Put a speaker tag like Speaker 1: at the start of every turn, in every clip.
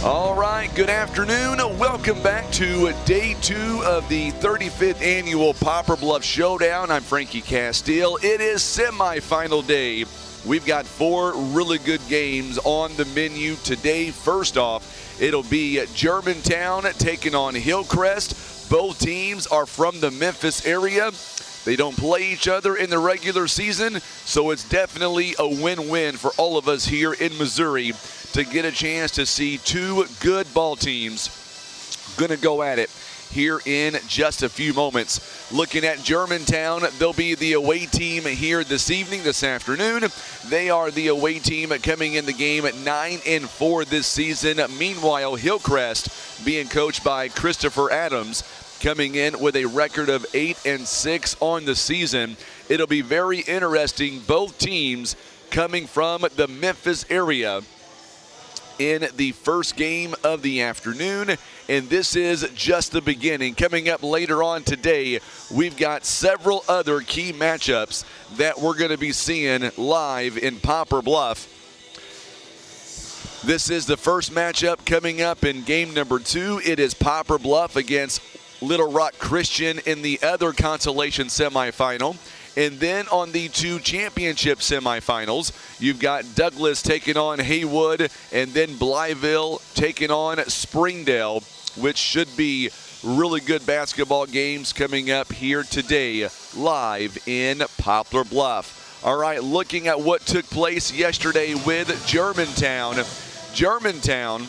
Speaker 1: All right, good afternoon. Welcome back to day 2 of the 35th annual Poplar Bluff Showdown. I'm Frankie Castile. It is semifinal day. We've got 4 really good games on the menu today. First off, it'll be Germantown taking on Hillcrest. Both teams are from the Memphis area. They don't play each other in the regular season, so it's definitely a win-win for all of us here in Missouri to get a chance to see 2 good ball teams going to go at it here in just a few moments. Looking at Germantown, they'll be the away team here this afternoon. They are the away team coming in the game at 9-4 this season. Meanwhile, Hillcrest, being coached by Christopher Adams, coming in with a record of 8-6 on the season. It'll be very interesting. Both teams coming from the Memphis area in the first game of the afternoon, and this is just the beginning. Coming up later on today, we've got several other key matchups that we're going to be seeing live in Poplar Bluff. This is the first matchup coming up in game number 2. It is Poplar Bluff against Little Rock Christian in the other Consolation semifinal. And then on the 2 championship semifinals, you've got Douglas taking on Haywood, and then Blytheville taking on Springdale, which should be really good basketball games coming up here today, live in Poplar Bluff. All right, looking at what took place yesterday with Germantown. Germantown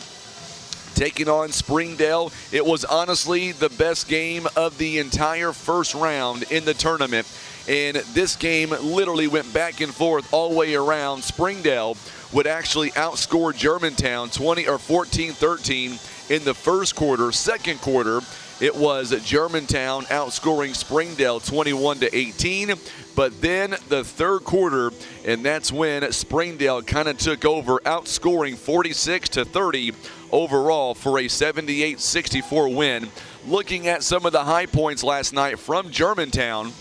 Speaker 1: taking on Springdale. It was honestly the best game of the entire first round in the tournament. And this game literally went back and forth all the way around. Springdale would actually outscore Germantown 14-13 in the first quarter. Second quarter, it was Germantown outscoring Springdale 21-18. But then the third quarter, and that's when Springdale kind of took over, outscoring 46-30 overall for a 78-64 win. Looking at some of the high points last night from Germantown,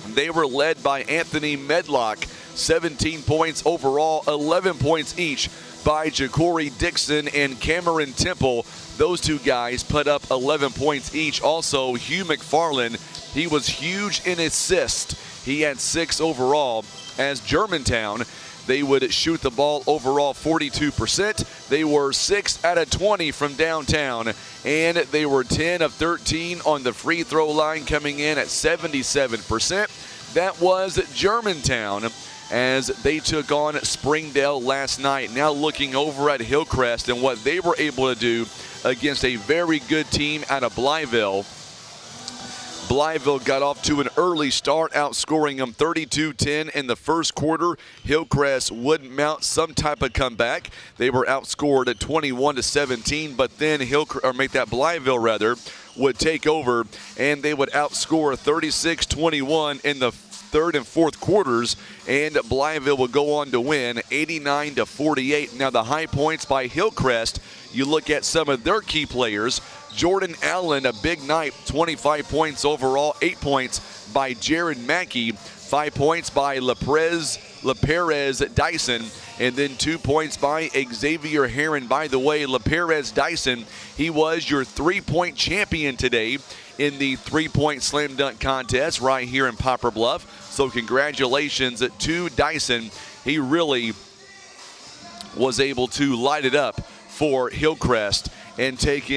Speaker 1: they were led by Anthony Medlock, 17 points overall, 11 points each by Ja'Cory Dixon and Cameron Temple. Those 2 guys put up 11 points each. Also, Hugh McFarland, he was huge in assists. He had 6 overall. As Germantown, they would shoot the ball overall 42%. They were 6 out of 20 from downtown, and they were 10 of 13 on the free throw line, coming in at 77%. That was Germantown as they took on Springdale last night. Now looking over at Hillcrest and what they were able to do against a very good team out of Blytheville. Blytheville got off to an early start, outscoring them 32-10 in the first quarter. Hillcrest would mount some type of comeback. They were outscored at 21-17, but then Blytheville would take over, and they would outscore 36-21 in the third and fourth quarters, and Blytheville would go on to win 89-48. Now the high points by Hillcrest, you look at some of their key players. Jordan Allen, a big night, 25 points overall, 8 points by Jared Mackey, 5 points by LaPerez Dyson, and then 2 points by Xavier Heron. By the way, LaPerez Dyson, he was your 3-point champion today in the 3-point slam dunk contest right here in Poplar Bluff. So congratulations to Dyson. He really was able to light it up for Hillcrest and take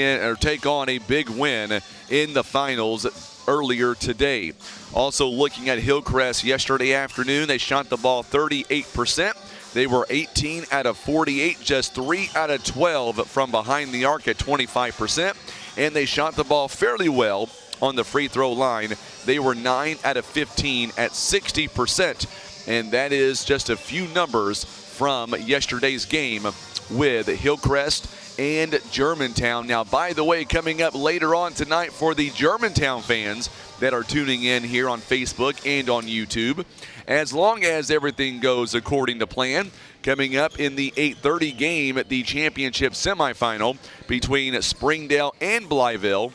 Speaker 1: on a big win in the finals earlier today. Also looking at Hillcrest yesterday afternoon, they shot the ball 38%. They were 18 out of 48, just 3 out of 12 from behind the arc at 25%. And they shot the ball fairly well on the free throw line. They were 9 out of 15 at 60%. And that is just a few numbers from yesterday's game with Hillcrest and Germantown. Now, by the way, coming up later on tonight for the Germantown fans that are tuning in here on Facebook and on YouTube, as long as everything goes according to plan, coming up in the 8:30 game at the championship semifinal between Springdale and Blytheville,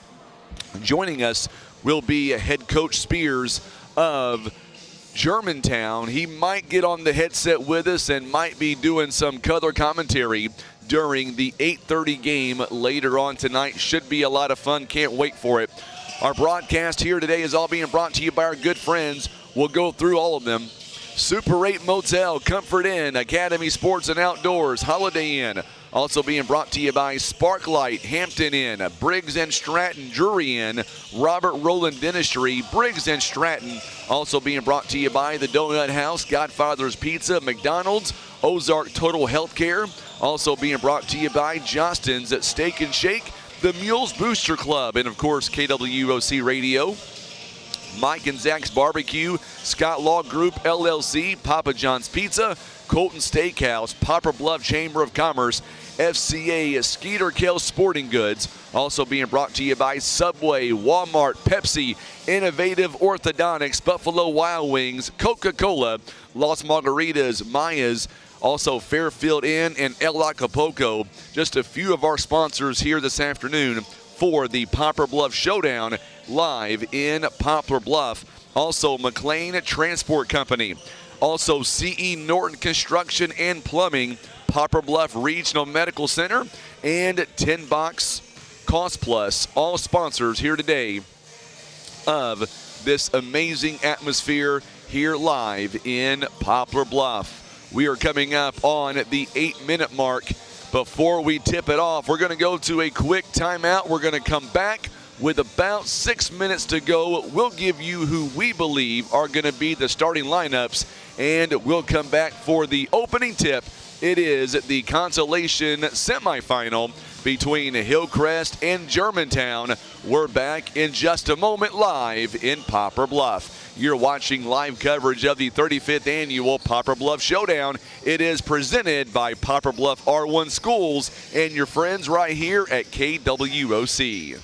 Speaker 1: joining us will be head coach Spears of Germantown. He might get on the headset with us and might be doing some color commentary during the 8:30 game later on tonight. Should be a lot of fun. Can't wait for it. Our broadcast here today is all being brought to you by our good friends. We'll go through all of them. Super 8 Motel, Comfort Inn, Academy Sports and Outdoors, Holiday Inn. Also being brought to you by Sparklight, Hampton Inn, Briggs & Stratton Drury Inn, Robert Rowland Dentistry, Briggs & Stratton. Also being brought to you by the Donut House, Godfather's Pizza, McDonald's, Ozark Total Healthcare. Also being brought to you by Johnston's Steak and Shake, the Mules Booster Club, and of course KWOC Radio. Mike and Zach's Barbecue, Scott Law Group LLC, Papa John's Pizza, Colton Steakhouse, Poplar Bluff Chamber of Commerce, FCA Skeeter Kell Sporting Goods. Also being brought to you by Subway, Walmart, Pepsi, Innovative Orthodontics, Buffalo Wild Wings, Coca-Cola, Las Margaritas, Maya's, also Fairfield Inn and El Acapulco. Just a few of our sponsors here this afternoon for the Poplar Bluff Showdown live in Poplar Bluff. Also McLean Transport Company. Also CE Norton Construction and Plumbing, Poplar Bluff Regional Medical Center, and 10 Box Cost Plus. All sponsors here today of this amazing atmosphere here live in Poplar Bluff. We are coming up on the 8-minute mark. Before we tip it off, we're going to go to a quick timeout. We're going to come back with about 6 minutes to go. We'll give you who we believe are going to be the starting lineups, and we'll come back for the opening tip. It is the Consolation semifinal between Hillcrest and Germantown. We're back in just a moment live in Poplar Bluff. You're watching live coverage of the 35th annual Poplar Bluff Showdown. It is presented by Poplar Bluff R1 Schools and your friends right here at KWOC.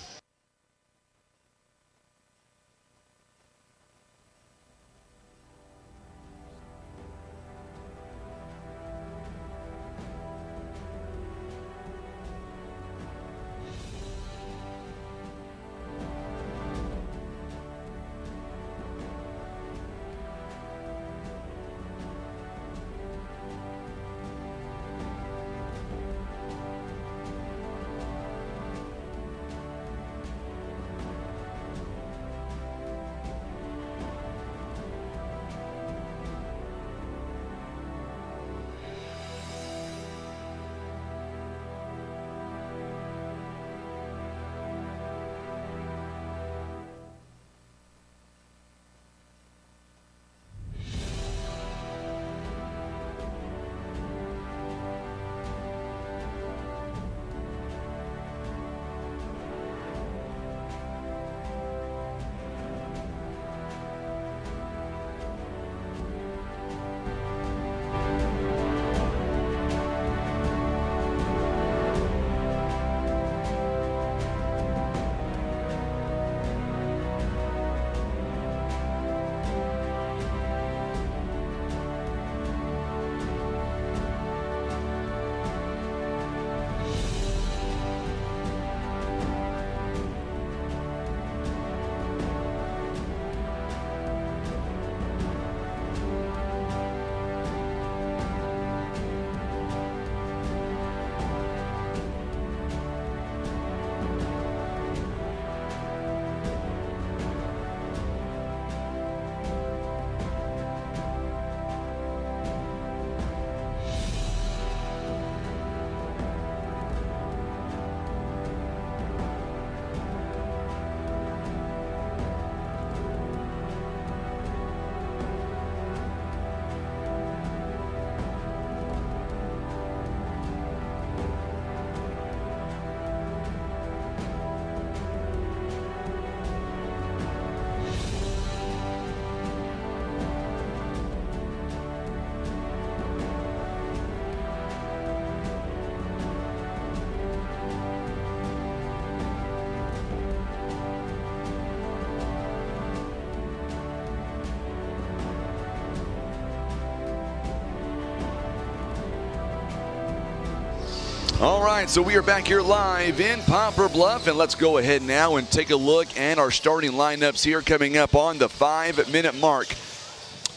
Speaker 1: All right, so we are back here live in Poplar Bluff, and let's go ahead now and take a look at our starting lineups here coming up on the 5-minute mark.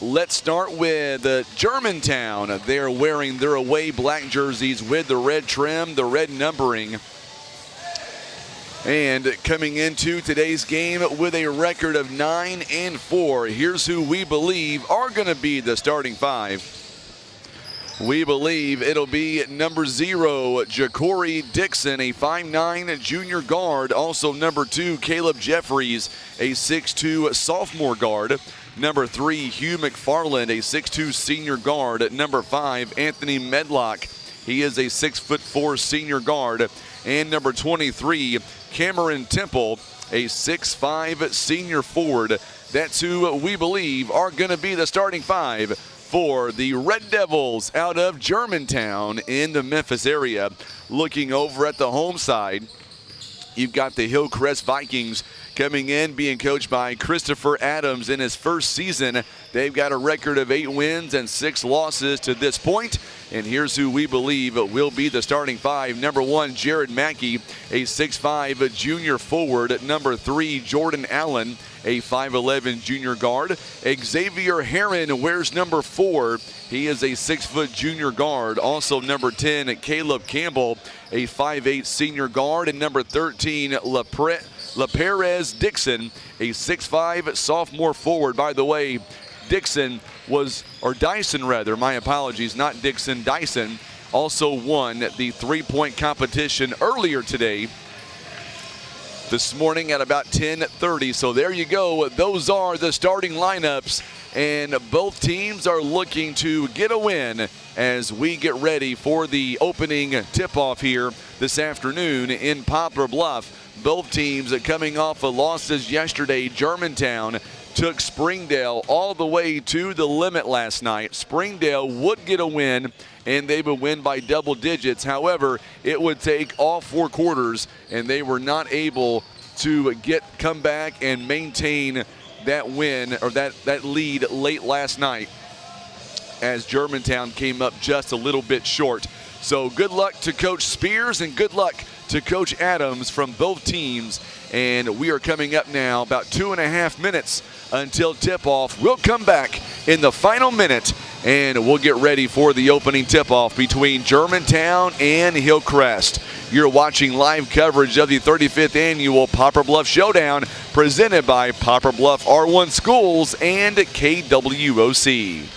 Speaker 1: Let's start with Germantown. They're wearing their away black jerseys with the red trim, the red numbering. And coming into today's game with a record of 9-4. Here's who we believe are going to be the starting five. We believe it'll be number 0, Ja'Cory Dixon, a 5'9" junior guard. Also number 2, Caleb Jeffries, a 6'2" sophomore guard. Number 3, Hugh McFarland, a 6'2" senior guard. At number 5, Anthony Medlock. He is a 6'4" senior guard. And number 23, Cameron Temple, a 6'5" senior forward. That's who we believe are going to be the starting five for the Red Devils out of Germantown in the Memphis area. Looking over at the home side, you've got the Hillcrest Vikings coming in, being coached by Christopher Adams in his first season. They've got a record of 8 wins and 6 losses to this point. And here's who we believe will be the starting five. Number 1, Jared Mackey, a 6'5" junior forward. At number 3, Jordan Allen, a 5'11" junior guard. Xavier Heron wears number 4. He is a 6' junior guard. Also number 10, Caleb Campbell, a 5'8" senior guard. And number 13, LaPerez Dixon, a 6'5" sophomore forward. By the way, Dyson, my apologies, not Dixon, Dyson, also won the 3-point competition earlier today, this morning at about 10:30. So there you go. Those are the starting lineups, and both teams are looking to get a win as we get ready for the opening tip-off here this afternoon in Poplar Bluff. Both teams coming off of losses yesterday. Germantown took Springdale all the way to the limit last night. Springdale would get a win, and they would win by double digits. However, it would take all 4 quarters, and they were not able to come back and maintain that win or that lead late last night, as Germantown came up just a little bit short. So good luck to Coach Spears and good luck to Coach Adams from both teams. And we are coming up now about 2.5 minutes until tip-off. We'll come back in the final minute, and we'll get ready for the opening tip-off between Germantown and Hillcrest. You're watching live coverage of the 35th Annual Poplar Bluff Showdown, presented by Poplar Bluff R1 Schools and KWOC.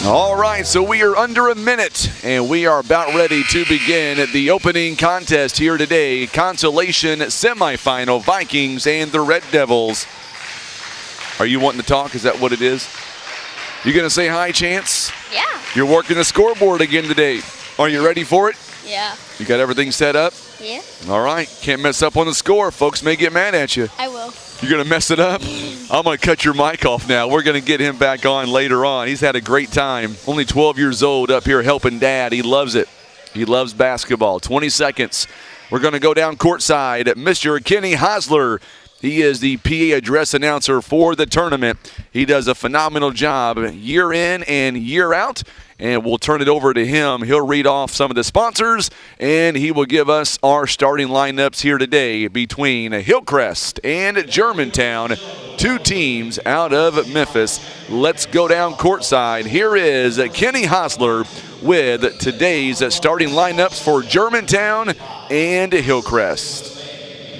Speaker 1: All right, so we are under a minute, and we are about ready to begin the opening contest here today. Consolation Semifinal, Vikings and the Red Devils. Are you wanting to talk? Is that what it is? You going to say hi, Chance?
Speaker 2: Yeah.
Speaker 1: You're working the scoreboard again today. Are you ready for it?
Speaker 2: Yeah.
Speaker 1: You got everything set up?
Speaker 2: Yeah.
Speaker 1: All right. Can't mess up on the score. Folks may get mad at you.
Speaker 2: I will.
Speaker 1: You're going to mess it up? I'm going to cut your mic off now. We're going to get him back on later on. He's had a great time. Only 12 years old up here helping Dad. He loves it. He loves basketball. 20 seconds. We're going to go down courtside. Mr. Kenny Hosler. He is the PA address announcer for the tournament. He does a phenomenal job year in and year out. And we'll turn it over to him. He'll read off some of the sponsors, and he will give us our starting lineups here today between Hillcrest and Germantown, two teams out of Memphis. Let's go down courtside. Here is Kenny Hosler with today's starting lineups for Germantown and Hillcrest.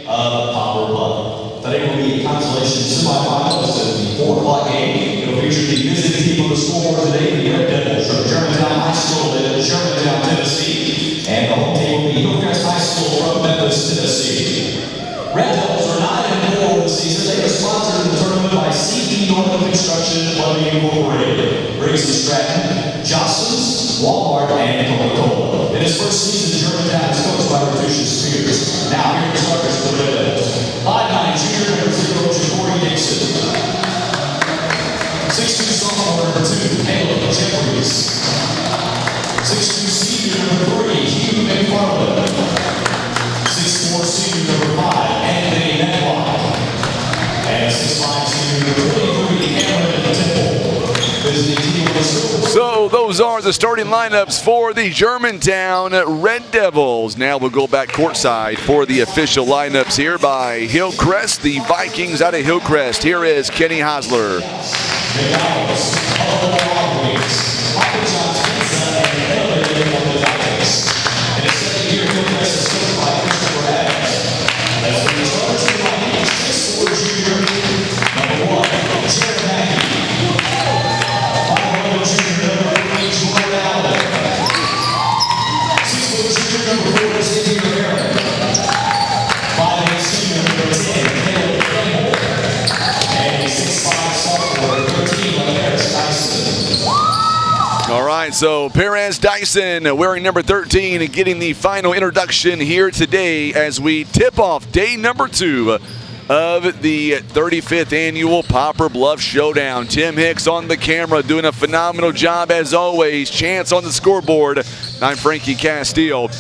Speaker 2: Poplar Bluff. Today will be a Consolation Semifinal. It's a 4 o'clock game. It'll feature the visiting team on the scoreboard today, the Red Devils from Germantown High School in Germantown, Tennessee. And the home team will be Hillcrest High School from Memphis, Tennessee. Red Devils are 9-4 this season. They are sponsored in the tournament by CE Northern Construction Plumbing Incorporated, Briggs & Stratton, Johnson's, Walmart, and Coca-Cola. In his first season, Germantown is coached by Ratucious Spears. Now, here are the starters for the Red Devils. 5'9" junior, number 0, Ja'Cory Dixon. 6'2" sophomore, number 2, Haywood Jeffries. 6'2" senior, number 3, Hugh McFarland. 6'4" senior, number 5, Anthony Medlock. And 6'5" senior, number 23, Cameron Temple.
Speaker 1: So those are the starting lineups for the Germantown Red Devils. Now we'll go back courtside for the official lineups here by Hillcrest, the Vikings out of Hillcrest. Here is Kenny Hosler. All right, so Perez Dyson wearing number 13 and getting the final introduction here today as we tip off day number 2 of the 35th annual Poplar Bluff Showdown. Tim Hicks on the camera doing a phenomenal job as always. Chance on the scoreboard. I'm Frankie Castile.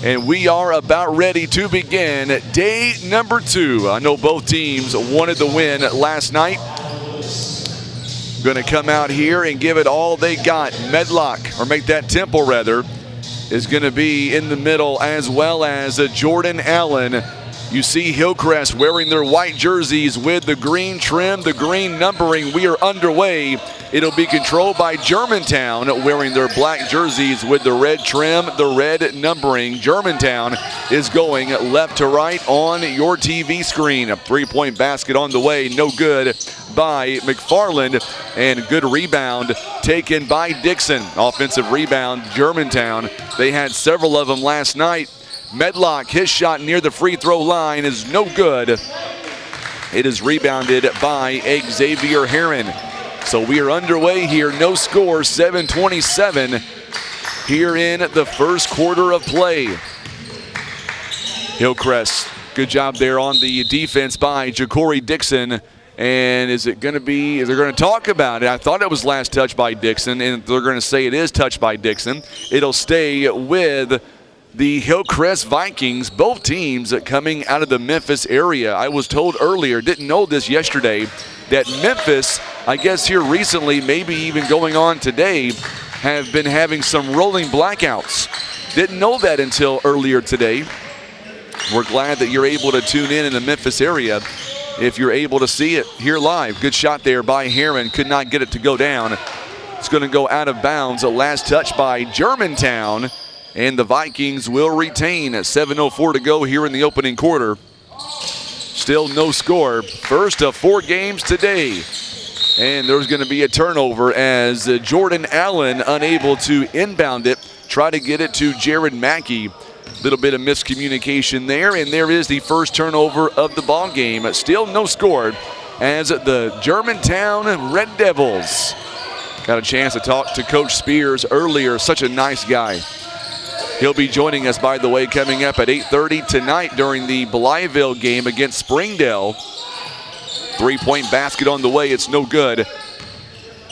Speaker 1: And we are about ready to begin day number 2. I know both teams wanted the win last night. Going to come out here and give it all they got. Medlock, or make that Temple rather, is going to be in the middle, as well as Jordan Allen. You see Hillcrest wearing their white jerseys with the green trim, the green numbering. We are underway. It'll be controlled by Germantown wearing their black jerseys with the red trim, the red numbering. Germantown is going left to right on your TV screen. A three-point basket on the way, no good by McFarland, and good rebound taken by Dixon. Offensive rebound, Germantown. They had several of them last night. Medlock, his shot near the free throw line is no good. It is rebounded by Xavier Heron. So we are underway here, no score, 7:27 here in the first quarter of play. Hillcrest, good job there on the defense by Ja'Cory Dixon. And is it going to be, they're going to talk about it. I thought it was last touch by Dixon, and they're going to say it is touched by Dixon. It'll stay with the Hillcrest Vikings, both teams coming out of the Memphis area. I was told earlier, didn't know this yesterday, that Memphis, I guess here recently, maybe even going on today, have been having some rolling blackouts. Didn't know that until earlier today. We're glad that you're able to tune in the Memphis area if you're able to see it here live. Good shot there by Heron, could not get it to go down. It's going to go out of bounds. A last touch by Germantown. And the Vikings will retain at 7:04 to go here in the opening quarter. Still no score. First of 4 games today. And there's going to be a turnover as Jordan Allen unable to inbound it. Try to get it to Jared Mackey. Little bit of miscommunication there. And there is the first turnover of the ball game. Still no score as the Germantown Red Devils. Got a chance to talk to Coach Spears earlier. Such a nice guy. He'll be joining us, by the way, coming up at 8:30 tonight during the Blytheville game against Springdale. Three-point basket on the way. It's no good.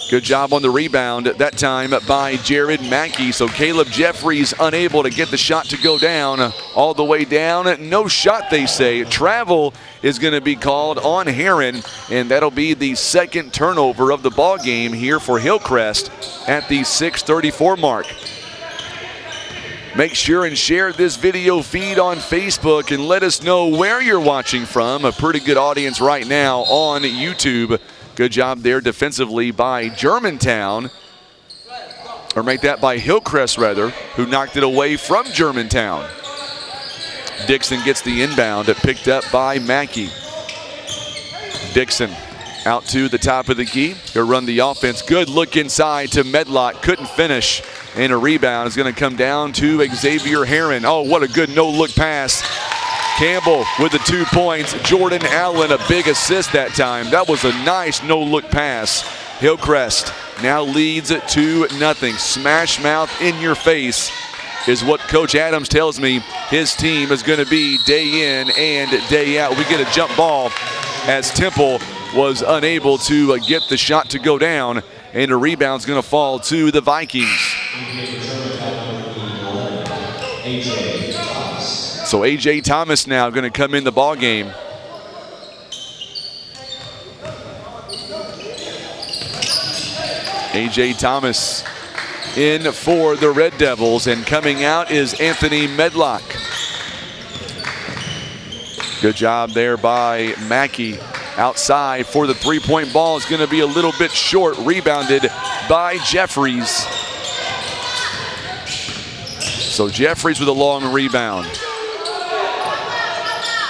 Speaker 1: Good job on the rebound, that time by Jared Mackey. So Caleb Jeffries unable to get the shot to go down. All the way down, no shot, they say. Travel is going to be called on Heron, and that'll be the second turnover of the ball game here for Hillcrest at the 6:34 mark. Make sure and share this video feed on Facebook and let us know where you're watching from. A pretty good audience right now on YouTube. Good job there defensively by Germantown, or make that by Hillcrest rather, who knocked it away from Germantown. Dixon gets the inbound, picked up by Mackey. Dixon out to the top of the key. He'll run the offense. Good look inside to Medlock. Couldn't finish. And a rebound is going to come down to Xavier Heron. Oh, what a good no-look pass. Campbell with the 2 points. Jordan Allen, a big assist that time. That was a nice no-look pass. Hillcrest now leads it 2-0. Smash mouth in your face is what Coach Adams tells me his team is going to be day in and day out. We get a jump ball as Temple was unable to get the shot to go down, and a rebound's going to fall to the Vikings. So A.J. Thomas now going to come in the ball game. A.J. Thomas in for the Red Devils, and coming out is Anthony Medlock. Good job there by Mackey. Outside for the three-point ball is going to be a little bit short. Rebounded by Jeffries. So Jeffries with a long rebound.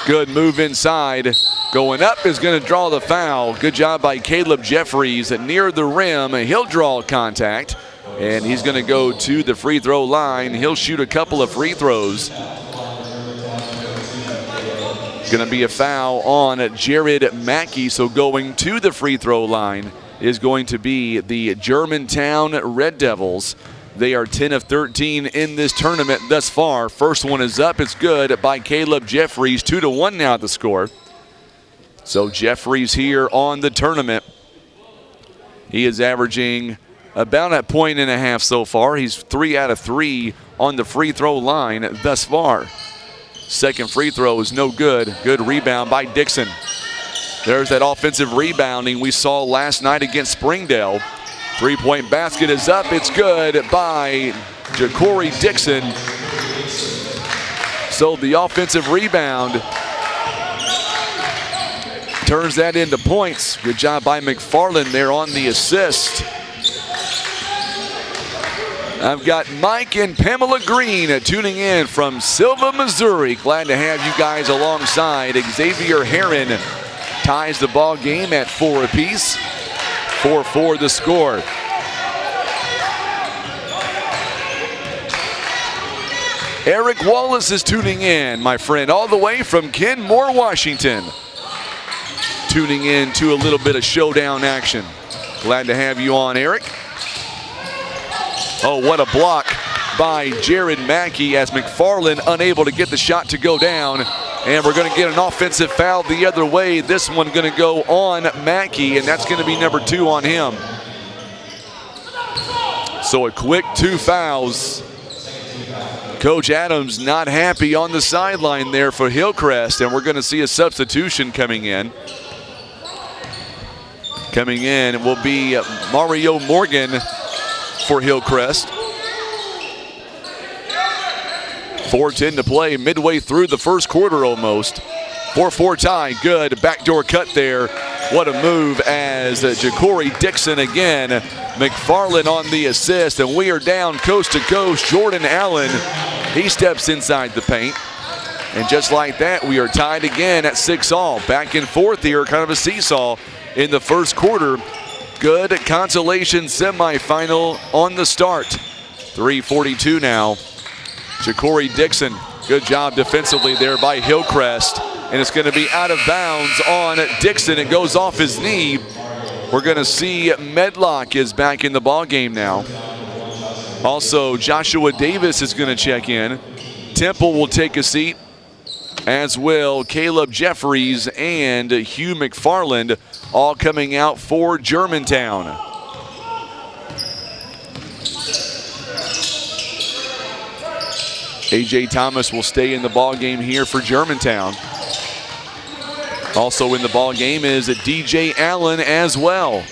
Speaker 1: Good move inside. Going up is going to draw the foul. Good job by Caleb Jeffries near the rim. He'll draw contact, and he's going to go to the free throw line. He'll shoot a couple of free throws. Going to be a foul on Jared Mackey, so going to the free throw line is going to be the Germantown Red Devils. They are 10 of 13 in this tournament thus far. First one is up. It's good by Caleb Jeffries. 2-1 now the score. So Jeffries here on the tournament. He is averaging about a point and a half so far. He's 3 out of 3 on the free throw line thus far. Second free throw is no good. Good rebound by Dixon. There's that offensive rebounding we saw last night against Springdale. Three-point basket is up. It's good by Ja'Cory Dixon. So the offensive rebound turns that into points. Good job by McFarland there on the assist. I've got Mike and Pamela Green tuning in from Silva, Missouri. Glad to have you guys alongside. Xavier Heron ties the ball game at 4 apiece. 4-4 the score. Eric Wallace is tuning in, my friend, all the way from Kenmore, Washington. Tuning in to a little bit of showdown action. Glad to have you on, Eric. Oh, what a block by Jared Mackey as McFarland unable to get the shot to go down. And we're going to get an offensive foul the other way. This one going to go on Mackey, and that's going to be number 2 on him. So a quick 2 fouls. Coach Adams not happy on the sideline there for Hillcrest, and we're going to see a substitution coming in. Coming in will be Mario Morgan for Hillcrest. 4:10 to play, midway through the first quarter almost. 4-4 tie, good backdoor cut there. What a move as Ja'Cory Dixon again. McFarland on the assist, and we are down coast to coast. Jordan Allen, he steps inside the paint. And just like that, we are tied again at 6-all. Back and forth here, kind of a seesaw in the first quarter. Good consolation semifinal on the start. 3:42 now. Ja'Cory Dixon, good job defensively there by Hillcrest. And it's going to be out of bounds on Dixon. It goes off his knee. We're going to see Medlock is back in the ball game now. Also, Joshua Davis is going to check in. Temple will take a seat, as will Caleb Jeffries and Hugh McFarland, all coming out for Germantown. A.J. Thomas will stay in the ball game here for Germantown. Also in the ball game is DJ Allen as well.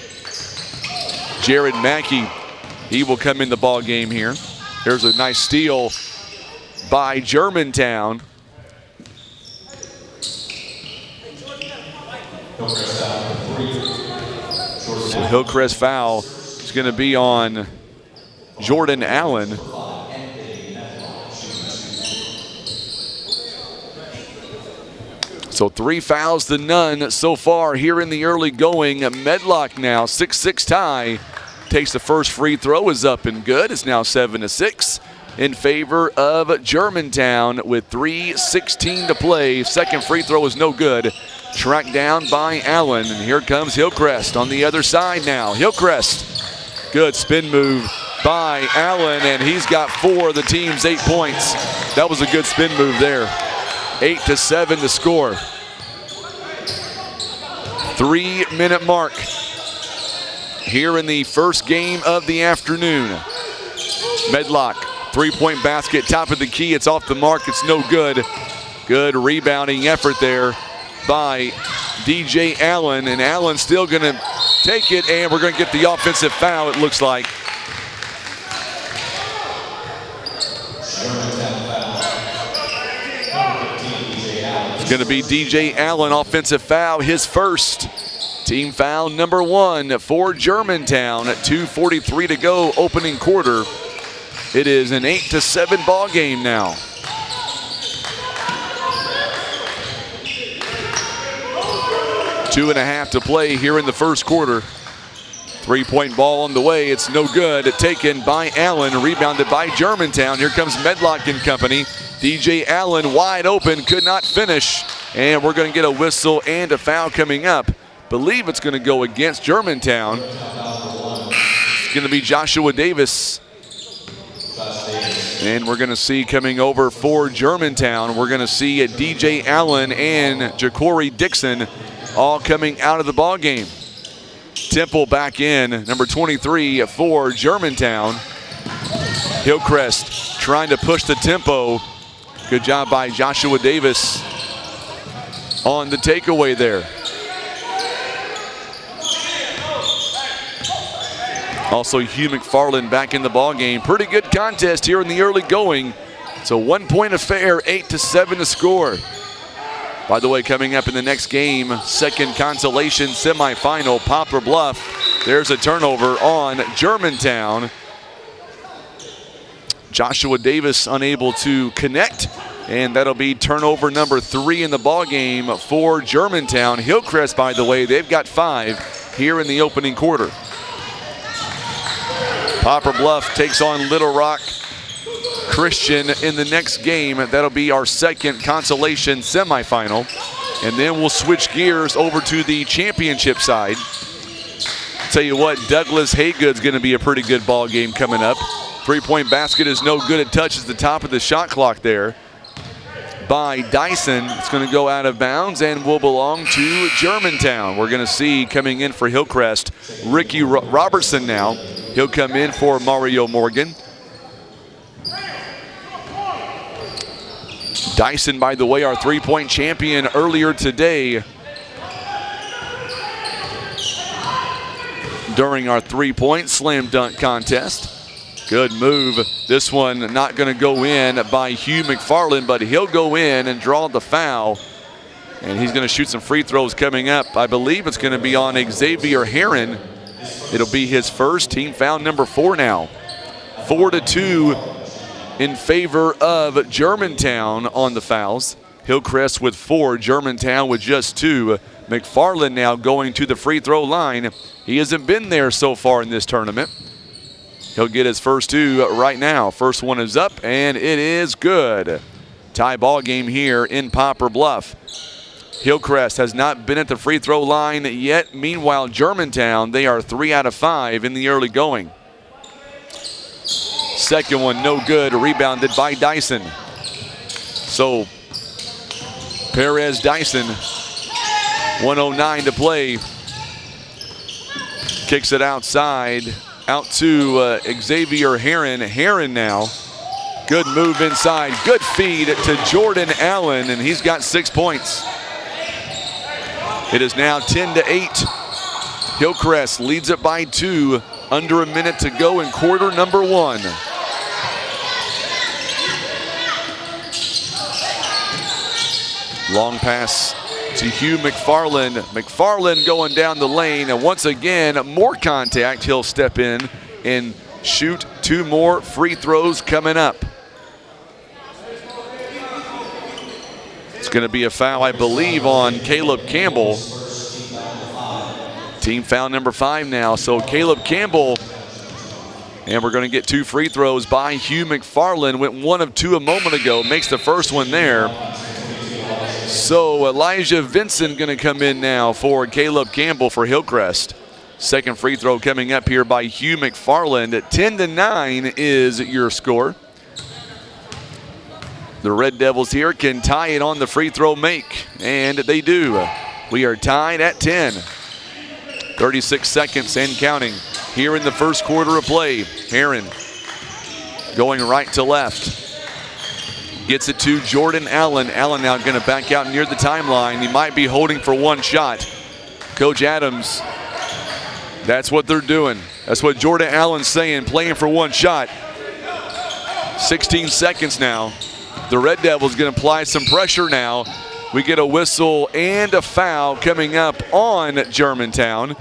Speaker 1: Jared Mackey, he will come in the ball game here. There's a nice steal by Germantown. So Hillcrest foul is going to be on Jordan Allen. So 3 fouls to none so far here in the early going. Medlock now 6-6 tie. Takes the first free throw, is up and good. It's now 7-6 in favor of Germantown with 3:16 to play. Second free throw is no good. Tracked down by Allen. And here comes Hillcrest on the other side now. Hillcrest, good spin move by Allen, and he's got 4 of the team's 8 points. That was a good spin move there. 8-7 to score. 3-minute mark here in the first game of the afternoon. Medlock, 3-point basket, top of the key. It's off the mark. It's no good. Good rebounding effort there by DJ Allen, and Allen still going to take it, and we're going to get the offensive foul, it looks like. It's going to be DJ Allen, offensive foul, his first. Team foul number 1 for Germantown at 2:43 to go, opening quarter. It is an 8-7 ball game now. Two and a half to play here in the first quarter. 3-point ball on the way. It's no good. Taken by Allen, rebounded by Germantown. Here comes Medlock and company. DJ Allen wide open, could not finish. And we're going to get a whistle and a foul coming up. Believe it's going to go against Germantown. It's going to be Joshua Davis. And we're going to see coming over for Germantown, we're going to see DJ Allen and Ja'Cory Dixon all coming out of the ball game. Temple back in, number 23 for Germantown. Hillcrest trying to push the tempo. Good job by Joshua Davis on the takeaway there. Also, Hugh McFarland back in the ball game. Pretty good contest here in the early going. It's a 1-point affair, 8-7 to score. By the way, coming up in the next game, second Consolation semifinal, Poplar Bluff. There's a turnover on Germantown. Joshua Davis unable to connect, and that'll be turnover number 3 in the ball game for Germantown. Hillcrest, by the way, they've got 5 here in the opening quarter. Poplar Bluff takes on Little Rock Christian in the next game. That'll be our second Consolation semifinal. And then we'll switch gears over to the championship side. Tell you what, Douglas Haygood's going to be a pretty good ball game coming up. 3-point basket is no good. It touches the top of the shot clock there by Dyson. It's going to go out of bounds and will belong to Germantown. We're going to see coming in for Hillcrest, Ricky Robertson now. He'll come in for Mario Morgan. Dyson, by the way, our 3-point champion earlier today during our 3-point slam dunk contest. Good move. This one not going to go in by Hugh McFarland, but he'll go in and draw the foul. And he's going to shoot some free throws coming up. I believe it's going to be on Xavier Heron. It'll be his first, team foul number 4 now. 4-2 in favor of Germantown on the fouls. Hillcrest with 4, Germantown with just 2. McFarland now going to the free throw line. He hasn't been there so far in this tournament. He'll get his first 2 right now. First one is up, and it is good. Tie ball game here in Poplar Bluff. Hillcrest has not been at the free throw line yet. Meanwhile, Germantown, they are 3 out of 5 in the early going. Second one, no good, rebounded by Dyson. So, Perez Dyson, 1:09 to play. Kicks it outside, out to Xavier Heron. Heron now Good move inside. Good feed to Jordan Allen, and he's got 6 points. It is now 10-8. Hillcrest leads it by 2. Under a minute to go in quarter number 1. Long pass to Hugh McFarland. McFarland going down the lane, and once again, more contact. He'll step in and shoot 2 more free throws coming up. It's going to be a foul, I believe, on Caleb Campbell. Team foul number 5 now. So Caleb Campbell, and we're going to get 2 free throws by Hugh McFarland. Went 1 of 2 a moment ago. Makes the first one there. So Elijah Vincent going to come in now for Caleb Campbell for Hillcrest. Second free throw coming up here by Hugh McFarland. 10-9 is your score. The Red Devils here can tie it on the free throw make, and they do. We are tied at 10. 36 seconds and counting here in the first quarter of play. Heron going right to left. Gets it to Jordan Allen. Allen now going to back out near the timeline. He might be holding for 1 shot. Coach Adams, that's what they're doing. That's what Jordan Allen's saying, playing for 1 shot. 16 seconds now. The Red Devils going to apply some pressure now. We get a whistle and a foul coming up on Germantown.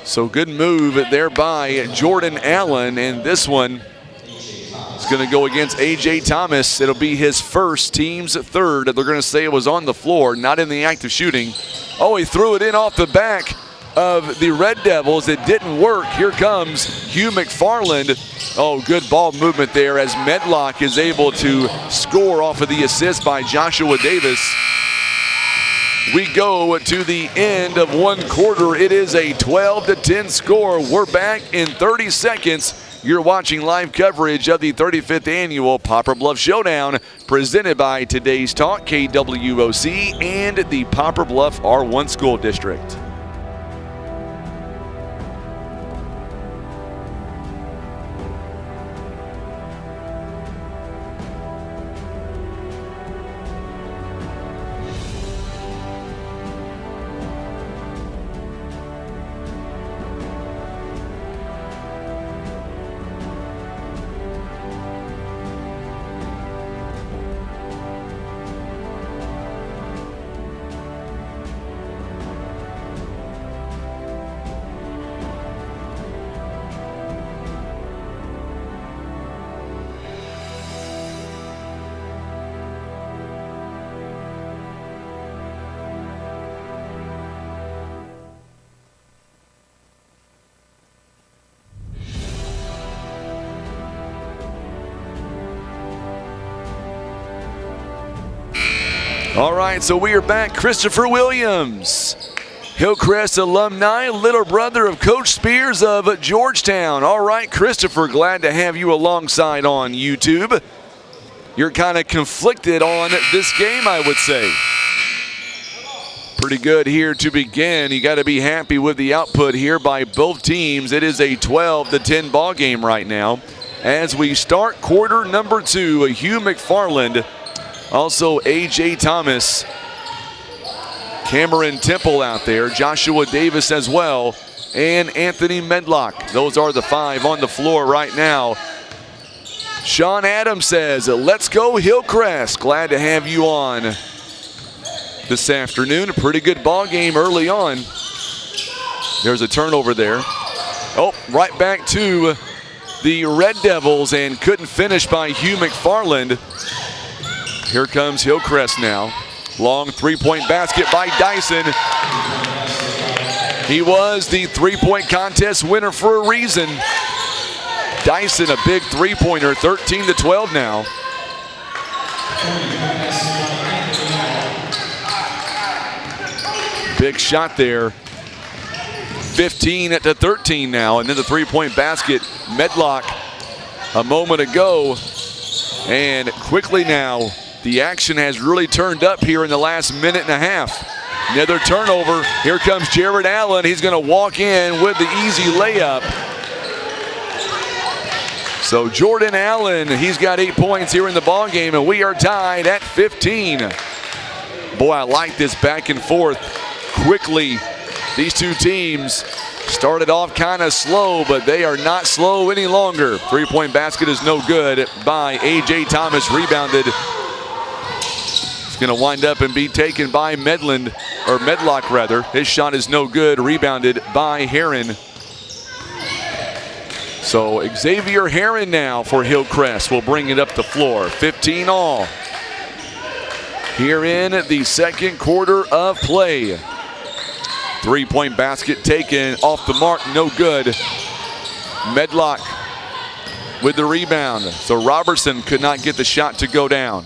Speaker 1: So good move there by Jordan Allen, and this one is going to go against A.J. Thomas. It'll be his first, team's 3rd. They're going to say it was on the floor, not in the act of shooting. Oh, he threw it in off the back of the Red Devils. It didn't work. Here comes Hugh McFarland. Oh, good ball movement there as Medlock is able to score off of the assist by Joshua Davis. We go to the end of 1 quarter. It is a 12-10 score. We're back in 30 seconds. You're watching live coverage of the 35th annual Poplar Bluff Showdown, presented by Today's Talk, KWOC, and the Poplar Bluff R1 School District. All right, so we are back. Christopher Williams, Hillcrest alumni, little brother of Coach Spears of Georgetown. All right, Christopher, glad to have you alongside on YouTube. You're kind of conflicted on this game, I would say. Pretty good here to begin. You got to be happy with the output here by both teams. It is a 12-10 ball game right now. As we start quarter number 2, Hugh McFarland, also A.J. Thomas, Cameron Temple out there, Joshua Davis as well, and Anthony Medlock. Those are the 5 on the floor right now. Sean Adams says, let's go Hillcrest. Glad to have you on this afternoon. A pretty good ball game early on. There's a turnover there. Oh, right back to the Red Devils, and couldn't finish by Hugh McFarland. Here comes Hillcrest now. Long 3-point basket by Dyson. He was the 3-point contest winner for a reason. Dyson, a big 3-pointer, 13-12 now. Big shot there. 15-13 now, and then the 3-point basket. Medlock a moment ago, and quickly now the action has really turned up here in the last minute and a half. Another turnover. Here comes Jared Allen. He's going to walk in with the easy layup. So Jordan Allen, he's got 8 points here in the ball game, and we are tied at 15. Boy, I like this back and forth. Quickly, these two teams started off kind of slow, but they are not slow any longer. Three-point basket is no good by A.J. Thomas, rebounded. It's going to wind up and be taken by Medlock rather. His shot is no good, rebounded by Heron. So Xavier Heron now for Hillcrest will bring it up the floor. 15 all. Here in the second quarter of play. Three-point basket taken off the mark, no good. Medlock with the rebound. So Robertson could not get the shot to go down.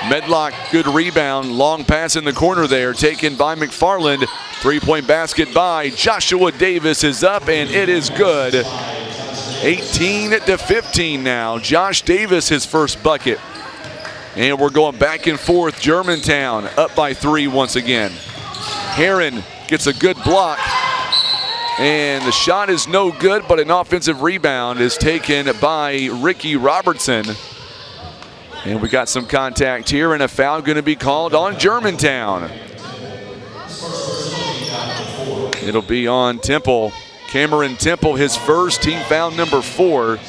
Speaker 1: Medlock, good rebound. Long pass in the corner there, taken by McFarland. Three-point basket by Joshua Davis is up, and it is good. 18-15 now. Josh Davis, his first bucket. And we're going back and forth. Germantown up by 3 once again. Heron gets a good block. And the shot is no good, but an offensive rebound is taken by Ricky Robertson. And we got some contact here, and a foul going to be called on Germantown. It'll be on Temple. Cameron Temple, his first, team foul number 4.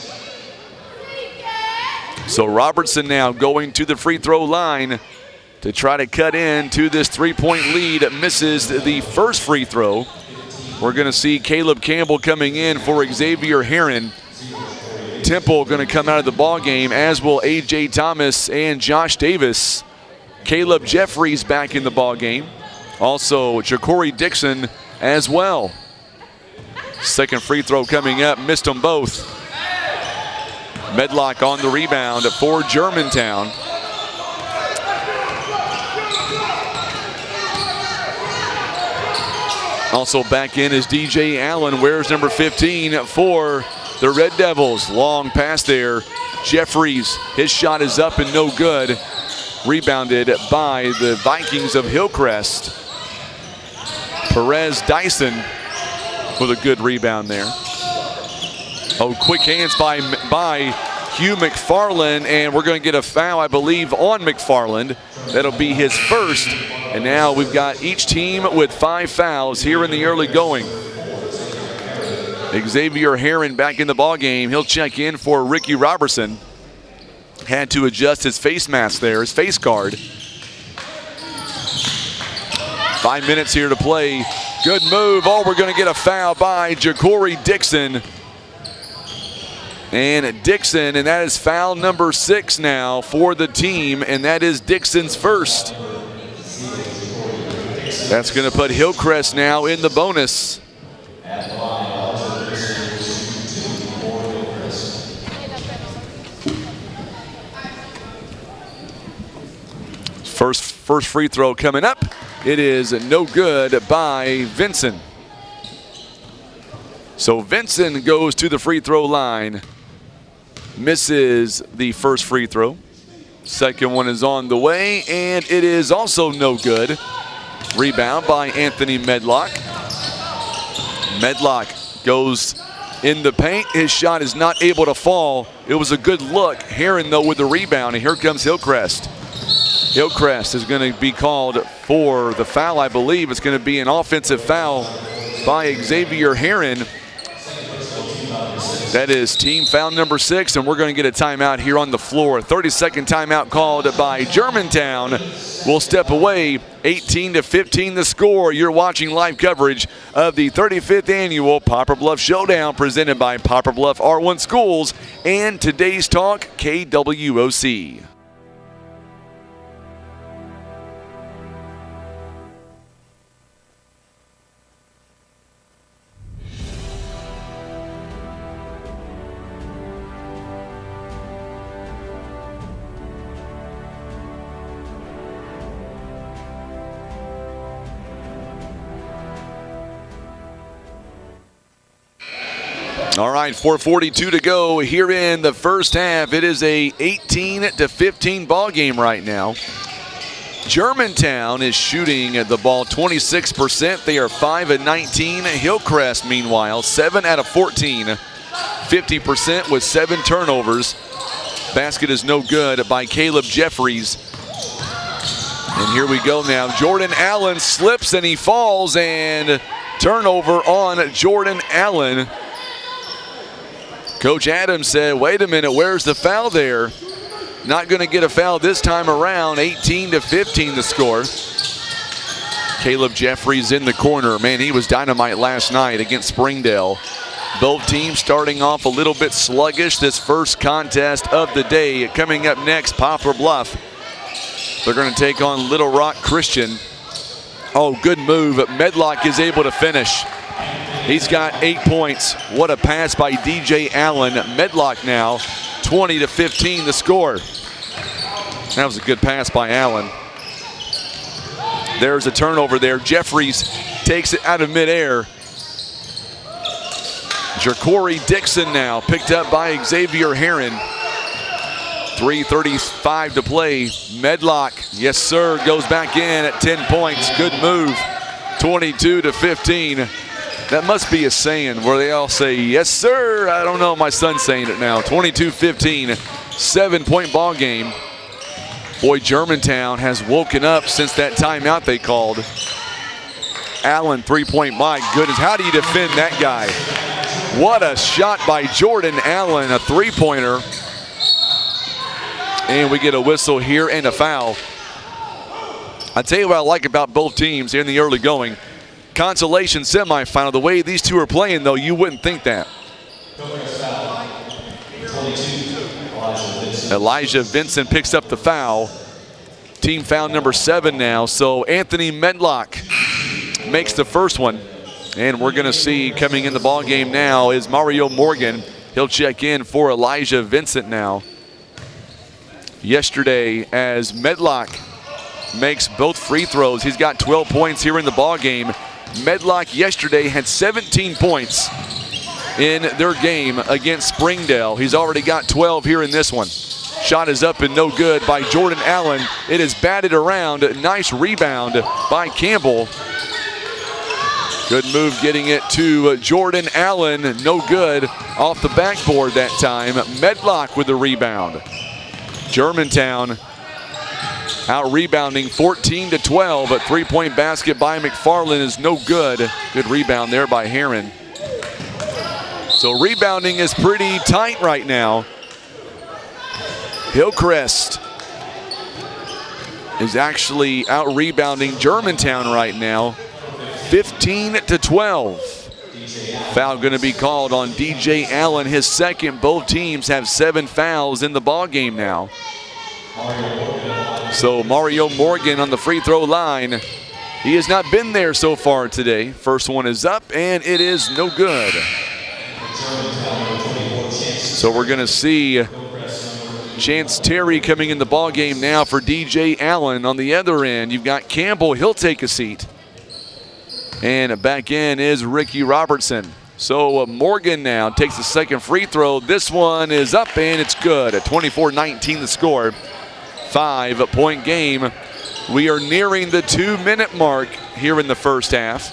Speaker 1: So Robertson now going to the free throw line to try to cut into this 3-point lead. Misses the first free throw. We're going to see Caleb Campbell coming in for Xavier Heron. Temple going to come out of the ball game, as will A.J. Thomas and Josh Davis. Caleb Jeffries back in the ball game. Also Ja'Cory Dixon as well. Second free throw coming up, missed them both. Medlock on the rebound for Germantown. Also back in is DJ Allen, wears number 15 for the Red Devils. Long pass there. Jeffries, his shot is up and no good. Rebounded by the Vikings of Hillcrest. Perez Dyson with a good rebound there. Oh, quick hands by Hugh McFarland, and we're going to get a foul, I believe, on McFarland. That'll be his first. And now we've got each team with 5 fouls here in the early going. Xavier Heron back in the ball game. He'll check in for Ricky Robertson. Had to adjust his face mask there, his face guard. 5 minutes here to play. Good move. Oh, we're going to get a foul by Ja'Cory Dixon. And Dixon, and that is foul number 6 now for the team, and that is Dixon's first. That's going to put Hillcrest now in the bonus. First free throw coming up. It is no good by Vinson. So Vinson goes to the free throw line. Misses the first free throw. Second one is on the way, and it is also no good. Rebound by Anthony Medlock. Medlock goes in the paint. His shot is not able to fall. It was a good look. Heron, though, with the rebound, and here comes Hillcrest. Hillcrest is going to be called for the foul, I believe. It's going to be an offensive foul by Xavier Heron. That is team foul number 6, and we're going to get a timeout here on the floor. 30-second timeout called by Germantown. We'll step away. 18-15 the score. You're watching live coverage of the 35th annual Poplar Bluff Showdown presented by Poplar Bluff R1 Schools and Today's Talk KWOC. All right, 4:42 to go here in the first half. It is a 18-15 ball game right now. Germantown is shooting the ball 26%. They are 5 of 19. Hillcrest, meanwhile, 7 out of 14 50% with 7 turnovers. Basket is no good by Caleb Jeffries. And here we go now. Jordan Allen slips and he falls, and turnover on Jordan Allen. Coach Adams said, wait a minute, where's the foul there? Not going to get a foul this time around. 18-15 the score. Caleb Jeffries in the corner. Man, he was dynamite last night against Springdale. Both teams starting off a little bit sluggish this first contest of the day. Coming up next, Poplar Bluff. They're going to take on Little Rock Christian. Oh, good move. Medlock is able to finish. He's got 8 points. What a pass by DJ Allen. Medlock now 20-15 the score. That was a good pass by Allen. There's a turnover there. Jeffries takes it out of midair. Jacory Dixon now picked up by Xavier Heron. 3:35 to play. Medlock, yes sir, goes back in at 10 points. Good move. 22-15. That must be a saying where they all say, yes sir. I don't know, my son's saying it now. 22-15, 7-point ball game. Boy, Germantown has woken up since that timeout they called. Allen, 3-point, my goodness. How do you defend that guy? What a shot by Jordan Allen, a 3-pointer. And we get a whistle here and a foul. I'll tell you what I like about both teams here in the early going. Consolation semifinal, the way these two are playing, though, you wouldn't think that. Elijah Vincent picks up the foul. Team foul number 7 now. So Anthony Medlock makes the first one. And we're going to see coming in the ball game now is Mario Morgan. He'll check in for Elijah Vincent now. Yesterday, as Medlock makes both free throws, he's got 12 points here in the ball game. Medlock yesterday had 17 points in their game against Springdale. He's already got 12 here in this one. Shot is up and no good by Jordan Allen. It is batted around. Nice rebound by Campbell. Good move getting it to Jordan Allen. No good off the backboard that time. Medlock with the rebound. Germantown out rebounding 14-12. A 3-point basket by McFarland is no good. Good rebound there by Heron. So rebounding is pretty tight right now. Hillcrest is actually out rebounding Germantown right now. 15-12. Foul going to be called on DJ Allen, his second. Both teams have 7 fouls in the ball game now. So Mario Morgan on the free throw line. He has not been there so far today. First one is up and it is no good. So we're going to see Chance Terry coming in the ball game now for DJ Allen. On the other end, you've got Campbell. He'll take a seat. And back in is Ricky Robertson. So Morgan now takes the second free throw. This one is up and it's good. At 24-19 the score. 5-point game. We are nearing the 2-minute mark here in the first half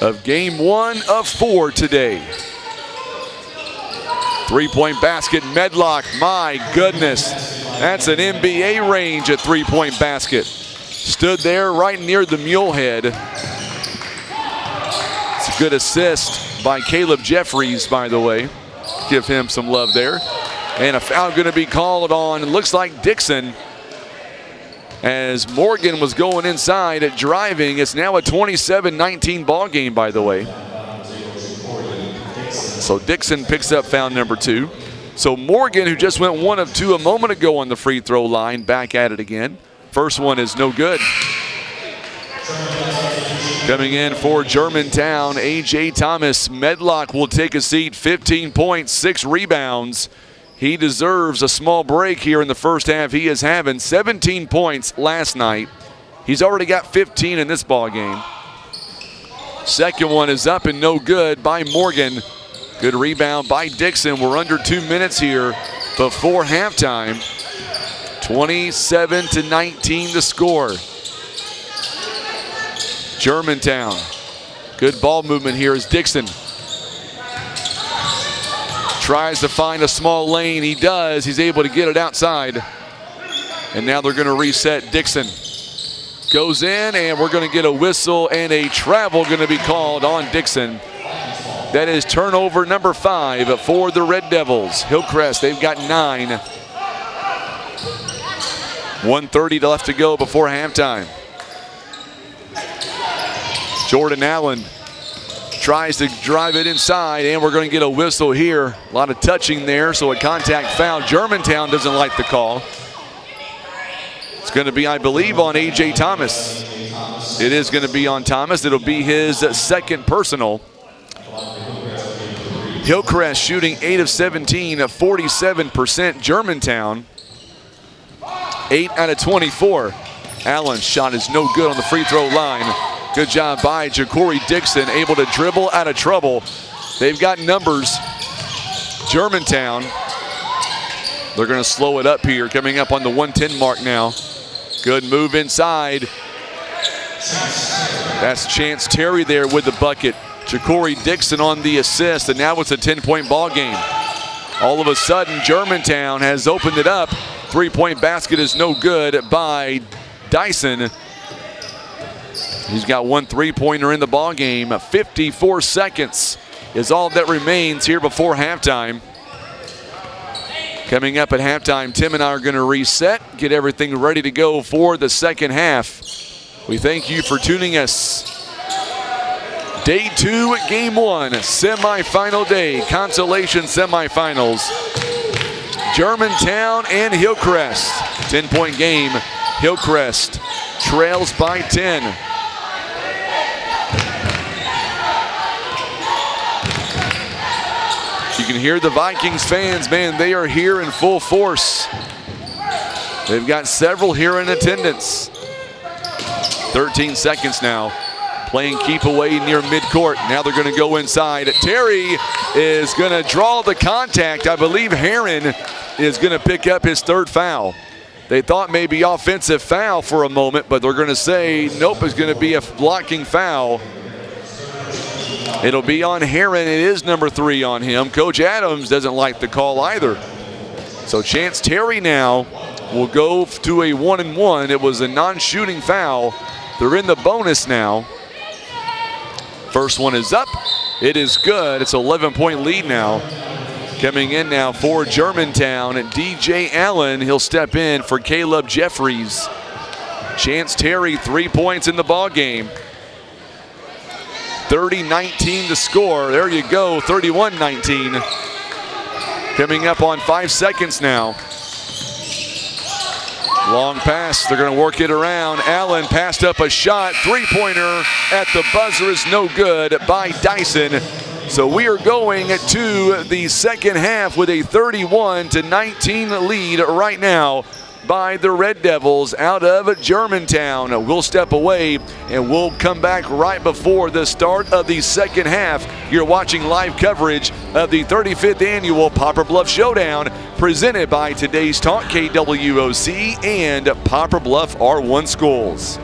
Speaker 1: of game 1 of 4 today. 3-point basket, Medlock, my goodness. That's an NBA range at 3-point basket. Stood there right near the mule head. It's a good assist by Caleb Jeffries, by the way. Give him some love there. And a foul going to be called on, it looks like Dixon. As Morgan was going inside at driving. It's now a 27-19 ball game, by the way. So Dixon picks up foul number 2. So Morgan, who just went 1 of 2 a moment ago on the free throw line, back at it again. First one is no good. Coming in for Germantown, A.J. Thomas. Medlock will take a seat, 15 points, 6 rebounds. He deserves a small break here in the first half. He is having 17 points last night. He's already got 15 in this ball game. Second one is up and no good by Morgan. Good rebound by Dixon. We're under 2 minutes here before halftime. 27-19 the score. Germantown. Good ball movement here is Dixon. Tries to find a small lane. He does. He's able to get it outside. And now they're going to reset. Dixon goes in, and we're going to get a whistle and a travel going to be called on Dixon. That is turnover number 5 for the Red Devils. Hillcrest, they've got 9. 1:30 left to go before halftime. Jordan Allen tries to drive it inside, and we're going to get a whistle here. A lot of touching there, so a contact foul. Germantown doesn't like the call. It's going to be, I believe, on A.J. Thomas. It is going to be on Thomas. It'll be his second personal. Hillcrest shooting 8 of 17, 47%. Germantown, 8 out of 24. Allen's shot is no good on the free throw line. Good job by Ja'Cory Dixon, able to dribble out of trouble. They've got numbers. Germantown, they're going to slow it up here, coming up on the 110 mark now. Good move inside. That's Chance Terry there with the bucket. Ja'Cory Dixon on the assist, and now it's a 10-point ball game. All of a sudden, Germantown has opened it up. Three-point basket is no good by Dyson. He's got 1 3-pointer in the ball game. 54 seconds is all that remains here before halftime. Coming up at halftime, Tim and I are going to reset, get everything ready to go for the second half. We thank you for tuning us. Day 2, game 1, semifinal day, Consolation semifinals. Germantown and Hillcrest. 10-point game. Hillcrest trails by 10. You can hear the Vikings fans, man, they are here in full force. They've got several here in attendance. 13 seconds now. Playing keep away near midcourt. Now they're going to go inside. Terry is going to draw the contact. I believe Heron is going to pick up his 3rd foul. They thought maybe offensive foul for a moment, but they're going to say nope, it's going to be a blocking foul. It'll be on Heron. It is number 3 on him. Coach Adams doesn't like the call either. So Chance Terry now will go to a 1-and-1. It was a non-shooting foul. They're in the bonus now. First one is up. It is good. It's an 11-point lead now. Coming in now for Germantown, DJ Allen. He'll step in for Caleb Jeffries. Chance Terry, 3 points in the ball game. 30-19 to score. There you go, 31-19. Coming up on 5 seconds now. Long pass, they're going to work it around. Allen passed up a shot. 3-pointer at the buzzer is no good by Dyson. So we are going to the second half with a 31-19 lead right now by the Red Devils out of Germantown. We'll step away and we'll come back right before the start of the second half. You're watching live coverage of the 35th annual Poplar Bluff Showdown presented by Today's Talk KWOC and Poplar Bluff R1 Schools.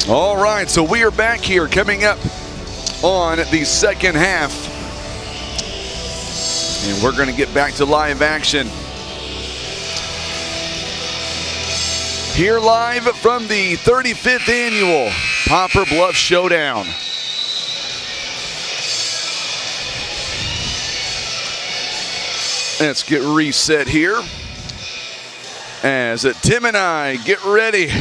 Speaker 1: All right, so we are back here coming up on the second half. And we're going to get back to live action. Here live from the 35th annual Poplar Bluff Showdown. Let's get reset here as Tim and I get ready.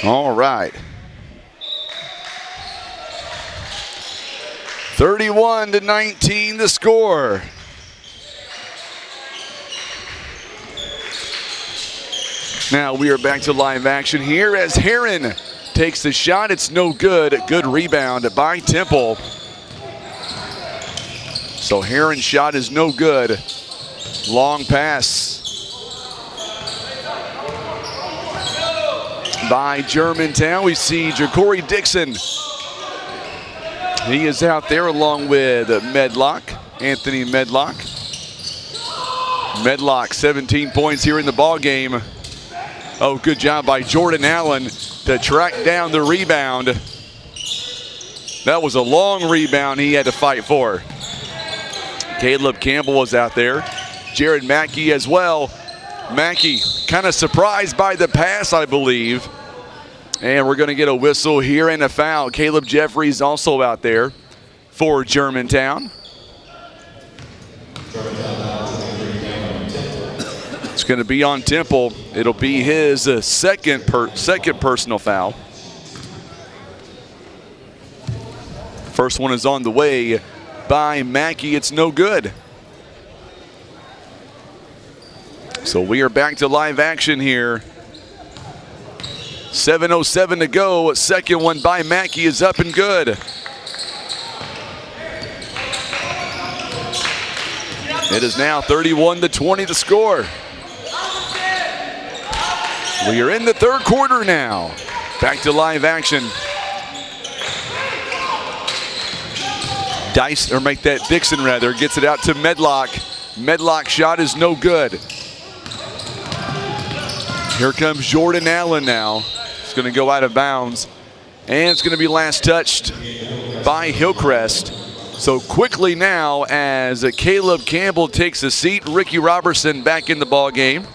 Speaker 1: All right. 31-19 the score. Now we are back to live action here as Heron takes the shot. It's no good. Good rebound by Temple. So Heron's shot is no good. Long pass by Germantown. We see Ja'Cory Dixon. He is out there along with Medlock, Anthony Medlock. Medlock, 17 points here in the ball game. Oh, good job by Jordan Allen to track down the rebound. That was a long rebound he had to fight for. Caleb Campbell was out there. Jared Mackey as well. Mackey kind of surprised by the pass, I believe. And we're going to get a whistle here and a foul. Caleb Jeffries also out there for Germantown. It's going to be on Temple. It'll be his second personal foul. First one is on the way by Mackey. It's no good. So we are back to live action here. 7:07 to go. Second one by Mackey is up and good. It is now 31-20 to score. We are in the third quarter now. Back to live action. Dixon gets it out to Medlock. Medlock's shot is no good. Here comes Jordan Allen now. It's going to go out of bounds. And it's going to be last touched by Hillcrest. So quickly now as Caleb Campbell takes a seat, Ricky Robertson back in the ball game.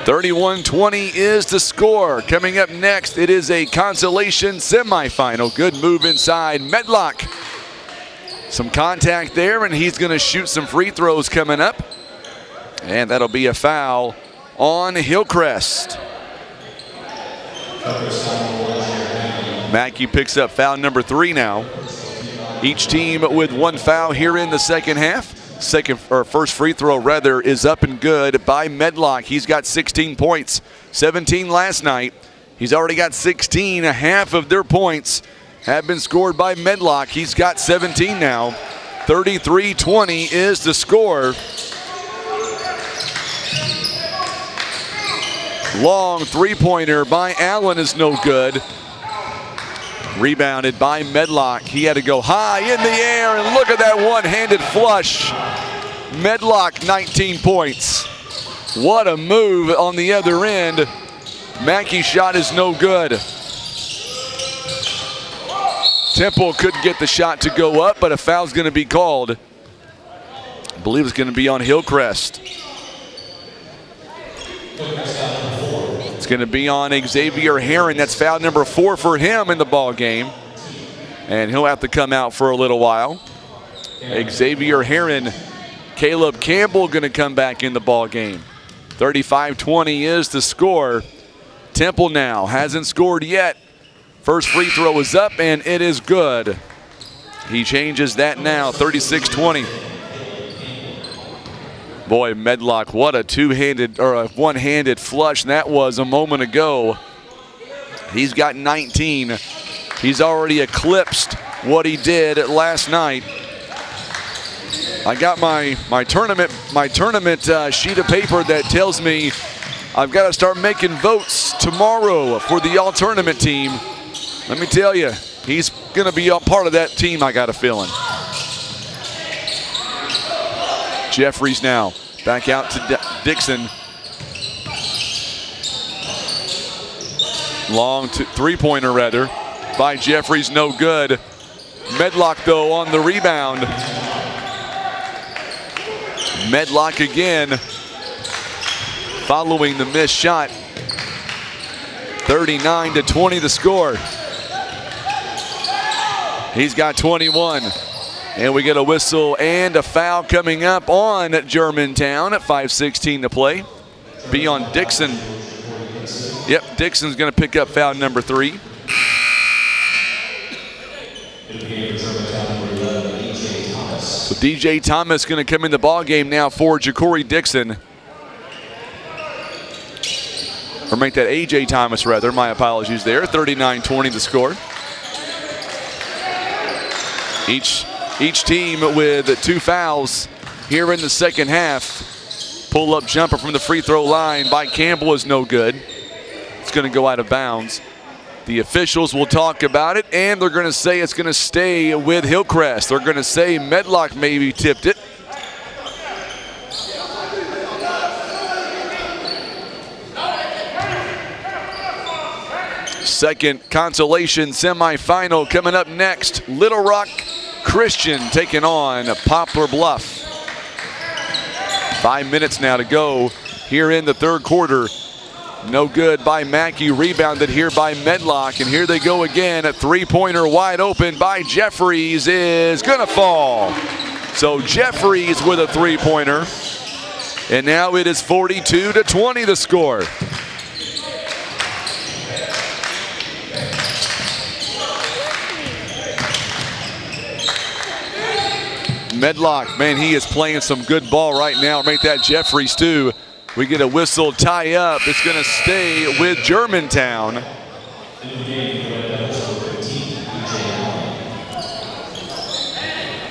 Speaker 1: (31-20) is the score. Coming up next, it is a consolation semifinal. Good move inside. Medlock. Some contact there, and he's going to shoot some free throws coming up. And that'll be a foul on Hillcrest. Mackey picks up foul number 3 now. Each team with one foul here in the second half. First free throw rather is up and good by Medlock. He's got 16 points, 17 last night. He's already got 16. Half of their points have been scored by Medlock. He's got 17 now. 33-20 is the score. Long three-pointer by Allen is no good. Rebounded by Medlock. He had to go high in the air, and look at that one-handed flush. Medlock, 19 points. What a move on the other end. Mackey's shot is no good. Temple couldn't get the shot to go up, but a foul's going to be called. I believe it's going to be on Hillcrest. It's going to be on Xavier Heron. That's foul number 4 for him in the ball game. And he'll have to come out for a little while. Xavier Heron. Caleb Campbell going to come back in the ball game. 35-20 is the score. Temple now hasn't scored yet. First free throw is up, and it is good. He changes that now, 36-20. Boy, Medlock, what a two-handed or a one-handed flush that was a moment ago. He's got 19. He's already eclipsed what he did last night. I got my tournament sheet of paper that tells me I've got to start making votes tomorrow for the all-tournament team. Let me tell you, he's going to be a part of that team, I got a feeling. Jeffries now back out to Dixon. Long three-pointer rather by Jeffries, no good. Medlock though on the rebound. Medlock again following the missed shot. 39-20 the score. He's got 21. And we get a whistle and a foul coming up on Germantown at 5:16 to play. Be on Dixon. Yep, Dixon's going to pick up foul number 3. So DJ Thomas going to come in the ball game now for Ja'Cory Dixon. Or make that AJ Thomas rather, my apologies there. 39-20 the score. Each team with 2 fouls here in the second half. Pull-up jumper from the free throw line by Campbell is no good. It's going to go out of bounds. The officials will talk about it, and they're going to say it's going to stay with Hillcrest. They're going to say Medlock maybe tipped it. Second Consolation semifinal coming up next. Little Rock Christian taking on Poplar Bluff. 5 minutes now to go here in the third quarter. No good by Mackey, rebounded here by Medlock, and here they go again. A three-pointer wide open by Jeffries is gonna fall. So Jeffries with a three-pointer, and now it is 42-20 the score. Medlock, man, he is playing some good ball right now. Make that Jeffries too. We get a whistle tie up. It's going to stay with Germantown.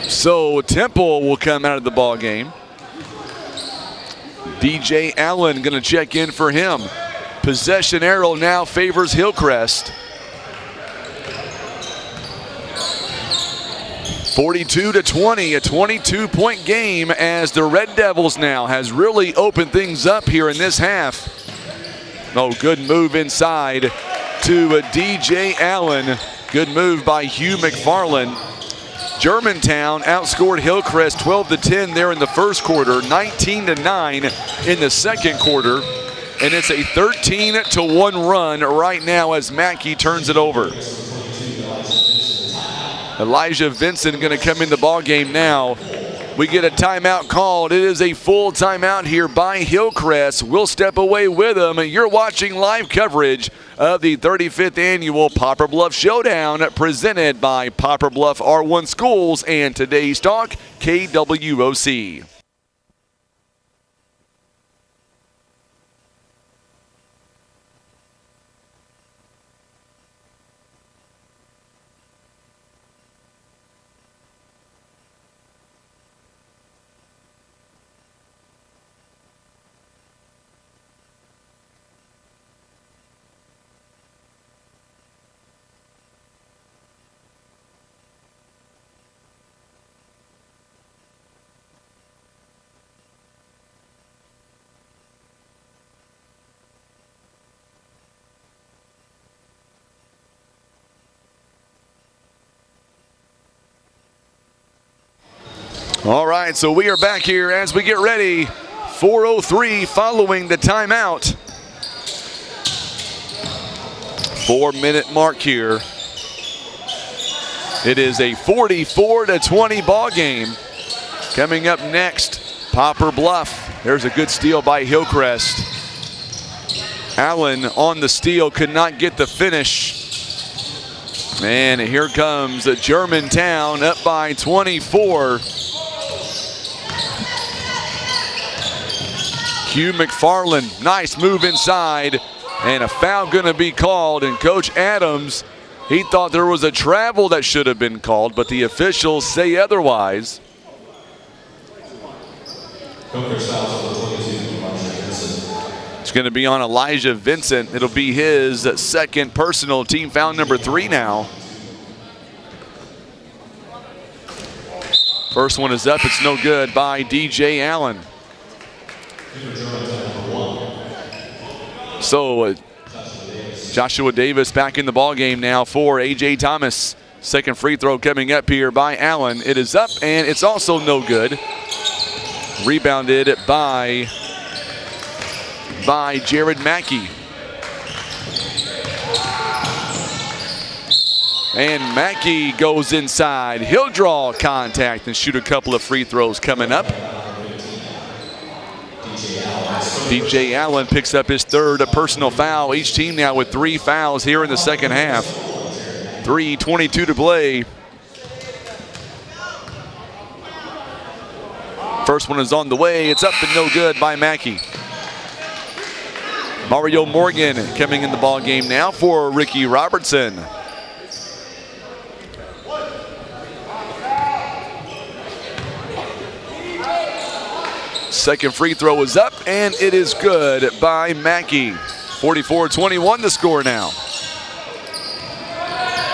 Speaker 1: So Temple will come out of the ball game. DJ Allen going to check in for him. Possession arrow now favors Hillcrest. 42-20, a 22-point game as the Red Devils now has really opened things up here in this half. Oh, good move inside to DJ Allen. Good move by Hugh McFarland. Germantown outscored Hillcrest 12-10 there in the first quarter, 19-9 in the second quarter, and it's a 13-1 run right now as Mackey turns it over. Elijah Vincent going to come in the ball game now. We get a timeout called. It is a full timeout here by Hillcrest. We'll step away with them. You're watching live coverage of the 35th annual Poplar Bluff Showdown presented by Poplar Bluff R1 Schools and today's talk, KWOC. All right, so we are back here as we get ready. 4:03 following the timeout. 4-minute mark here. It is a 44-20 ball game. Coming up next, Poplar Bluff. There's a good steal by Hillcrest. Allen on the steal, could not get the finish. And here comes Germantown up by 24. Hugh McFarland, nice move inside, and a foul going to be called. And Coach Adams, he thought there was a travel that should have been called, but the officials say otherwise.
Speaker 2: Hillcrest fouls on the 22,
Speaker 1: It's going to be on Elijah Vincent. It'll be his second personal, team foul number 3 now. First one is up. It's no good by DJ Allen. So Joshua Davis back in the ball game now for A.J. Thomas. Second free throw coming up here by Allen. It is up and it's also no good. Rebounded by Jared Mackey. And Mackey goes inside. He'll draw contact and shoot a couple of free throws coming up. DJ Allen picks up his third personal foul. Each team now with 3 fouls here in the second half. 3:22 to play. First one is on the way. It's up and no good by Mackey. Mario Morgan coming in the ball game now for Ricky Robertson. Second free throw is up and it is good by Mackey. 44-21 the score now.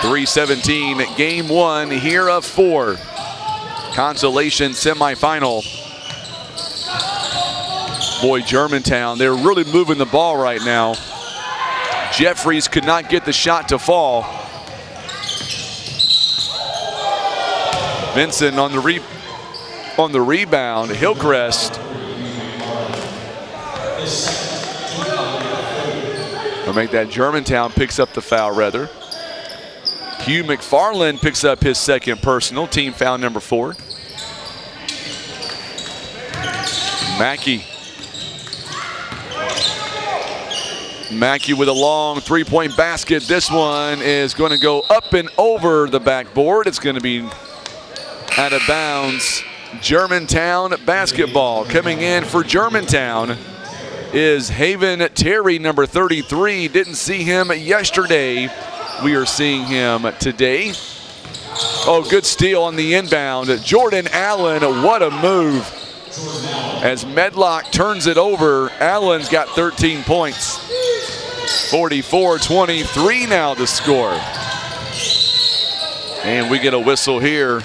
Speaker 1: 3:17 game 1 here of 4. Consolation semifinal. Boy, Germantown, they're really moving the ball right now. Jeffries could not get the shot to fall. Vincent on the rebound. Hillcrest. Will make that Germantown picks up the foul rather. Hugh McFarland picks up his second personal, team foul number 4. Mackey with a long 3-point basket. This one is going to go up and over the backboard. It's going to be out of bounds. Germantown basketball. Coming in for Germantown is Haven Terry, number 33. Didn't see him yesterday. We are seeing him today. Oh, good steal on the inbound. Jordan Allen, what a move. As Medlock turns it over, Allen's got 13 points. 44-23 now to score. And we get a whistle here.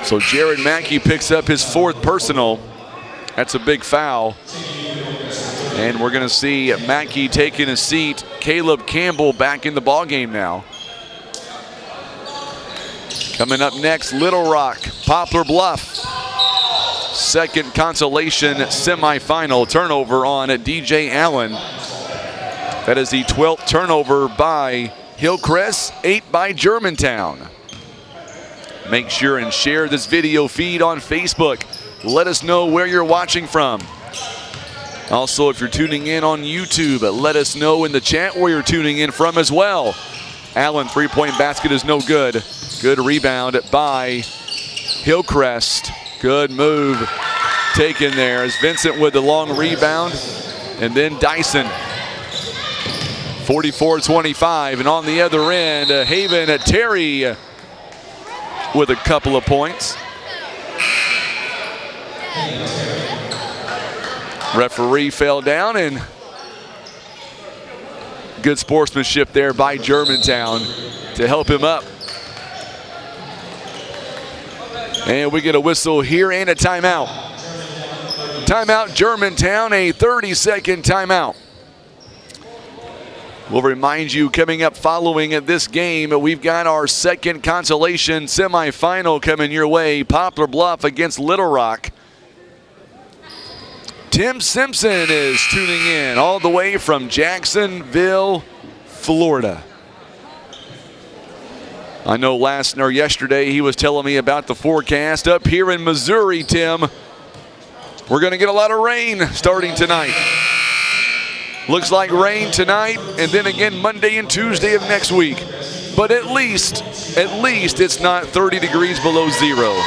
Speaker 1: So Jared Mackey picks up his 4th personal. That's a big foul. And we're going to see Mackey taking a seat. Caleb Campbell back in the ballgame now. Coming up next, Little Rock, Poplar Bluff. Second Consolation semifinal turnover on DJ Allen. That is the 12th turnover by Hillcrest, 8 by Germantown. Make sure and share this video feed on Facebook. Let us know where you're watching from. Also, if you're tuning in on YouTube, let us know in the chat where you're tuning in from as well. Allen, 3-point basket is no good. Good rebound by Hillcrest. Good move taken there as Vincent with the long rebound. And then Dyson. 44-25. And on the other end, Haven Terry with a couple of points. Referee fell down, and good sportsmanship there by Germantown to help him up. And we get a whistle here and a timeout. Timeout Germantown, a 30-second timeout. We'll remind you, coming up following this game, we've got our second Consolation semifinal coming your way. Poplar Bluff against Little Rock. Tim Simpson is tuning in all the way from Jacksonville, Florida. I know yesterday he was telling me about the forecast up here in Missouri, Tim. We're going to get a lot of rain starting tonight. Looks like rain tonight and then again Monday and Tuesday of next week. But at least it's not 30 degrees below zero.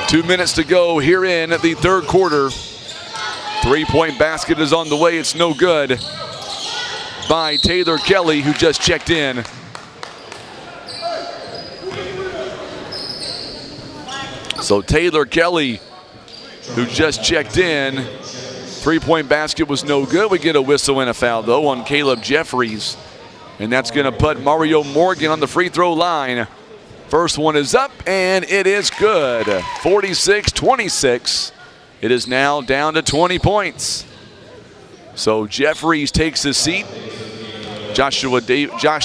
Speaker 1: Two minutes to go here in the third quarter. Three-point basket is on the way. It's no good by Taylor Kelly, who just checked in. So Taylor Kelly, who just checked in, three-point basket was no good. We get a whistle and a foul, though, on Caleb Jeffries. And that's going to put Mario Morgan on the free throw line. First one is up, and it is good. 46-26. It is now down to 20 points. So Jeffries takes his seat. Josh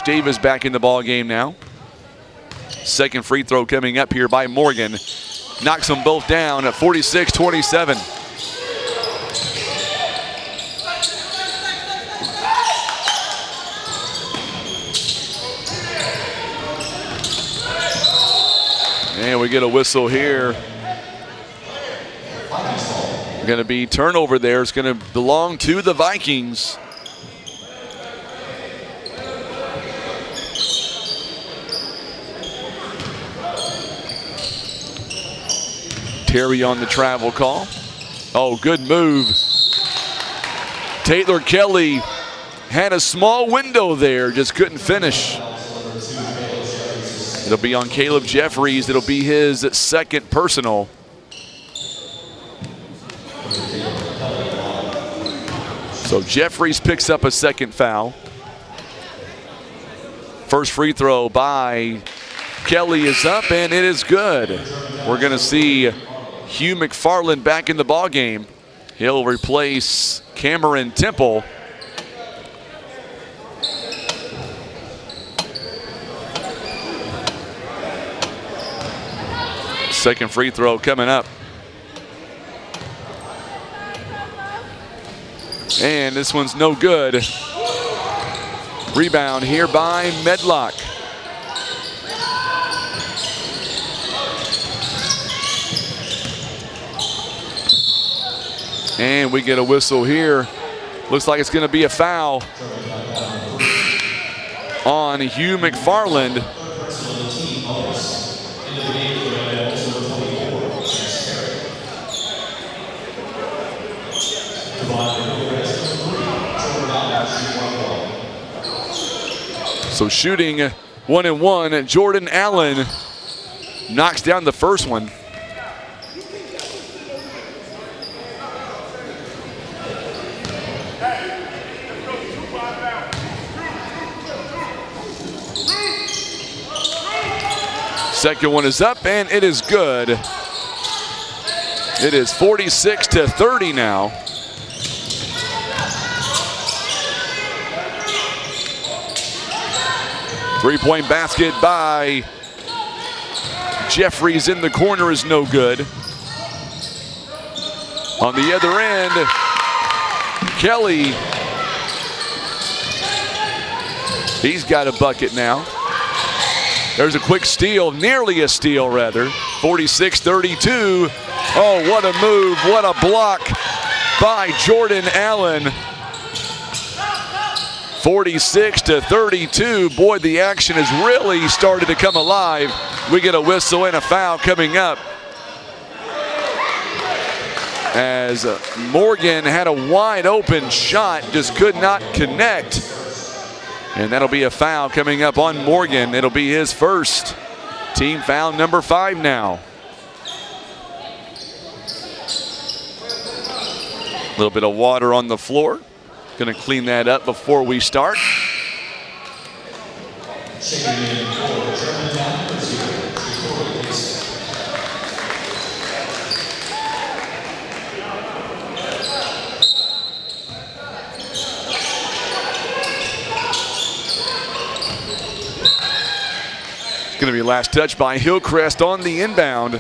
Speaker 1: Davis back in the ball game now. Second free throw coming up here by Morgan. Knocks them both down at 46-27. And we get a whistle here. Going to be turnover there. It's going to belong to the Vikings. Terry on the travel call. Oh, good move. Taylor Kelly had a small window there, just couldn't finish. It'll be on Caleb Jeffries. It'll be his second personal. So Jeffries picks up a second foul. First free throw by Kelly is up, and it is good. We're going to see Hugh McFarland back in the ball game. He'll replace Cameron Temple. Second free throw coming up. And this one's no good. Rebound here by Medlock. And we get a whistle here. Looks like it's going to be a foul on Hugh McFarland. So shooting 1-and-1, Jordan Allen knocks down the first one. Second one is up, and it is good. It is 46-30 now. Three-point basket by Jeffries in the corner is no good. On the other end, Kelly. He's got a bucket now. There's a quick steal, nearly a steal rather. 46-32. Oh, what a move, what a block by Jordan Allen. 46-32. Boy, the action has really started to come alive. We get a whistle and a foul coming up, as Morgan had a wide open shot, just could not connect. And that'll be a foul coming up on Morgan. It'll be his first. Team foul number 5 now. A little bit of water on the floor. Going to clean that up before we start. It's going to be last touch by Hillcrest on the inbound.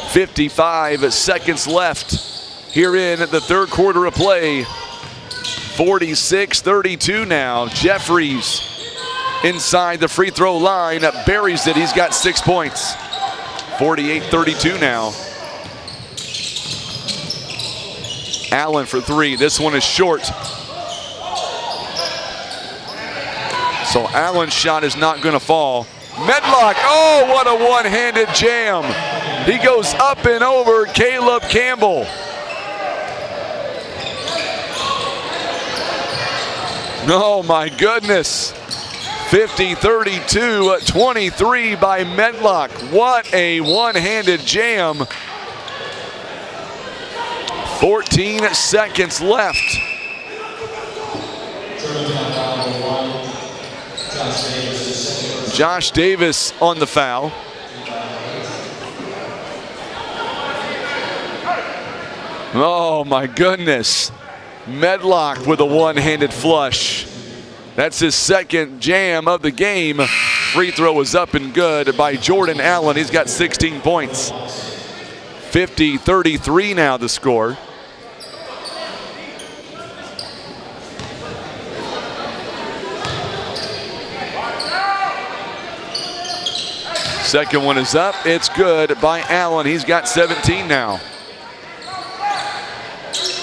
Speaker 1: 55 seconds left here in the third quarter of play. 46-32 now. Jeffries inside the free throw line, buries it. He's got 6 points. 48-32 now. Allen for 3. This one is short. So Allen's shot is not going to fall. Medlock, oh, what a one-handed jam He goes up and over Caleb Campbell. Oh my goodness. 50-32-23 by Medlock. What a one-handed jam. 14 seconds left. Josh Davis on the foul. Oh my goodness. Medlock with a one-handed flush. That's his second jam of the game. Free throw was up and good by Jordan Allen. He's got 16 points. 50-33 now the score. Second one is up. It's good by Allen. He's got 17 now.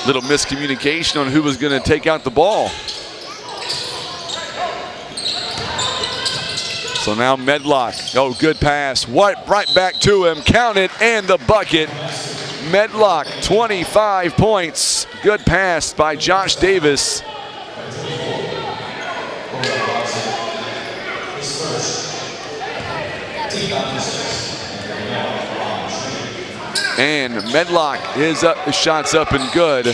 Speaker 1: Little miscommunication on who was going to take out the ball. So now Medlock, oh, good pass. What? Right back to him, count it, and the bucket. Medlock, 25 points. Good pass by Josh Davis. And Medlock, his shot's up and good.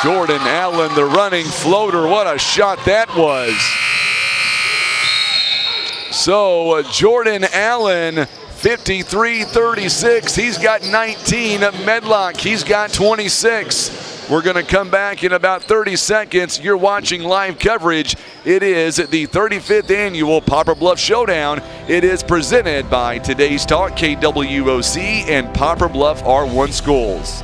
Speaker 1: Jordan Allen, the running floater. What a shot that was. So Jordan Allen, 53-36. He's got 19. Medlock, he's got 26. We're going to come back in about 30 seconds. You're watching live coverage. It is the 35th annual Poplar Bluff Showdown. It is presented by Today's Talk, KWOC, and Poplar Bluff R1 Schools.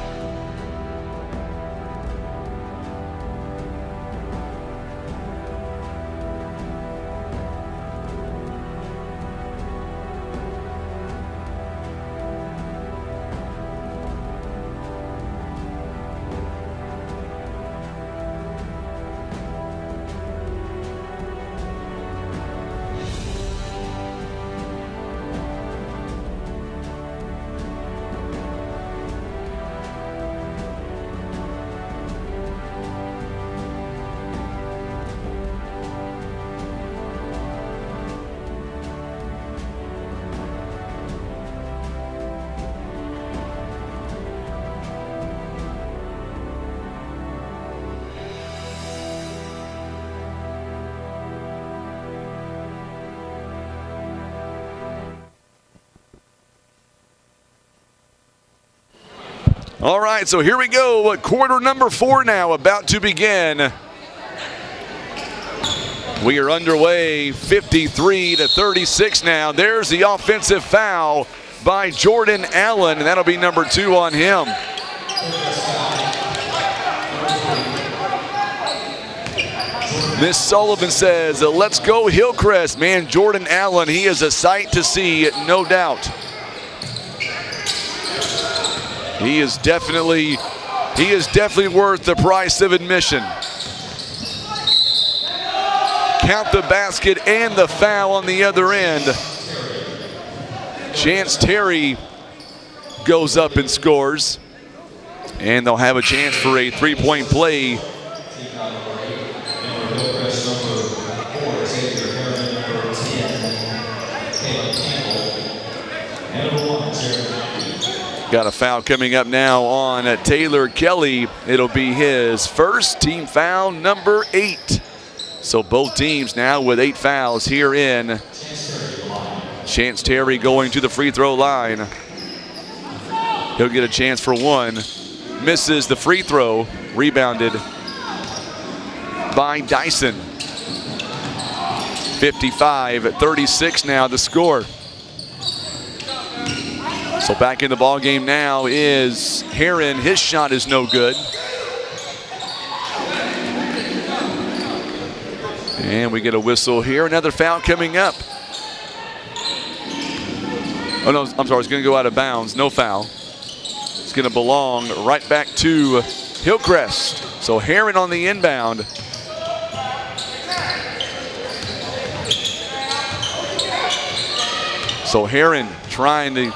Speaker 1: All right, so here we go. Quarter number 4 now about to begin. We are underway, 53-36 now. There's the offensive foul by Jordan Allen, and that'll be number 2 on him. Miss Sullivan says, let's go Hillcrest. Man, Jordan Allen, he is a sight to see, no doubt. He is definitely worth the price of admission. Count the basket and the foul on the other end. Chance Terry goes up and scores. And they'll have a chance for a three-point play. Got a foul coming up now on Taylor Kelly. It'll be his first, team foul number 8. So both teams now with 8 fouls here in. Chance Terry going to the free throw line. He'll get a chance for one. Misses the free throw. Rebounded by Dyson. 55-36 now the score. So back in the ball game now is Heron. His shot is no good. And we get a whistle here. Another foul coming up. Oh no, I'm sorry, it's going to go out of bounds. No foul. It's going to belong right back to Hillcrest. So Heron on the inbound. So Heron trying to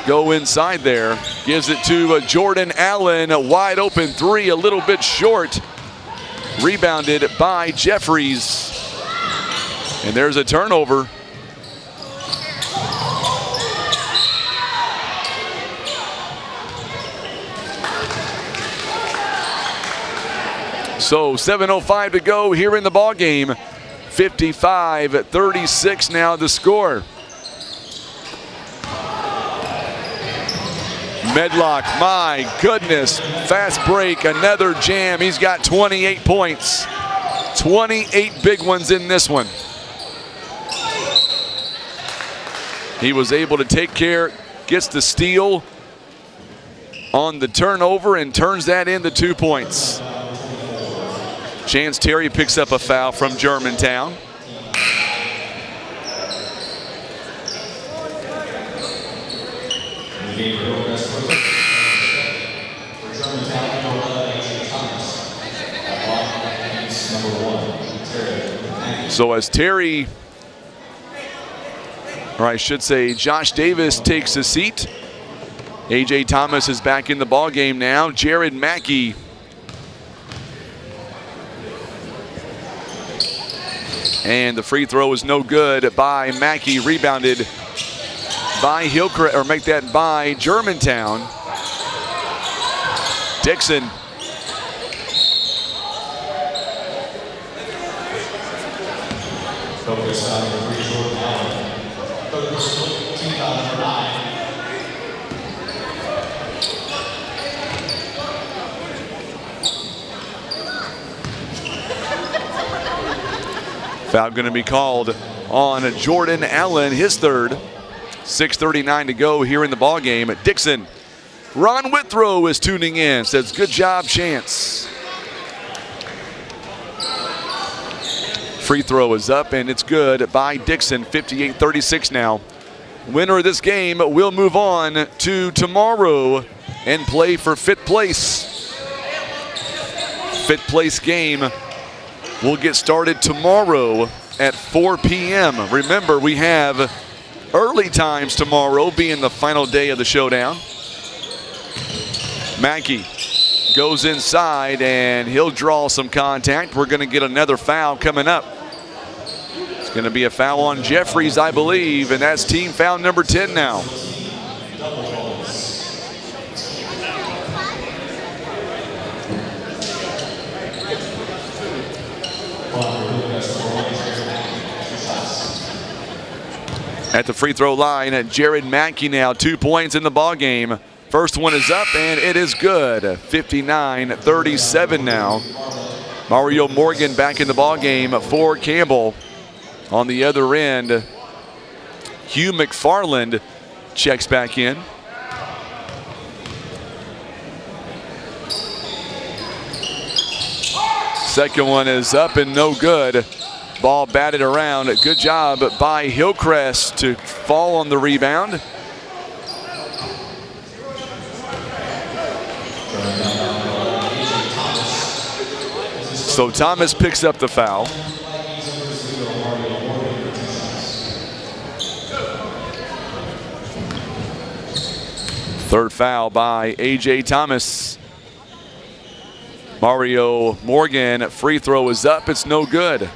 Speaker 1: go inside there. Gives it to Jordan Allen. A wide open three, a little bit short. Rebounded by Jeffries. And there's a turnover. So 7:05 to go here in the ball game. 55-36 now the score. Medlock, my goodness, fast break, another jam. He's got 28 points. 28 big ones in this one. He was able to take care, gets the steal on the turnover and turns that into 2 points. Chance Terry picks up a foul from Germantown. So as Terry, or I should say Josh Davis, takes a seat, A.J. Thomas is back in the ball game now. Jared Mackey and the free throw is no good by Mackey, rebounded by Hillcrest, or make that by Germantown. Dixon. Foul going to be called on Jordan Allen, his third. 6:39 to go here in the ball game. Dixon. Ron Withrow is tuning in. Says, good job, Chance. Free throw is up, and it's good by Dixon. 58-36 now. Winner of this game will move on to tomorrow and play for fifth place. Fifth place game will get started tomorrow at 4 p.m. Remember, we have early times tomorrow, being the final day of the showdown. Mackey goes inside, and he'll draw some contact. We're going to get another foul coming up. It's going to be a foul on Jeffries, I believe, and that's team foul number 10 now. At the free throw line, Jared Mackey now, 2 points in the ball game. First one is up, and it is good. 59-37 now. Mario Morgan back in the ball game for Campbell. On the other end, Hugh McFarland checks back in. Second one is up and no good. Ball batted around. Good job by Hillcrest to fall on the rebound. So Thomas picks up the foul. Third foul by A.J. Thomas. Mario Morgan, free throw is up. It's no good.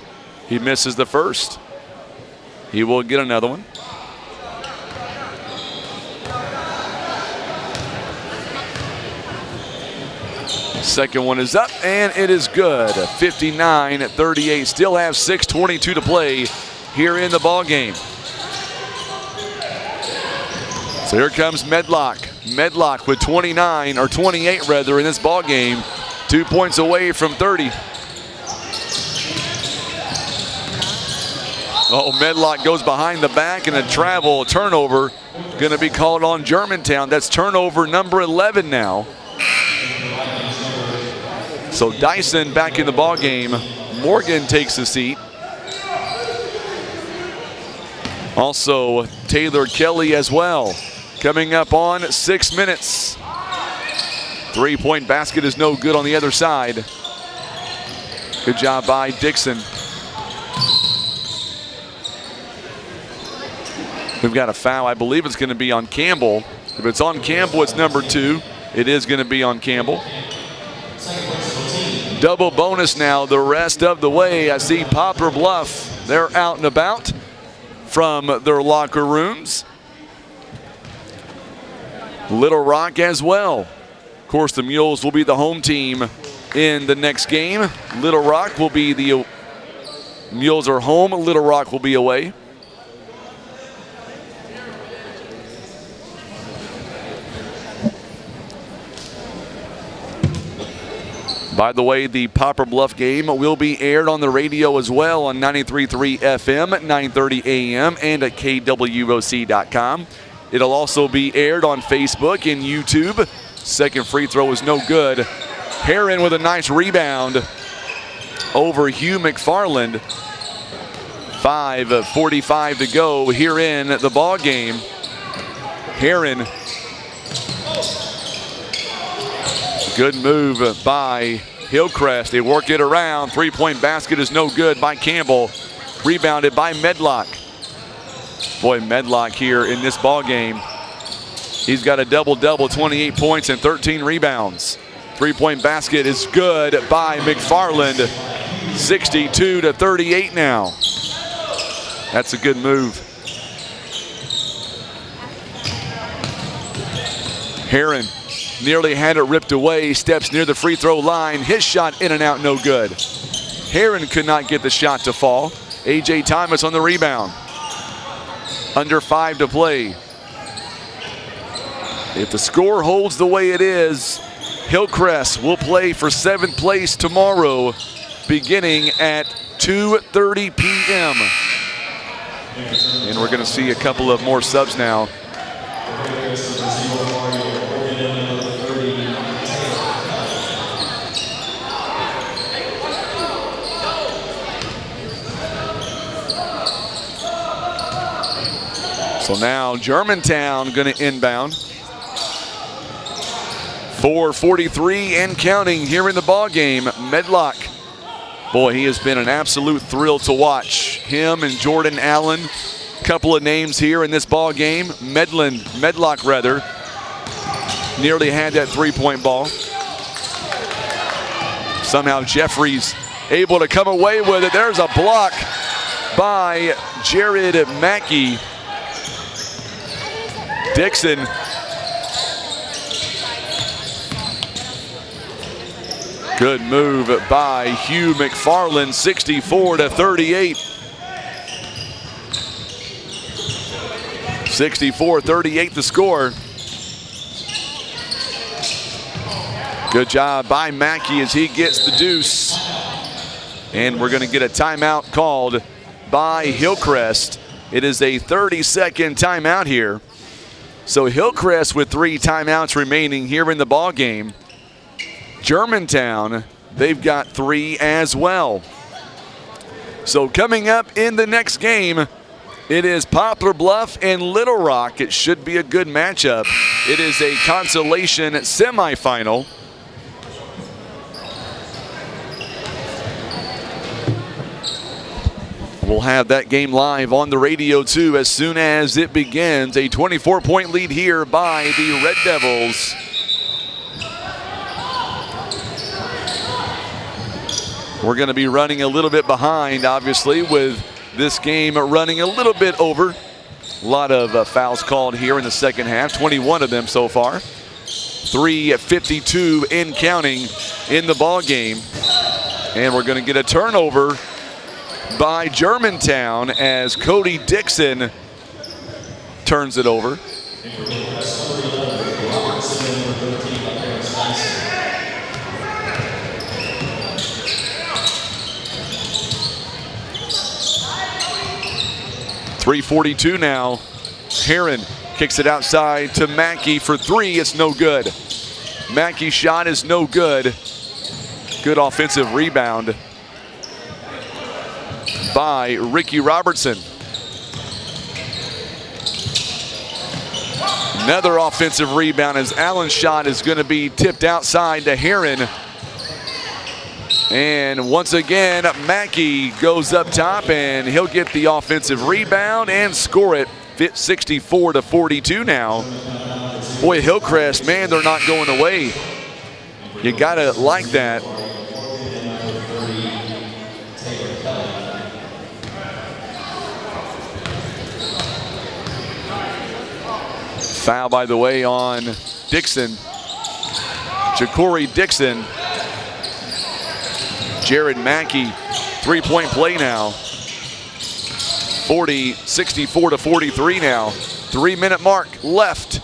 Speaker 1: He misses the first. He will get another one. Second one is up, and it is good. 59-38. Still have 6:22 to play here in the ball game. So here comes Medlock. Medlock with 29, or 28 rather, in this ball game. 2 points away from 30. Oh, Medlock goes behind the back, and a travel turnover going to be called on Germantown. That's turnover number 11 now. So Dyson back in the ball game. Morgan takes a seat. Also Taylor Kelly as well. Coming up on 6 minutes. Three-point basket is no good on the other side. Good job by Dixon. We've got a foul. I believe it's going to be on Campbell. If it's on Campbell, it's number 2. It is going to be on Campbell. Double bonus now the rest of the way. I see Poplar Bluff. They're out and about from their locker rooms. Little Rock as well. Of course, the Mules will be the home team in the next game. Little Rock will be the Mules are home. Little Rock will be away. By the way, the Poplar Bluff game will be aired on the radio as well on 93.3 FM at 9:30 a.m. and at KWOC.com. It'll also be aired on Facebook and YouTube. Second free throw is no good. Heron with a nice rebound over Hugh McFarland. 5:45 to go here in the ball game. Heron. Good move by Hillcrest. They work it around. Three-point basket is no good by Campbell. Rebounded by Medlock. Boy, Medlock here in this ball game. He's got a double-double, 28 points and 13 rebounds. Three-point basket is good by McFarland. 62-38 now. That's a good move. Heron nearly had it ripped away, steps near the free throw line. His shot in and out, no good. Heron could not get the shot to fall. A.J. Thomas on the rebound. Under 5 to play. If the score holds the way it is, Hillcrest will play for 7th place tomorrow, beginning at 2:30 p.m. And we're going to see a couple of more subs now. So now Germantown going to inbound. 4:43 and counting here in the ball game. Medlock, boy, he has been an absolute thrill to watch. Him and Jordan Allen, couple of names here in this ball game. Medlock rather, nearly had that three-point ball. Somehow Jeffries able to come away with it. There's a block by Jared Mackey. Dixon. Good move by Hugh McFarland, 64-38. 64-38 the score. Good job by Mackey as he gets the deuce. And we're going to get a timeout called by Hillcrest. It is a 30-second timeout here. So Hillcrest with 3 timeouts remaining here in the ball game. Germantown, they've got 3 as well. So coming up in the next game, it is Poplar Bluff and Little Rock. It should be a good matchup. It is a Consolation semifinal. We'll have that game live on the radio too as soon as it begins. A 24-point lead here by the Red Devils. We're going to be running a little bit behind, obviously, with this game running a little bit over. A lot of fouls called here in the second half, 21 of them so far. 3:52 in counting in the ball game. And we're going to get a turnover by Germantown as Cody Dixon turns it over. .342 now. Heron kicks it outside to Mackey for 3. It's no good. Mackey's shot is no good. Good offensive rebound by Ricky Robertson. Another offensive rebound as Allen's shot is going to be tipped outside to Heron. And once again, Mackey goes up top and he'll get the offensive rebound and score it. 64-42 now. Boy, Hillcrest, man, they're not going away. You gotta like that. Foul, by the way, on Dixon. Ja'Cory Dixon. Jared Mackey, three-point play now. 64-43 now. 3-minute mark left.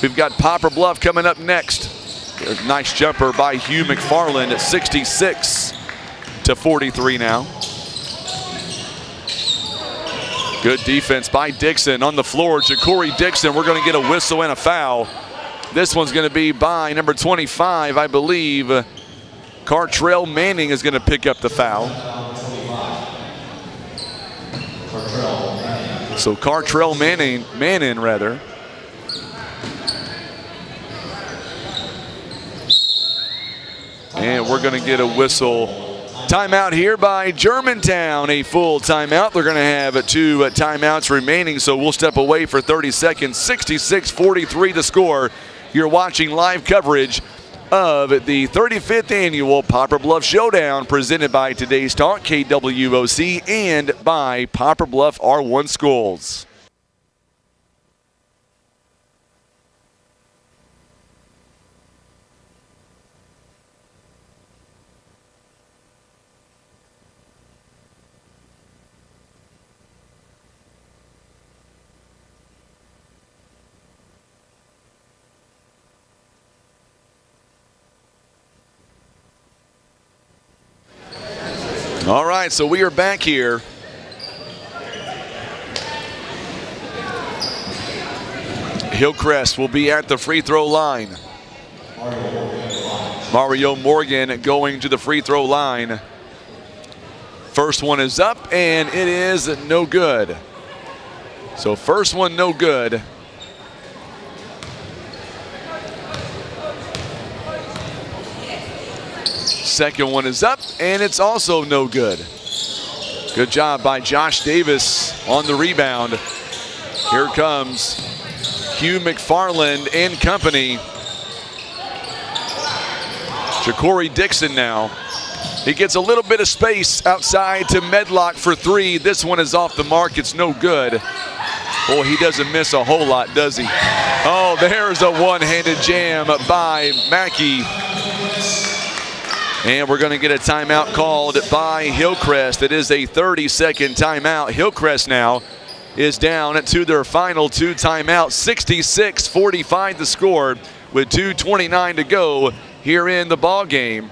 Speaker 1: We've got Poplar Bluff coming up next. A nice jumper by Hugh McFarland at 66-43 now. Good defense by Dixon on the floor. Ja'Cory Dixon, we're going to get a whistle and a foul. This one's going to be by number 25, I believe. Cartrell Manning is going to pick up the foul. So Cartrell Manning rather. And we're going to get a whistle. Timeout here by Germantown, a full timeout. They're going to have 2 timeouts remaining, so we'll step away for 30 seconds. 66-43 the score. You're watching live coverage of the 35th annual Poplar Bluff Showdown, presented by Today's Talk, KWOC, and by Poplar Bluff R1 Schools. All right, so we are back here. Hillcrest will be at the free throw line. Mario Morgan going to the free throw line. First one is up, and it is no good. So first one no good. Second one is up, and it's also no good. Good job by Josh Davis on the rebound. Here comes Hugh McFarland and company. Ja'Cory Dixon now. He gets a little bit of space outside to Medlock for 3. This one is off the mark. It's no good. Boy, he doesn't miss a whole lot, does he? Oh, there's a one-handed jam by Mackey. And we're going to get a timeout called by Hillcrest. It is a 30-second timeout. Hillcrest now is down to their final 2 timeouts. 66-45 the score with 2:29 to go here in the ball game.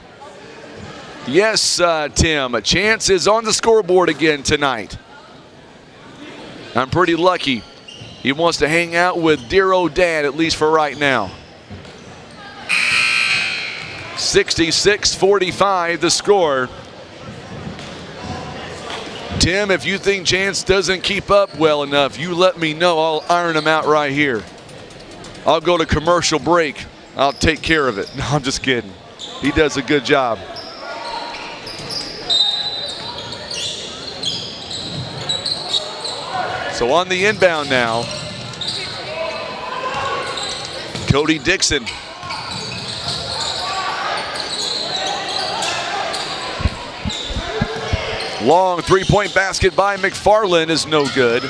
Speaker 1: Yes, Tim, a chance is on the scoreboard again tonight. I'm pretty lucky. He wants to hang out with dear old dad, at least for right now. 66-45 the score. Tim, if you think Chance doesn't keep up well enough, you let me know. I'll iron him out right here. I'll go to commercial break. I'll take care of it. No, I'm just kidding. He does a good job. So on the inbound now, Cody Dixon. Long three-point basket by McFarland is no good.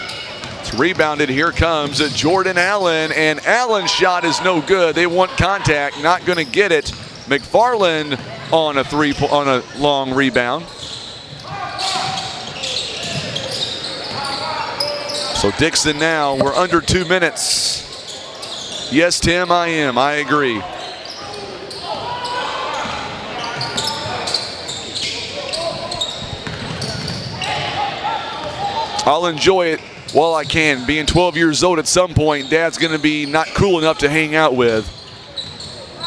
Speaker 1: It's rebounded. Here comes Jordan Allen, and Allen's shot is no good. They want contact, not going to get it. McFarland on a long rebound. So Dixon now, we're under 2 minutes. Yes, Tim, I am. I agree. I'll enjoy it while I can. Being 12 years old at some point, Dad's going to be not cool enough to hang out with.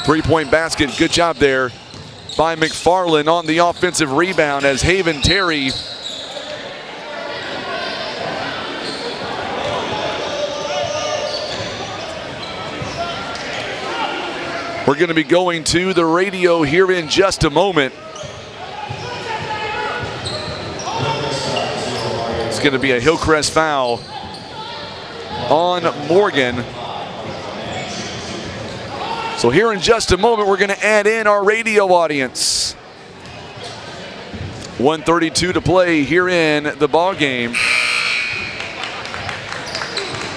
Speaker 1: Three-point basket, good job there by McFarland on the offensive rebound as Haven Terry we're going to be going to the radio here in just a moment. It's going to be a Hillcrest foul on Morgan. So here in just a moment, we're going to add in our radio audience. 1:32 to play here in the ball game.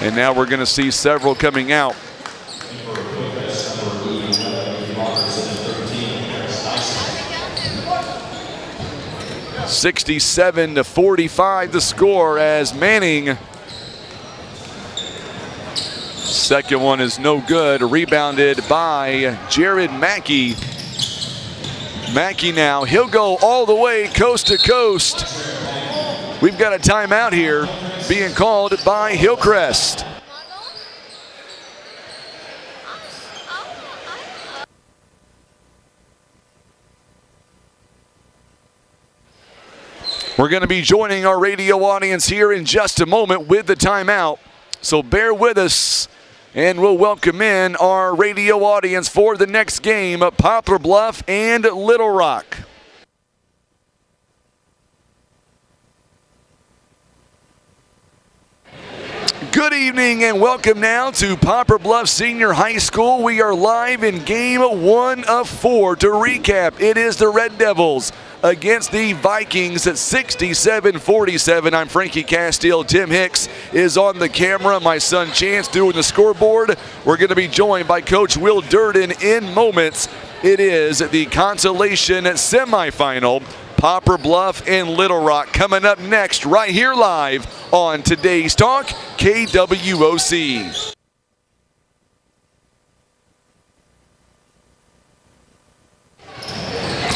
Speaker 1: And now we're going to see several coming out. 67-45 the score as Manning. Second one is no good. Rebounded by Jared Mackey. Mackey now, he'll go all the way coast to coast. We've got a timeout here being called by Hillcrest. We're going to be joining our radio audience here in just a moment with the timeout. So bear with us, and we'll welcome in our radio audience for the next game, Poplar Bluff and Little Rock. Good evening and welcome now to Poplar Bluff Senior High School. We are live in game 1 of 4. To recap, it is the Red Devils against the Vikings at 67-47. I'm Frankie Castile. Tim Hicks is on the camera. My son Chance doing the scoreboard. We're going to be joined by Coach Will Durden in moments. It is the Consolation Semifinal. Poplar Bluff and Little Rock coming up next right here live on Today's Talk, KWOC.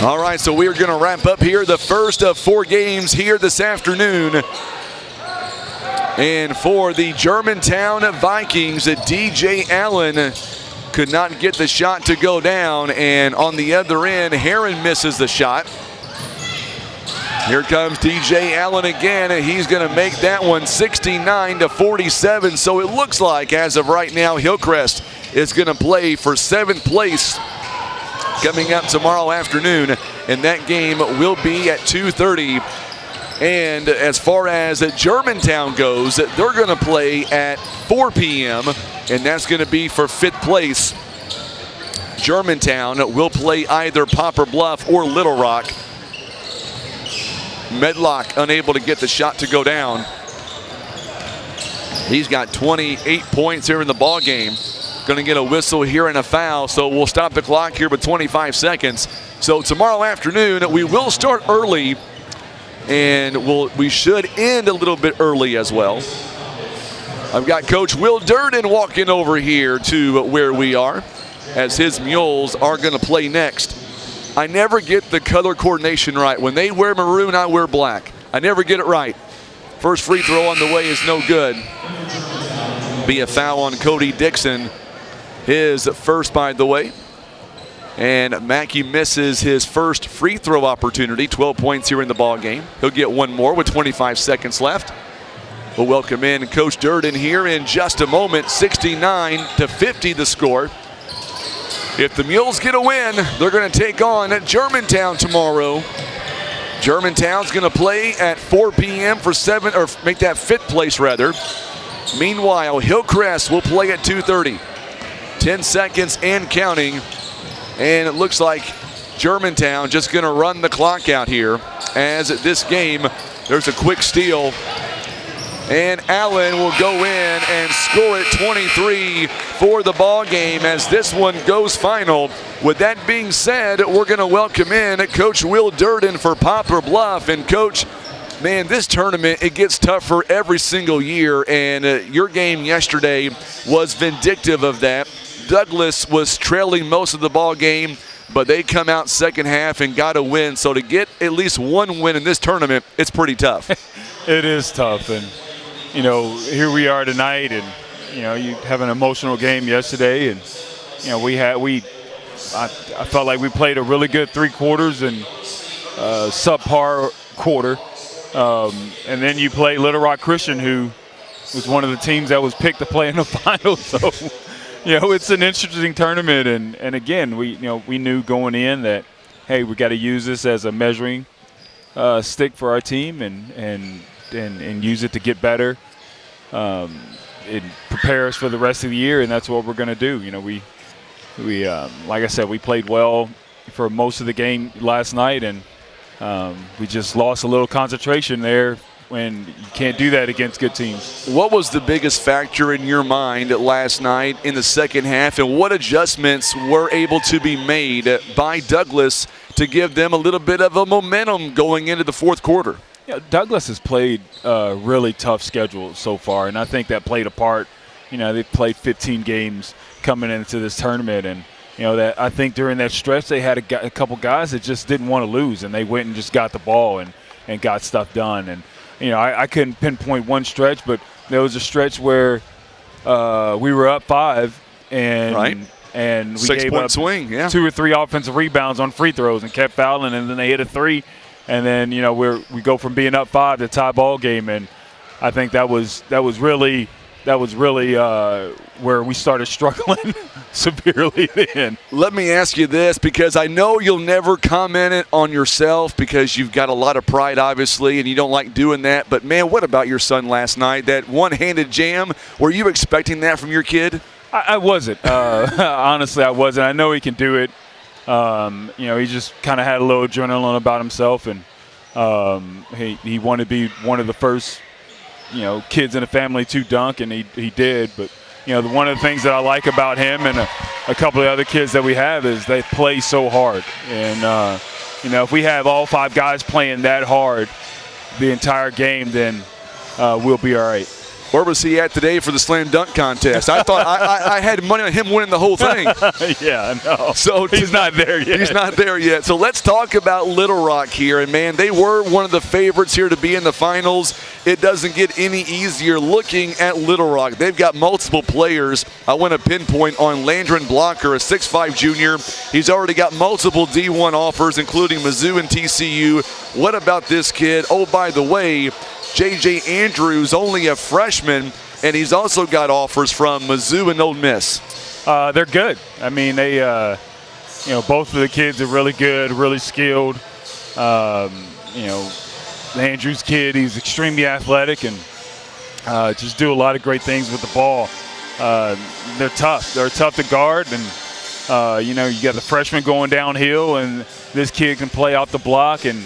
Speaker 1: All right, so we are going to wrap up here the first of 4 games here this afternoon. And for the Germantown Vikings, DJ Allen could not get the shot to go down. And on the other end, Heron misses the shot. Here comes DJ Allen again, and he's going to make that one 69-47. So it looks like, as of right now, Hillcrest is going to play for 7th place coming up tomorrow afternoon, and that game will be at 2:30. And as far as Germantown goes, they're going to play at 4 p.m., and that's going to be for 5th place. Germantown will play either Poplar Bluff or Little Rock. Medlock unable to get the shot to go down. He's got 28 points here in the ball game. Going to get a whistle here and a foul, so we'll stop the clock here with 25 seconds. So tomorrow afternoon, we will start early, and we should end a little bit early as well. I've got Coach Will Durden walking over here to where we are, as his Mules are going to play next. I never get the color coordination right. When they wear maroon, I wear black. I never get it right. First free throw on the way is no good. Be a foul on Cody Dixon. His first, by the way. And Mackey misses his first free throw opportunity. 12 points here in the ball game. He'll get one more with 25 seconds left. We'll welcome in Coach Durden here in just a moment. 69-50 the score. If the Mules get a win, they're going to take on Germantown tomorrow. Germantown's going to play at 4 p.m. for 7, or make that 5th place rather. Meanwhile, Hillcrest will play at 2:30. 10 seconds and counting. And it looks like Germantown just going to run the clock out here. As this game, there's a quick steal. And Allen will go in and score at 23 for the ball game as this one goes final. With that being said, we're going to welcome in Coach Will Durden for Poplar Bluff. And Coach, man, this tournament, it gets tougher every single year, and your game yesterday was vindictive of that. Douglas was trailing most of the ball game, but they come out second half and got a win. So to get at least one win in this tournament, it's pretty tough.
Speaker 3: It is tough, and you know, here we are tonight, and you know, you have an emotional game yesterday, and you know, I felt like we played a really good 3 quarters and subpar quarter, and then you play Little Rock Christian, who was one of the teams that was picked to play in the finals. So, you know, it's an interesting tournament, and again, we knew going in that, hey, we got to use this as a measuring stick for our team, and use it to get better. prepare us for the rest of the year, and that's what we're going to do. You know, we like I said, we played well for most of the game last night, and we just lost a little concentration there when you can't do that against good teams.
Speaker 1: What was the biggest factor in your mind last night in the second half, and what adjustments were able to be made by Douglas to give them a little bit of a momentum going into the fourth quarter?
Speaker 3: Yeah, Douglas has played a really tough schedule so far, and I think that played a part. You know, they played 15 games coming into this tournament, and you know that I think during that stretch they had a couple guys that just didn't want to lose, and they went and just got the ball and got stuff done. And you know, I couldn't pinpoint one stretch, but there was a stretch where we were up 5 and
Speaker 1: right.
Speaker 3: And we
Speaker 1: 6
Speaker 3: gave
Speaker 1: point
Speaker 3: up
Speaker 1: swing, yeah.
Speaker 3: 2 or 3 offensive rebounds on free throws and kept fouling, and then they hit a 3, and then you know we go from being up 5 to tie ball game, and I think that was really where we started struggling severely then.
Speaker 1: Let me ask you this, because I know you'll never comment it on yourself because you've got a lot of pride, obviously, and you don't like doing that. But, man, what about your son last night? That one-handed jam, were you expecting that from your kid?
Speaker 3: I wasn't. Honestly, I wasn't. I know he can do it. You know, he just kind of had a little adrenaline about himself, and he wanted to be one of the first kids in the family to dunk, and he did. But one of the things that I like about him and a couple of other kids that we have is they play so hard. And if we have all 5 guys playing that hard the entire game, then we'll be all right.
Speaker 1: Where was he at today for the slam dunk contest? I thought I had money on him winning the whole thing.
Speaker 3: Yeah, no.
Speaker 1: So
Speaker 3: he's not there yet.
Speaker 1: He's not there yet. So let's talk about Little Rock here. And, man, they were one of the favorites here to be in the finals. It doesn't get any easier looking at Little Rock. They've got multiple players. I want to pinpoint on Landon Blocker, a 6'5 junior. He's already got multiple D1 offers, including Mizzou and TCU. What about this kid? Oh, by the way, J.J. Andrews, only a freshman, and he's also got offers from Mizzou and Ole Miss.
Speaker 3: They're good. I mean, they, both of the kids are really good, really skilled. The Andrews kid, he's extremely athletic and just do a lot of great things with the ball. They're tough. They're tough to guard, and you got the freshman going downhill, and this kid can play off the block and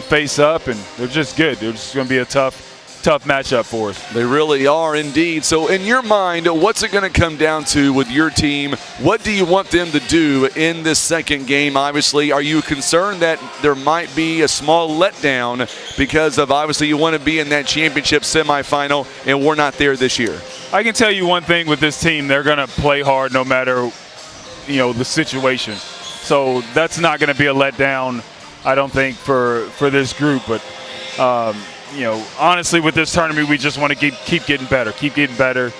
Speaker 3: face up, and they're just good. They're just going to be a tough matchup for us.
Speaker 1: They really are indeed. So in your mind, what's it going to come down to with your team? What do you want them to do in this second game? Obviously, are you concerned that there might be a small letdown because of obviously you want to be in that championship semifinal and we're not there this year?
Speaker 3: I can tell you one thing with this team, they're going to play hard no matter the situation. So that's not going to be a letdown, I don't think, for this group. But honestly, with this tournament, we just want to keep getting better,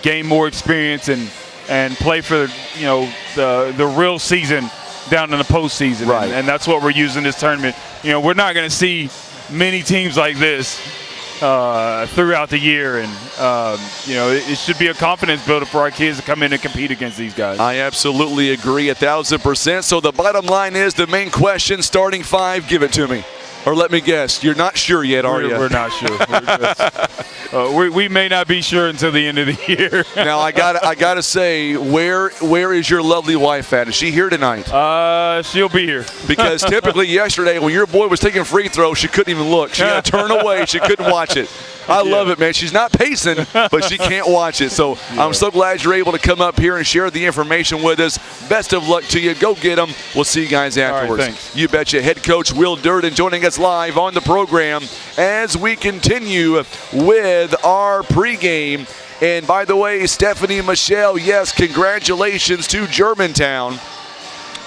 Speaker 3: gain more experience, and play for the real season down in the postseason.
Speaker 1: Right.
Speaker 3: And that's what we're using this tournament. We're not going to see many teams like this throughout the year, and it should be a confidence builder for our kids to come in and compete against these guys.
Speaker 1: I absolutely agree 1,000%. So the bottom line is the main question, starting 5, give it to me. Or let me guess, you're not sure yet, are you?
Speaker 3: We're not sure. We may not be sure until the end of the year.
Speaker 1: Now I gotta say, where is your lovely wife at? Is she here tonight?
Speaker 3: She'll be here.
Speaker 1: Because typically yesterday when your boy was taking free throws, she couldn't even look. She had to turn away. She couldn't watch it. I love it, man. She's not pacing, but she can't watch it. So I'm so glad you're able to come up here and share the information with us. Best of luck to you. Go get them. We'll see you guys afterwards.
Speaker 3: All right, thanks.
Speaker 1: You betcha. Head coach Will Durden joining us live on the program as we continue with our pregame. And by the way, Stephanie Michelle, yes, congratulations to Germantown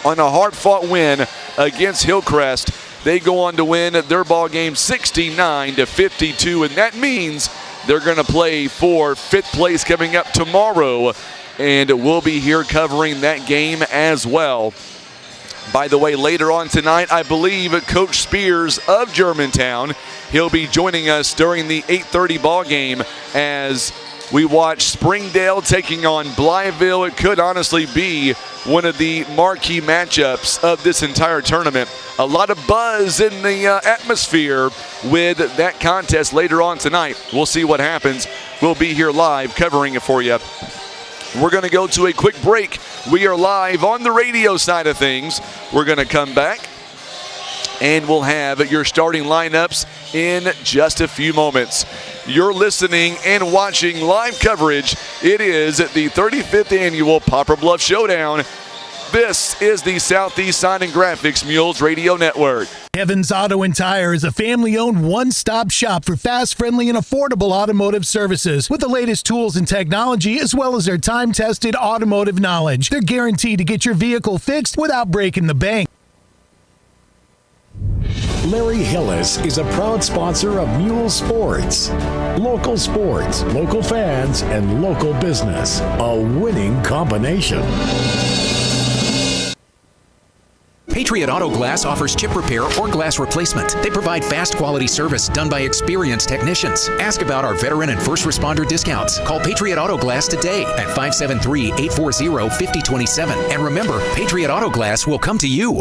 Speaker 1: on a hard-fought win against Hillcrest. They go on to win their ball game 69-52, and that means they're going to play for 5th place coming up tomorrow, and we'll be here covering that game as well. By the way, later on tonight, I believe Coach Spears of Germantown, he'll be joining us during the 8:30 ball game as we watch Springdale taking on Blytheville. It could honestly be one of the marquee matchups of this entire tournament. A lot of buzz in the atmosphere with that contest later on tonight. We'll see what happens. We'll be here live covering it for you. We're going to go to a quick break. We are live on the radio side of things. We're going to come back, and we'll have your starting lineups in just a few moments. You're listening and watching live coverage. It is the 35th annual Poplar Bluff Showdown. This is the Southeast Sign and Graphics Mules Radio Network.
Speaker 4: Evans Auto and Tire is a family-owned one-stop shop for fast, friendly, and affordable automotive services with the latest tools and technology, as well as their time-tested automotive knowledge. They're guaranteed to get your vehicle fixed without breaking the bank.
Speaker 5: Larry Hillis is a proud sponsor of Mule Sports. Local sports, local fans, and local business. A winning combination.
Speaker 6: Patriot Auto Glass offers chip repair or glass replacement. They provide fast quality service done by experienced technicians. Ask about our veteran and first responder discounts. Call Patriot Auto Glass today at 573-840-5027. And remember, Patriot Auto Glass will come to you.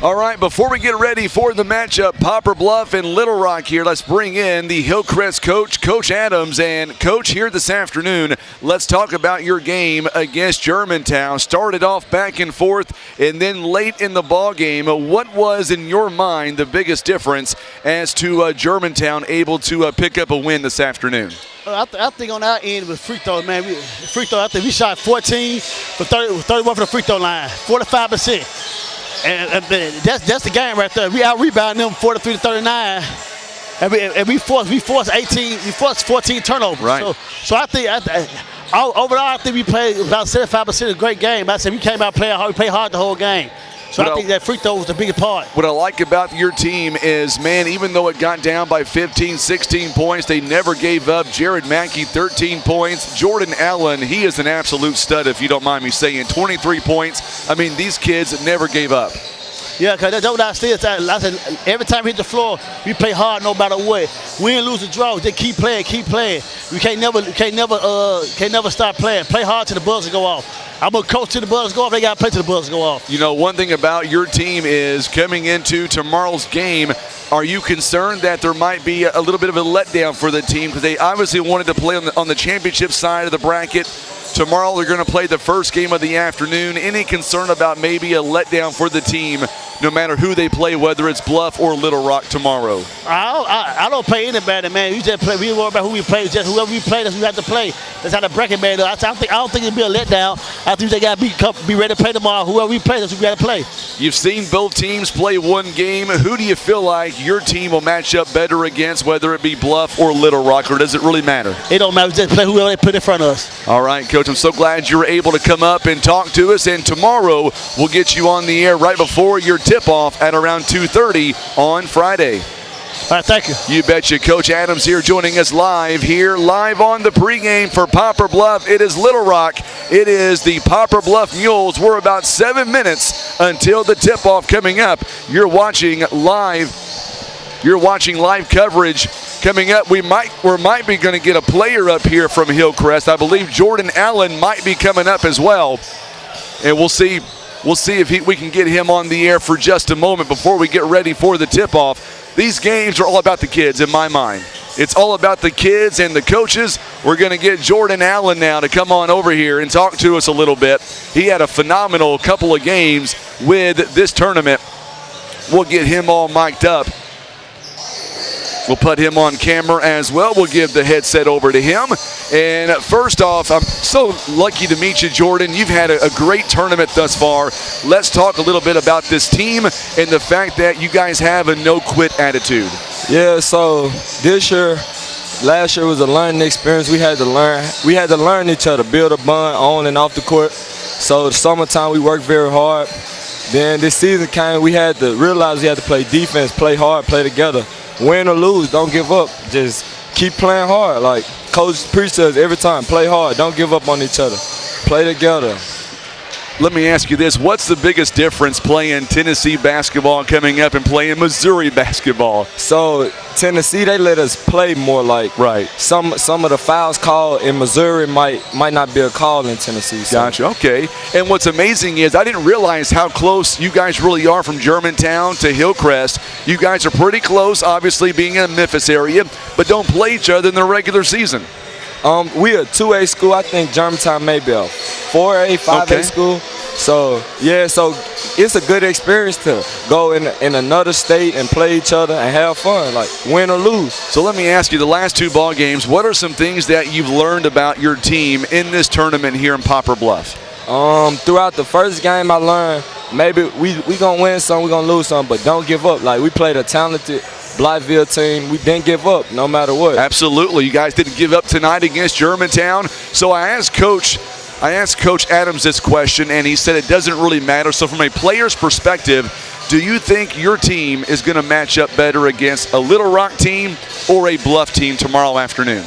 Speaker 1: All right, before we get ready for the matchup, Poplar Bluff and Little Rock here, let's bring in the Hillcrest coach, Coach Adams. And, Coach, here this afternoon, let's talk about your game against Germantown. Started off back and forth, and then late in the ball game, what was, in your mind, the biggest difference as to Germantown able to pick up a win this afternoon?
Speaker 7: I think on our end with free throws, man, I think we shot 14 for 31 for the free throw line, 45%. And that's the game right there. We out-rebounding them 43-39, and we forced 14 turnovers.
Speaker 1: Right.
Speaker 7: So I think overall I think we played about 75% of a great game. I said we came out playing hard. We played hard the whole game. So I think that free throw was the biggest part.
Speaker 1: What I like about your team is, man, even though it got down by 15, 16 points, they never gave up. Jared Mackey, 13 points. Jordan Allen, he is an absolute stud, if you don't mind me saying, 23 points. I mean, these kids never gave up.
Speaker 7: Yeah, because that's what I said. I said every time we hit the floor, we play hard no matter what. Win, lose, or draw, just keep playing. We can't never stop playing. Play hard till the buzzers go off. I'm a coach till the buzzers go off. They got to play till the buzzers go off.
Speaker 1: You know, one thing about your team is coming into tomorrow's game, are you concerned that there might be a little bit of a letdown for the team? Because they obviously wanted to play on the championship side of the bracket. Tomorrow they're going to play the first game of the afternoon. Any concern about maybe a letdown for the team, no matter who they play, whether it's Bluff or Little Rock tomorrow?
Speaker 7: I don't play anybody, man. We just play. We don't worry about who we play. Just whoever we play, that's who we have to play. That's how the bracket man does. I don't think it'll be a letdown. I think they got to be ready to play tomorrow. Whoever we play, that's who we got to play.
Speaker 1: You've seen both teams play one game. Who do you feel like your team will match up better against, whether it be Bluff or Little Rock, or does it really matter?
Speaker 7: It don't matter. We just play whoever they put in front of us.
Speaker 1: All right, Coach, I'm so glad you were able to come up and talk to us. And tomorrow we'll get you on the air right before your tip-off at around 2:30 on Friday.
Speaker 7: All right, thank you.
Speaker 1: You betcha. Coach Adams here joining us live on the pregame for Poplar Bluff. It is Little Rock. It is the Poplar Bluff Mules. We're about 7 minutes until the tip-off coming up. You're watching live coverage. Coming up, we might be going to get a player up here from Hillcrest. I believe Jordan Allen might be coming up as well. And we'll see if we can get him on the air for just a moment before we get ready for the tip-off. These games are all about the kids in my mind. It's all about the kids and the coaches. We're going to get Jordan Allen now to come on over here and talk to us a little bit. He had a phenomenal couple of games with this tournament. We'll get him all mic'd up. We'll put him on camera as well. We'll give the headset over to him. And first off, I'm so lucky to meet you, Jordan. You've had a great tournament thus far. Let's talk a little bit about this team and the fact that you guys have a no-quit attitude.
Speaker 8: Yeah, so this year, last year was a learning experience. We had to learn each other, build a bond on and off the court. So the summertime, we worked very hard. Then this season came, we had to realize we had to play defense, play hard, play together. Win or lose, don't give up. Just keep playing hard. Like Coach preaches us every time, play hard, don't give up on each other. Play together.
Speaker 1: Let me ask you this. What's the biggest difference playing Tennessee basketball coming up and playing Missouri basketball?
Speaker 8: So Tennessee, they let us play more. Like some of the fouls called in Missouri might not be a call in Tennessee. So.
Speaker 1: Gotcha. Okay. And what's amazing is I didn't realize how close you guys really are from Germantown to Hillcrest. You guys are pretty close, obviously being in the Memphis area, but don't play each other in the regular season.
Speaker 8: We a 2A school. I think Germantown may be a 4A, 5A school. So, yeah, so it's a good experience to go in another state and play each other and have fun, like win or lose.
Speaker 1: So let me ask you, the last two ball games, what are some things that you've learned about your team in this tournament here in Poplar Bluff?
Speaker 8: Throughout the first game, I learned maybe we going to win some, we going to lose some, but don't give up. Like, we played a talented Blytheville team. We didn't give up no matter what.
Speaker 1: Absolutely. You guys didn't give up tonight against Germantown. So I asked Coach Adams this question, and he said it doesn't really matter. So from a player's perspective, do you think your team is going to match up better against a Little Rock team or a Bluff team tomorrow afternoon?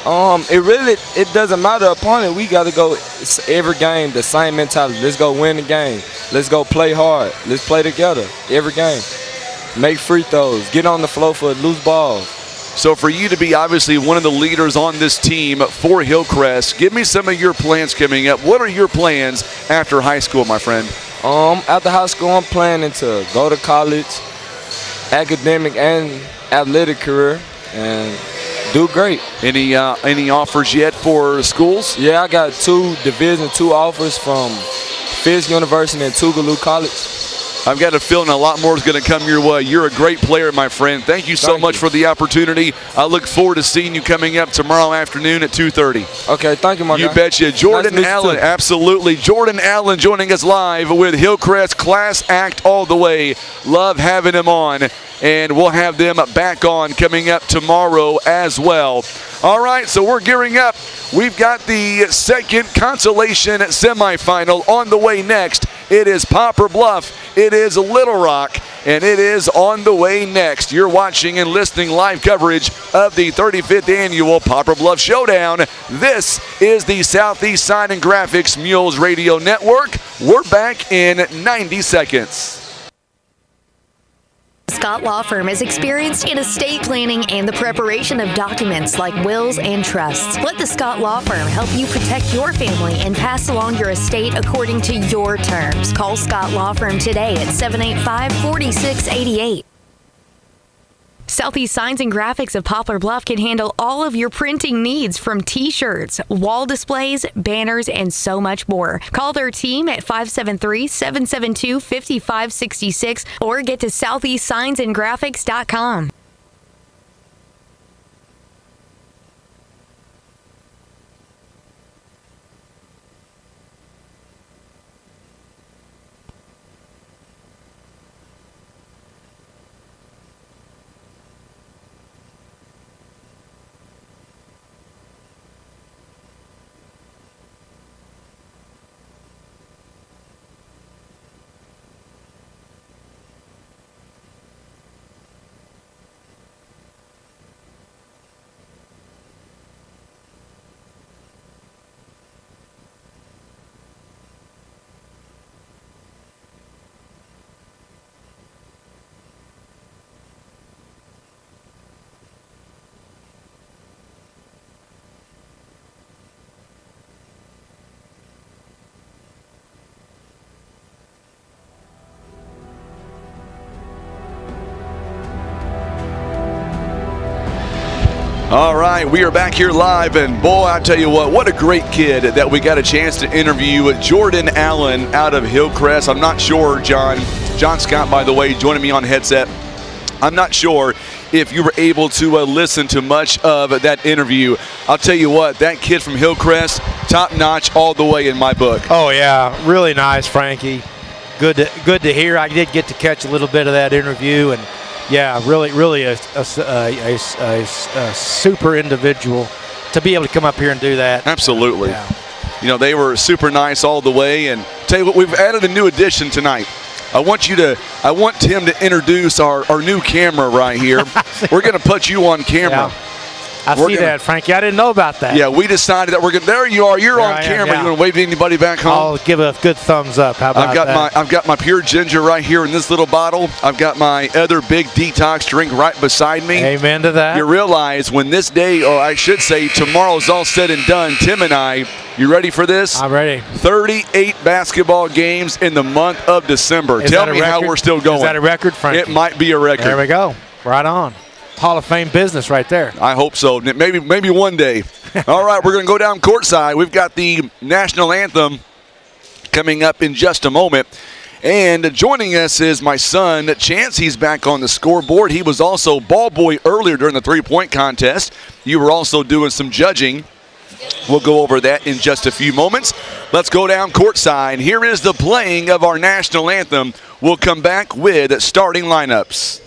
Speaker 8: It doesn't matter opponent. We got to go every game the same mentality. Let's go win the game. Let's go play hard. Let's play together every game. Make free throws. Get on the floor for loose balls.
Speaker 1: So for you to be obviously one of the leaders on this team for Hillcrest, give me some of your plans coming up. What are your plans after high school, my friend?
Speaker 8: After high school, I'm planning to go to college, academic and athletic career, and do great.
Speaker 1: Any offers yet for schools?
Speaker 8: Yeah, I got 2 Division II offers from Fisk University and Tougaloo College.
Speaker 1: I've got a feeling a lot more is going to come your way. You're a great player, my friend. Thank you so much for the opportunity. I look forward to seeing you coming up tomorrow afternoon at 2:30.
Speaker 8: Okay, thank you, my guy.
Speaker 1: You betcha. Jordan Allen, absolutely. Jordan Allen joining us live with Hillcrest Class Act all the way. Love having him on, and we'll have them back on coming up tomorrow as well. All right, so we're gearing up. We've got the second Consolation semifinal on the way next. It is Poplar Bluff, it is Little Rock, and it is on the way next. You're watching and listening live coverage of the 35th annual Poplar Bluff Showdown. This is the Southeast Sign and Graphics Mules Radio Network. We're back in 90 seconds.
Speaker 9: Scott Law Firm is experienced in estate planning and the preparation of documents like wills and trusts. Let the Scott Law Firm help you protect your family and pass along your estate according to your terms. Call Scott Law Firm today at 785-4688. Southeast Signs and Graphics of Poplar Bluff can handle all of your printing needs, from t-shirts, wall displays, banners, and so much more. Call their team at 573-772-5566 or get to southeastsignsandgraphics.com.
Speaker 1: All right, we are back here live, and boy, I tell you what a great kid that we got a chance to interview. Jordan Allen out of Hillcrest. I'm not sure, John Scott, by the way, joining me on headset. I'm not sure if you were able to listen to much of that interview. I'll tell you what, that kid from Hillcrest, top-notch all the way in my book.
Speaker 10: Oh, yeah, really nice, Frankie. Good to hear. I did get to catch a little bit of that interview, and, yeah, really a super individual to be able to come up here and do that.
Speaker 1: Absolutely.
Speaker 10: Yeah.
Speaker 1: You know, they were super nice all the way. And tell you what, we've added a new addition tonight. I want him to introduce our new camera right here. We're going to put you on camera.
Speaker 10: Yeah. I see that, Frankie. I didn't know about that.
Speaker 1: Yeah, we decided that we're going to. There you are. You're on camera.
Speaker 10: Yeah.
Speaker 1: You want to wave to anybody back home?
Speaker 10: I'll give a good thumbs up. How about that?
Speaker 1: I've got my pure ginger right here in this little bottle. I've got my other big detox drink right beside me.
Speaker 10: Amen to that.
Speaker 1: You realize when this day, or I should say tomorrow's all said and done, Tim and I, you ready for this?
Speaker 10: I'm ready.
Speaker 1: 38 basketball games in the month of December. Tell me how we're still going.
Speaker 10: Is that a record, Frankie?
Speaker 1: It might be a record.
Speaker 10: There we go. Right on. Hall of Fame business right there.
Speaker 1: I hope so. Maybe one day. All right, we're going to go down courtside. We've got the national anthem coming up in just a moment. And joining us is my son, Chance. He's back on the scoreboard. He was also ball boy earlier during the three-point contest. You were also doing some judging. We'll go over that in just a few moments. Let's go down courtside. Here is the playing of our national anthem. We'll come back with starting lineups.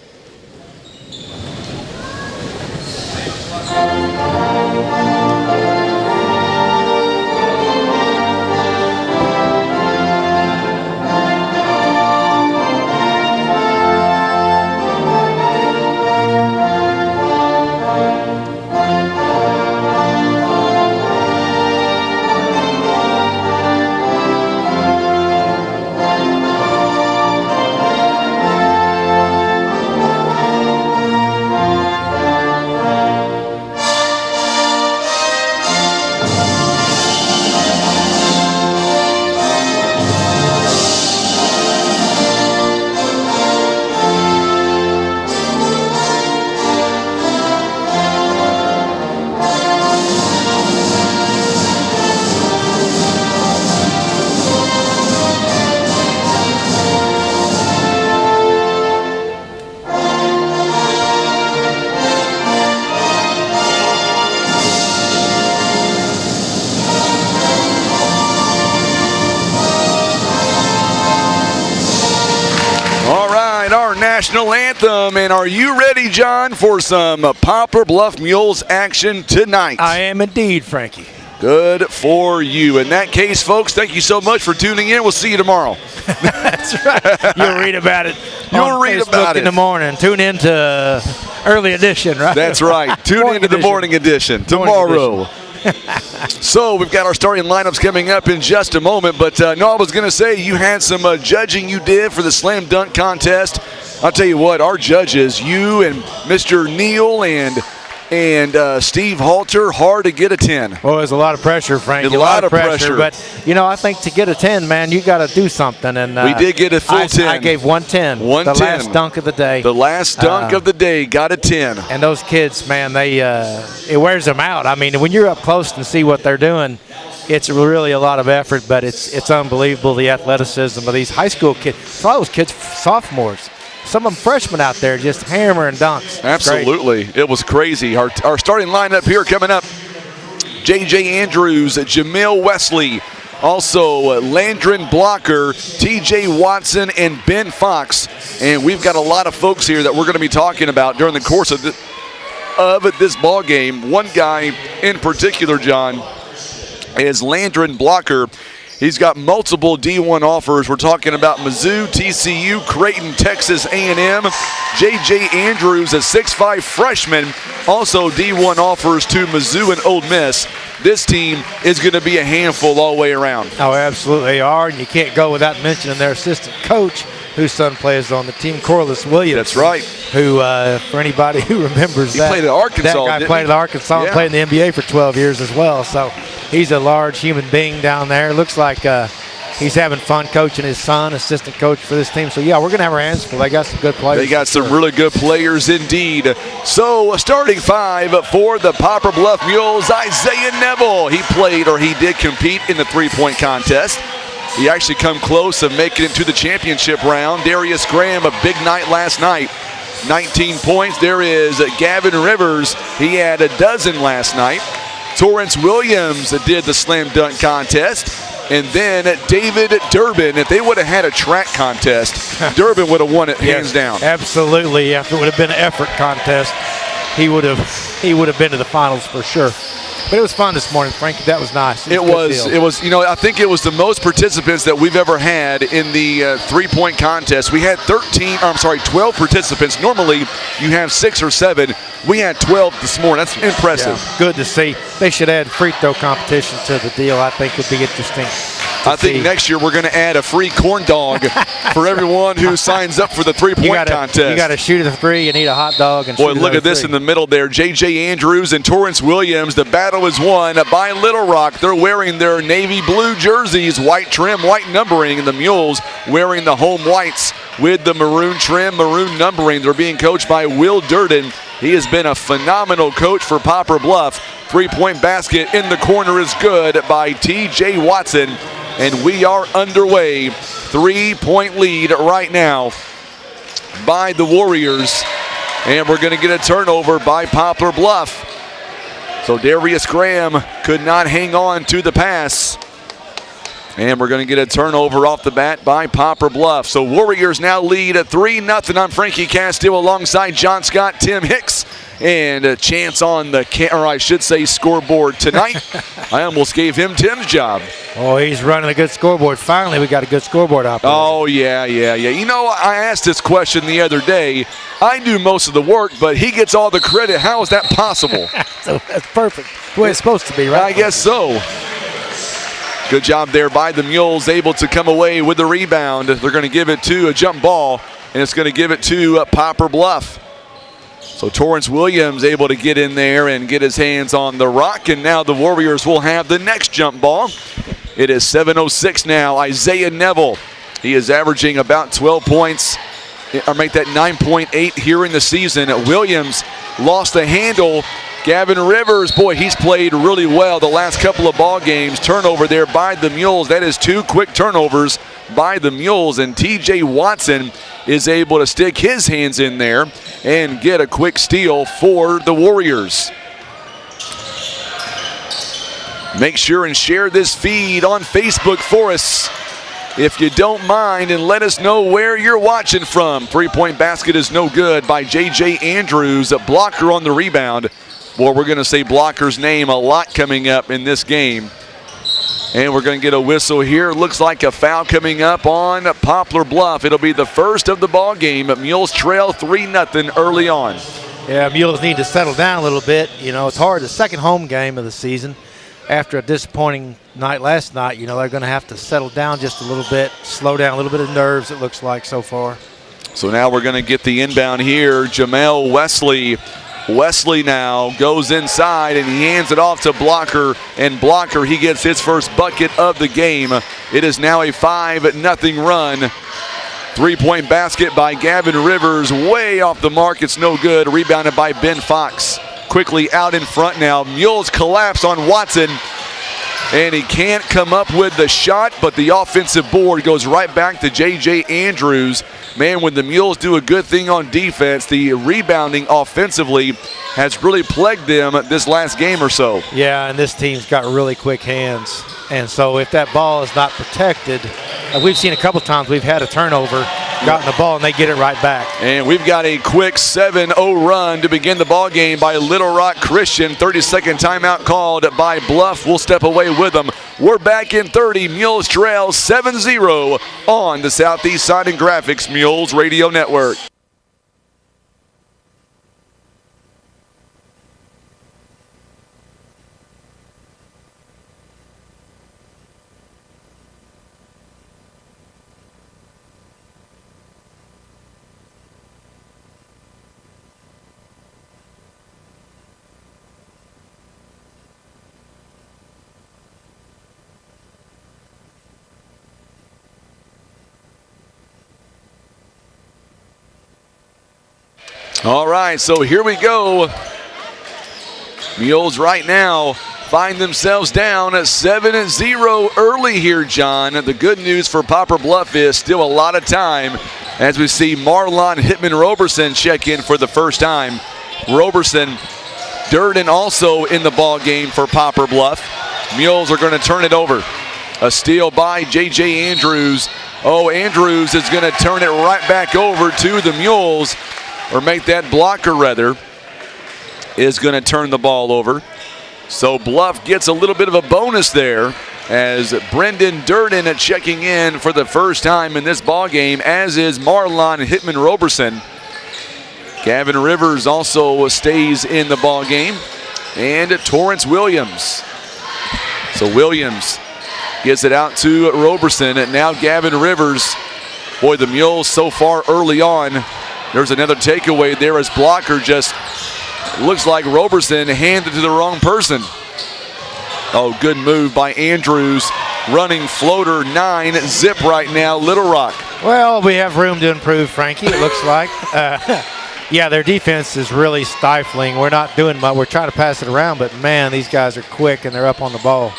Speaker 1: National anthem. And are you ready, John, for some Poplar Bluff Mules action tonight?
Speaker 10: I am indeed, Frankie.
Speaker 1: Good for you. In that case, folks, thank you so much for tuning in. We'll see you tomorrow.
Speaker 10: That's right. You'll read about it.
Speaker 1: You'll read
Speaker 10: Facebook
Speaker 1: about it
Speaker 10: in the morning. Tune in to early edition, right?
Speaker 1: That's right. Tune into the morning edition tomorrow. So we've got our starting lineups coming up in just a moment. But I was going to say you had some judging you did for the slam dunk contest. I'll tell you what, our judges, you and Mr. Neal and Steve Halter, hard to get a 10.
Speaker 10: Well, there's a lot of pressure, Frank.
Speaker 1: A lot of pressure.
Speaker 10: But, I think to get a 10, man, you got to do something. And
Speaker 1: we did get a full 10.
Speaker 10: I gave 110.
Speaker 1: 110.
Speaker 10: The last dunk of the day.
Speaker 1: The last dunk of the day got a 10.
Speaker 10: And those kids, man, it wears them out. I mean, when you're up close and see what they're doing, it's really a lot of effort, but it's unbelievable, the athleticism of these high school kids. All those kids, sophomores. Some of them freshmen out there just hammering dunks.
Speaker 1: Absolutely. It was crazy. Our starting lineup here coming up, J.J. Andrews, Jamil Wesley, also Landron Blocker, T.J. Watson, and Ben Fox. And we've got a lot of folks here that we're going to be talking about during the course of this ball game. One guy in particular, John, is Landron Blocker. He's got multiple D1 offers. We're talking about Mizzou, TCU, Creighton, Texas A&M. J.J. Andrews, a 6'5 freshman, also D1 offers to Mizzou and Ole Miss. This team is going to be a handful all the way around.
Speaker 10: Oh, absolutely they are, and you can't go without mentioning their assistant coach, whose son plays on the team, Corliss Williams.
Speaker 1: That's right.
Speaker 10: Who, for anybody who remembers
Speaker 1: he played at Arkansas.
Speaker 10: That guy played at Arkansas and played in the NBA for 12 years as well. So he's a large human being down there. Looks like he's having fun coaching his son, assistant coach for this team. So, yeah, we're going to have our hands full. They got some good players.
Speaker 1: They got some really good players indeed. So, a starting five for the Poplar Bluff Mules, Isaiah Neville. He did compete in the three-point contest. He actually come close of making it to the championship round. Darius Graham, a big night last night. 19 points. There is Gavin Rivers. He had a dozen last night. Torrance Williams did the slam dunk contest. And then David Durbin, if they would have had a track contest, Durbin would have won it hands down.
Speaker 10: Absolutely. If it would have been an effort contest, he would have been to the finals for sure. But it was fun this morning, Frankie. That was nice.
Speaker 1: It was, I think it was the most participants that we've ever had in the three-point contest. We had 12 participants. Normally, you have 6 or 7. We had 12 this morning. That's impressive.
Speaker 10: Yeah, good to see. They should add free throw competition to the deal. I think would be interesting.
Speaker 1: I think next year we're going to add a free corn dog for everyone who signs up for the three-point contest. You
Speaker 10: got to shoot a 3, you need a hot dog. And
Speaker 1: boy, look at this in the middle there. J.J. Andrews and Torrance Williams. The battle is won by Little Rock. They're wearing their navy blue jerseys, white trim, white numbering, and the Mules wearing the home whites with the maroon trim, maroon numbering. They're being coached by Will Durden. He has been a phenomenal coach for Poplar Bluff. Three-point basket in the corner is good by T.J. Watson. And we are underway. 3-point lead right now by the Warriors. And we're going to get a turnover by Poplar Bluff. So Darius Graham could not hang on to the pass. And we're going to get a turnover off the bat by Poplar Bluff. So Warriors now lead at 3-0. I'm Frankie Castile alongside John Scott, Tim Hicks. And a chance on the, scoreboard tonight. I almost gave him Tim's job.
Speaker 10: Oh, he's running a good scoreboard. Finally, we got a good scoreboard operator.
Speaker 1: Oh, yeah. You know, I asked this question the other day. I do most of the work, but he gets all the credit. How is that possible?
Speaker 10: So that's perfect. The way it's supposed to be, right?
Speaker 1: I guess so. Good job there by the Mules, able to come away with the rebound. They're going to give it to a jump ball, and it's going to give it to Poplar Bluff. So Torrance Williams able to get in there and get his hands on the rock, and now the Warriors will have the next jump ball. It is 7:06 now. Isaiah Neville, he is averaging about 12 points, or make that 9.8 here in the season. Williams lost the handle. Gavin Rivers, boy, he's played really well the last couple of ball games. Turnover there by the Mules. That is 2 quick turnovers by the Mules, and T.J. Watson is able to stick his hands in there and get a quick steal for the Warriors. Make sure and share this feed on Facebook for us if you don't mind, and let us know where you're watching from. Three-point basket is no good by J.J. Andrews. A blocker on the rebound. Well, we're going to say blocker's name a lot coming up in this game. And we're going to get a whistle here. Looks like a foul coming up on Poplar Bluff. It'll be the first of the ball game. Mules trail 3-0 early on.
Speaker 10: Yeah, Mules need to settle down a little bit. You know, it's hard. The second home game of the season. After a disappointing night last night, you know, they're going to have to settle down just a little bit, slow down a little bit of nerves, it looks like so far.
Speaker 1: So now we're going to get the inbound here. Jamel Wesley. Wesley now goes inside and he hands it off to Blocker, and Blocker, he gets his first bucket of the game. It is now a 5-0 run. Three-point basket by Gavin Rivers, way off the mark. It's no good. Rebounded by Ben Fox. Quickly out in front now. Mules collapse on Watson, and he can't come up with the shot, but the offensive board goes right back to J.J. Andrews. Man, when the Mules do a good thing on defense, the rebounding offensively has really plagued them this last game or so.
Speaker 10: Yeah, and this team's got really quick hands. And so if that ball is not protected, we've seen a couple times we've had a turnover, gotten the ball, and they get it right back.
Speaker 1: And we've got a quick 7-0 run to begin the ball game by Little Rock Christian. 30-second timeout called by Bluff. We'll step away with them. We're back in 30. Mules trail 7-0 on the Southeast Side and Graphics Mules Radio Network. All right, so here we go. Mules right now find themselves down at 7-0 early here, John. The good news for Poplar Bluff is still a lot of time as we see Marlon Hittman-Roberson check in for the first time. Roberson, Durden also in the ball game for Poplar Bluff. Mules are going to turn it over. A steal by J.J. Andrews. Oh, Andrews is going to turn it right back over to the Mules, or make that blocker rather, is going to turn the ball over. So Bluff gets a little bit of a bonus there as Brendan Durden checking in for the first time in this ball game, as is Marlon Hittman-Roberson. Gavin Rivers also stays in the ball game, and Torrance Williams. So Williams gets it out to Roberson, and now Gavin Rivers. Boy, the Mules so far early on. There's another takeaway there as blocker just looks like Roberson handed to the wrong person. Oh, good move by Andrews. Running floater 9, zip right now, Little Rock.
Speaker 10: Well, we have room to improve, Frankie, it looks like. Yeah, their defense is really stifling. We're not doing much. We're trying to pass it around, but, man, these guys are quick and they're up on the ball.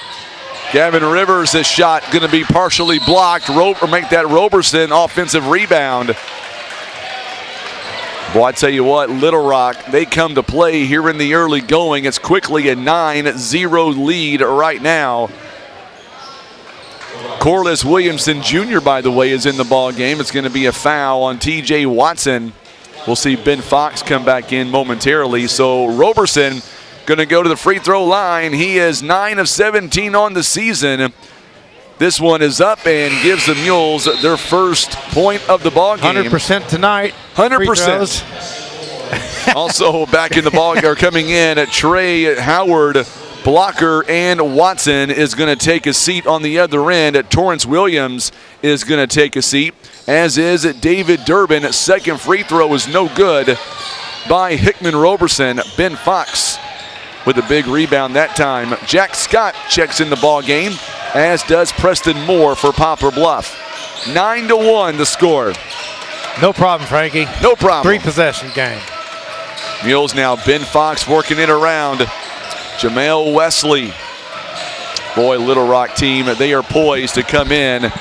Speaker 1: Gavin Rivers' this shot going to be partially blocked. Make that Roberson offensive rebound. Boy, I tell you what, Little Rock, they come to play here in the early going. It's quickly a 9-0 lead right now. Corliss Williamson Jr., by the way, is in the ball game. It's going to be a foul on T.J. Watson. We'll see Ben Fox come back in momentarily. So Roberson going to go to the free throw line. He is 9 of 17 on the season. This one is up and gives the Mules their first point of the ball game.
Speaker 10: 100% tonight.
Speaker 1: 100%. Also back in the ball game, coming in at Trey Howard, blocker, and Watson is going to take a seat on the other end. Torrance Williams is going to take a seat, as is David Durbin. Second free throw is no good by Hickman-Roberson. Ben Fox with a big rebound that time. Jack Scott checks in the ball game, as does Preston Moore for Poplar Bluff. 9-1 the score.
Speaker 10: No problem, Frankie.
Speaker 1: No problem.
Speaker 10: 3-possession game.
Speaker 1: Mules now, Ben Fox working it around. Jamel Wesley. Boy, Little Rock team, they are poised to come in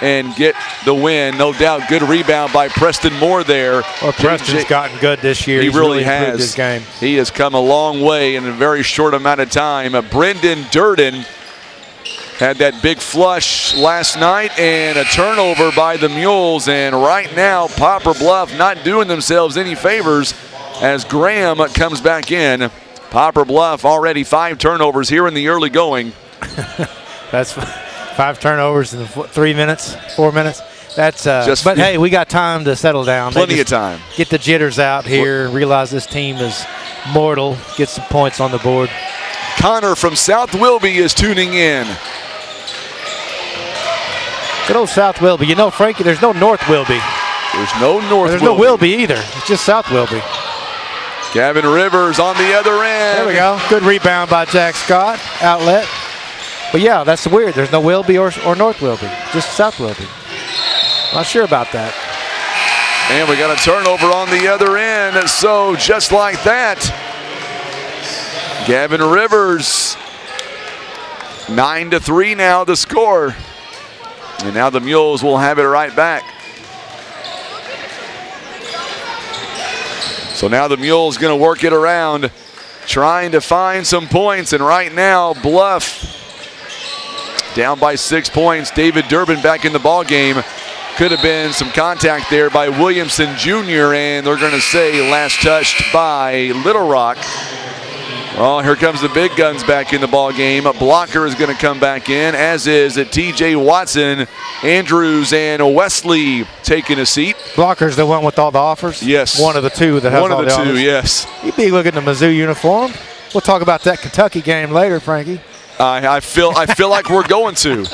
Speaker 1: and get the win. No doubt, good rebound by Preston Moore there.
Speaker 10: Well, Preston's gotten good this year.
Speaker 1: He
Speaker 10: He's
Speaker 1: really
Speaker 10: improved
Speaker 1: has.
Speaker 10: his game.
Speaker 1: He has come a long way in a very short amount of time. Brendan Durden had that big flush last night and a turnover by the Mules. And right now, Poplar Bluff not doing themselves any favors as Graham comes back in. Poplar Bluff already 5 turnovers here in the early going.
Speaker 10: That's 5 turnovers in 3 minutes, 4 minutes. That's but hey, we got time to settle down.
Speaker 1: Plenty of time.
Speaker 10: Get the jitters out here and realize this team is mortal. Get some points on the board.
Speaker 1: Connor from South Wilby is tuning in.
Speaker 10: Good old South Wilby. You know, Frankie, there's no North Wilby.
Speaker 1: There's no North
Speaker 10: There's
Speaker 1: Wilby.
Speaker 10: no Wilby either. It's just South Wilby.
Speaker 1: Gavin Rivers on the other end.
Speaker 10: There we go. Good rebound by Jack Scott. Outlet. But yeah, that's weird. There's no Wilby or North Wilby. Just South Wilby. Not sure about that.
Speaker 1: And we got a turnover on the other end. So just like that, Gavin Rivers, 9-3 now the score. And now the Mules will have it right back. So now the Mules going to work it around, trying to find some points. And right now, Bluff down by 6 points. David Durbin back in the ball game. Could have been some contact there by Williamson Jr. And they're going to say last touched by Little Rock. Oh, here comes the big guns back in the ball game. Blocker is going to come back in, as is T.J. Watson, Andrews, and Wesley taking a seat.
Speaker 10: Blocker's the one with all the offers?
Speaker 1: Yes.
Speaker 10: One of the two that has all the offers?
Speaker 1: One of the two, yes.
Speaker 10: You'd be looking at the Mizzou uniform. We'll talk about that Kentucky game later, Frankie.
Speaker 1: I feel like we're going to.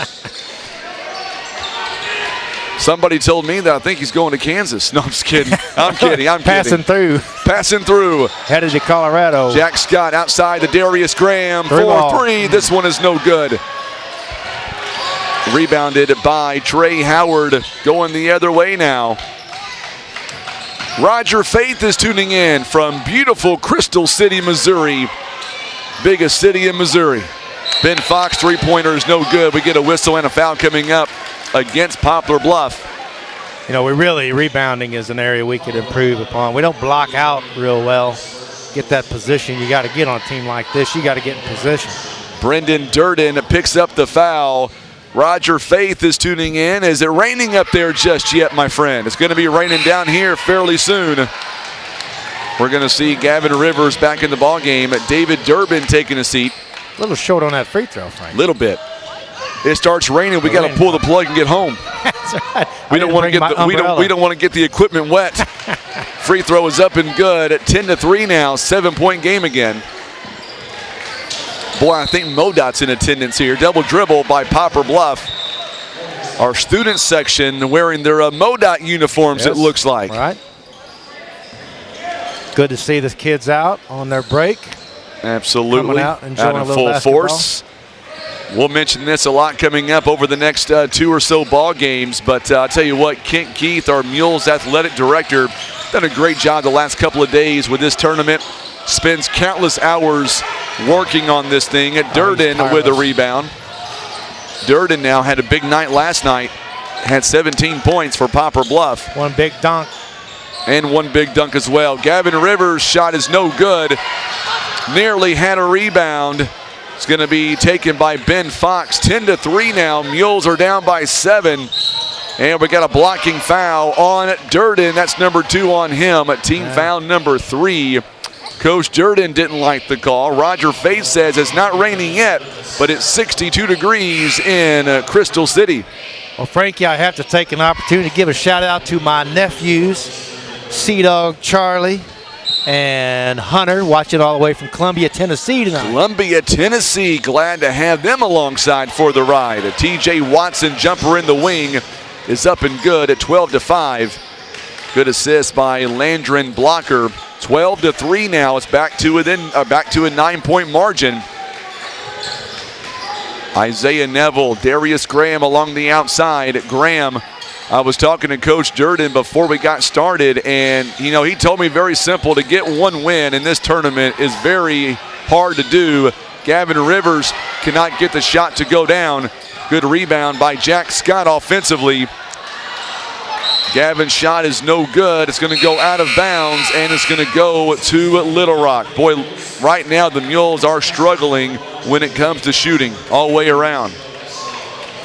Speaker 1: Somebody told me that I think he's going to Kansas. No, I'm just kidding. I'm kidding.
Speaker 10: Passing through.
Speaker 1: Passing through.
Speaker 10: Headed to Colorado.
Speaker 1: Jack Scott outside the Darius Graham. 4-3. This one is no good. Rebounded by Trey Howard. Going the other way now. Roger Faith is tuning in from beautiful Crystal City, Missouri. Biggest city in Missouri. Ben Fox, three-pointer is no good. We get a whistle and a foul coming up against Poplar Bluff.
Speaker 10: rebounding is an area we could improve upon. We don't block out real well. Get that position you got to get on a team like this. You got to get in position.
Speaker 1: Brendan Durden picks up the foul. Roger Faith is tuning in. Is it raining up there just yet, my friend? It's going to be raining down here fairly soon. We're going to see Gavin Rivers back in the ballgame. David Durbin taking a seat.
Speaker 10: A little short on that free throw, Frank.
Speaker 1: Little bit. It starts raining. We got to pull the plug and get home.
Speaker 10: That's right.
Speaker 1: We don't want to get we don't want to get the equipment wet. Free throw is up and good at 10-3 now. 7-point game again. Boy, I think MoDOT's in attendance here. Double dribble by Poplar Bluff. Our student section wearing their MoDOT uniforms,
Speaker 10: Yes.
Speaker 1: it looks like.
Speaker 10: Right. Good to see the kids out on their break.
Speaker 1: Absolutely.
Speaker 10: Coming out, enjoying
Speaker 1: in
Speaker 10: a little
Speaker 1: full
Speaker 10: basketball.
Speaker 1: force. We'll mention this a lot coming up over the next 2 or so ball games, but I'll tell you what, Kent Keith, our Mules athletic director, done a great job the last couple of days with this tournament. Spends countless hours working on this thing. Durden with a rebound. Durden now had a big night last night. Had 17 points for Poplar Bluff.
Speaker 10: One big dunk.
Speaker 1: And one big dunk as well. Gavin Rivers' shot is no good. Nearly had a rebound. It's going to be taken by Ben Fox. 10-3 now. Mules are down by 7. And we got a blocking foul on Durden. That's number 2 on him. Team foul number 3. Coach Durden didn't like the call. Roger Faith says it's not raining yet, but it's 62 degrees in Crystal City.
Speaker 10: Well, Frankie, I have to take an opportunity to give a shout out to my nephews, Sea Dog Charlie and Hunter, watching all the way from Columbia, Tennessee tonight.
Speaker 1: Columbia, Tennessee, glad to have them alongside for the ride. A TJ Watson jumper in the wing is up and good at 12-5. Good assist by Landron Blocker. 12-3 now. It's back to a 9-point margin. Isaiah Neville, Darius Graham along the outside. Graham, I was talking to Coach Durden before we got started, and he told me very simple, to get one win in this tournament is very hard to do. Gavin Rivers cannot get the shot to go down. Good rebound by Jack Scott offensively. Gavin's shot is no good. It's going to go out of bounds, and it's going to go to Little Rock. Boy, right now the Mules are struggling when it comes to shooting all the way around.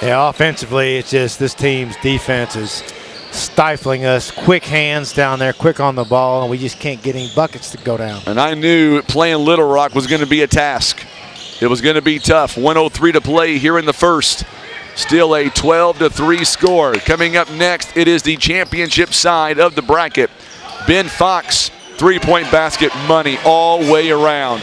Speaker 10: Yeah, offensively, it's just this team's defense is stifling us. Quick hands down there, quick on the ball, and we just can't get any buckets to go down.
Speaker 1: And I knew playing Little Rock was going to be a task. It was going to be tough. 1:03 to play here in the first. Still a 12-3 score. Coming up next, it is the championship side of the bracket. Ben Fox, three-point basket money all way around.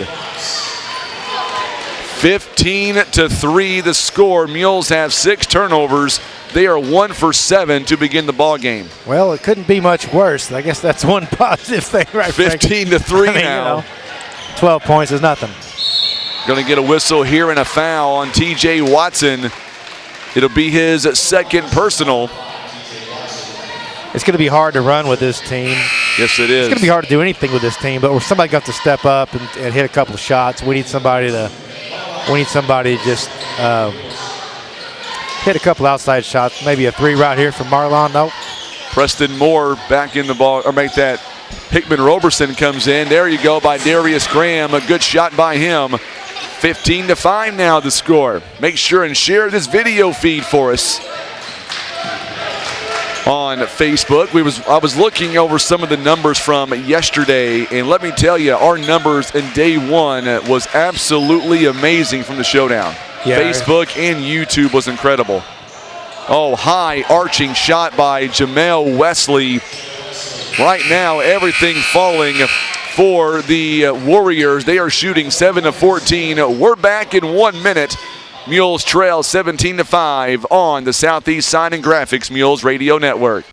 Speaker 1: 15-3 the score. Mules have 6 turnovers. They are 1 for 7 to begin the ball game.
Speaker 10: Well, it couldn't be much worse. I guess that's one positive thing, right?
Speaker 1: 15-3 now.
Speaker 10: 12 points is nothing.
Speaker 1: Going to get a whistle here and a foul on TJ Watson. It'll be his second personal.
Speaker 10: It's going to be hard to run with this team.
Speaker 1: Yes, it is.
Speaker 10: It's going to be hard to do anything with this team, but somebody got to step up and hit a couple of shots. We need somebody to just hit a couple outside shots. Maybe a 3 right here from Marlon. Nope.
Speaker 1: Preston Moore back in the ball, or make that. Hickman Roberson comes in. There you go by Darius Graham. A good shot by him. 15-5 now the score. Make sure and share this video feed for us on Facebook. I was looking over some of the numbers from yesterday, and let me tell you, our numbers in day 1 was absolutely amazing from the showdown.
Speaker 10: Yeah.
Speaker 1: Facebook and YouTube was incredible. Oh, high arching shot by Jamel Wesley. Right now, everything falling for the Warriors. They are shooting 7 of 14. We're back in 1 minute. Mules trail 17-5 on the Southeast Sign and Graphics Mules Radio Network.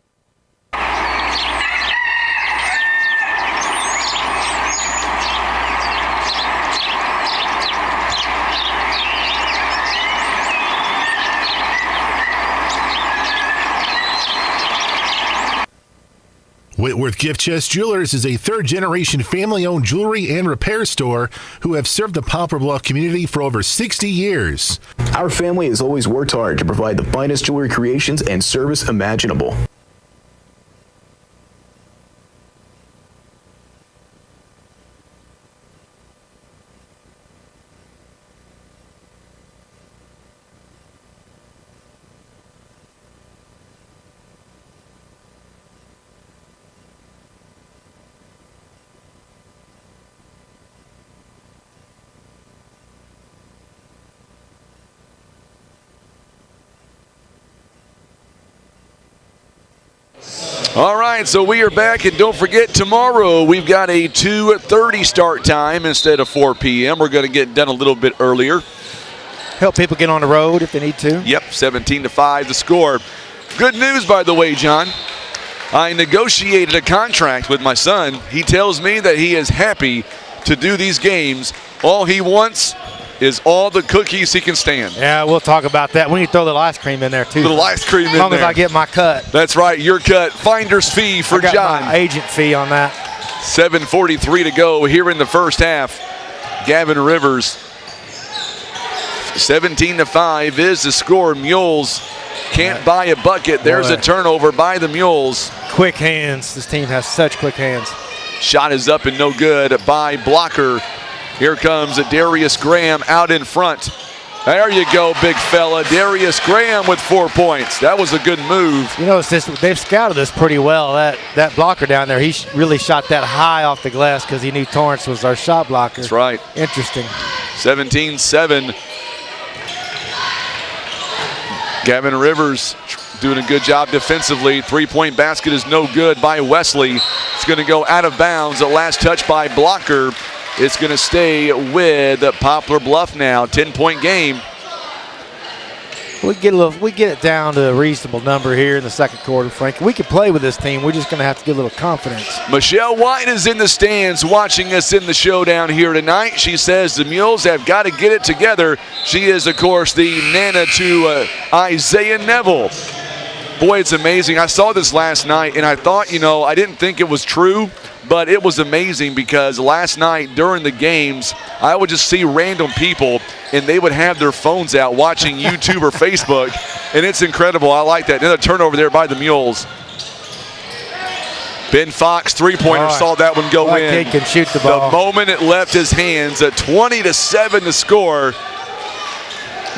Speaker 4: Whitworth Gift Chest Jewelers is a third-generation family-owned jewelry and repair store who have served the Poplar Bluff community for over 60 years.
Speaker 11: Our family has always worked hard to provide the finest jewelry creations and service imaginable.
Speaker 1: All right, so we are back, and don't forget, tomorrow we've got a 2:30 start time instead of 4 p.m. We're going to get done a little bit earlier.
Speaker 10: Help people get on the road if they need to.
Speaker 1: Yep, 17-5 the score. Good news, by the way, John. I negotiated a contract with my son. He tells me that he is happy to do these games. All he wants is all the cookies he can stand.
Speaker 10: Yeah, we'll talk about that. We need to throw a little ice cream in there, too.
Speaker 1: Little ice cream in there.
Speaker 10: As long as I get my cut.
Speaker 1: That's right, your cut. Finder's fee for
Speaker 10: I got
Speaker 1: John.
Speaker 10: my agent fee on that.
Speaker 1: 7:43 to go here in the first half. Gavin Rivers, 17-5 is the score. Mules can't buy a bucket. There's a turnover by the Mules.
Speaker 10: Quick hands. This team has such quick hands.
Speaker 1: Shot is up and no good by Blocker. Here comes Darius Graham out in front. There you go, big fella. Darius Graham with 4 points. That was a good move.
Speaker 10: You know, they've scouted this pretty well. That blocker down there, he really shot that high off the glass because he knew Torrance was our shot blocker.
Speaker 1: That's right.
Speaker 10: Interesting.
Speaker 1: 17-7. Gavin Rivers doing a good job defensively. Three-point basket is no good by Wesley. It's going to go out of bounds. The last touch by Blocker. It's going to stay with Poplar Bluff now. 10-point game.
Speaker 10: We get it down to a reasonable number here in the second quarter, Frank. We can play with this team. We're just going to have to get a little confidence. Michelle
Speaker 1: White is in the stands watching us in the showdown here tonight. She says the Mules have got to get it together. She is, of course, the Nana to Isaiah Neville. Boy, it's amazing. I saw this last night, and I thought, I didn't think it was true, but it was amazing because last night during the games, I would just see random people, and they would have their phones out watching YouTube or Facebook, and it's incredible. I like that. Another turnover there by the Mules. Ben Fox, three-pointer, saw that one go in.
Speaker 10: Kid can shoot the ball.
Speaker 1: The moment it left his hands, at 20-7 to score.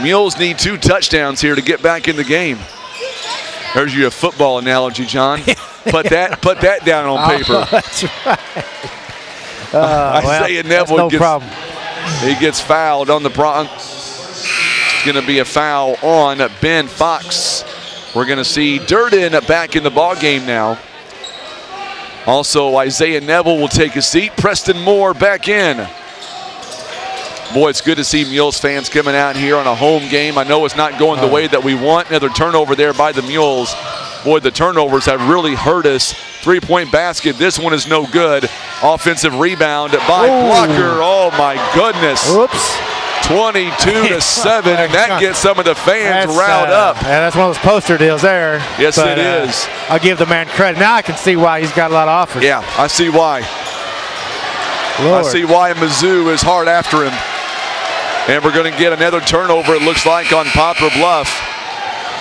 Speaker 1: Mules need 2 touchdowns here to get back in the game. There's your football analogy, John. Put that down on paper.
Speaker 10: That's right.
Speaker 1: Isaiah Neville he gets fouled on the front. It's going to be a foul on Ben Fox. We're going to see Durden back in the ball game now. Also, Isaiah Neville will take a seat. Preston Moore back in. Boy, it's good to see Mules fans coming out here on a home game. I know it's not going the way that we want. Another turnover there by the Mules. Boy, the turnovers have really hurt us. Three-point basket. This one is no good. Offensive rebound by Blocker. Oh, my goodness.
Speaker 10: Oops.
Speaker 1: 22-7, and that gets some of the fans riled up.
Speaker 10: Yeah, that's one of those poster deals there.
Speaker 1: Yes, it is.
Speaker 10: I'll give the man credit. Now I can see why he's got a lot of offers.
Speaker 1: Yeah, I see why.
Speaker 10: Lord.
Speaker 1: I see why Mizzou is hard after him. And we're going to get another turnover, it looks like, on Poplar Bluff.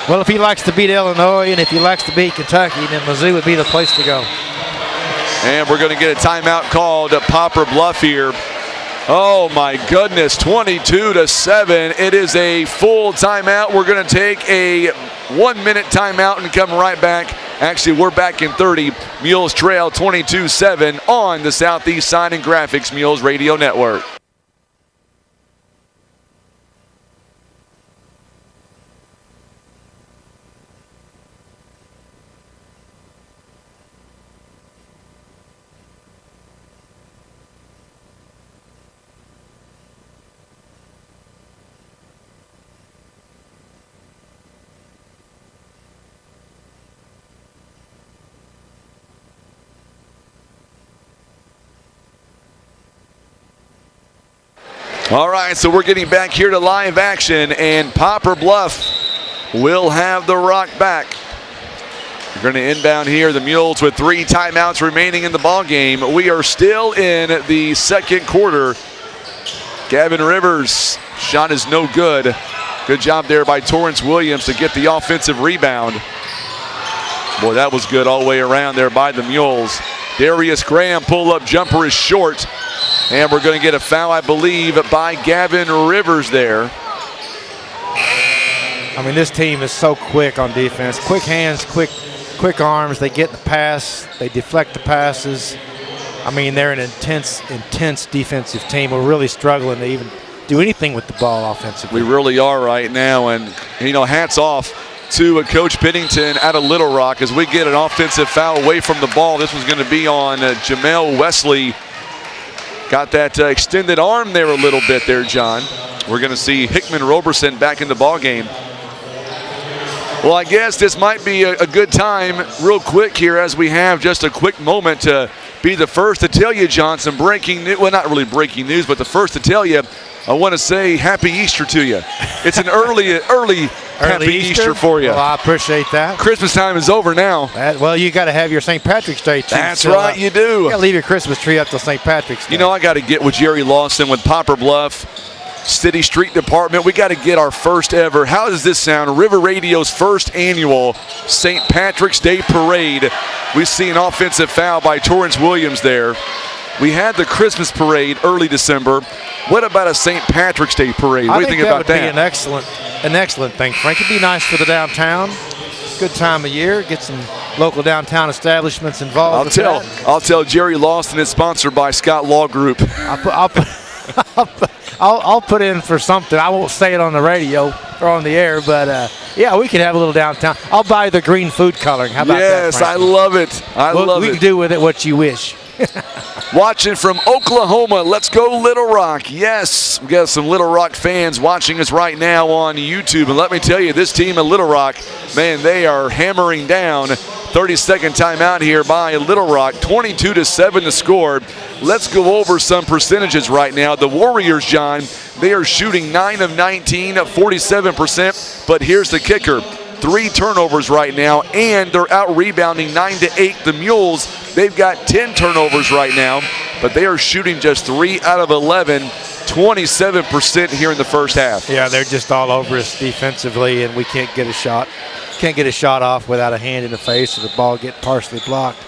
Speaker 10: Well, if he likes to beat Illinois and if he likes to beat Kentucky, then Mizzou would be the place to go.
Speaker 1: And we're going to get a timeout called at Poplar Bluff here. Oh, my goodness, 22-7. It is a full timeout. We're going to take a 1-minute timeout and come right back. Actually, we're back in 30. Mules trail 22-7 on the Southeast Sign and Graphics Mules Radio Network. All right, so we're getting back here to live action, and Poplar Bluff will have the rock back. We're going to inbound here, the Mules with 3 timeouts remaining in the ball game. We are still in the second quarter. Gavin Rivers' shot is no good. Good job there by Torrance Williams to get the offensive rebound. Boy, that was good all the way around there by the Mules. Darius Graham pull-up jumper is short. And we're going to get a foul, I believe, by Gavin Rivers there.
Speaker 10: I mean, this team is so quick on defense. Quick hands, quick arms. They get the pass. They deflect the passes. I mean, they're an intense defensive team. We're really struggling to even do anything with the ball offensively.
Speaker 1: We really are right now. And, hats off. to Coach Pennington out of Little Rock as we get an offensive foul away from the ball. This one's going to be on Jamel Wesley. Got that extended arm there a little bit there, John. We're going to see Hickman Roberson back in the ball game. Well, I guess this might be a good time real quick here as we have just a quick moment to be the first to tell you, John, some breaking news. Well, not really breaking news, but the first to tell you, I want to say Happy Easter to you. It's an early Happy Easter for you.
Speaker 10: Well, I appreciate that.
Speaker 1: Christmas time is over now.
Speaker 10: Well, you got to have your St. Patrick's Day too.
Speaker 1: That's right, you do.
Speaker 10: You got to leave your Christmas tree up till St. Patrick's Day.
Speaker 1: You know, I got to get with Jerry Lawson with Poplar Bluff City Street Department. We got to get our first ever, how does this sound, River Radio's first annual St. Patrick's Day Parade. We see an offensive foul by Torrance Williams there. We had the Christmas parade early December. What about a St. Patrick's Day parade? What do you think about that?
Speaker 10: I think that would be an excellent thing, Frank. It'd be nice for the downtown. Good time of year. Get some local downtown establishments involved.
Speaker 1: I'll tell Jerry Lawson it's sponsored by Scott Law Group.
Speaker 10: I'll put in for something. I won't say it on the radio or on the air, but yeah, we could have a little downtown. I'll buy the green food coloring. How about that,
Speaker 1: Yes,
Speaker 10: Frankie?
Speaker 1: I love it.
Speaker 10: We can do with it what you wish.
Speaker 1: Watching from Oklahoma, let's go Little Rock. Yes, we got some Little Rock fans watching us right now on YouTube. And let me tell you, this team of Little Rock, man, they are hammering down. 30-second timeout here by Little Rock. 22-7 to score. Let's go over some percentages right now. The Warriors, John, they are shooting 9 of 19, 47%. But here's the kicker. 3 turnovers right now, and they're out rebounding 9-8. The Mules, they've got 10 turnovers right now, but they are shooting just 3 out of 11, 27% here in the first half.
Speaker 10: Yeah, they're just all over us defensively, and we can't get a shot. Can't get a shot off without a hand in the face or the ball get partially blocked.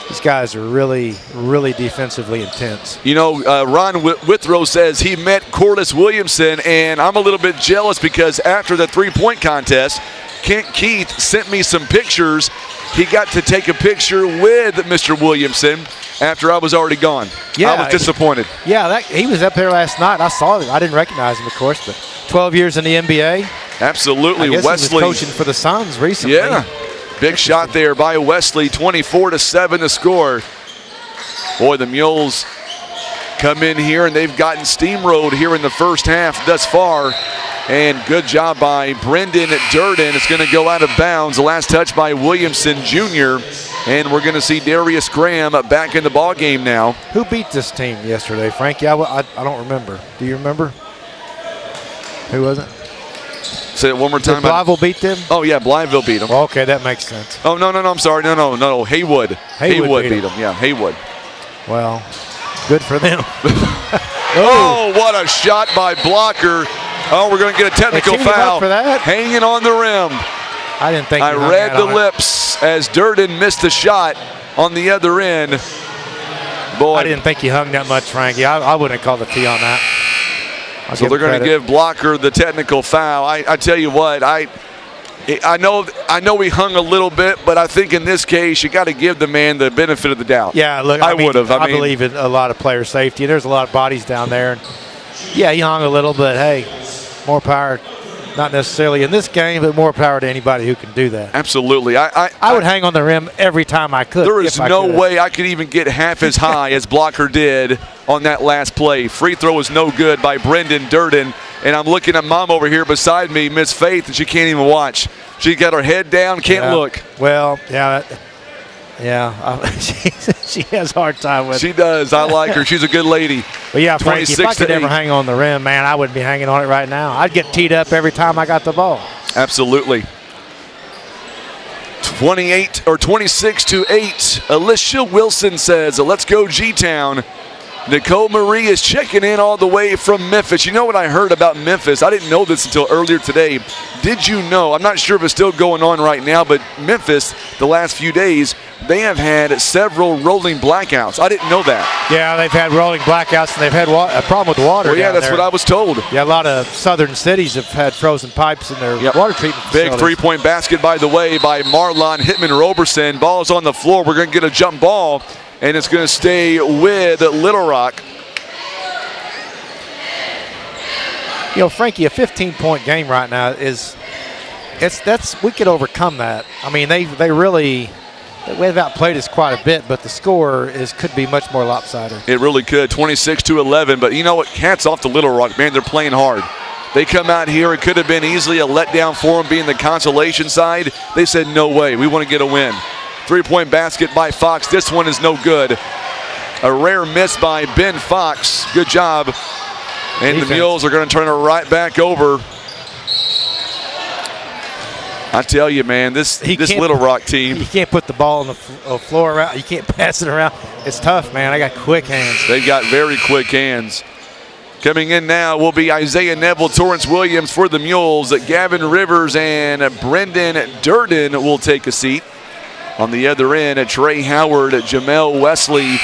Speaker 10: These guys are really, really defensively intense.
Speaker 1: You know, Ron Withrow says he met Corliss Williamson, and I'm a little bit jealous because after the three-point contest, Kent Keith sent me some pictures. He got to take a picture with Mr. Williamson after I was already gone.
Speaker 10: Yeah,
Speaker 1: I was disappointed.
Speaker 10: He was up there last night. I saw him. I didn't recognize him, of course, but 12 years in the NBA.
Speaker 1: Absolutely.
Speaker 10: I guess
Speaker 1: Wesley
Speaker 10: he was coaching for the Suns recently.
Speaker 1: Yeah. Big shot there by Wesley. 24-7 to score. Boy, the Mules come in here and they've gotten steamrolled here in the first half thus far. And good job by Brendan Durden. It's going to go out of bounds. The last touch by Williamson Jr. And we're going to see Darius Graham back in the ball game now.
Speaker 10: Who beat this team yesterday, Frankie? I don't remember. Do you remember? Who was it?
Speaker 1: Say it one more time.
Speaker 10: Did Blytheville beat them?
Speaker 1: Oh, yeah, Blytheville beat them.
Speaker 10: Well, okay, that makes sense.
Speaker 1: Oh, no, I'm sorry. No. Haywood. Haywood beat them. Yeah, Haywood.
Speaker 10: Well, good for them.
Speaker 1: Oh, what a shot by Blocker. Oh, we're going to get a technical foul.
Speaker 10: For that?
Speaker 1: Hanging on the rim.
Speaker 10: I didn't think
Speaker 1: I read the lips as Durden missed the shot on the other end. Boy,
Speaker 10: I didn't think he hung that much, Frankie. I wouldn't have called the T on that.
Speaker 1: So they're going to give Blocker the technical foul. I tell you what, I know we hung a little bit, but I think in this case you got to give the man the benefit of the doubt.
Speaker 10: Yeah, look,
Speaker 1: I would have.
Speaker 10: I believe in a lot of player safety. There's a lot of bodies down there. And yeah, he hung a little, but hey, more power. Not necessarily in this game, but more power to anybody who can do that.
Speaker 1: Absolutely.
Speaker 10: I would hang on the rim every time I could.
Speaker 1: There is no way I could even get half as high as Blocker did on that last play. Free throw was no good by Brendan Durden. And I'm looking at Mom over here beside me, Miss Faith, and she can't even watch. She got her head down, can't look.
Speaker 10: Well, she has a hard time with it.
Speaker 1: She does. I like her. She's a good lady.
Speaker 10: But yeah, Frankie, if I could ever hang on the rim, man, I wouldn't be hanging on it right now. I'd get teed up every time I got the ball.
Speaker 1: Absolutely. 26-8. Alicia Wilson says, let's go G-Town. Nicole Marie is checking in all the way from Memphis. You know what I heard about Memphis? I didn't know this until earlier today. Did you know, I'm not sure if it's still going on right now, but Memphis, the last few days, they have had several rolling blackouts. I didn't know that.
Speaker 10: Yeah, they've had rolling blackouts, and they've had a problem with water.
Speaker 1: Well, yeah, that's what I was told.
Speaker 10: Yeah, a lot of southern cities have had frozen pipes in their water treatment facilities.
Speaker 1: Big three-point basket, by the way, by Marlon Hittman-Roberson. Ball's on the floor. We're going to get a jump ball, and it's going to stay with Little Rock.
Speaker 10: You know, Frankie, a 15-point game right now is we could overcome that. I mean, they really they've outplayed us quite a bit, but the score could be much more lopsided.
Speaker 1: It really could, 26-11. But you know what? Hats off to Little Rock, man. They're playing hard. They come out here. It could have been easily a letdown for them being the Consolation side. They said, no way. We want to get a win. 3-point basket by Fox. This one is no good. A rare miss by Ben Fox. Good job. And defense. The Mules are going to turn it right back over. I tell you, man, this Little Rock team.
Speaker 10: You can't put the ball on the floor around. You can't pass it around. It's tough, man. I got quick hands.
Speaker 1: They've got very quick hands. Coming in now will be Isaiah Neville, Torrance Williams for the Mules. Gavin Rivers and Brendan Durden will take a seat. On the other end, Trey Howard, Jamel Wesley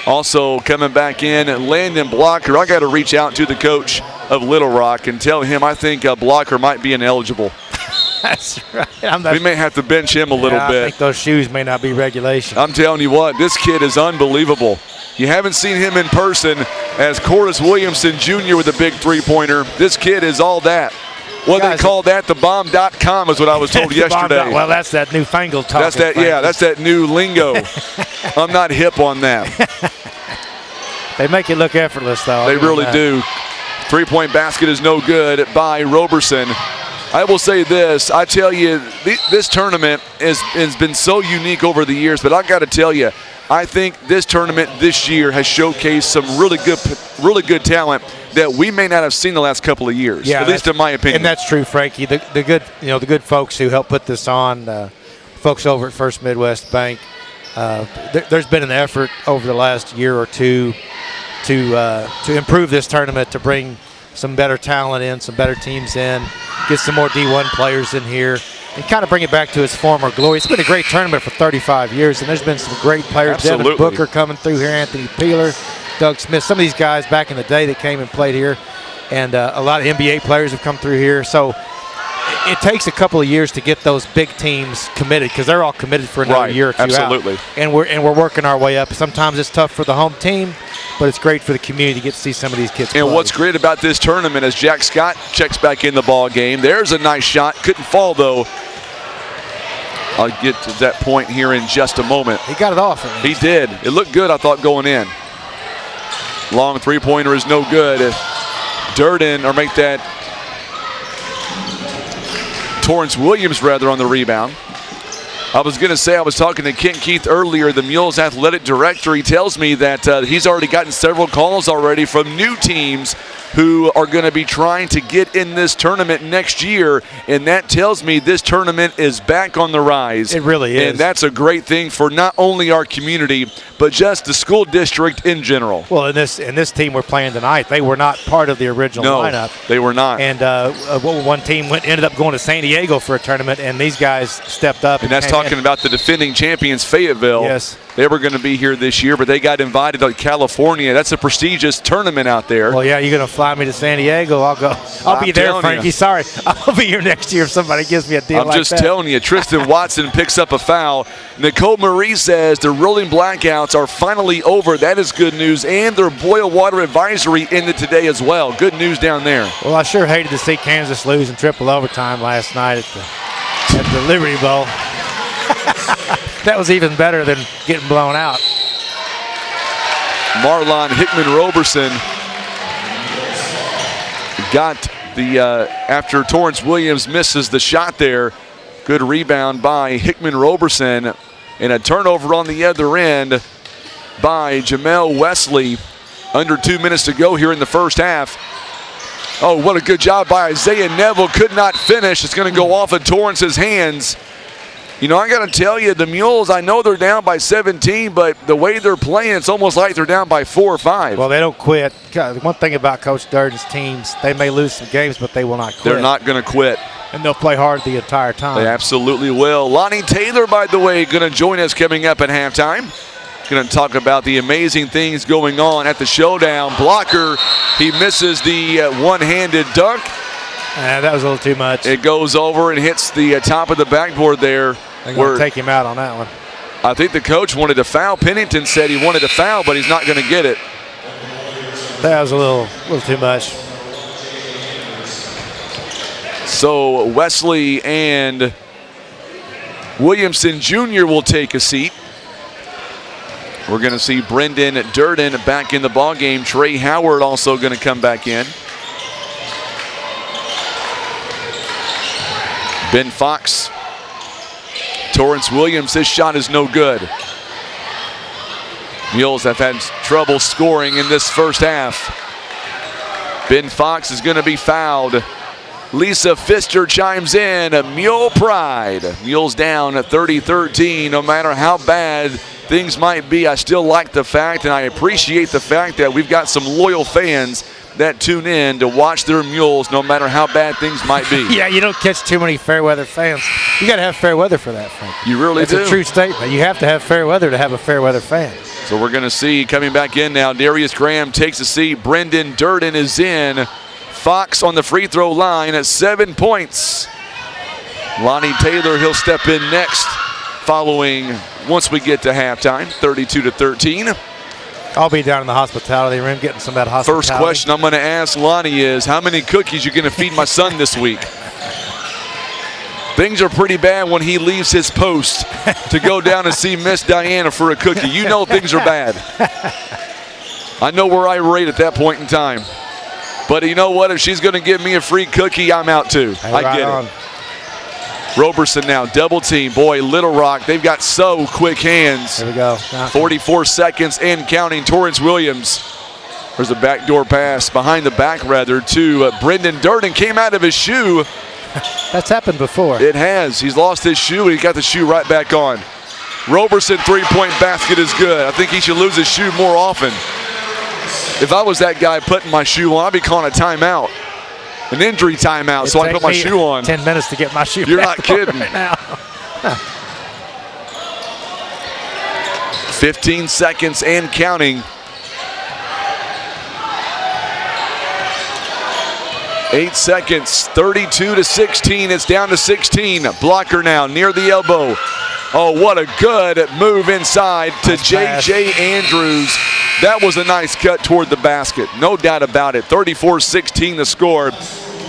Speaker 1: also coming back in. Landon Blocker. I got to reach out to the coach of Little Rock and tell him I think Blocker might be ineligible.
Speaker 10: That's right.
Speaker 1: We may have to bench him a little bit.
Speaker 10: I think those shoes may not be regulation.
Speaker 1: I'm telling you what, this kid is unbelievable. You haven't seen him in person as Cordis Williamson Jr. with a big three-pointer. This kid is all that. What they call that, the bomb.com is what I was told yesterday.
Speaker 10: Well, that's that newfangled talk.
Speaker 1: That's that, yeah, that's that new lingo. I'm not hip on that.
Speaker 10: They make it look effortless, though.
Speaker 1: They really do. Three-point basket is no good by Roberson. I will say this, I tell you, this tournament has been so unique over the years, but I got to tell you, I think this tournament this year has showcased some really good talent that we may not have seen the last couple of years, at least in my opinion.
Speaker 10: And that's true, Frankie. The good folks who helped put this on, folks over at First Midwest Bank, there's been an effort over the last year or two to improve this tournament, to bring some better talent in, some better teams in, get some more D1 players in here, and kind of bring it back to its former glory. It's been a great tournament for 35 years, and there's been some great players.
Speaker 1: Absolutely.
Speaker 10: Devin Booker coming through here, Anthony Peeler, Doug Smith, some of these guys back in the day that came and played here, and a lot of NBA players have come through here. So it takes a couple of years to get those big teams committed, because they're all committed for another year or two
Speaker 1: absolutely.
Speaker 10: out. And we're working our way up. Sometimes it's tough for the home team, but it's great for the community to get to see some of these kids play.
Speaker 1: And what's great about this tournament is Jack Scott checks back in the ball game. There's a nice shot. Couldn't fall, though. I'll get to that point here in just a moment.
Speaker 10: He got it off.
Speaker 1: He did. It looked good, I thought, going in. Long three-pointer is no good. Durden, or make that Torrance Williams, rather, on the rebound. I was going to say, I was talking to Kent Keith earlier, the Mules athletic director. He tells me that he's already gotten several calls already from new teams who are going to be trying to get in this tournament next year, and that tells me this tournament is back on the rise.
Speaker 10: It really is.
Speaker 1: And that's a great thing for not only our community, but just the school district in general.
Speaker 10: Well, in this team we're playing tonight, they were not part of the original lineup.
Speaker 1: They were not.
Speaker 10: And one team ended up going to San Diego for a tournament, and these guys stepped up.
Speaker 1: And that's talking about the defending champions, Fayetteville.
Speaker 10: Yes.
Speaker 1: They were going to be here this year, but they got invited to California. That's a prestigious tournament out there.
Speaker 10: Well, yeah, you're going to fly me to San Diego. I'll go. I'll be there, Frankie.
Speaker 1: You.
Speaker 10: Sorry. I'll be here next year if somebody gives me a deal like that.
Speaker 1: I'm just telling you, Tristan Watson picks up a foul. Nicole Marie says the rolling blackouts are finally over. That is good news. And their boil water advisory ended today as well. Good news down there.
Speaker 10: Well, I sure hated to see Kansas lose in triple overtime last night at the Liberty Bowl. That was even better than getting blown out.
Speaker 1: Marlon Hickman-Roberson got the, after Torrance Williams misses the shot there, good rebound by Hickman-Roberson, and a turnover on the other end by Jamel Wesley. Under 2 minutes to go here in the first half. Oh, what a good job by Isaiah Neville. Could not finish. It's going to go off of Torrance's hands. You know, I got to tell you, the Mules, I know they're down by 17, but the way they're playing, it's almost like they're down by 4 or 5.
Speaker 10: Well, they don't quit. One thing about Coach Durden's teams, they may lose some games, but they will not quit.
Speaker 1: They're not going to quit.
Speaker 10: And they'll play hard the entire time.
Speaker 1: They absolutely will. Lonnie Taylor, by the way, going to join us coming up at halftime. Going to talk about the amazing things going on at the Showdown. Blocker, he misses the one-handed dunk.
Speaker 10: That was a little too much.
Speaker 1: It goes over and hits the top of the backboard there.
Speaker 10: They're going to take him out on that one.
Speaker 1: I think the coach wanted to foul. Pennington said he wanted to foul, but he's not going to get it.
Speaker 10: That was a little too much.
Speaker 1: So Wesley and Williamson Jr. will take a seat. We're going to see Brendan Durden back in the ballgame. Trey Howard also going to come back in. Ben Fox. Torrance Williams, his shot is no good. Mules have had trouble scoring in this first half. Ben Fox is going to be fouled. Lisa Pfister chimes in. Mule pride. Mules down at 30-13. No matter how bad things might be, I still like the fact and I appreciate the fact that we've got some loyal fans that tune in to watch their Mules no matter how bad things might be.
Speaker 10: Yeah, you don't catch too many fair weather fans. You got to have fair weather for that, Frank.
Speaker 1: You really do.
Speaker 10: It's a true statement. You have to have fair weather to have a fair weather fan.
Speaker 1: So we're going to see coming back in now, Darius Graham takes a seat. Brendan Durden is in. Fox on the free throw line at 7 points. Lonnie Taylor, he'll step in next following once we get to halftime, 32-13.
Speaker 10: I'll be down in the hospitality room getting some of that hospitality.
Speaker 1: First question I'm going to ask Lonnie is, how many cookies you going to feed my son this week? Things are pretty bad when he leaves his post to go down and see Miss Diana for a cookie. You know things are bad. I know where I rate at that point in time. But you know what? If she's going to give me a free cookie, I'm out too.
Speaker 10: Hey,
Speaker 1: I get it. Roberson now, double team. Boy, Little Rock, they've got so quick hands.
Speaker 10: There we go.
Speaker 1: 44 seconds and counting. Torrance Williams. There's a backdoor pass, behind the back rather, to Brendan Durden. Came out of his shoe.
Speaker 10: That's happened before.
Speaker 1: It has. He's lost his shoe and he got the shoe right back on. Roberson three-point basket is good. I think he should lose his shoe more often. If I was that guy putting my shoe on, I'd be calling a timeout. An injury timeout, so I put my shoe on.
Speaker 10: 10 minutes to get my shoe
Speaker 1: You're not kidding.
Speaker 10: Right now.
Speaker 1: 15 seconds and counting. 8 seconds, 32-16. It's down to 16. Blocker now near the elbow. Oh, what a good move inside to J.J. Andrews. That was a nice cut toward the basket. No doubt about it. 34-16 the score.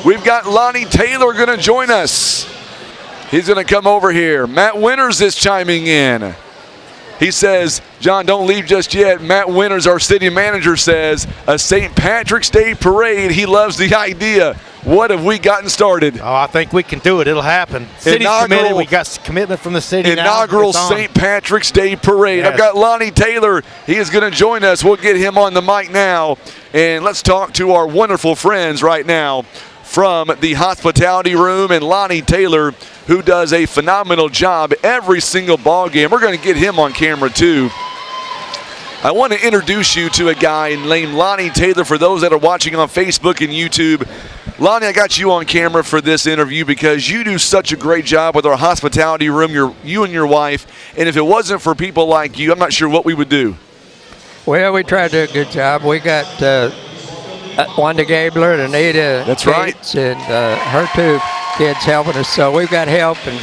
Speaker 1: We've got Lonnie Taylor going to join us. He's going to come over here. Matt Winters is chiming in. He says, John, don't leave just yet. Matt Winters, our city manager, says, a St. Patrick's Day parade. He loves the idea. What have we gotten started?
Speaker 10: Oh, I think we can do it. It'll happen. City's committed. We got commitment from the city now.
Speaker 1: Inaugural St. Patrick's Day parade.
Speaker 10: Yes.
Speaker 1: I've got Lonnie Taylor. He is going to join us. We'll get him on the mic now. And let's talk to our wonderful friends right now from the hospitality room and Lonnie Taylor, who does a phenomenal job every single ball game. We're going to get him on camera too. I want to introduce you to a guy named Lonnie Taylor for those that are watching on Facebook and YouTube. Lonnie, I got you on camera for this interview because you do such a great job with our hospitality room, you and your wife. And if it wasn't for people like you, I'm not sure what we would do.
Speaker 11: Well, we try to do a good job. We got Wanda Gabler and Anita.
Speaker 1: That's
Speaker 11: Gates,
Speaker 1: right.
Speaker 11: And her two kids helping us. So we've got help, and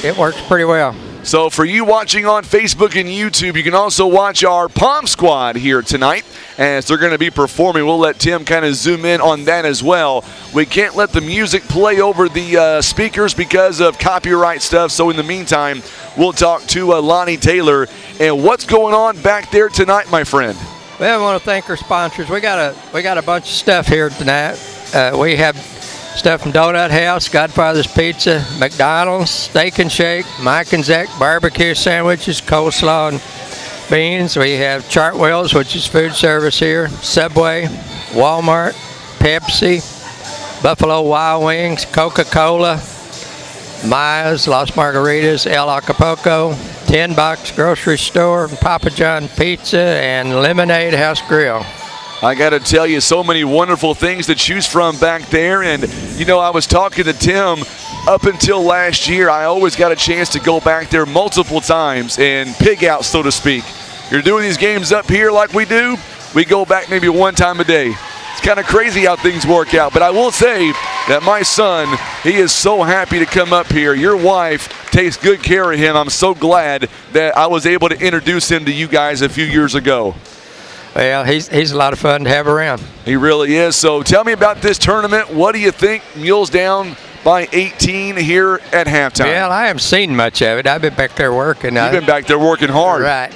Speaker 11: it works pretty well.
Speaker 1: So for you watching on Facebook and YouTube, you can also watch our Palm Squad here tonight as they're going to be performing. We'll let Tim kind of zoom in on that as well. We can't let the music play over the speakers because of copyright stuff. So in the meantime, we'll talk to Lonnie Taylor. And what's going on back there tonight, my friend?
Speaker 11: Well, I want to thank our sponsors. We got a bunch of stuff here tonight. We have stuff from Donut House, Godfather's Pizza, McDonald's, Steak and Shake, Mike and Zach barbecue sandwiches, coleslaw and beans. We have Chartwell's, which is food service here, Subway, Walmart, Pepsi, Buffalo Wild Wings, Coca-Cola, Maya's, Las Margaritas, El Acapulco, 10 Box Grocery Store, Papa John Pizza, and Lemonade House Grill.
Speaker 1: I got to tell you, so many wonderful things to choose from back there. And, you know, I was talking to Tim up until last year. I always got a chance to go back there multiple times and pig out, so to speak. You're doing these games up here like we do, we go back maybe one time a day. It's kind of crazy how things work out. But I will say that my son, he is so happy to come up here. Your wife takes good care of him. I'm so glad that I was able to introduce him to you guys a few years ago.
Speaker 11: Well, he's a lot of fun to have around.
Speaker 1: He really is. So tell me about this tournament. What do you think? Mules down by 18 here at halftime.
Speaker 11: Well, I haven't seen much of it. I've been back there working.
Speaker 1: You've been back there working hard.
Speaker 11: Right.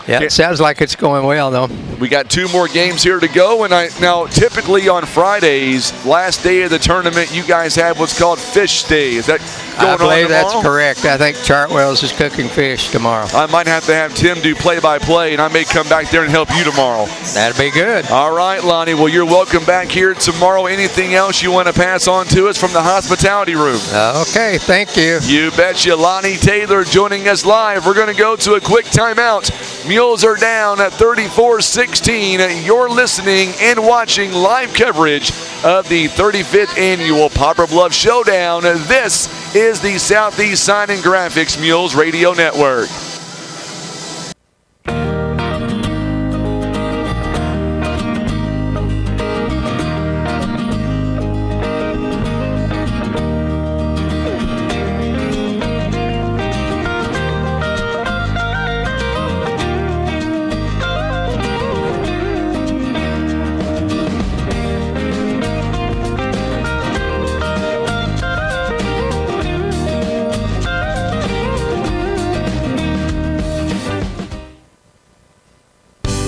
Speaker 11: Yeah, it sounds like it's going well, though.
Speaker 1: We got 2 more games here to go, and now typically on Fridays, last day of the tournament, you guys have what's called Fish Day. Is that going on tomorrow?
Speaker 11: I believe that's correct. I think Chartwell's is cooking fish tomorrow.
Speaker 1: I might have to have Tim do play-by-play, and I may come back there and help you tomorrow.
Speaker 11: That'd be good.
Speaker 1: All right, Lonnie. Well, you're welcome back here tomorrow. Anything else you want to pass on to us from the hospitality room?
Speaker 11: Okay, thank you.
Speaker 1: You betcha. Lonnie Taylor joining us live. We're going to go to a quick timeout. Mules are down at 34-16. You're listening and watching live coverage of the 35th annual Poplar Bluff Showdown. This is the Southeast Sign and Graphics Mules Radio Network.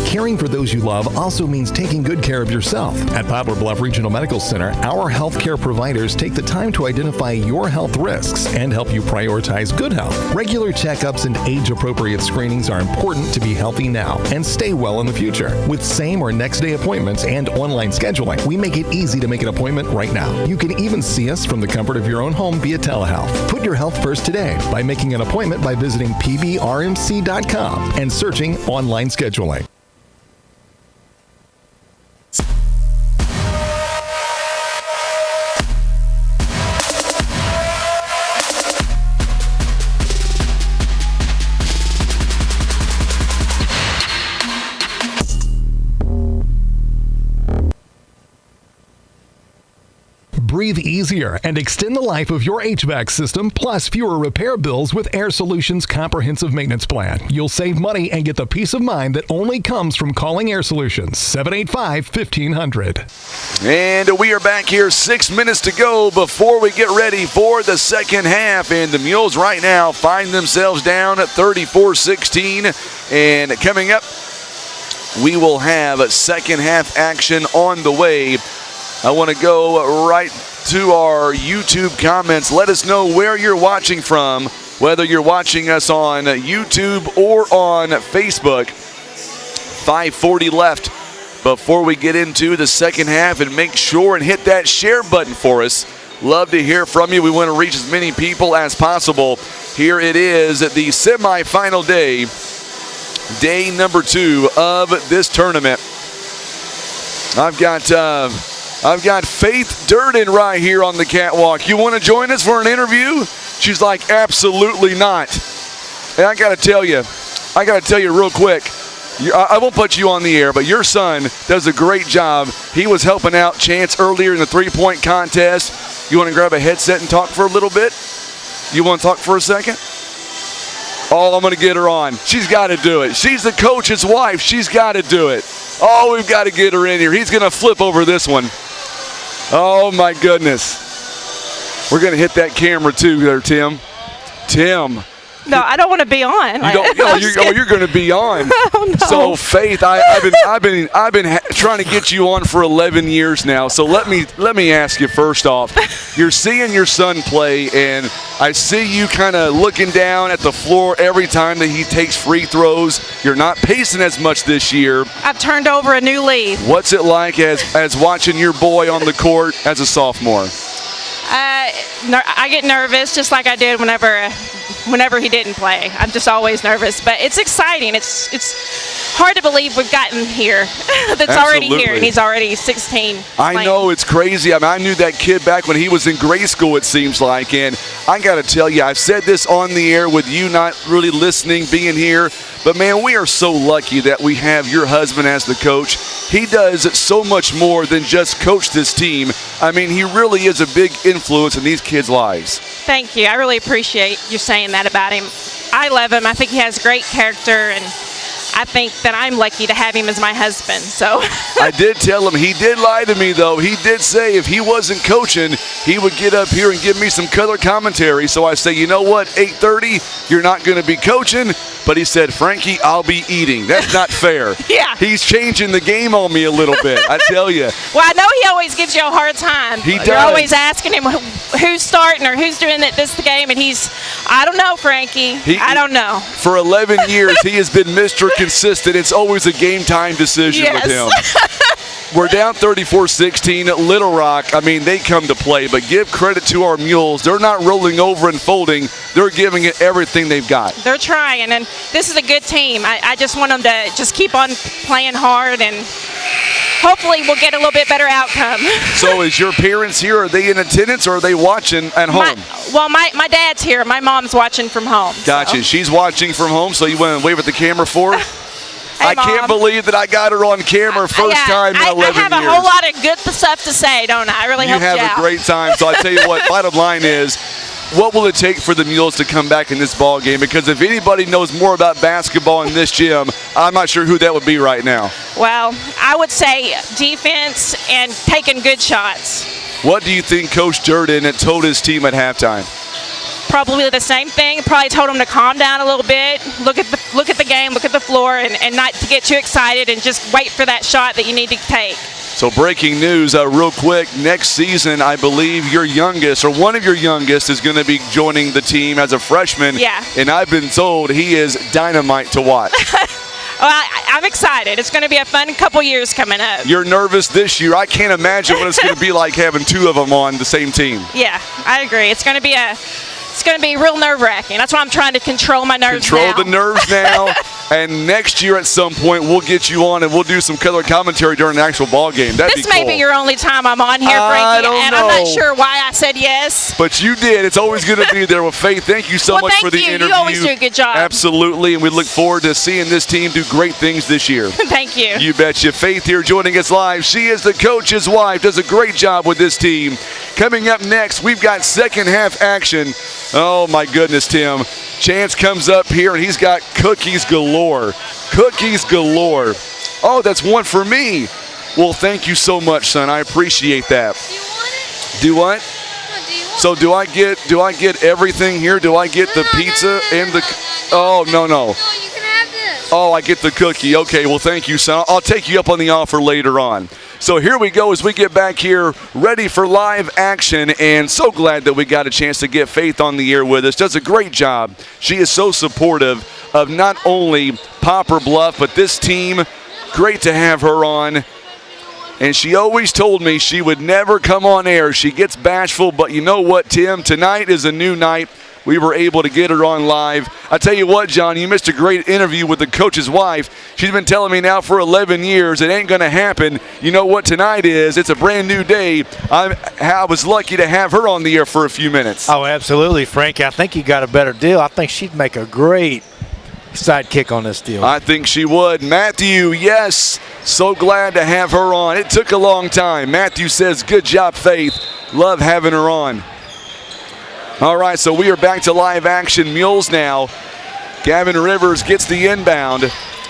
Speaker 12: Caring for those you love also means taking good care of yourself. At Poplar Bluff Regional Medical Center, our healthcare providers take the time to identify your health risks and help you prioritize good health. Regular checkups and age-appropriate screenings are important to be healthy now and stay well in the future. With same or next day appointments and online scheduling, we make it easy to make an appointment right now. You can even see us from the comfort of your own home via telehealth. Put your health first today by making an appointment by visiting pbrmc.com and searching online scheduling. Breathe easier and extend the life of your HVAC system, plus fewer repair bills with Air Solutions Comprehensive Maintenance Plan. You'll save money and get the peace of mind that only comes from calling Air Solutions, 785-1500.
Speaker 1: And we are back here, 6 minutes to go before we get ready for the second half. And the Mules right now find themselves down at 34-16. And coming up, we will have a second half action on the way. I want to go right to our YouTube comments. Let us know where you're watching from, whether you're watching us on YouTube or on Facebook. 5:40 left before we get into the second half, and make sure and hit that share button for us. Love to hear from you. We want to reach as many people as possible. Here it is, the semifinal day, day number 2 of this tournament. I've got Faith Durden right here on the catwalk. You want to join us for an interview? She's like, absolutely not. And I got to tell you real quick, I won't put you on the air, but your son does a great job. He was helping out Chance earlier in the three-point contest. You want to grab a headset and talk for a little bit? You want to talk for a second? Oh, I'm going to get her on. She's got to do it. She's the coach's wife. She's got to do it. Oh, we've got to get her in here. He's going to flip over this one. Oh, my goodness. We're going to hit that camera, too, there, Tim. Tim.
Speaker 13: No, I don't want to be on.
Speaker 1: You're going to be on.
Speaker 13: Oh, no.
Speaker 1: So, Faith, I've been trying to get you on for 11 years now. So let me ask you first off. You're seeing your son play, and I see you kind of looking down at the floor every time that he takes free throws. You're not pacing as much this year.
Speaker 13: I've turned over a new leaf.
Speaker 1: What's it like as watching your boy on the court as a sophomore?
Speaker 13: I get nervous just like I did whenever he didn't play. I'm just always nervous, but it's exciting. It's hard to believe we've gotten here. That's already here, and he's already 16.
Speaker 1: I know, it's crazy. I mean, I knew that kid back when he was in grade school, it seems like, and I got to tell you, I've said this on the air with you not really listening, being here, but man, we are so lucky that we have your husband as the coach. He does so much more than just coach this team. I mean, he really is a big influence in these kids' lives.
Speaker 13: Thank you. I really appreciate you saying that about him. I love him. I think he has great character, and I think that I'm lucky to have him as my husband. So
Speaker 1: I did tell him, he did lie to me though. He did say if he wasn't coaching, he would get up here and give me some color commentary. So I say, you know what, 8:30, you're not going to be coaching. But he said, Frankie, I'll be eating. That's not fair.
Speaker 13: Yeah.
Speaker 1: He's changing the game on me a little bit, I tell you.
Speaker 13: Well, I know he always gives you a hard time.
Speaker 1: He does.
Speaker 13: You're always asking him who's starting or who's doing this game, and he's, I don't know, Frankie. I don't know.
Speaker 1: For 11 years, he has been Mr. Consistent. It's always a game time decision with him. We're down 34-16 at Little Rock. I mean, they come to play, but give credit to our Mules. They're not rolling over and folding. They're giving it everything they've got.
Speaker 13: They're trying, and this is a good team. I just want them to just keep on playing hard, and hopefully we'll get a little bit better outcome.
Speaker 1: So is your parents here? Are they in attendance, or are they watching at home?
Speaker 13: My dad's here. My mom's watching from home.
Speaker 1: Gotcha.
Speaker 13: So.
Speaker 1: She's watching from home, so you want to wave at the camera for her?
Speaker 13: Hey,
Speaker 1: I can't
Speaker 13: Mom.
Speaker 1: believe that I got her on camera first time in 11 years.
Speaker 13: I have a whole lot of good stuff to say, don't I? I really helped you out.
Speaker 1: You have a great time. So I tell you what, bottom line is, what will it take for the Mules to come back in this ball game? Because if anybody knows more about basketball in this gym, I'm not sure who that would be right now.
Speaker 13: Well, I would say defense and taking good shots.
Speaker 1: What do you think Coach Durden told his team at halftime?
Speaker 13: Probably the same thing. Probably told them to calm down a little bit, look at the game, look at the floor, and not to get too excited and just wait for that shot that you need to take.
Speaker 1: So breaking news real quick, next season I believe your youngest or one of your youngest is going to be joining the team as a freshman.
Speaker 13: Yeah.
Speaker 1: And I've been told he is dynamite to watch.
Speaker 13: Well, I'm excited. It's going to be a fun couple years coming up.
Speaker 1: You're nervous this year. I can't imagine what it's going to be like having two of them on the same team.
Speaker 13: Yeah, I agree. It's going to be real nerve-wracking. That's why I'm trying to control my nerves now.
Speaker 1: Control the nerves now. And next year at some point, we'll get you on and we'll do some color commentary during the actual ball game. That'd be cool.
Speaker 13: This may be your only time I'm on here, Frankie.
Speaker 1: I don't know.
Speaker 13: I'm not sure why I said yes.
Speaker 1: But you did. It's always going to be there with Faith. Thank you so much for the interview.
Speaker 13: You always do a good job.
Speaker 1: Absolutely. And we look forward to seeing this team do great things this year.
Speaker 13: Thank you.
Speaker 1: You betcha. Faith here joining us live. She is the coach's wife. Does a great job with this team. Coming up next, we've got second half action. Oh, my goodness, Tim. Chance comes up here, and he's got cookies galore. Cookies galore. Oh, that's one for me. Well, thank you so much, son. I appreciate that.
Speaker 14: Do you want it?
Speaker 1: Do what? So do I get everything here? Do I get the pizza and the? Oh, no.
Speaker 14: No, you can have this.
Speaker 1: Oh, I get the cookie. Okay, well, thank you, son. I'll take you up on the offer later on. So here we go as we get back here ready for live action, and so glad that we got a chance to get Faith on the air with us. Does a great job. She is so supportive of not only Poplar Bluff, but this team. Great to have her on. And she always told me she would never come on air. She gets bashful, but you know what, Tim? Tonight is a new night. We were able to get her on live. I tell you what, John, you missed a great interview with the coach's wife. She's been telling me now for 11 years it ain't going to happen. You know what tonight is? It's a brand new day. I was lucky to have her on the air for a few minutes.
Speaker 10: Oh, absolutely, Frank. I think you got a better deal. I think she'd make a great sidekick on this deal.
Speaker 1: I think she would. Matthew, yes, so glad to have her on. It took a long time. Matthew says, good job, Faith. Love having her on. All right, so we are back to live action. Mules now. Gavin Rivers gets the inbound.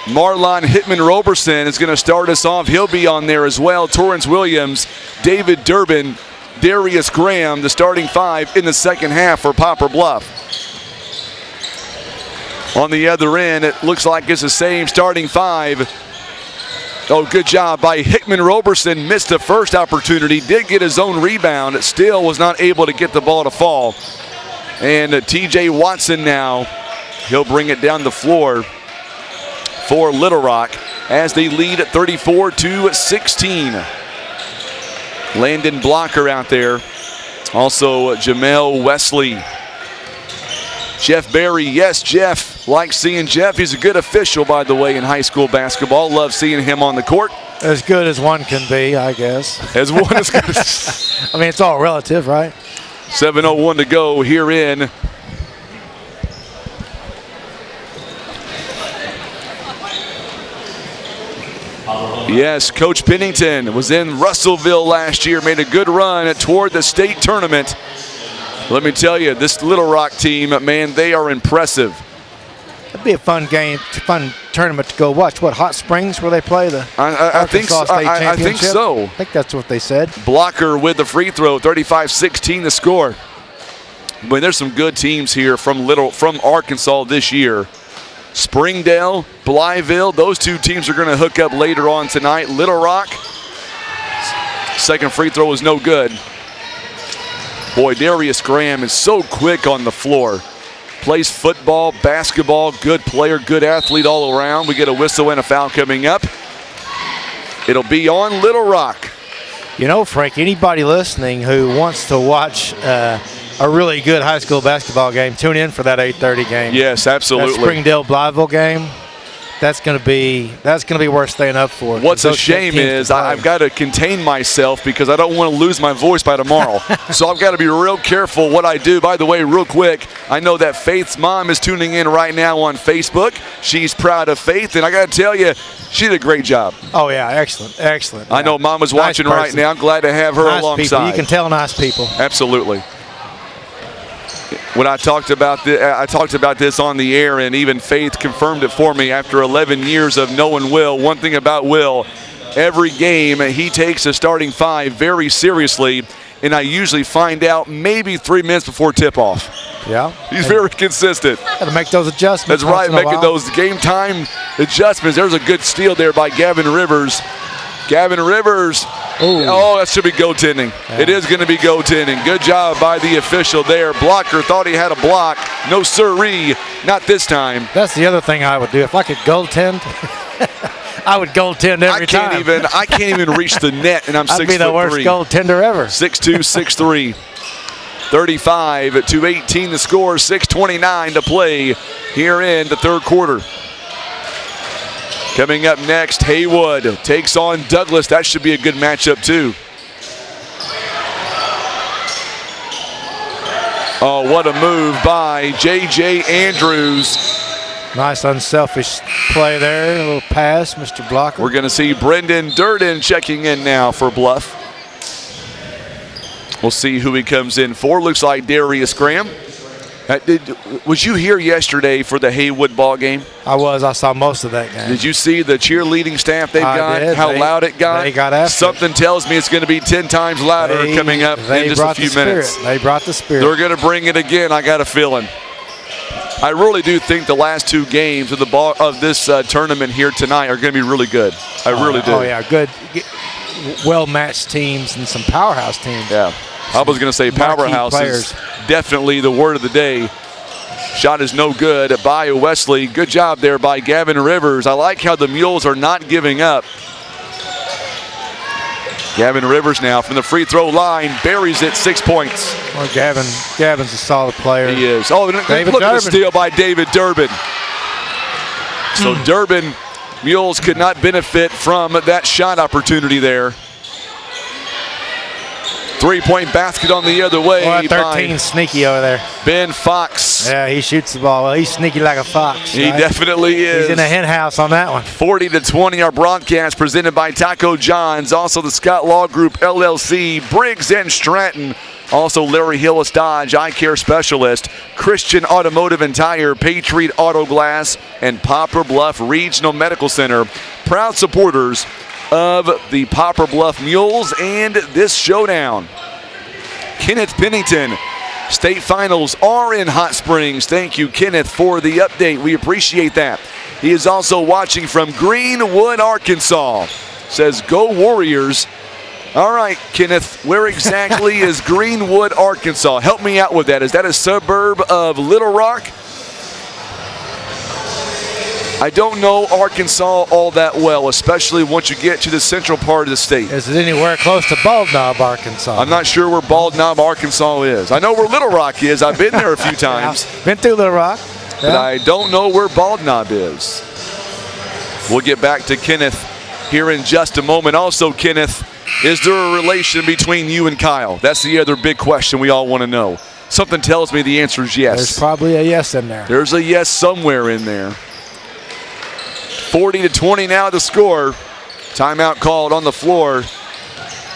Speaker 1: Marlon Hittman-Roberson is going to start us off. He'll be on there as well. Torrance Williams, David Durbin, Darius Graham, the starting five in the second half for Poplar Bluff. On the other end, it looks like it's the same starting five. Oh, good job by Hickman-Roberson. Missed the first opportunity, did get his own rebound, still was not able to get the ball to fall. And TJ Watson now, he'll bring it down the floor for Little Rock as they lead at 34-16. Landon Blocker out there. Also Jamel Wesley. Jeff Berry, yes, Jeff. Like seeing Jeff. He's a good official, by the way, in high school basketball. Love seeing him on the court.
Speaker 10: As good as one can be, I guess.
Speaker 1: As one as good as.
Speaker 10: I mean, it's all relative, right?
Speaker 1: 7:01 to go here in. Yes, Coach Pennington was in Russellville last year, made a good run toward the state tournament. Let me tell you, this Little Rock team, man, they are impressive.
Speaker 10: It'd be a fun game, fun tournament tournament to go watch. What, Hot Springs, where they play the
Speaker 1: I think so. I think so.
Speaker 10: I think that's what they said.
Speaker 1: Blocker with the free throw, 35-16 the score. I mean, there's some good teams here from Arkansas this year. Springdale, Blytheville, those two teams are going to hook up later on tonight. Little Rock, second free throw was no good. Boy, Darius Graham is so quick on the floor. Plays football, basketball, good player, good athlete all around. We get a whistle and a foul coming up. It'll be on Little Rock.
Speaker 10: You know, Frank, anybody listening who wants to watch a really good high school basketball game, tune in for that 8:30 game.
Speaker 1: Yes, absolutely.
Speaker 10: That Springdale-Blytheville game, that's going to be worth staying up for.
Speaker 1: What's a shame is I've got to contain myself because I don't want to lose my voice by tomorrow. So I've got to be real careful what I do. By the way, real quick, I know that Faith's mom is tuning in right now on Facebook. She's proud of Faith, and I got to tell you, she did a great job.
Speaker 10: Oh, yeah, excellent. Yeah.
Speaker 1: I know Mom was watching right now. I'm glad to have her alongside.
Speaker 10: People. You can tell nice people.
Speaker 1: Absolutely. When I talked about this on the air, and even Faith confirmed it for me after 11 years of knowing Will. One thing about Will, every game he takes a starting five very seriously, and I usually find out maybe 3 minutes before tip-off.
Speaker 10: Yeah.
Speaker 1: He's very consistent.
Speaker 10: Got to make those adjustments.
Speaker 1: That's right, making those game time adjustments. There's a good steal there by Gavin Rivers. Gavin Rivers.
Speaker 10: Ooh.
Speaker 1: Oh, that should be goaltending.
Speaker 10: Yeah.
Speaker 1: It is going to be goaltending. Good job by the official there. Blocker thought he had a block. No siree, not this time.
Speaker 10: That's the other thing I would do. If I could goaltend, I would goaltend every time.
Speaker 1: I can't even reach the net, and I'm 6'3".
Speaker 10: I'd be the worst goaltender ever.
Speaker 1: 6'2", 6'3". 35-18 the score, 6:29 to play here in the third quarter. Coming up next, Haywood takes on Douglas. That should be a good matchup too. Oh, what a move by J.J. Andrews.
Speaker 10: Nice unselfish play there. A little pass, Mr. Blocker.
Speaker 1: We're going to see Brendan Durden checking in now for Bluff. We'll see who he comes in for. Looks like Darius Graham. Was you here yesterday for the Haywood ball game?
Speaker 10: I was. I saw most of that game.
Speaker 1: Did you see the cheerleading staff they've got?
Speaker 10: Did.
Speaker 1: How loud it got?
Speaker 10: They got after
Speaker 1: Something tells me it's going to be 10 times louder coming up in just a few minutes.
Speaker 10: They brought the spirit.
Speaker 1: They're going to bring it again, I got a feeling. I really do think the last two games of this tournament here tonight are going to be really good. I really do.
Speaker 10: Oh, yeah, good. Well-matched teams and some powerhouse teams.
Speaker 1: Yeah. I was going to say powerhouse is definitely the word of the day. Shot is no good by Wesley. Good job there by Gavin Rivers. I like how the Mules are not giving up. Gavin Rivers now from the free throw line buries it, 6 points.
Speaker 10: Well, Gavin's a solid player.
Speaker 1: He is. Oh, look at the steal by David Durbin. So Durbin, Mules could not benefit from that shot opportunity there. 3-point basket on the other way.
Speaker 10: Boy, 13 sneaky over there.
Speaker 1: Ben Fox.
Speaker 10: Yeah, he shoots the ball. Well, he's sneaky like a fox.
Speaker 1: He definitely is.
Speaker 10: He's in a hen house on that one.
Speaker 1: 40-20, our broadcast presented by Taco John's. Also the Scott Law Group, LLC, Briggs & Stratton. Also Larry Hillis Dodge, Eye Care Specialist, Christian Automotive and Tire, Patriot Auto Glass, and Poplar Bluff Regional Medical Center. Proud supporters of the Poplar Bluff Mules and this showdown. Kenneth Pennington, state finals are in Hot Springs. Thank you, Kenneth, for the update. We appreciate that. He is also watching from Greenwood, Arkansas. Says, go Warriors. All right, Kenneth, where exactly is Greenwood, Arkansas? Help me out with that. Is that a suburb of Little Rock? I don't know Arkansas all that well, especially once you get to the central part of the state.
Speaker 10: Is it anywhere close to Bald Knob, Arkansas?
Speaker 1: I'm not sure where Bald Knob, Arkansas is. I know where Little Rock is. I've been there a few times.
Speaker 10: Been through Little Rock.
Speaker 1: But I don't know where Bald Knob is. We'll get back to Kenneth here in just a moment. Also, Kenneth, is there a relation between you and Kyle? That's the other big question we all want to know. Something tells me the answer is yes.
Speaker 10: There's probably a yes in there.
Speaker 1: There's a yes somewhere in there. 40-20 now the score. Timeout called on the floor.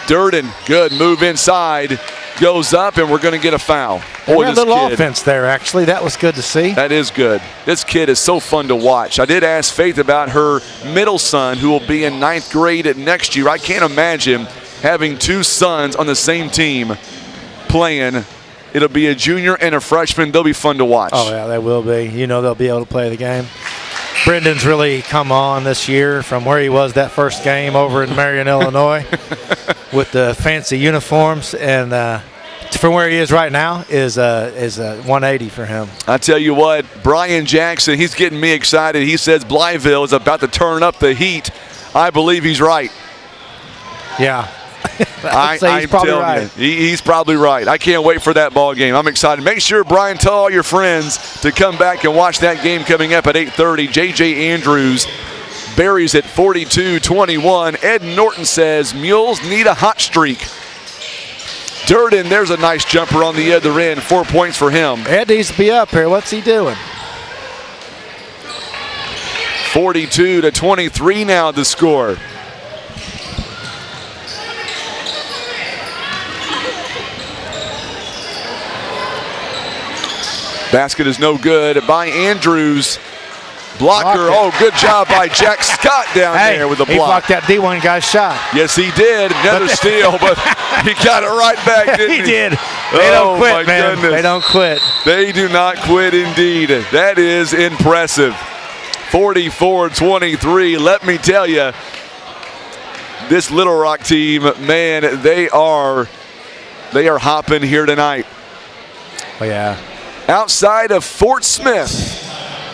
Speaker 1: Durden, good move inside. goes up, and we're going to get a foul.
Speaker 10: Boy, a little offense there, actually. That was good to see.
Speaker 1: That is good. This kid is so fun to watch. I did ask Faith about her middle son, who will be in 9th grade next year. I can't imagine having 2 sons on the same team playing. It'll be a junior and a freshman. They'll be fun to watch.
Speaker 10: Oh, yeah, they will be. You know they'll be able to play the game. Brendan's really come on this year from where he was that first game over in Marion, Illinois with the fancy uniforms. And from where he is right now is a 180 for him.
Speaker 1: I tell you what, Brian Jackson, he's getting me excited. He says Blytheville is about to turn up the heat. I believe he's right.
Speaker 10: Yeah.
Speaker 1: I'm telling you, he's probably right. I can't wait for that ball game. I'm excited. Make sure, Brian, tell all your friends to come back and watch that game coming up at 8:30. J.J. Andrews buries it 42-21. Ed Norton says Mules need a hot streak. Durden, there's a nice jumper on the other end. 4 points for him.
Speaker 10: Ed needs to be up here. What's he doing?
Speaker 1: 42-23 now the score. Basket is no good by Andrews. Blocker. Oh, good job by Jack Scott down there with the block.
Speaker 10: He blocked that D1 guy's shot.
Speaker 1: Yes, he did. Another steal, but he got it right back, didn't he?
Speaker 10: He did. They don't quit, man.
Speaker 1: Goodness.
Speaker 10: They don't quit.
Speaker 1: They do not quit indeed. That is impressive. 44-23. Let me tell you, this Little Rock team, man, they are hopping here tonight.
Speaker 10: Oh, yeah.
Speaker 1: Outside of Fort Smith,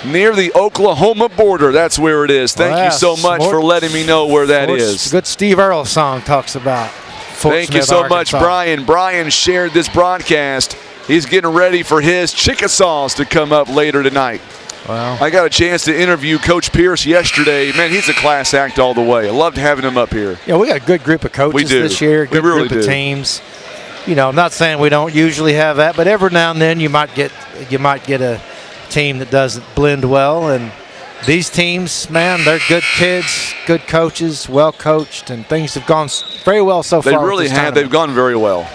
Speaker 1: near the Oklahoma border. That's where it is. Thank you so much for letting me know where that is.
Speaker 10: Good Steve Earle song talks about Fort
Speaker 1: Thank
Speaker 10: Smith,
Speaker 1: you so
Speaker 10: Arkansas.
Speaker 1: much, Brian. Brian shared this broadcast. He's getting ready for his Chickasaws to come up later tonight.
Speaker 10: Wow.
Speaker 1: I got a chance to interview Coach Pierce yesterday. Man, he's a class act all the way. I loved having him up here.
Speaker 10: Yeah, we got a good group of coaches this year. Good group of teams. You know, I'm not saying we don't usually have that, but every now and then you might get a team that doesn't blend well. And these teams, man, they're good kids, good coaches, well coached, and things have gone very well so far.
Speaker 1: They really have. They've gone very well.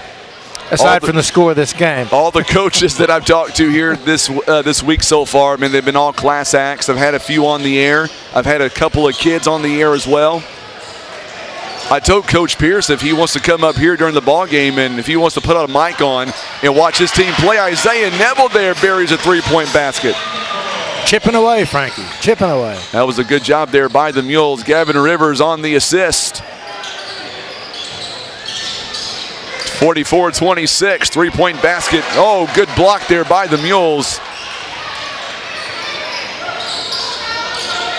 Speaker 10: Aside from the score of this game.
Speaker 1: All the coaches that I've talked to here this week so far, I mean, they've been all class acts. I've had a few on the air. I've had a couple of kids on the air as well. I told Coach Pierce if he wants to come up here during the ball game and if he wants to put a mic on and watch his team play, Isaiah Neville there buries a three-point basket.
Speaker 10: Chipping away, Frankie, chipping away.
Speaker 1: That was a good job there by the Mules. Gavin Rivers on the assist. 44-26, three-point basket. Oh, good block there by the Mules.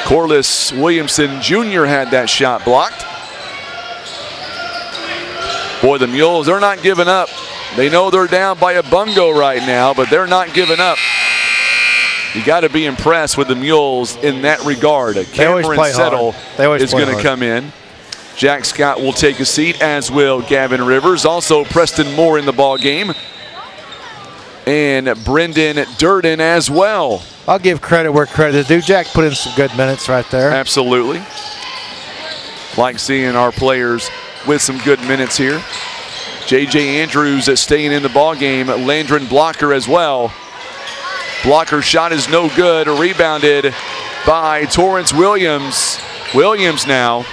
Speaker 1: Corliss Williamson Jr. had that shot blocked. Boy, the Mules, they're not giving up. They know they're down by a bungo right now, but they're not giving up. You got to be impressed with the Mules in that regard. Cameron Settle is going to come in. Jack Scott will take a seat, as will Gavin Rivers. Also, Preston Moore in the ball game. And Brendan Durden as well.
Speaker 10: I'll give credit where credit is due. Jack put in some good minutes right there.
Speaker 1: Absolutely. Like seeing our players with some good minutes here. J.J. Andrews is staying in the ball game. Landron Blocker as well. Blocker's shot is no good. Rebounded by Torrance Williams. Williams now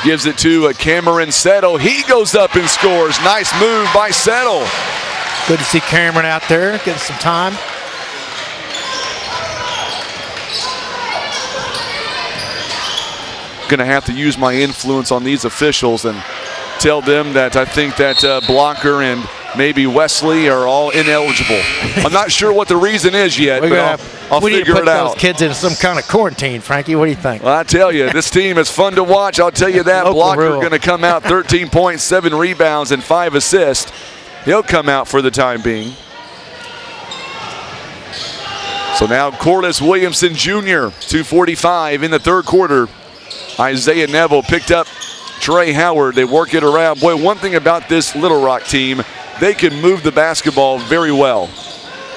Speaker 1: gives it to Cameron Settle. He goes up and scores. Nice move by Settle.
Speaker 10: Good to see Cameron out there getting some time.
Speaker 1: Going to have to use my influence on these officials and tell them that I think that Blocker and maybe Wesley are all ineligible. I'm not sure what the reason is yet, but I'll
Speaker 10: we need
Speaker 1: figure
Speaker 10: to put
Speaker 1: it out.
Speaker 10: those kids in some kind of quarantine, Frankie. What do you think?
Speaker 1: Well, I tell you, this team is fun to watch. I'll tell you that. Blocker going to come out 13 points, 7 rebounds, and 5 assists. He'll come out for the time being. So now Corliss Williamson Jr., 2:45 in the third quarter. Isaiah Neville picked up Trey Howard. They work it around. Boy, one thing about this Little Rock team, they can move the basketball very well.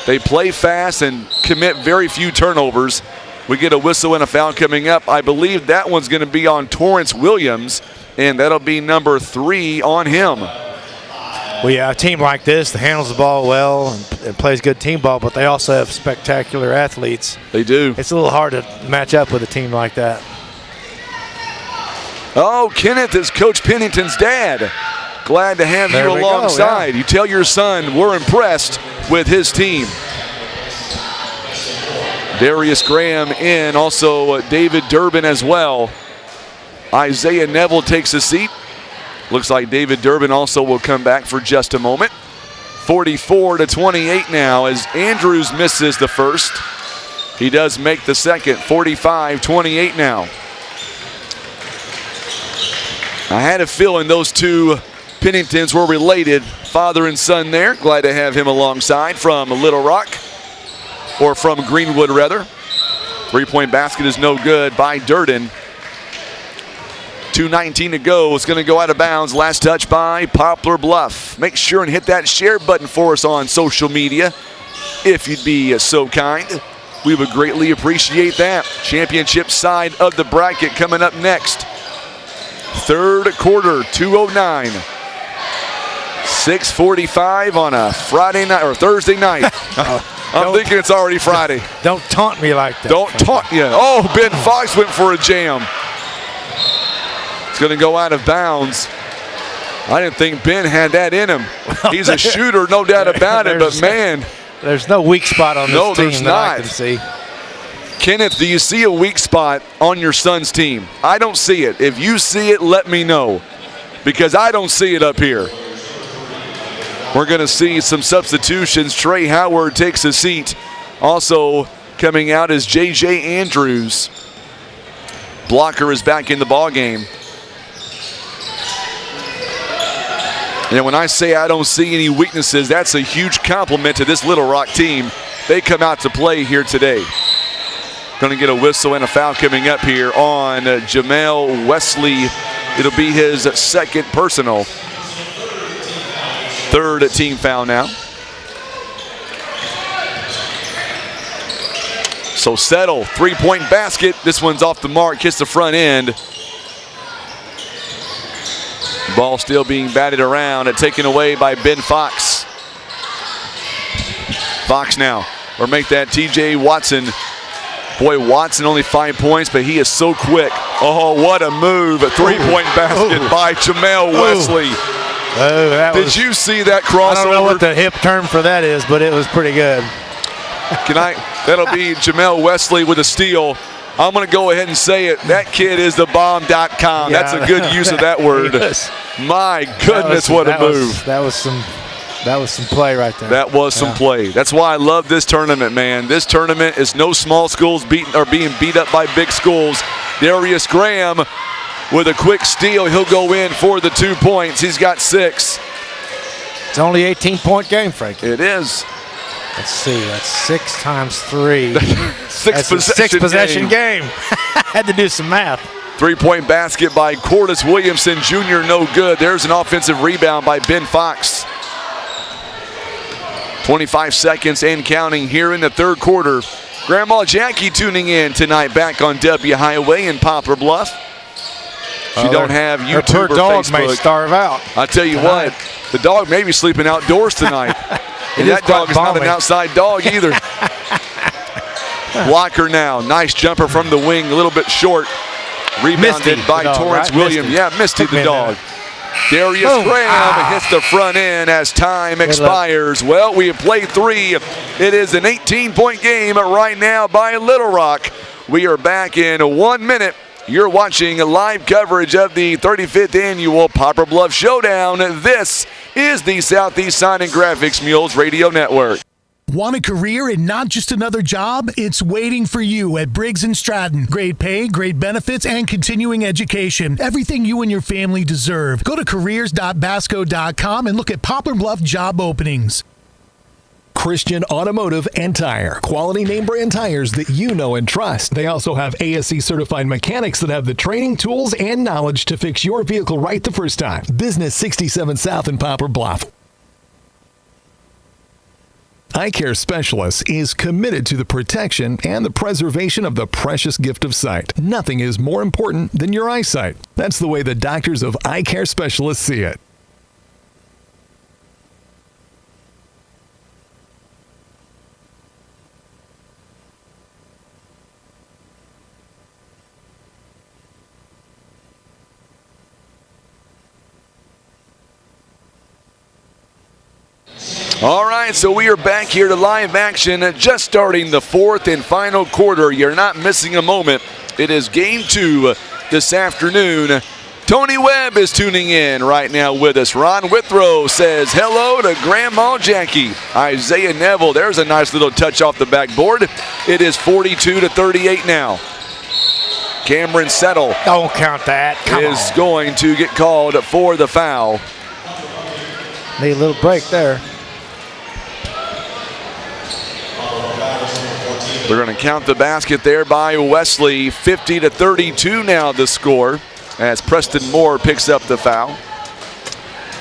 Speaker 1: They play fast and commit very few turnovers. We get a whistle and a foul coming up. I believe that one's going to be on Torrance Williams, and that'll be number 3 on him.
Speaker 10: a team like this that handles the ball well and plays good team ball, but they also have spectacular athletes.
Speaker 1: They do.
Speaker 10: It's a little hard to match up with a team like that.
Speaker 1: Oh, Kenneth is Coach Pennington's dad. Glad to have you alongside. You tell your son we're impressed with his team. Darius Graham in, also David Durbin as well. Isaiah Neville takes a seat. Looks like David Durbin also will come back for just a moment. 44-28 now as Andrews misses the first. He does make the second. 45-28 now. I had a feeling those two Penningtons were related, father and son there. Glad to have him alongside from Little Rock, or from Greenwood rather. 3-point basket is no good by Durden. 2:19 to go. It's going to go out of bounds. Last touch by Poplar Bluff. Make sure and hit that share button for us on social media if you'd be so kind. We would greatly appreciate that. Championship side of the bracket coming up next. Third quarter, 2:09. 6:45 on a Friday night or Thursday night. I'm thinking it's already Friday.
Speaker 10: Don't taunt me like that.
Speaker 1: Don't taunt you. Oh, Ben Fox went for a jam. It's going to go out of bounds. I didn't think Ben had that in him. He's a shooter, no doubt about it, but man.
Speaker 10: There's no weak spot on this team that I can see.
Speaker 1: Kenneth, do you see a weak spot on your son's team? I don't see it. If you see it, let me know, because I don't see it up here. We're going to see some substitutions. Trey Howard takes a seat. Also coming out is J.J. Andrews. Blocker is back in the ballgame. And when I say I don't see any weaknesses, that's a huge compliment to this Little Rock team. They come out to play here today. Going to get a whistle and a foul coming up here on Jamel Wesley. It'll be his second personal. Third team foul now. So Settle, 3-point basket. This one's off the mark, hits the front end. Ball still being batted around and taken away by Ben Fox. Fox now, or make that TJ Watson. Boy, Watson only 5 points, but he is so quick. Oh, what a move. A 3-point basket by Jamel Wesley. Did you see that crossover?
Speaker 10: I don't know what the hip term for that is, but it was pretty good.
Speaker 1: That'll be Jamel Wesley with a steal. I'm going to go ahead and say it. That kid is the bomb.com. That's a good use of that word. My goodness, what a move.
Speaker 10: That was some play right there.
Speaker 1: That was some play. That's why I love this tournament, man. This tournament is no small schools being beat up by big schools. Darius Graham with a quick steal. He'll go in for the 2 points. He's got 6.
Speaker 10: It's only 18-point game, Frankie.
Speaker 1: It is.
Speaker 10: Let's see. That's 6 times 3.
Speaker 1: Six
Speaker 10: possession game. Had to do some math.
Speaker 1: 3-point basket by Cordis Williamson Jr. No good. There's an offensive rebound by Ben Fox. 25 seconds and counting here in the third quarter. Grandma Jackie tuning in tonight back on W Highway in Poplar Bluff. She don't have YouTube or
Speaker 10: dog
Speaker 1: Facebook.
Speaker 10: May starve out.
Speaker 1: I tell you what, the dog may be sleeping outdoors tonight. And that dog is not an outside dog either. Blocker now. Nice jumper from the wing, a little bit short. Rebounded by Torrance Williams. Yeah, Misty the dog. Darius Graham hits the front end as time expires. Well, we have played 3. It is an 18-point game right now by Little Rock. We are back in 1 minute. You're watching live coverage of the 35th annual Poplar Bluff Showdown. This is the Southeast Sign and Graphics Mules Radio Network.
Speaker 4: Want a career and not just another job? It's waiting for you at Briggs & Stratton. Great pay, great benefits, and continuing education. Everything you and your family deserve. Go to careers.basco.com and look at Poplar Bluff job openings.
Speaker 5: Christian Automotive and Tire. Quality name brand tires that you know and trust. They also have ASE certified mechanics that have the training, tools, and knowledge to fix your vehicle right the first time. Business 67 South in Poplar Bluff. Eye Care Specialists is committed to the protection and the preservation of the precious gift of sight. Nothing is more important than your eyesight. That's the way the doctors of Eye Care Specialists see it.
Speaker 1: All right, so we are back here to live action, just starting the fourth and final quarter. You're not missing a moment. It is game 2 this afternoon. Tony Webb is tuning in right now with us. Ron Withrow says hello to Grandma Jackie. Isaiah Neville, there's a nice little touch off the backboard. It is 42-38 now. Cameron Settle.
Speaker 10: Don't count that.
Speaker 1: Is going to get called for the foul.
Speaker 10: Need a little break there.
Speaker 1: They're going to count the basket there by Wesley. 50-32 now the score as Preston Moore picks up the foul.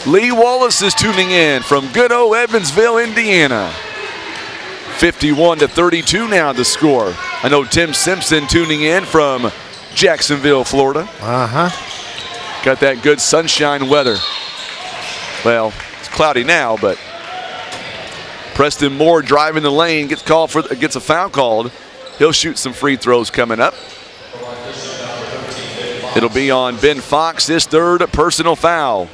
Speaker 1: Lee Wallace is tuning in from good old Evansville, Indiana. 51-32 now the score. I know Tim Simpson tuning in from Jacksonville, Florida. Got that good sunshine weather. Well, it's cloudy now, but Preston Moore driving the lane, gets a foul called. He'll shoot some free throws coming up. It'll be on Ben Fox, his third personal foul.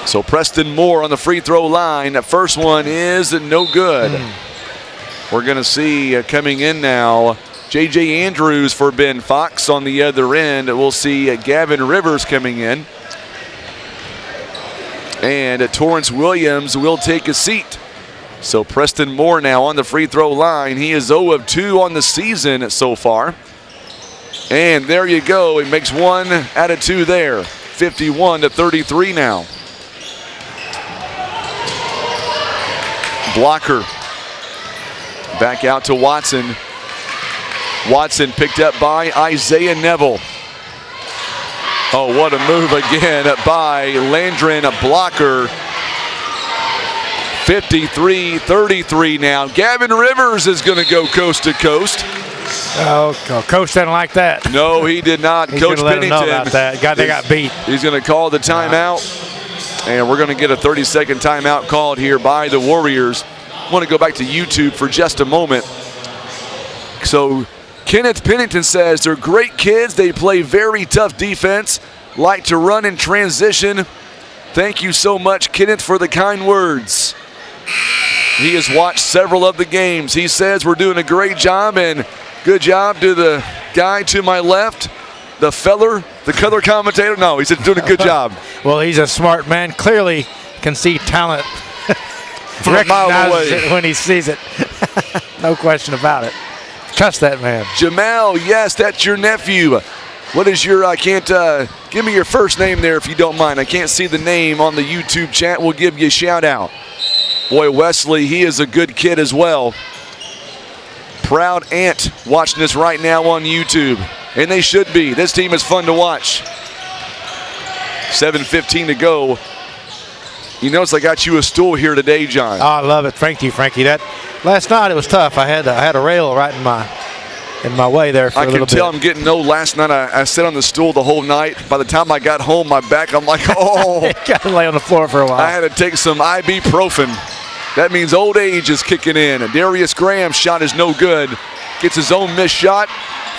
Speaker 1: So Preston Moore on the free throw line. The first one is no good. We're going to see coming in now J.J. Andrews for Ben Fox on the other end. We'll see Gavin Rivers coming in. And Torrance Williams will take a seat. So Preston Moore now on the free throw line. He is 0 of 2 on the season so far. And there you go. He makes 1 out of 2 there. 51-33 now. Blocker. Back out to Watson. Watson picked up by Isaiah Neville. Oh, what a move again by Landrin, a blocker. 53-33 now. Gavin Rivers is going to go coast to coast.
Speaker 10: Oh, Coach didn't like that.
Speaker 1: No, he did not.
Speaker 10: He's
Speaker 1: Coach
Speaker 10: Pennington.
Speaker 1: Know
Speaker 10: about that. They got beat.
Speaker 1: He's going to call the timeout. And we're going to get a 30-second timeout called here by the Warriors. I want to go back to YouTube for just a moment. So Kenneth Pennington says they're great kids. They play very tough defense, like to run in transition. Thank you so much, Kenneth, for the kind words. He has watched several of the games. He says we're doing a great job, and good job to the guy to my left, the color commentator. No, he said doing a good job.
Speaker 10: Well, he's a smart man. Clearly can see talent.
Speaker 1: From a mile away.
Speaker 10: It when he sees it. No question about it. Trust that man.
Speaker 1: Jamel, yes, that's your nephew. What is your, give me your first name there if you don't mind. I can't see the name on the YouTube chat. We'll give you a shout out. Boy, Wesley, he is a good kid as well. Proud aunt watching this right now on YouTube. And they should be. This team is fun to watch. 7:15 to go. You notice I got you a stool here today, John.
Speaker 10: Oh, I love it. Thank you, Frankie. That last night it was tough. I had a rail right in my way there for a little bit.
Speaker 1: I can tell I'm getting old. Last night I sat on the stool the whole night. By the time I got home, my back, I'm like, oh.
Speaker 10: Got to lay on the floor for a while.
Speaker 1: I had to take some ibuprofen. That means old age is kicking in. Darius Graham's shot is no good. Gets his own missed shot.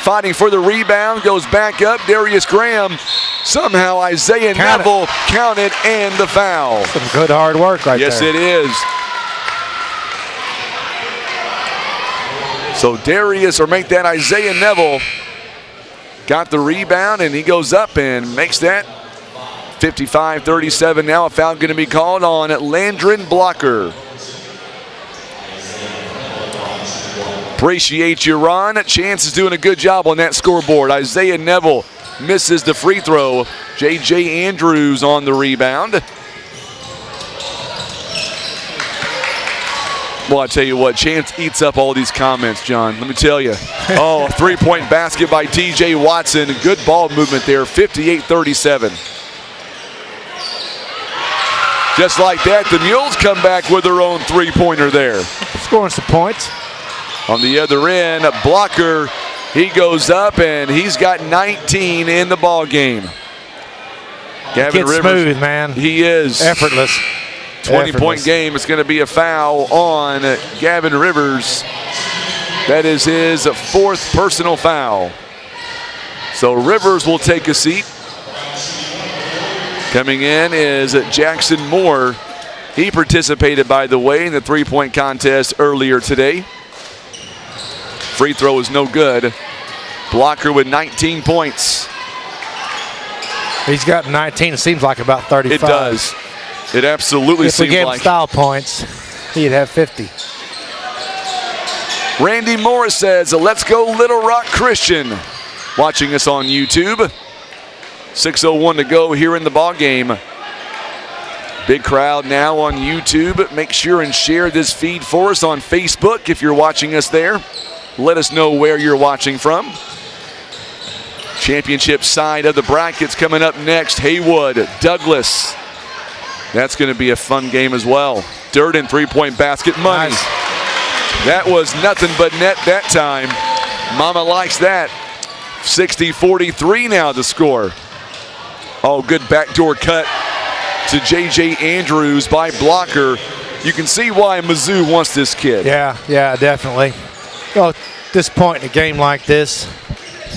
Speaker 1: Fighting for the rebound, goes back up. Darius Graham, somehow Isaiah Neville counted and the foul.
Speaker 10: Some good hard work right there.
Speaker 1: Yes, it is. So Darius, or make that Isaiah Neville, got the rebound and he goes up and makes that 55-37. Now a foul going to be called on Landrin Blocker. Appreciate you, Ron. Chance is doing a good job on that scoreboard. Isaiah Neville misses the free throw. J.J. Andrews on the rebound. Well, I tell you what, Chance eats up all these comments, John. Let me tell you. Oh, three-point basket by T.J. Watson. Good ball movement there, 58-37. Just like that, the Mules come back with their own three-pointer there.
Speaker 10: Scoring some points.
Speaker 1: On the other end, Blocker, he goes up and he's got 19 in the ball game. Gavin Rivers,
Speaker 10: smooth, man.
Speaker 1: He is.
Speaker 10: Effortless.
Speaker 1: 20-point game. It's going to be a foul on Gavin Rivers. That is his fourth personal foul. So Rivers will take a seat. Coming in is Jackson Moore. He participated, by the way, in the three-point contest earlier today. Free throw is no good. Blocker with 19 points.
Speaker 10: He's got 19. It seems like about 35.
Speaker 1: It does. It absolutely seems like.
Speaker 10: If we gave him style points, he'd have 50.
Speaker 1: Randy Morris says, let's go Little Rock Christian. Watching us on YouTube. 6:01 to go here in the ball game. Big crowd now on YouTube. Make sure and share this feed for us on Facebook if you're watching us there. Let us know where you're watching from. Championship side of the brackets coming up next. Haywood, Douglas. That's going to be a fun game as well. Durden, three-point basket, money. Nice. That was nothing but net that time. Mama likes that. 60-43 now the score. Oh, good backdoor cut to J.J. Andrews by Blocker. You can see why Mizzou wants this kid.
Speaker 10: Yeah, definitely. At this point in a game like this,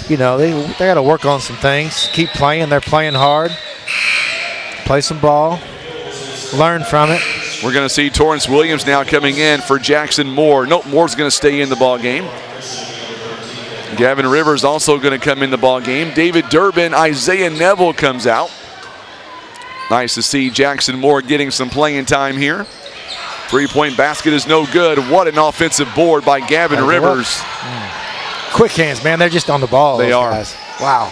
Speaker 10: they got to work on some things. Keep playing. They're playing hard. Play some ball. Learn from it.
Speaker 1: We're going to see Torrance Williams now coming in for Jackson Moore. Nope, Moore's going to stay in the ball game. Gavin Rivers also going to come in the ball game. David Durbin, Isaiah Neville comes out. Nice to see Jackson Moore getting some playing time here. Three-point basket is no good. What an offensive board by Gavin Rivers.
Speaker 10: Quick hands, man. They're just on the ball.
Speaker 1: They are.
Speaker 10: Guys. Wow.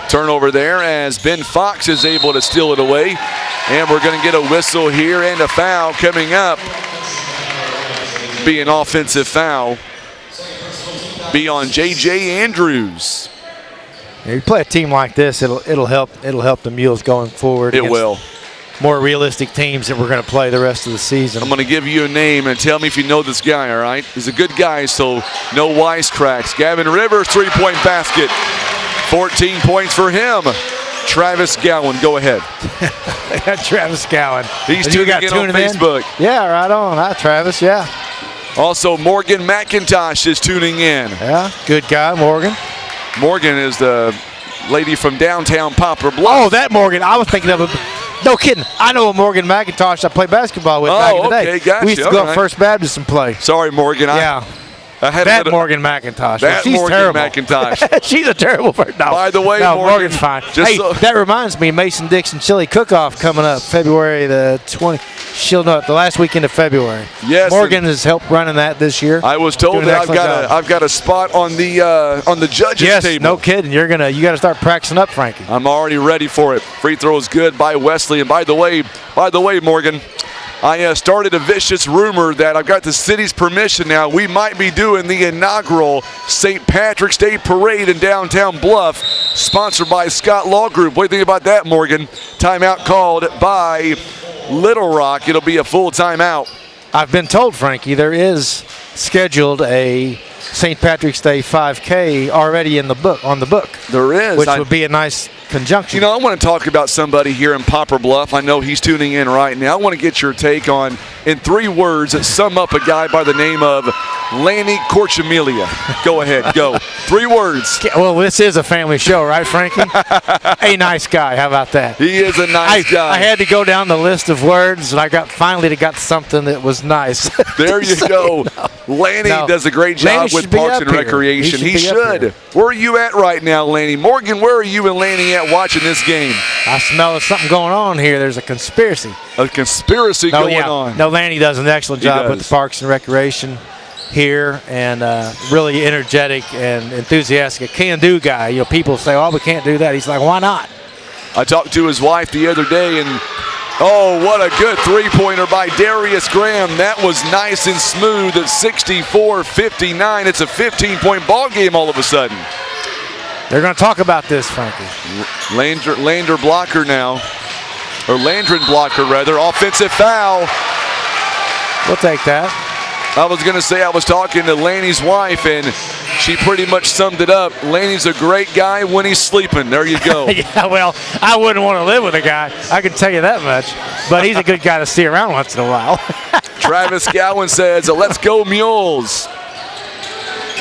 Speaker 1: Turnover there as Ben Fox is able to steal it away. And we're going to get a whistle here and a foul coming up. Be an offensive foul. Be on J.J. Andrews.
Speaker 10: Yeah, you play a team like this, it'll help the Mules going forward.
Speaker 1: It will.
Speaker 10: More realistic teams that we're going to play the rest of the season.
Speaker 1: I'm going to give you a name and tell me if you know this guy, all right? He's a good guy, so no wisecracks. Gavin Rivers, three-point basket. 14 points for him. Travis Gowan, go ahead.
Speaker 10: Travis Gowan.
Speaker 1: He's tuning in on Facebook.
Speaker 10: Yeah, right on. Hi, Travis, yeah.
Speaker 1: Also, Morgan McIntosh is tuning in.
Speaker 10: Yeah, good guy, Morgan.
Speaker 1: Morgan is the lady from downtown Poplar Bluff.
Speaker 10: Oh, that Morgan. I was thinking of a... No kidding. I know a Morgan McIntosh I played basketball with back in the day.
Speaker 1: Okay, gotcha.
Speaker 10: We used to go to First Baptist and play.
Speaker 1: Sorry, Morgan.
Speaker 10: Yeah. That Morgan McIntosh.
Speaker 1: That
Speaker 10: she's
Speaker 1: Morgan
Speaker 10: terrible.
Speaker 1: McIntosh.
Speaker 10: She's a terrible person. No.
Speaker 1: By the way,
Speaker 10: Morgan's fine. Hey, that reminds me, Mason-Dixon Chili Cook-Off coming up February the 20th. She'll know it, the last weekend of February.
Speaker 1: Yes.
Speaker 10: Morgan has helped running that this year.
Speaker 1: I was told that I've got a spot on the judges table.
Speaker 10: No kidding. You got to start practicing up, Frankie.
Speaker 1: I'm already ready for it. Free throw is good by Wesley. And by the way, Morgan, I started a vicious rumor that I've got the city's permission now. We might be doing the inaugural St. Patrick's Day Parade in downtown Bluff, sponsored by Scott Law Group. What do you think about that, Morgan? Timeout called by Little Rock. It'll be a full timeout.
Speaker 10: I've been told, Frankie, there is scheduled a St. Patrick's Day 5K already on the book.
Speaker 1: There is.
Speaker 10: Which would be a nice conjunction.
Speaker 1: I want to talk about somebody here in Poplar Bluff. I know he's tuning in right now. I want to get your take on, in 3 words, sum up a guy by the name of Lanny Corchamilia. Go ahead, go. 3 words.
Speaker 10: Well, this is a family show, right, Frankie? A nice guy. How about that?
Speaker 1: He is a nice guy.
Speaker 10: I had to go down the list of words, and I finally got something that was nice.
Speaker 1: There you go. Lanny does a great job with Parks and Recreation. He should. Where are you at right now, Lanny? Morgan, where are you and Lanny at watching this game?
Speaker 10: I smell something going on here. There's a conspiracy.
Speaker 1: A conspiracy going on.
Speaker 10: No, Lanny does an excellent job with the Parks and Recreation here, and really energetic and enthusiastic. A can-do guy. People say, "Oh, we can't do that." He's like, "Why not?"
Speaker 1: I talked to his wife the other day, and oh, what a good three-pointer by Darius Graham. That was nice and smooth at 64-59. It's a 15-point ball game all of a sudden.
Speaker 10: They're going to talk about this, Frankie.
Speaker 1: Landry blocker now, or Landrin blocker rather. Offensive foul.
Speaker 10: We'll take that.
Speaker 1: I was going to say I was talking to Lanny's wife, and she pretty much summed it up. Lanny's a great guy when he's sleeping. There you go.
Speaker 10: Yeah, well, I wouldn't want to live with a guy. I can tell you that much. But he's a good guy to see around once in a while.
Speaker 1: Travis Gowan says, "Let's go Mules."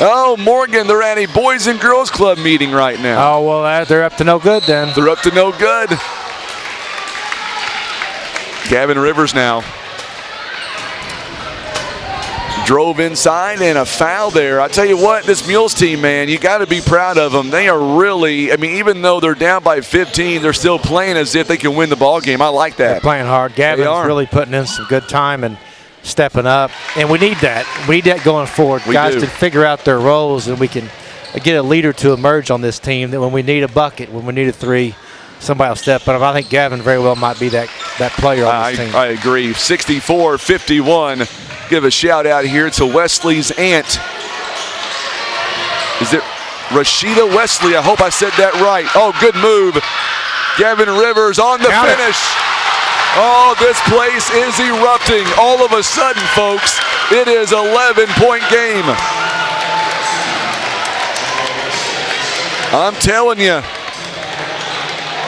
Speaker 1: Oh, Morgan, they're at a Boys and Girls Club meeting right now.
Speaker 10: Oh, well, they're up to no good then.
Speaker 1: They're up to no good. Gavin Rivers now. Drove inside and a foul there. I tell you what, this Mules team, man, you got to be proud of them. They are really, I mean, even though they're down by 15, they're still playing as if they can win the ball game. I like that.
Speaker 10: They're playing hard. Gavin's really putting in some good time and stepping up. And we need that. We need that going forward. Guys to figure out their roles, and we can get a leader to emerge on this team that when we need a bucket, when we need a three, somebody will step up. I think Gavin very well might be that player on this team.
Speaker 1: I agree. 64-51. Give a shout out here to Wesley's aunt. Is it Rashida Wesley? I hope I said that right. Oh, good move. Gavin Rivers on the finish. Oh, this place is erupting. All of a sudden, folks, it is 11-point game. I'm telling you,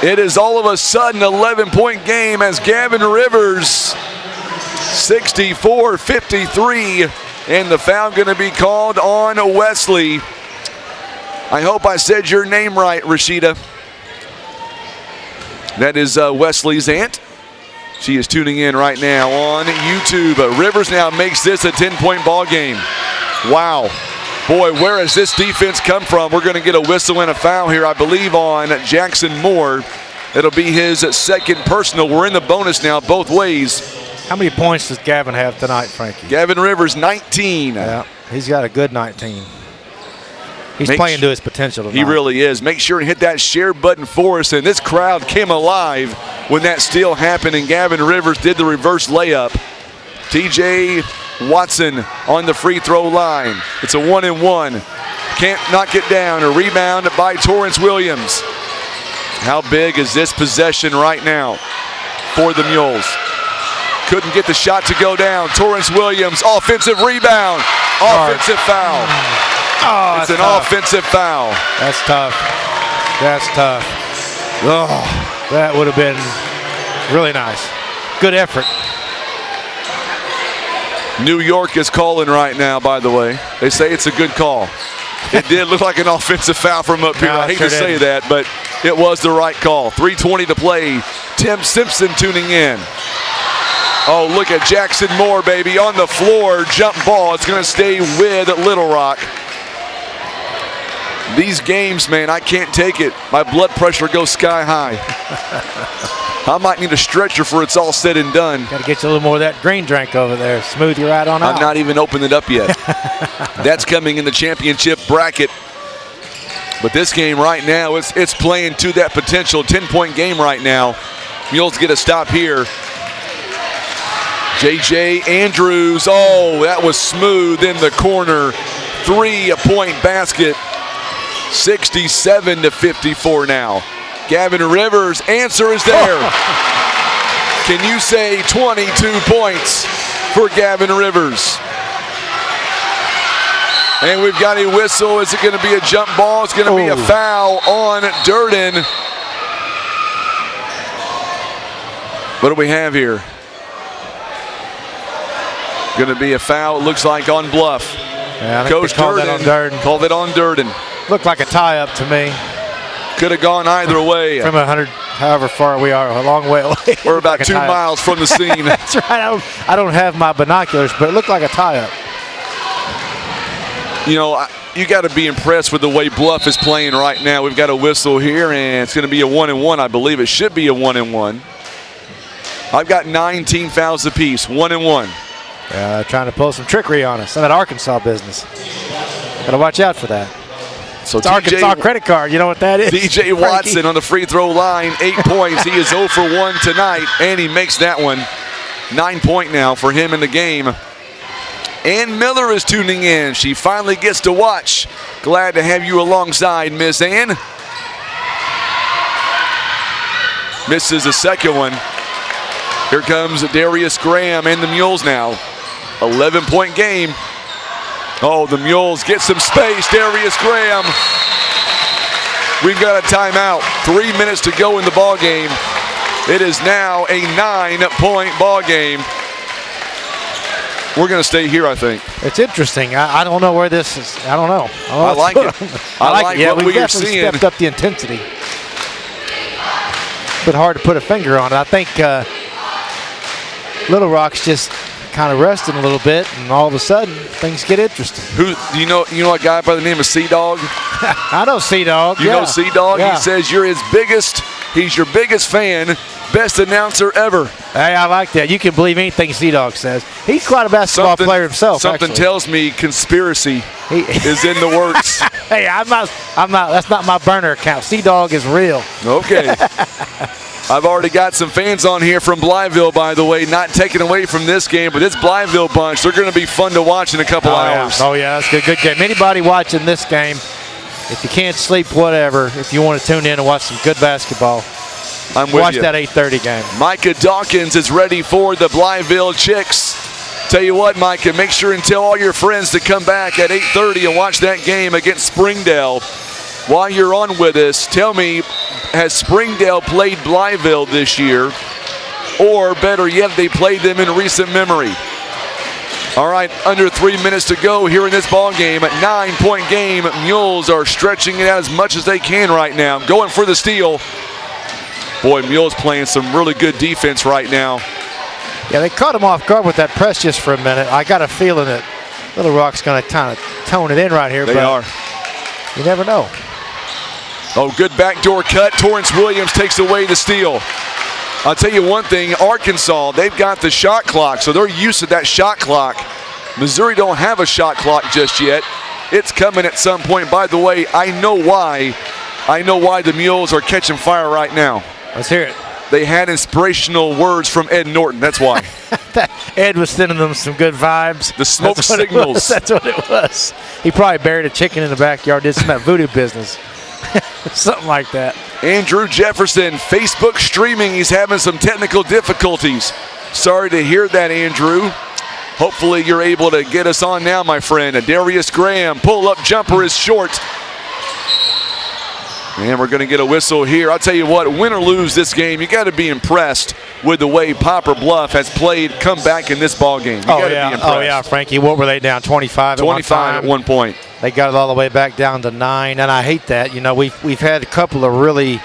Speaker 1: it is all of a sudden 11-point game as Gavin Rivers 64-53, and the foul going to be called on Wesley. I hope I said your name right, Rashida. That is Wesley's aunt. She is tuning in right now on YouTube. Rivers now makes this a 10-point ball game. Wow. Boy, where has this defense come from? We're going to get a whistle and a foul here, I believe, on Jackson Moore. It'll be his second personal. We're in the bonus now both ways.
Speaker 10: How many points does Gavin have tonight, Frankie?
Speaker 1: Gavin Rivers, 19.
Speaker 10: Yeah, he's got a good 19. He's playing to his potential tonight.
Speaker 1: He really is. Make sure and hit that share button for us. And this crowd came alive when that steal happened, and Gavin Rivers did the reverse layup. TJ Watson on the free throw line. It's a 1-and-1. Can't knock it down. A rebound by Torrance Williams. How big is this possession right now for the Mules? Couldn't get the shot to go down. Torrance Williams, offensive rebound. Offensive foul.
Speaker 10: Oh,
Speaker 1: it's an offensive foul.
Speaker 10: That's tough. That's tough. Oh, that would have been really nice. Good effort.
Speaker 1: New York is calling right now, by the way. They say it's a good call. It did look like an offensive foul from up here. I hate to say that, but it was the right call. 3:20 to play. Tim Simpson tuning in. Oh, look at Jackson Moore, baby, on the floor. Jump ball. It's going to stay with Little Rock. These games, man, I can't take it. My blood pressure goes sky high. I might need a stretcher for it's all said and done.
Speaker 10: Got to get you a little more of that green drink over there. Smooth you right on out.
Speaker 1: I've not even opened it up yet. That's coming in the championship bracket. But this game right now, it's playing to that potential 10-point game right now. Mules get a stop here. J.J. Andrews, oh, that was smooth in the corner. 3-point basket. 67-54 now. Gavin Rivers, answer is there. Can you say 22 points for Gavin Rivers? And we've got a whistle. Is it going to be a jump ball? It's going to be a foul on Durden. What do we have here? Going to be a foul, it looks like, on Bluff.
Speaker 10: Yeah, Coach Durden
Speaker 1: called it on Durden.
Speaker 10: Looked like a tie-up to me.
Speaker 1: Could have gone either way.
Speaker 10: From 100, however far we are, a long way away.
Speaker 1: We're about like 2 miles from the scene.
Speaker 10: That's right. I don't have my binoculars, but it looked like a tie-up.
Speaker 1: You know, you got to be impressed with the way Bluff is playing right now. We've got a whistle here, and it's going to be a 1-and-1, I believe. It should be a 1-and-1. I've got 19 fouls apiece, 1-and-1.
Speaker 10: Trying to pull some trickery on us. Some of that Arkansas business. Got to watch out for that.
Speaker 1: So
Speaker 10: it's Arkansas credit card. You know what that is?
Speaker 1: DJ Watson on the free throw line, 8 points. He is 0 for 1 tonight, and he makes that one. 9-point now for him in the game. Ann Miller is tuning in. She finally gets to watch. Glad to have you alongside, Miss Ann. Misses the second one. Here comes Darius Graham and the Mules now. 11-point game. Oh, the Mules get some space. Darius Graham. We've got a timeout. 3 minutes to go in the ball game. It is now a 9-point ball game. We're going to stay here, I think.
Speaker 10: It's interesting. I don't know where this is. I don't know.
Speaker 1: I like it. I like what we are seeing.
Speaker 10: We've definitely stepped up the intensity. But hard to put a finger on it. I think Little Rock's just kind of resting a little bit, and all of a sudden things get interesting.
Speaker 1: Who do you know a guy by the name of Sea Dog?
Speaker 10: I know Sea Dog.
Speaker 1: You know Sea Dog?
Speaker 10: Yeah.
Speaker 1: He says he's your biggest fan, best announcer ever.
Speaker 10: Hey, I like that. You can believe anything Sea Dog says. He's quite a basketball player himself.
Speaker 1: Something tells me conspiracy is in the works.
Speaker 10: Hey, I'm not. That's not my burner account. Sea Dog is real.
Speaker 1: Okay. I've already got some fans on here from Blytheville, by the way, not taken away from this game, but this Blytheville bunch, they're going to be fun to watch in a couple hours.
Speaker 10: Yeah. Oh, yeah, that's a good game. Anybody watching this game, if you can't sleep, whatever, if you want to tune in and watch some good basketball, watch that 8:30 game.
Speaker 1: Micah Dawkins is ready for the Blytheville Chicks. Tell you what, Micah, make sure and tell all your friends to come back at 8:30 and watch that game against Springdale. While you're on with us, tell me, has Springdale played Blytheville this year? Or better yet, they played them in recent memory? All right, under 3 minutes to go here in this ball game. A 9-point game. Mules are stretching it out as much as they can right now. Going for the steal. Boy, Mules playing some really good defense right now.
Speaker 10: Yeah, they caught him off guard with that press just for a minute. I got a feeling that Little Rock's going to kind of tone it in right here.
Speaker 1: They are.
Speaker 10: You never know.
Speaker 1: Oh, good backdoor cut. Torrance Williams takes away the steal. I'll tell you one thing, Arkansas, they've got the shot clock, so they're used to that shot clock. Missouri don't have a shot clock just yet. It's coming at some point. By the way, I know why the Mules are catching fire right now.
Speaker 10: Let's hear it.
Speaker 1: They had inspirational words from Ed Norton, that's why.
Speaker 10: Ed was sending them some good vibes.
Speaker 1: The smoke signals.
Speaker 10: That's what it was. He probably buried a chicken in the backyard, did some of that voodoo business. Something like that.
Speaker 1: Andrew Jefferson, Facebook streaming. He's having some technical difficulties. Sorry to hear that, Andrew. Hopefully you're able to get us on now, my friend. Darius Graham, pull-up jumper is short. And we're going to get a whistle here. I'll tell you what, win or lose this game, you got to be impressed with the way Poplar Bluff has played, come back in this ball game.
Speaker 10: Oh yeah, Frankie. What were they down? 25 at one time?
Speaker 1: At one point.
Speaker 10: They got it all the way back down to 9, and I hate that. You know, we've had a couple of really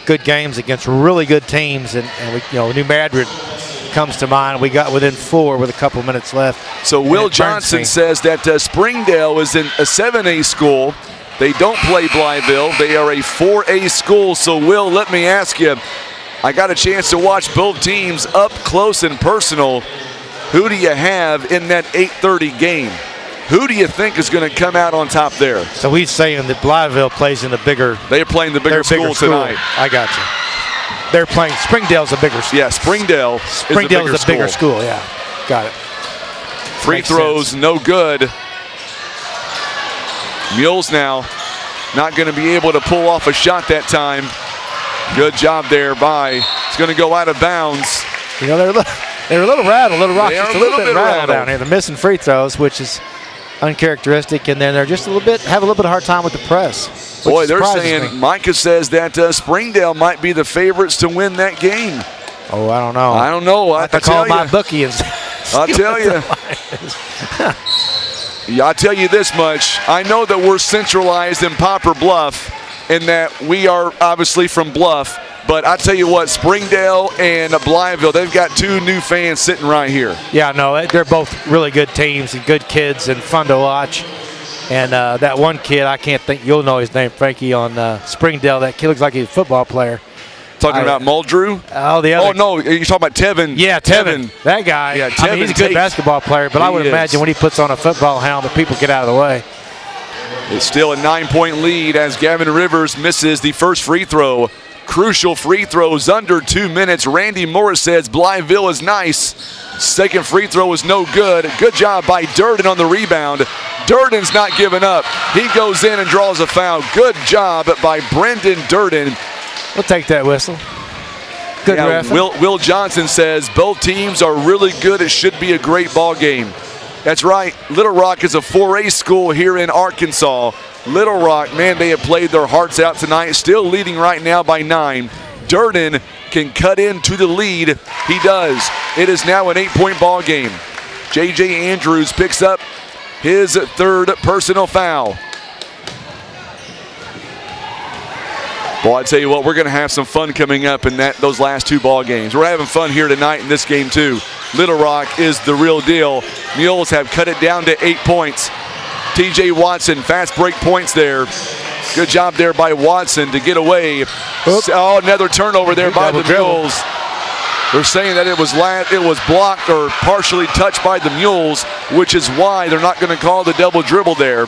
Speaker 10: good games against really good teams, and New Madrid comes to mind. We got within 4 with a couple minutes left.
Speaker 1: So Will Johnson says that Springdale is in a 7A school. They don't play Blytheville. They are a 4A school. So, Will, let me ask you, I got a chance to watch both teams up close and personal. Who do you have in that 8:30 game? Who do you think is going to come out on top there?
Speaker 10: So he's saying that Blytheville plays in the bigger.
Speaker 1: They're playing the bigger school tonight.
Speaker 10: I got you. They're playing. Springdale's a bigger school.
Speaker 1: Yeah, Springdale is a bigger school.
Speaker 10: Yeah, got it.
Speaker 1: Free throws, no good. Mules now not going to be able to pull off a shot that time. Good job there by. It's going to go out of bounds.
Speaker 10: You know, they're a little rattled. Little Rock's just a little bit rattled down here. They're missing free throws, which is uncharacteristic, and then they're just have a little bit of hard time with the press.
Speaker 1: Boy, they're saying, Micah says that Springdale might be the favorites to win that game.
Speaker 10: Oh, I don't know.
Speaker 1: I don't know.
Speaker 10: I have to call my bookie and
Speaker 1: I'll tell you. Yeah, I'll tell you this much. I know that we're centralized in Poplar Bluff and that we are obviously from Bluff, but I tell you what, Springdale and Blytheville, they've got 2 new fans sitting right here.
Speaker 10: Yeah, no, they're both really good teams and good kids and fun to watch. And that one kid, I can't think, you'll know his name, Frankie, on Springdale. That kid looks like he's a football player.
Speaker 1: Talking about Muldrew?
Speaker 10: Oh, the other.
Speaker 1: Oh, no, you're talking about Tevin.
Speaker 10: Yeah, Tevin. That guy.
Speaker 1: Yeah,
Speaker 10: I mean, he's a good basketball player, but I would imagine when he puts on a football helmet, people get out of the way.
Speaker 1: It's still a 9-point lead as Gavin Rivers misses the first free throw. Crucial free throws under 2 minutes. Randy Morris says Blytheville is nice. Second free throw was no good. Good job by Durden on the rebound. Durden's not giving up. He goes in and draws a foul. Good job by Brendan Durden.
Speaker 10: We'll take that whistle. Good ref.
Speaker 1: Will Johnson says both teams are really good. It should be a great ball game. That's right. Little Rock is a 4A school here in Arkansas. Little Rock, man, they have played their hearts out tonight. Still leading right now by 9. Durden can cut into the lead. He does. It is now an 8-point ball game. J.J. Andrews picks up his 3rd personal foul. Well, I tell you what, we're going to have some fun coming up in those last 2 ball games. We're having fun here tonight in this game too. Little Rock is the real deal. Mules have cut it down to 8 points. TJ Watson, fast break points there. Good job there by Watson to get away. Oh, another turnover there by the Mules. They're saying that it was blocked or partially touched by the Mules, which is why they're not going to call the double dribble there.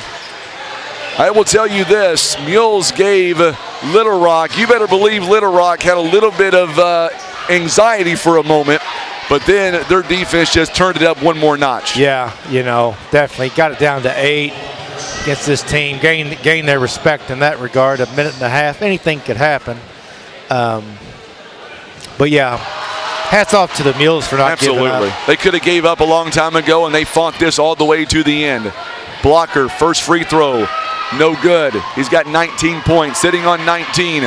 Speaker 1: I will tell you this, Mules gave Little Rock, you better believe Little Rock had a little bit of anxiety for a moment, but then their defense just turned it up one more notch.
Speaker 10: Yeah, definitely got it down to 8 against this team, gain their respect in that regard. A minute and a half, anything could happen. But yeah, hats off to the Mules for not giving up.
Speaker 1: They could have gave up a long time ago, and they fought this all the way to the end. Blocker, first free throw. No good. He's got 19 points, sitting on 19.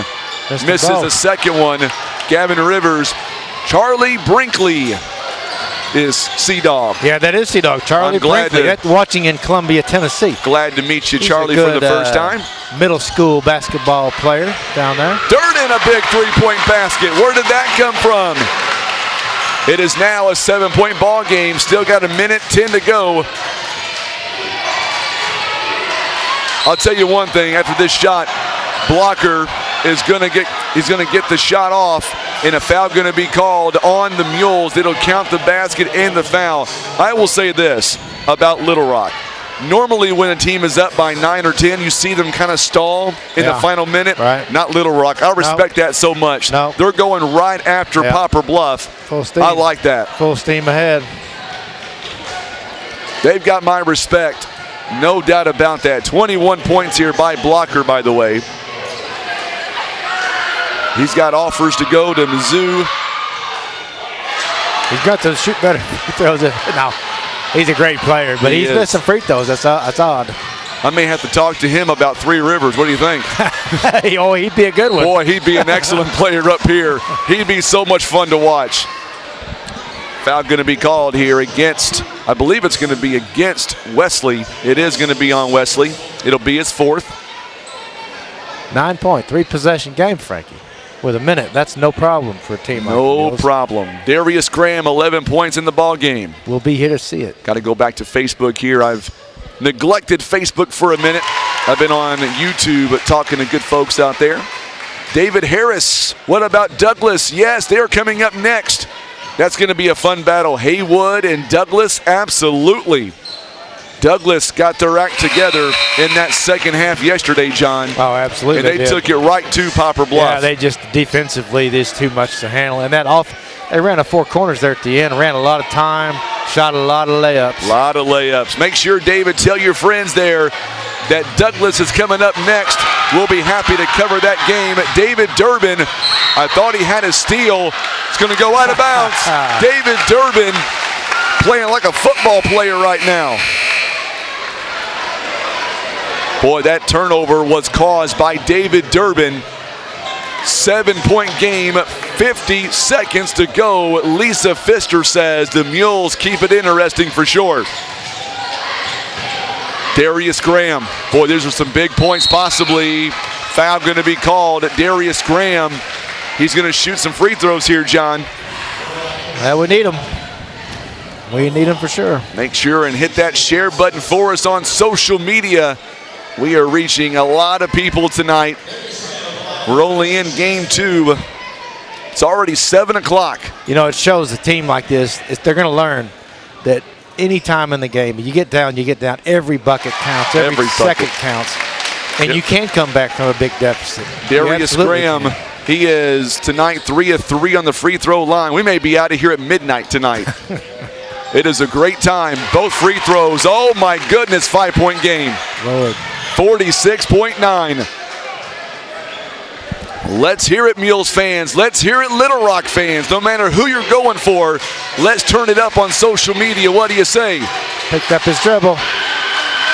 Speaker 1: Misses the second one. Gavin Rivers. Charlie Brinkley is Sea-Dog.
Speaker 10: Yeah, that is Sea-Dog. Charlie Brinkley. Watching in Columbia, Tennessee.
Speaker 1: Glad to meet you, Charlie, for the first time.
Speaker 10: Middle school basketball player down there.
Speaker 1: Durden, a big 3-point basket. Where did that come from? It is now a 7-point ball game. Still got a minute 10 to go. I'll tell you one thing, after this shot, Blocker is gonna get the shot off, and a foul gonna be called on the Mules. It'll count the basket and the foul. I will say this about Little Rock. Normally when a team is up by 9 or 10, you see them kind of stall in the final minute.
Speaker 10: Right.
Speaker 1: Not Little Rock. I respect that so much. They're going right after Poplar Bluff.
Speaker 10: Full steam.
Speaker 1: I like that.
Speaker 10: Full steam ahead.
Speaker 1: They've got my respect. No doubt about that. 21 points here by Blocker, by the way. He's got offers to go to Mizzou.
Speaker 10: He's got to shoot better free throws. No, he's a great player, but he's missing free throws. That's odd.
Speaker 1: I may have to talk to him about Three Rivers. What do you think?
Speaker 10: Oh, he'd be a good one.
Speaker 1: Boy, he'd be an excellent player up here. He'd be so much fun to watch. Foul going to be called here against, I believe it's going to be against Wesley. It is going to be on Wesley. It'll be his 4th.
Speaker 10: 9-point, 3-possession game, Frankie. With a minute, that's no problem for a team like the Mules.
Speaker 1: No problem. Darius Graham, 11 points in the ball game.
Speaker 10: We'll be here to see it.
Speaker 1: Got to go back to Facebook here. I've neglected Facebook for a minute. I've been on YouTube talking to good folks out there. David Harris, what about Douglas? Yes, they're coming up next. That's going to be a fun battle. Haywood and Douglas, absolutely. Douglas got their act together in that second half yesterday, John.
Speaker 10: Oh, absolutely.
Speaker 1: And they took it right to Poplar Bluff.
Speaker 10: Yeah, they just defensively, there's too much to handle. And they ran 4 corners there at the end, ran a lot of time, shot a lot of layups.
Speaker 1: A lot of layups. Make sure, David, tell your friends there that Douglas is coming up next. We'll be happy to cover that game. David Durbin, I thought he had a steal. It's going to go out of bounds. David Durbin playing like a football player right now. Boy, that turnover was caused by David Durbin. 7-point game, 50 seconds to go. Lisa Pfister says the Mules keep it interesting for sure. Darius Graham. Boy, these are some big points possibly. Foul going to be called. Darius Graham. He's going to shoot some free throws here, John.
Speaker 10: Well, we need them. We need them for sure.
Speaker 1: Make sure and hit that share button for us on social media. We are reaching a lot of people tonight. We're only in game 2. It's already 7 o'clock.
Speaker 10: You know, it shows a team like this, they're going to learn that any time in the game, you get down. Every bucket counts. Every second counts. And you can come back from a big deficit.
Speaker 1: Darius Graham, he is tonight 3 of 3 on the free throw line. We may be out of here at midnight tonight. It is a great time. Both free throws. Oh, my goodness, 5-point game.
Speaker 10: Lord.
Speaker 1: 46.9. Let's hear it, Mules fans. Let's hear it, Little Rock fans. No matter who you're going for, let's turn it up on social media. What do you say?
Speaker 10: Picked up his dribble.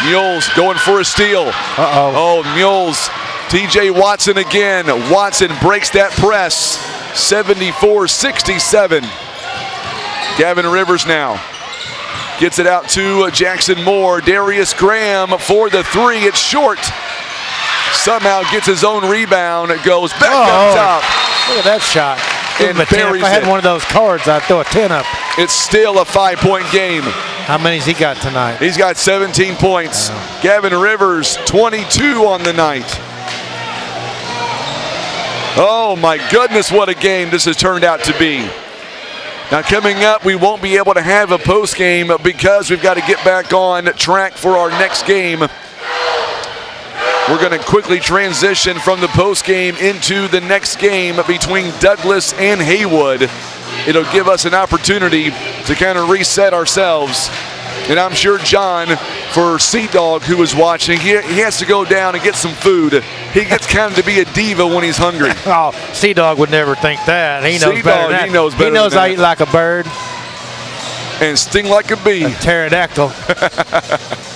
Speaker 1: Mules going for a steal.
Speaker 10: Uh-oh.
Speaker 1: Oh, Mules. TJ Watson again. Watson breaks that press. 74-67. Gavin Rivers now. Gets it out to Jackson Moore. Darius Graham for the 3. It's short. somehow gets his own rebound. It goes back
Speaker 10: Oh,
Speaker 1: up top.
Speaker 10: Look at that shot. Give him a 10. If
Speaker 1: buries
Speaker 10: I had
Speaker 1: it.
Speaker 10: one of those cards, I'd throw a 10 up.
Speaker 1: It's still a 5-point game.
Speaker 10: How many's he got tonight?
Speaker 1: He's got 17 points. Gavin Rivers, 22 on the night. Oh my goodness, what a game this has turned out to be. Now coming up, we won't be able to have a post game because we've got to get back on track for our next game. We're going to quickly transition from the post game into the next game between Douglas and Haywood. It'll give us an opportunity to kind of reset ourselves. And I'm sure John, for Sea Dog, who is watching, he has to go down and get some food. He gets kind of to be a diva when he's hungry.
Speaker 10: Oh, Sea Dog would never think that. He knows
Speaker 1: Sea
Speaker 10: better
Speaker 1: Dog,
Speaker 10: than that.
Speaker 1: he knows better
Speaker 10: He knows
Speaker 1: than
Speaker 10: I
Speaker 1: that.
Speaker 10: eat like a bird.
Speaker 1: And sting like a bee.
Speaker 10: A pterodactyl.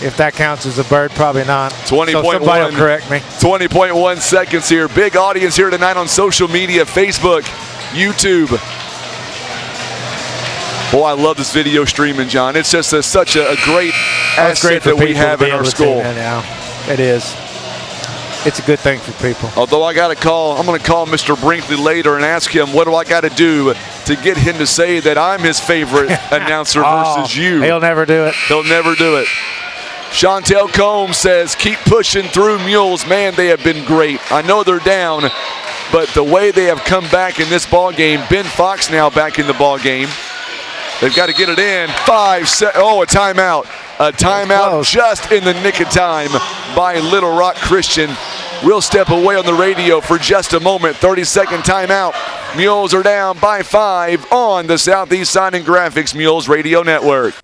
Speaker 10: If that counts as a bird, probably not.
Speaker 1: 20.1.
Speaker 10: So somebody will correct me.
Speaker 1: 20.1 seconds here. Big audience here tonight on social media, Facebook, YouTube. Boy, I love this video streaming, John. It's just such a great asset that we have in our school.
Speaker 10: It is. It's a good thing for people.
Speaker 1: Although I'm going to call Mr. Brinkley later and ask him, what do I got to do to get him to say that I'm his favorite announcer versus you?
Speaker 10: He'll never do it.
Speaker 1: He'll never do it. Chantel Combs says, keep pushing through, Mules. Man, they have been great. I know they're down, but the way they have come back in this ball game, Ben Fox now back in the ball game. They've got to get it in. 5 seconds. Oh, a timeout. A timeout just in the nick of time by Little Rock Christian. We'll step away on the radio for just a moment. 30-second timeout. Mules are down by 5 on the Southeast Sign and Graphics Mules Radio Network.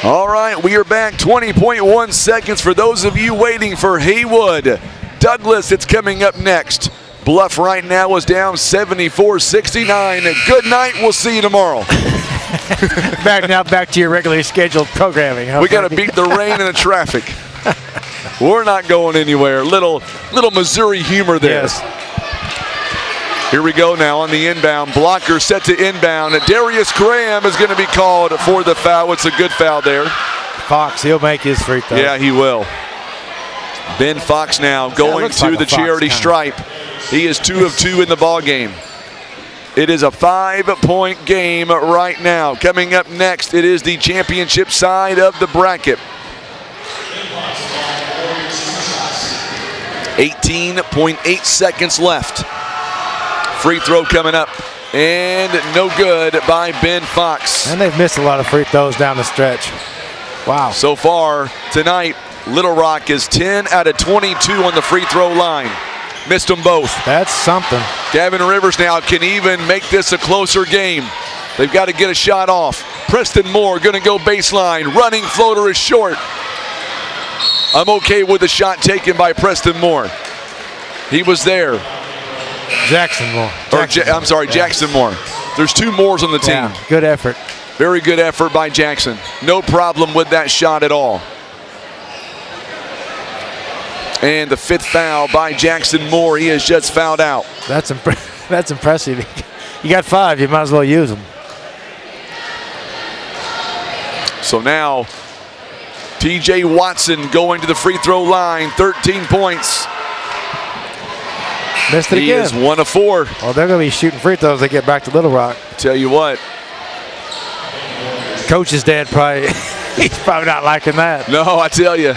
Speaker 1: All right, we are back. 20.1 seconds for those of you waiting for Haywood. Douglas, it's coming up next. Bluff right now is down 74-69. Good night. We'll see you tomorrow.
Speaker 10: Back to your regularly scheduled programming. Huh?
Speaker 1: We got to beat the rain and the traffic. We're not going anywhere. Little Missouri humor there.
Speaker 10: Yes.
Speaker 1: Here we go now on the inbound. Blocker set to inbound. Darius Graham is going to be called for the foul. It's a good foul there.
Speaker 10: Fox, he'll make his free throw.
Speaker 1: Yeah, he will. Ben Fox now going to
Speaker 10: like
Speaker 1: the charity stripe. He is 2 of 2 in the ball game. It is a 5-point game right now. Coming up next, it is the championship side of the bracket. 18.8 seconds left. Free throw coming up, and no good by Ben Fox.
Speaker 10: And they've missed a lot of free throws down the stretch. Wow.
Speaker 1: So far tonight, Little Rock is 10 out of 22 on the free throw line. Missed them both.
Speaker 10: That's something.
Speaker 1: Gavin Rivers now can even make this a closer game. They've got to get a shot off. Preston Moore going to go baseline. Running floater is short. I'm okay with the shot taken by Preston Moore. He was there.
Speaker 10: Jackson Moore.
Speaker 1: Jackson Moore. There's 2 Moores on the team.
Speaker 10: Yeah, good effort.
Speaker 1: Very good effort by Jackson. No problem with that shot at all. And the 5th foul by Jackson Moore. He has just fouled out.
Speaker 10: That's impressive. You got 5. You might as well use them.
Speaker 1: So now, TJ Watson going to the free throw line. 13 points.
Speaker 10: Missed it again.
Speaker 1: He is 1 of 4.
Speaker 10: Well, they're going to be shooting free throws as they get back to Little Rock.
Speaker 1: Tell you what.
Speaker 10: Coach's dad he's probably not liking that.
Speaker 1: No, I tell you.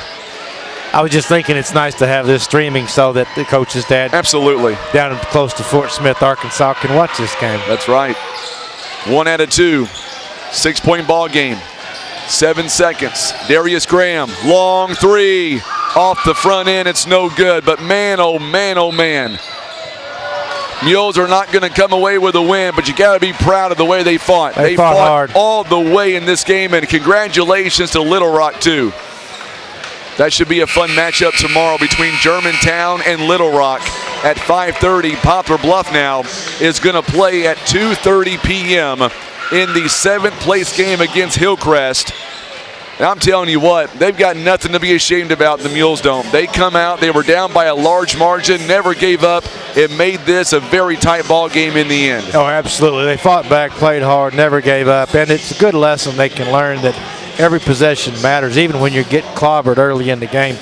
Speaker 10: I was just thinking it's nice to have this streaming so that the coach's dad
Speaker 1: absolutely
Speaker 10: down close to Fort Smith, Arkansas can watch this game.
Speaker 1: That's right. 1 out of 2. 6-point ball game. 7 seconds. Darius Graham, long 3. Off the front end, it's no good. But man, oh man, oh man. Mules are not going to come away with a win, but you got to be proud of the way they fought.
Speaker 10: They fought hard
Speaker 1: all the way in this game, and congratulations to Little Rock, too. That should be a fun matchup tomorrow between Germantown and Little Rock at 5:30. Poplar Bluff now is going to play at 2:30 p.m. in the 7th place game against Hillcrest. And I'm telling you what, they've got nothing to be ashamed about in the Mules Dome. They come out, they were down by a large margin, never gave up. It made this a very tight ball game in the end.
Speaker 10: Oh, absolutely. They fought back, played hard, never gave up. And it's a good lesson they can learn that every possession matters, even when you get clobbered early in the game.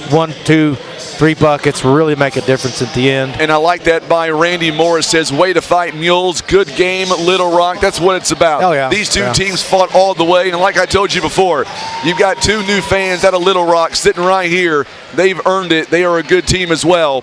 Speaker 10: 1, 2, 3 buckets really make a difference at the end.
Speaker 1: And I like that by Randy Morris. Says, way to fight, Mules. Good game, Little Rock. That's what it's about.
Speaker 10: Oh, yeah.
Speaker 1: These two teams fought all the way. And like I told you before, you've got 2 new fans out of Little Rock sitting right here. They've earned it. They are a good team as well.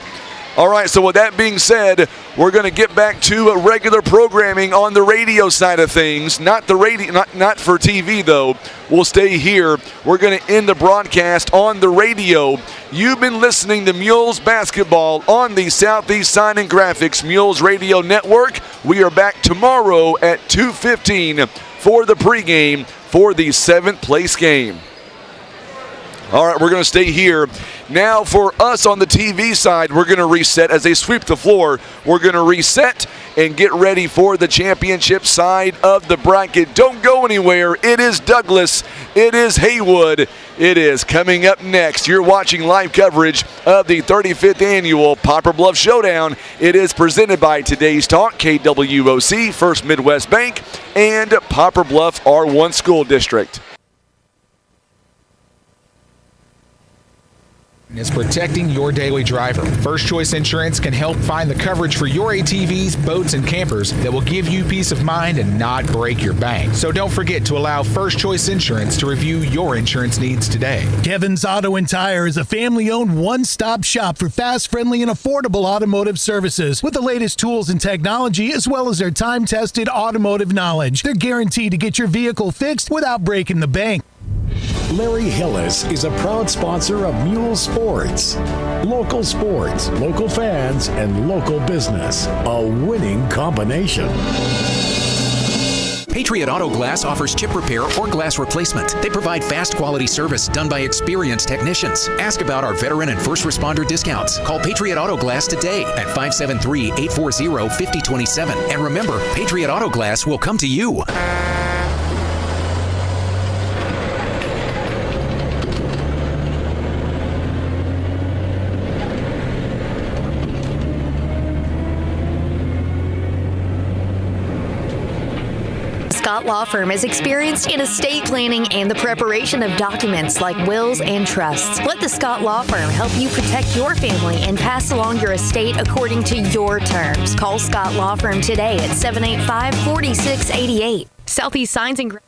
Speaker 1: All right, so with that being said, we're going to get back to regular programming on the radio side of things. Not the radio, not for TV though. We'll stay here. We're going to end the broadcast on the radio. You've been listening to Mules basketball on the Southeast Sign and Graphics Mules Radio Network. We are back tomorrow at 2:15 for the pregame for the 7th place game. All right, we're going to stay here. Now for us on the TV side, we're going to reset as they sweep the floor. We're going to reset and get ready for the championship side of the bracket. Don't go anywhere. It is Douglas. It is Haywood. It is coming up next. You're watching live coverage of the 35th annual Poplar Bluff Showdown. It is presented by Today's Talk, KWOC, First Midwest Bank, and Poplar Bluff R1 School District.
Speaker 15: Is protecting your daily driver. First Choice Insurance can help find the coverage for your ATVs, boats, and campers that will give you peace of mind and not break your bank. So don't forget to allow First Choice Insurance to review your insurance needs today.
Speaker 4: Kevin's Auto and Tire is a family-owned one-stop shop for fast, friendly, and affordable automotive services with the latest tools and technology as well as their time-tested automotive knowledge. They're guaranteed to get your vehicle fixed without breaking the bank.
Speaker 5: Larry Hillis is a proud sponsor of Mule Sports. Local sports, local fans, and local business. A winning combination.
Speaker 6: Patriot Auto Glass offers chip repair or glass replacement. They provide fast quality service done by experienced technicians. Ask about our veteran and first responder discounts. Call Patriot Auto Glass today at 573-840-5027. And remember, Patriot Auto Glass will come to you.
Speaker 9: Scott Law Firm is experienced in estate planning and the preparation of documents like wills and trusts. Let the Scott Law Firm help you protect your family and pass along your estate according to your terms. Call Scott Law Firm today at 785-4688. Southeast Signs and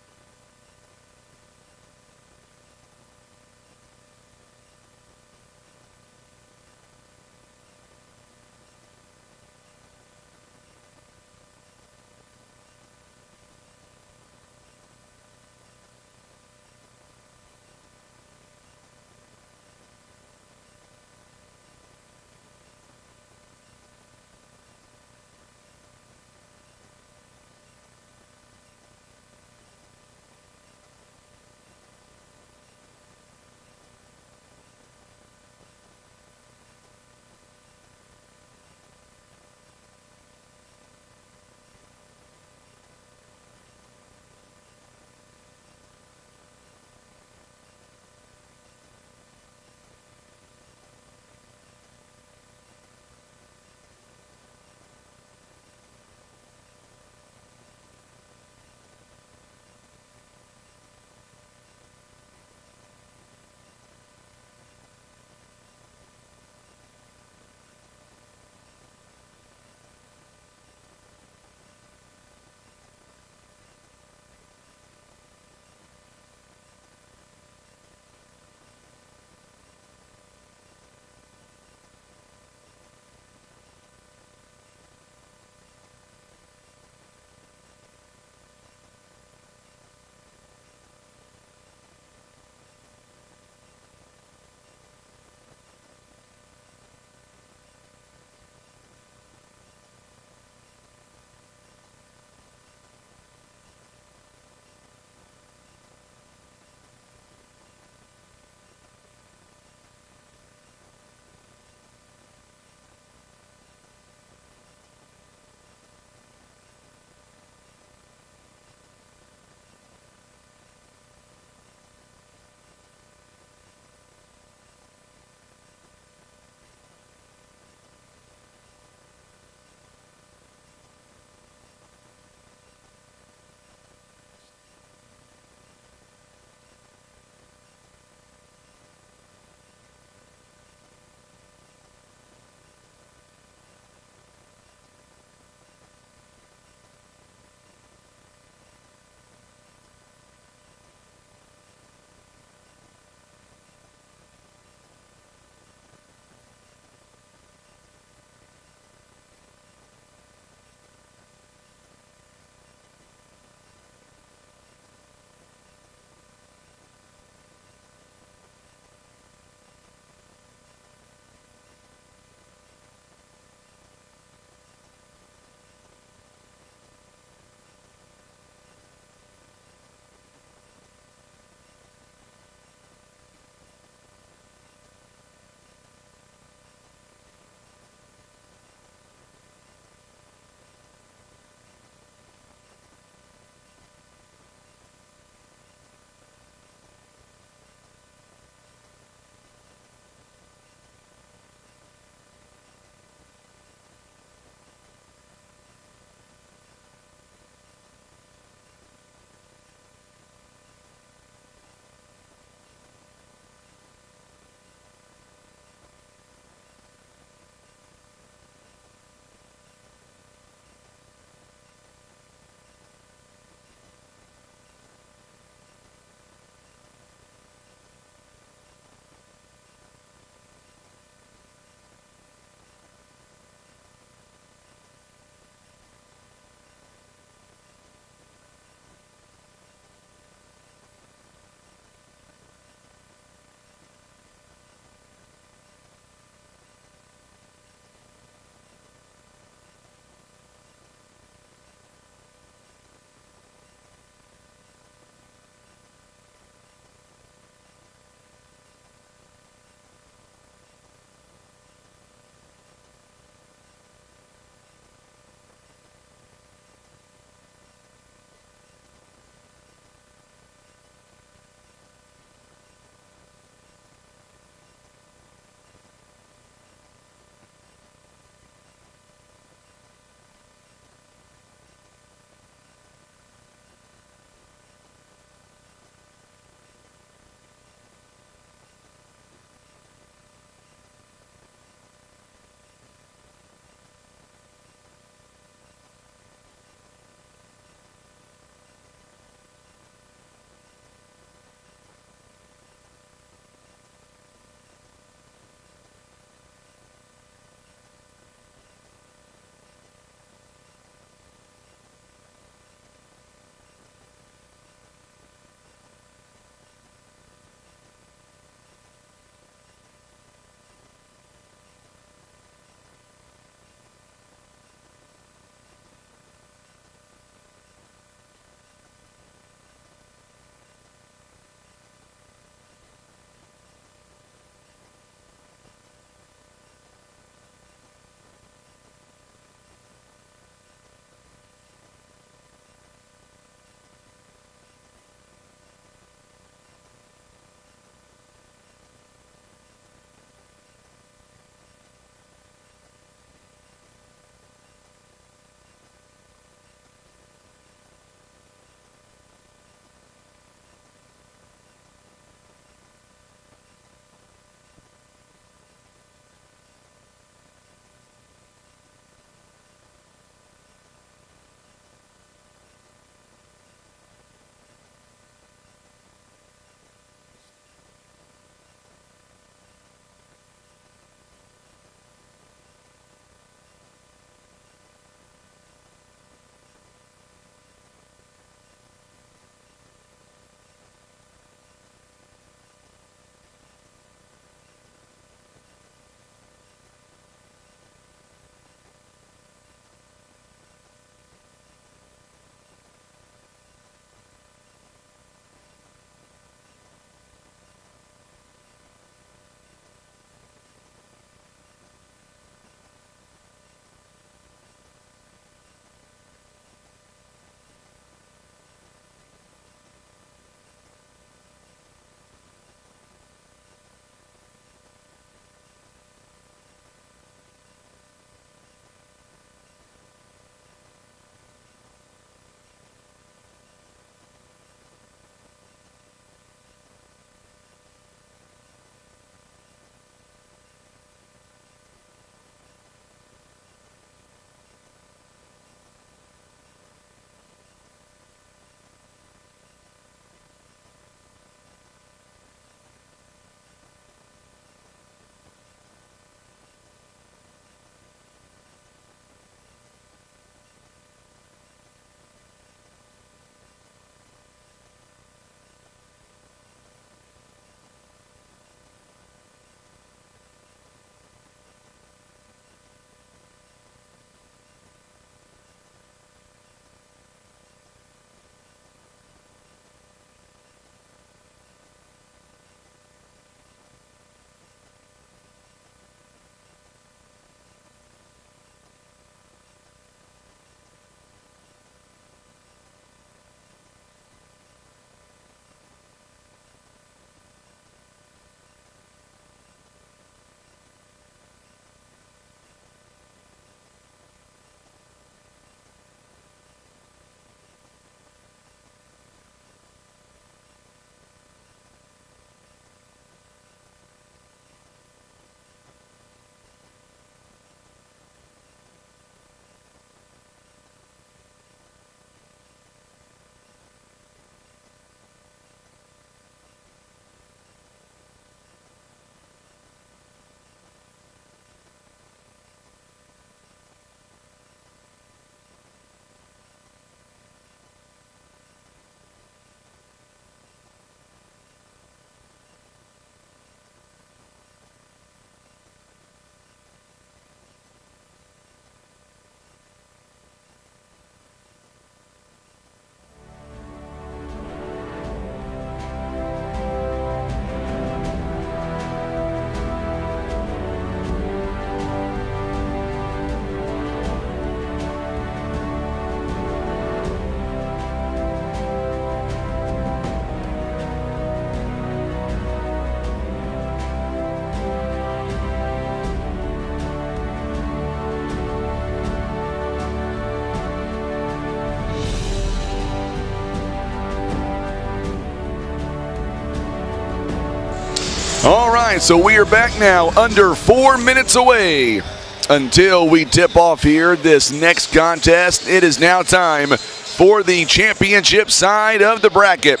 Speaker 1: All right, so we are back now, under 4 minutes away until we tip off here this next contest. It is now time for the championship side of the bracket.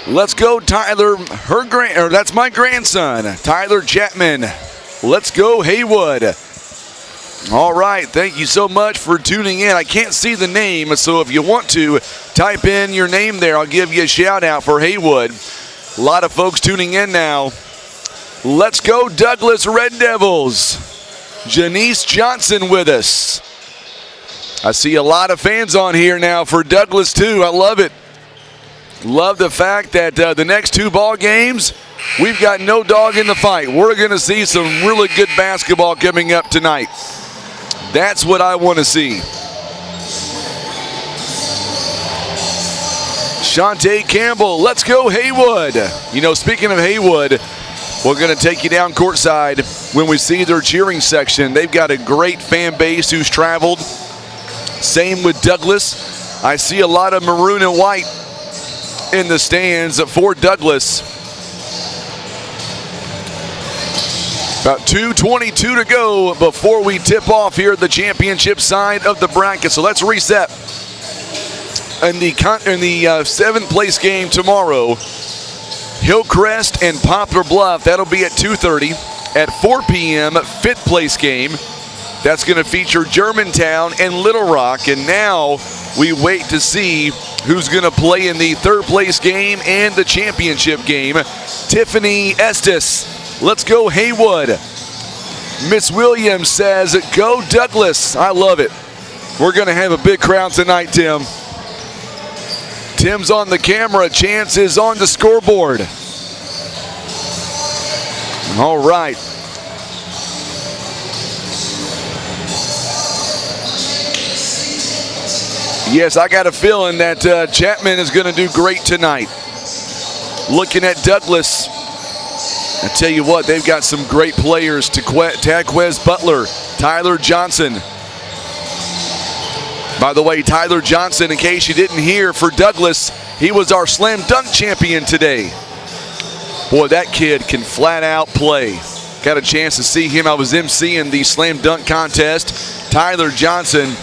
Speaker 1: Let's go, Tyler. That's my grandson, Tyler Chapman. Let's go, Haywood. All right, thank you so much for tuning in. I can't see the name, so if you want to type in your name there, I'll give you a shout out for Haywood. A lot of folks tuning in now. Let's go, Douglas Red Devils. Janice Johnson with us. I see a lot of fans on here now for Douglas too. I love it. Love the fact that the next 2 ball games, we've got no dog in the fight. We're going to see some really good basketball coming up tonight. That's what I want to see. Shantae Campbell, let's go Haywood. You know, speaking of Haywood, we're going to take you down courtside when we see their cheering section. They've got a great fan base who's traveled. Same with Douglas. I see a lot of maroon and white in the stands for Douglas. About 2:22 to go before we tip off here at the championship side of the bracket. So let's reset. In the 7th place game tomorrow, Hillcrest and Poplar Bluff. That'll be at 2:30. At 4 p.m., 5th place game. That's going to feature Germantown and Little Rock. And now we wait to see who's going to play in the 3rd place game and the championship game. Tiffany Estes, let's go Haywood. Miss Williams says, go Douglas. I love it. We're going to have a big crowd tonight, Tim. Tim's on the camera. Chance is on the scoreboard. All right. Yes, I got a feeling that Chapman is going to do great tonight. Looking at Douglas, I tell you what, they've got some great players. Tadquez Butler, Tyler Johnson. By the way, Tyler Johnson, in case you didn't hear, for Douglas, he was our slam dunk champion today. Boy, that kid can flat out play. Got a chance to see him. I was emceeing the slam dunk contest. Tyler Johnson,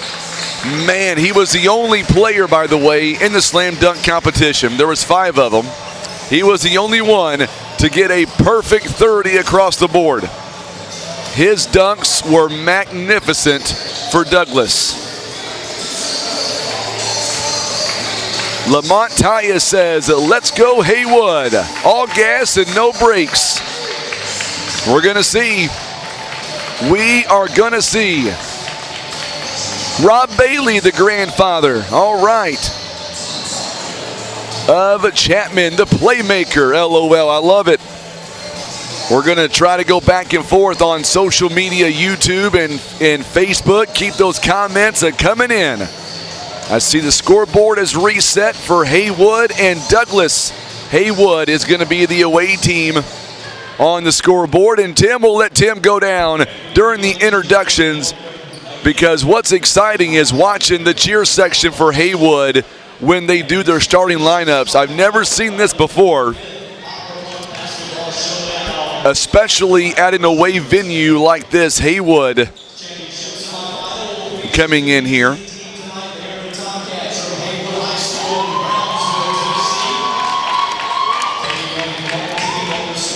Speaker 1: man, he was the only player, by the way, in the slam dunk competition. There was 5 of them. He was the only one to get a perfect 30 across the board. His dunks were magnificent for Douglas. Lamont Taya says, let's go Haywood. All gas and no brakes. We're going to see. We are going to see. Rob Bailey, the grandfather. All right. Of Chapman, the playmaker. LOL, I love it. We're going to try to go back and forth on social media, YouTube and Facebook. Keep those comments coming in. I see the scoreboard is reset for Haywood and Douglas. Haywood is going to be the away team on the scoreboard, and Tim will let Tim go down during the introductions, because what's exciting is watching the cheer section for Haywood when they do their starting lineups. I've never seen this before, especially at an away venue like this. Haywood coming in here.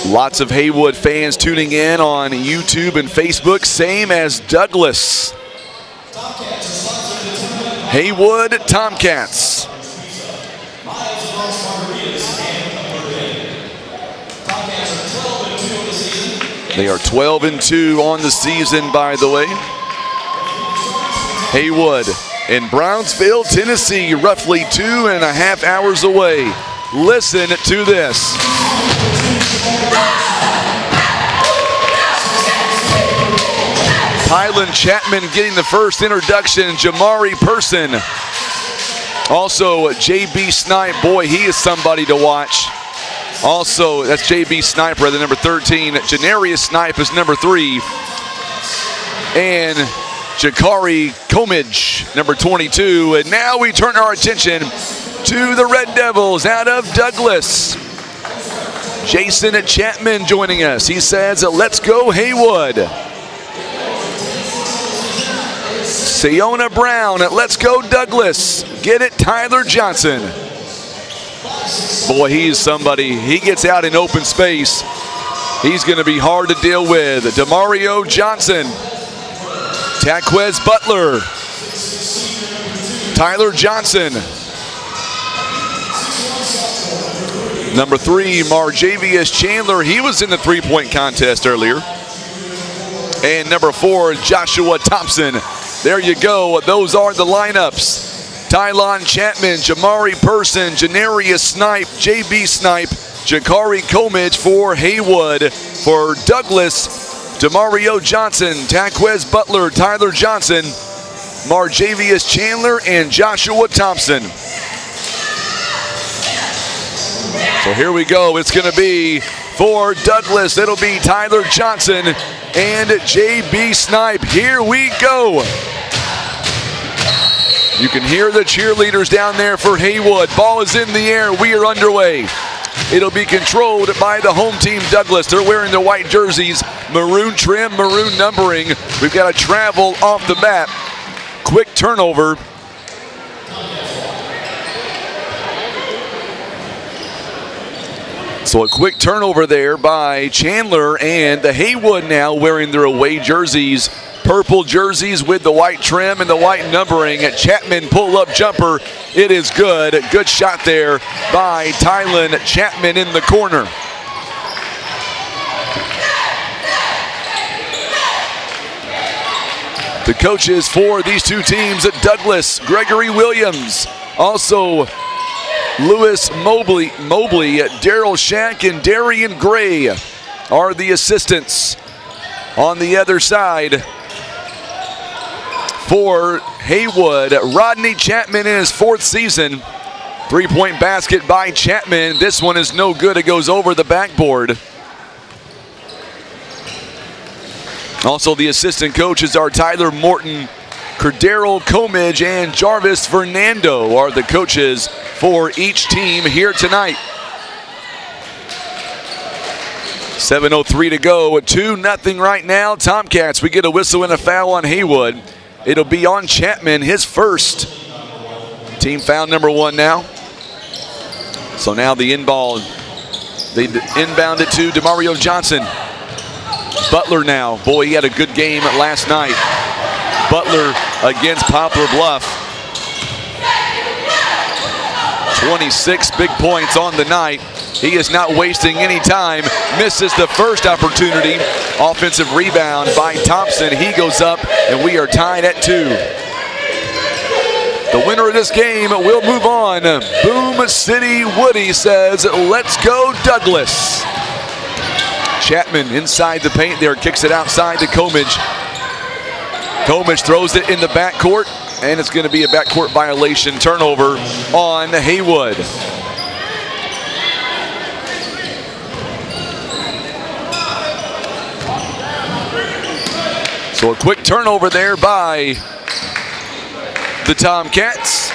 Speaker 1: Lots of Haywood fans tuning in on YouTube and Facebook, same as Douglas. Haywood Tomcats. They are 12-2 on the season, by the way. Haywood in Brownsville, Tennessee, roughly 2.5 hours away. Listen to this. Tylen Chapman getting the first introduction. Jamari Person. Also, J.B. Snipe. Boy, he is somebody to watch. Also, that's J.B. Sniper, the number 13. Janarius Snipe is number 3. And Jakari Comage, number 22. And now we turn our attention to the Red Devils out of Douglas. Jason Chapman joining us. He says, let's go Haywood. Siona Brown, let's go Douglas. Get it, Tyler Johnson. Boy, he's somebody. He gets out in open space. He's going to be hard to deal with. Demario Johnson. Taquez Butler. Tyler Johnson. Number 3, Marjavius Chandler. He was in the three-point contest earlier. And number 4, Joshua Thompson. There you go. Those are the lineups. Tylon Chapman, Jamari Person, Janarius Snipe, JB Snipe, Jakari Comidge for Haywood. For Douglas, Demario Johnson, Taquez Butler, Tyler Johnson, Marjavius Chandler, and Joshua Thompson. So here we go. It's going to be for Douglas. It'll be Tyler Johnson and JB Snipe. Here we go. You can hear the cheerleaders down there for Haywood. Ball is in the air. We are underway. It'll be controlled by the home team, Douglas. They're wearing the white jerseys, maroon trim, maroon numbering. We've got a travel off the bat. Quick turnover. So a quick turnover there by Chandler, and the Haywood now wearing their away jerseys. Purple jerseys with the white trim and the white numbering. Chapman pull-up jumper. It is good. Good shot there by Tylon Chapman in the corner. The coaches for these two teams at Douglas, Gregory Williams. Also, Lewis Mobley, Daryl Shack, and Darian Gray are the assistants. On the other side, for Haywood, Rodney Chapman in his 4th season. Three-point basket by Chapman. This one is no good. It goes over the backboard. Also, the assistant coaches are Tyler Morton, Cordero Comidge, and Jarvis Fernando are the coaches for each team here tonight. 7:03 to go. 2-0 right now. Tomcats, we get a whistle and a foul on Haywood. It'll be on Chapman, his first. Team foul number 1 now. So now the inbound. They inbound it to Demario Johnson. Butler now. Boy, he had a good game last night. Butler against Poplar Bluff. 26 big points on the night. He is not wasting any time. Misses the first opportunity. Offensive rebound by Thompson. He goes up, and we are tied at 2. The winner of this game will move on. Boom City Woody says, let's go Douglas. Chapman inside the paint there, kicks it outside to Comidge. Comidge throws it in the backcourt, and it's going to be a backcourt violation. Turnover on Haywood. So a quick turnover there by the Tomcats.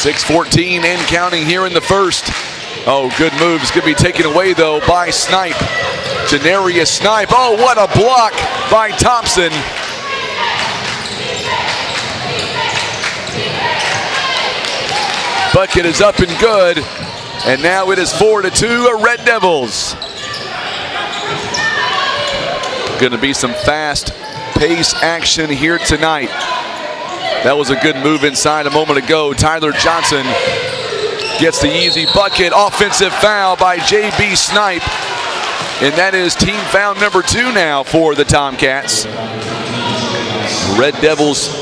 Speaker 1: 6:14 and counting here in the first. Oh, good moves. Going to be taken away, though, by Snipe. Janarius Snipe. Oh, what a block by Thompson. Bucket is up and good. And now it is 4-2, Red Devils. Going to be some fast pace action here tonight. That was a good move inside a moment ago. Tyler Johnson gets the easy bucket. Offensive foul by JB Snipe. And that is team foul number 2 now for the Tomcats. Red Devils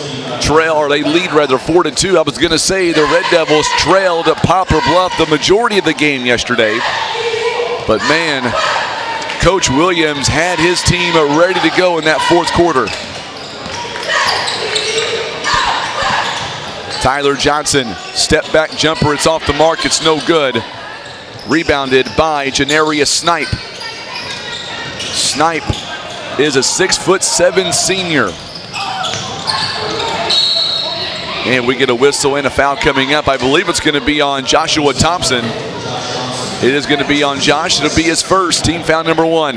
Speaker 1: trail, or they lead rather, 4-2. I was going to say the Red Devils trailed Poplar Bluff the majority of the game yesterday. But man, Coach Williams had his team ready to go in that 4th quarter. Tyler Johnson, step back jumper, it's off the mark, it's no good. Rebounded by Janarius Snipe. Snipe is a 6'7" senior. And we get a whistle and a foul coming up. I believe it's going to be on Joshua Thompson. It is going to be on Josh. It'll be his first, team foul number 1.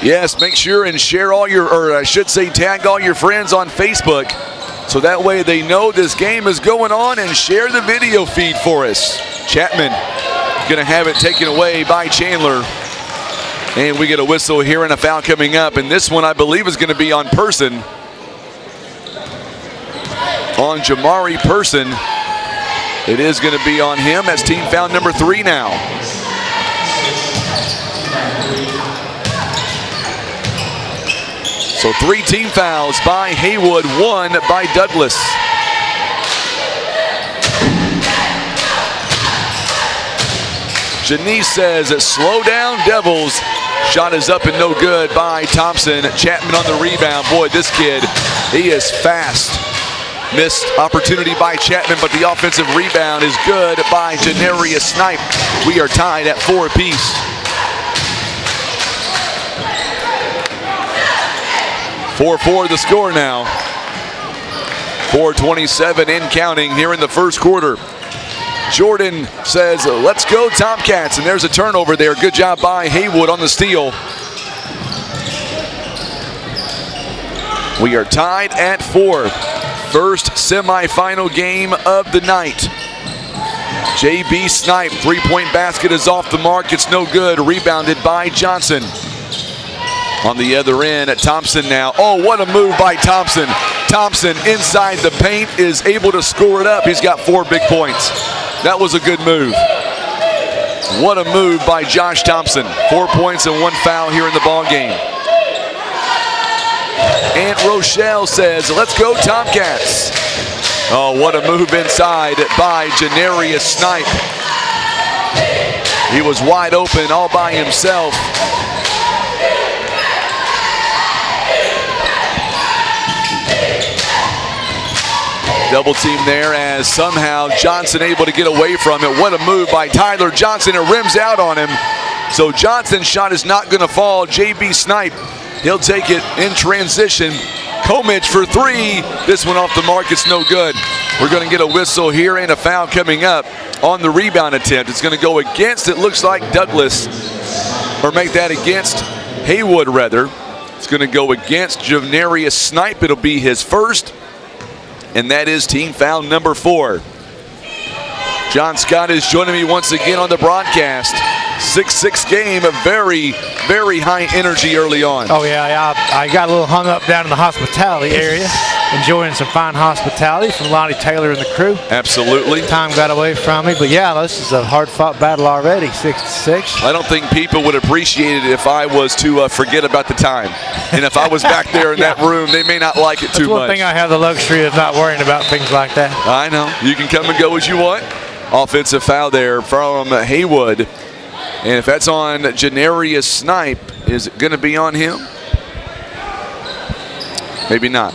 Speaker 1: Yes, make sure and share all your, or I should say tag all your friends on Facebook, so that way they know this game is going on, and share the video feed for us. Chapman going to have it taken away by Chandler. And we get a whistle here and a foul coming up. And this one I believe is going to be on Person. On Jamari Person. It is going to be on him. That's team foul number 3 now. So 3 team fouls by Haywood, 1 by Douglas. Janice says, slow down, Devils. Shot is up and no good by Thompson. Chapman on the rebound. Boy, this kid, he is fast. Missed opportunity by Chapman, but the offensive rebound is good by Janarius Snipe. We are tied at 4 apiece. 4-4 the score now. 4:27 and counting here in the first quarter. Jordan says, let's go Tomcats, and there's a turnover there. Good job by Haywood on the steal. We are tied at 4. First semifinal game of the night. JB Snipe, 3-point basket is off the mark. It's no good. Rebounded by Johnson. On the other end, Thompson now. Oh, what a move by Thompson. Thompson inside the paint is able to score it up. He's got 4 big points. That was a good move. What a move by Josh Thompson. 4 points and 1 foul here in the ball game. Aunt Rochelle says, let's go Tomcats. Oh, what a move inside by Janarius Snipe. He was wide open all by himself. Double team there as somehow Johnson able to get away from it. What a move by Tyler Johnson. It rims out on him. So Johnson's shot is not going to fall. JB Snipe, he'll take it in transition. Comich for 3. This one off the mark. It's no good. We're going to get a whistle here and a foul coming up on the rebound attempt. It's going to go against, it looks like, Douglas, or make that against Haywood, rather. It's going to go against Janarius Snipe. It'll be his first. And that is team foul number 4. John Scott is joining me once again on the broadcast. 6-6 game, a very, very high energy early on.
Speaker 10: Oh, yeah, I got a little hung up down in the hospitality area, enjoying some fine hospitality from Lonnie Taylor and the crew.
Speaker 1: Absolutely.
Speaker 10: Time got away from me, but yeah, this is a hard-fought battle already, 6-6.
Speaker 1: I don't think people would appreciate it if I was to forget about the time. And if I was back there in that room, they may not like it too much.
Speaker 10: That's one thing I have the luxury of not worrying about things like that.
Speaker 1: I know. You can come and go as you want. Offensive foul there from Haywood. And if that's on Janarius Snipe, is it going to be on him? Maybe not.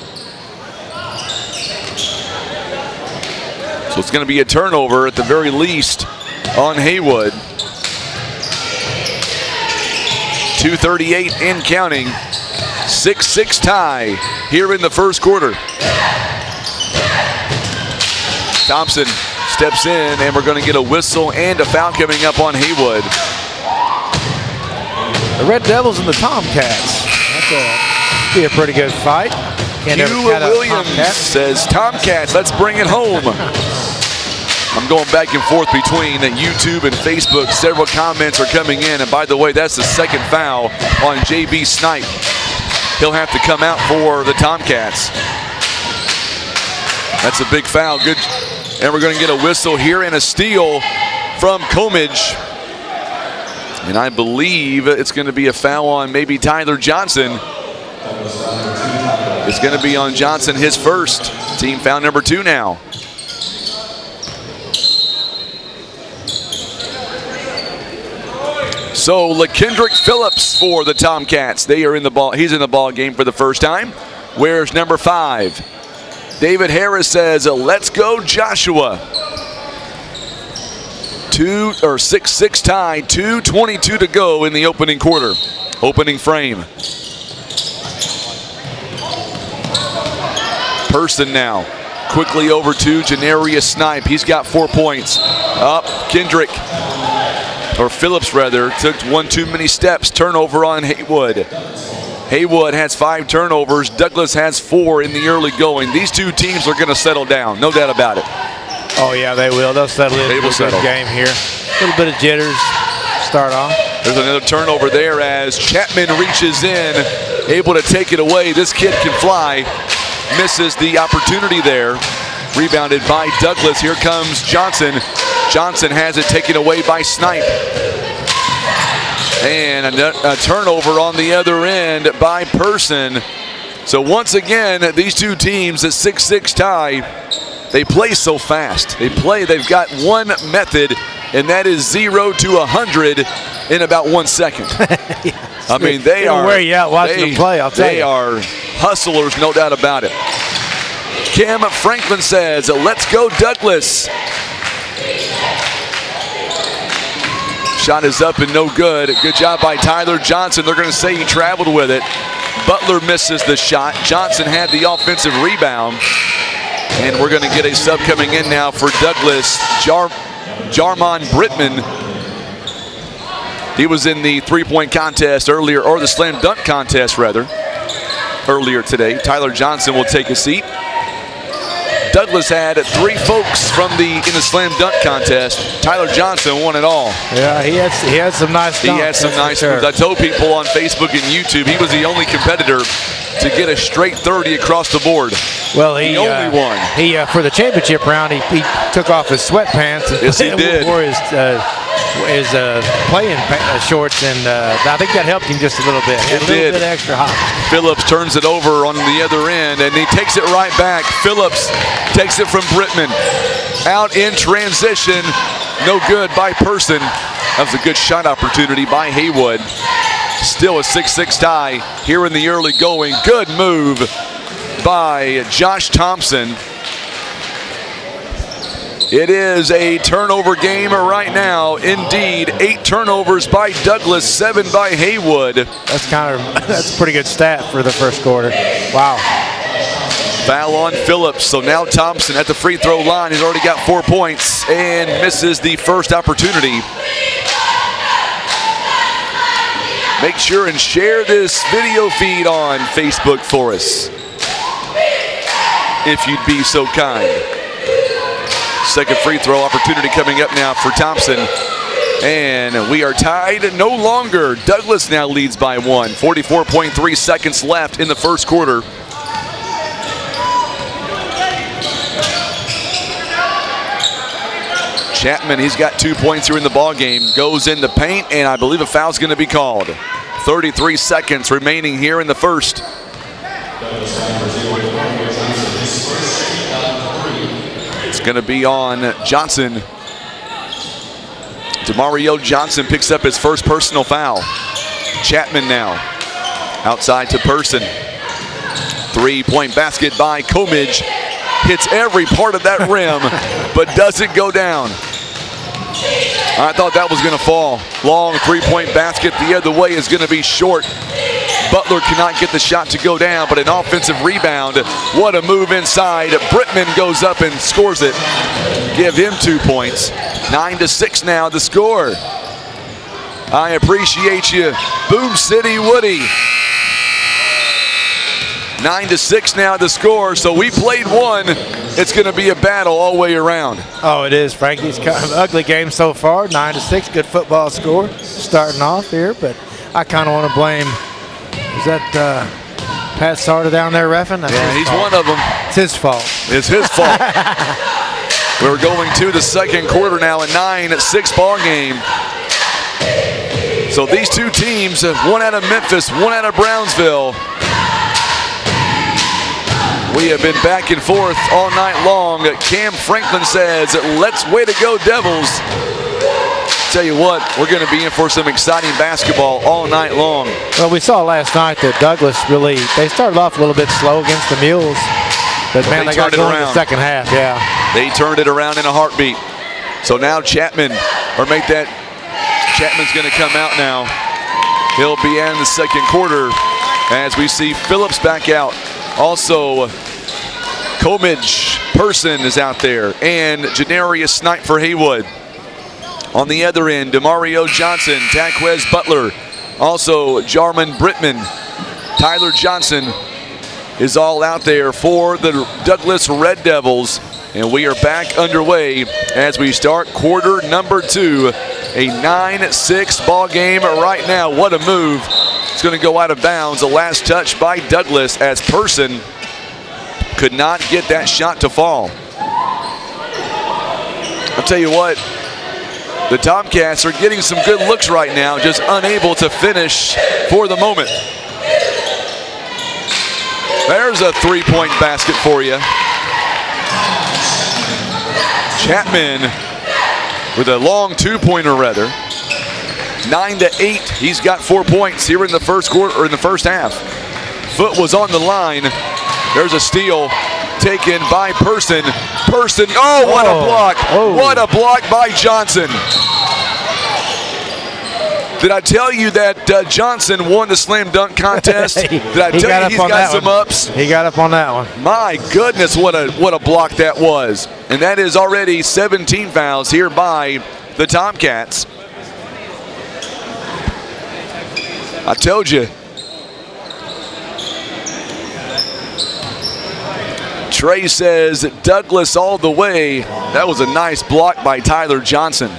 Speaker 1: So it's going to be a turnover at the very least on Haywood. 2:38 and counting. 6-6 tie here in the first quarter. Thompson steps in, and we're going to get a whistle and a foul coming up on Haywood.
Speaker 10: The Red Devils and the Tomcats. That's be a pretty good fight.
Speaker 1: Hugh Williams says, Tomcats, let's bring it home. I'm going back and forth between YouTube and Facebook. Several comments are coming in. And by the way, that's the second foul on JB Snipe. He'll have to come out for the Tomcats. That's a big foul. Good. And we're going to get a whistle here and a steal from Comich. And I believe it's going to be a foul on maybe Tyler Johnson. It's going to be on Johnson, his first. Team foul number 2 now. So LaKendrick Phillips for the Tomcats. They are in the ball. He's in the ball game for the first time. Where's number 5? David Harris says, let's go Joshua. 6-6 tie, 2:22 to go in the opening quarter. Opening frame. Person now. Quickly over to Janarius Snipe. He's got 4 points. Up, Kendrick, or Phillips rather, took one too many steps. Turnover on Haywood. Haywood has 5 turnovers. Douglas has 4 in the early going. These two teams are going to settle down, no doubt about it.
Speaker 10: Oh, yeah, they will. They'll settle in.
Speaker 1: They will settle.
Speaker 10: Good game here. A little bit of jitters start off.
Speaker 1: There's another turnover there as Chapman reaches in, able to take it away. This kid can fly. Misses the opportunity there. Rebounded by Douglas. Here comes Johnson. Johnson has it taken away by Snipe. And a turnover on the other end by Person. So once again, these two teams, a 6-6 tie, they play so fast. They've got one method, and that is 0 to 100 in about 1 second.
Speaker 10: Yes.
Speaker 1: I mean, they are.
Speaker 10: Wear you out watching them play, I'll tell you.
Speaker 1: They are hustlers, no doubt about it. Cam Franklin says, let's go Douglas. Shot is up and no good. Good job by Tyler Johnson. They're going to say he traveled with it. Butler misses the shot. Johnson had the offensive rebound. And we're going to get a sub coming in now for Douglas. Jarmon Brittman. He was in the three-point contest earlier, or the slam dunk contest rather, earlier today. Tyler Johnson will take a seat. Douglas had 3 folks in the slam dunk contest. Tyler Johnson won it all.
Speaker 10: Yeah, he had some nice dunks.
Speaker 1: He had some nice moves. I told people on Facebook and YouTube he was the only competitor to get a straight 30 across the board.
Speaker 10: Well, he
Speaker 1: only one.
Speaker 10: He for the championship round, he took off his sweatpants and
Speaker 1: yes, he did.
Speaker 10: wore his playing shorts, and I think that helped him just a little bit. He had a little bit extra hop.
Speaker 1: Phillips turns it over on the other end, and he takes it right back. Phillips takes it from Brittman. Out in transition. No good by Person. That was a good shot opportunity by Haywood. Still a 6-6 tie here in the early going. Good move by Josh Thompson. It is a turnover game right now. Indeed, 8 turnovers by Douglas, 7 by Haywood.
Speaker 10: That's a pretty good stat for the first quarter. Wow.
Speaker 1: Foul on Phillips. So now Thompson at the free throw line. He's already got 4 points and misses the first opportunity. Make sure and share this video feed on Facebook for us, if you'd be so kind. Second free throw opportunity coming up now for Thompson. And we are tied no longer. Douglas now leads by 1. 44.3 seconds left in the first quarter. Chapman, he's got 2 points here in the ball game. Goes in the paint, and I believe a foul's going to be called. 33 seconds remaining here in the first. It's going to be on Johnson. DeMario Johnson picks up his first personal foul. Chapman now outside to Person. 3-point basket by Comidge. Hits every part of that rim, but doesn't go down. I thought that was going to fall. Long 3-point basket the other way is going to be short. Butler cannot get the shot to go down, but an offensive rebound. What a move inside. Brittman goes up and scores it. Give him 2 points. 9-6 now the score. I appreciate you, Boom City Woody. 9-6 now the score, so we played one. It's going to be a battle all the way around.
Speaker 10: Oh, it is, Frankie. It's kind of an ugly game so far. 9-6, good football score starting off here, but I kind of want to blame, is that Pat Sarda down there reffing?
Speaker 1: Yeah, he's one of them.
Speaker 10: It's his fault.
Speaker 1: It's his fault. We're going to the second quarter now, a 9-6 ball game. So these two teams, one out of Memphis, one out of Brownsville. We have been back and forth all night long. Cam Franklin says, let's way to go Devils. Tell you what, we're going to be in for some exciting basketball all night long.
Speaker 10: Well, we saw last night that Douglas they started off a little bit slow against the Mules. But man, they got going in the second half, yeah.
Speaker 1: They turned it around in a heartbeat. So now Chapman's going to come out now. He'll be in the second quarter as we see Phillips back out. Also, Comidge, Person is out there, and Janarius Snipe for Haywood. On the other end, Demario Johnson, Taquez Butler, also Jarman Brittman, Tyler Johnson is all out there for the Douglas Red Devils. And we are back underway as we start quarter number 2. A 9-6 ball game right now. What a move. It's going to go out of bounds. The last touch by Douglas as Person could not get that shot to fall. I'll tell you what, the Tomcats are getting some good looks right now, just unable to finish for the moment. There's a three-point basket for you. Chapman with a long two-pointer rather. 9-8. He's got 4 points here in the first quarter, or in the first half. Foot was on the line. There's a steal taken by Person. Person, oh, what a block. Oh. What a block by Johnson. Did I tell you that Johnson won the slam dunk contest? Did I tell you he's got some ups?
Speaker 10: He got up on that one.
Speaker 1: My goodness, what a block that was. And that is already 17 fouls here by the Tomcats. I told you. Trey says Douglas all the way. That was a nice block by Tyler Johnson.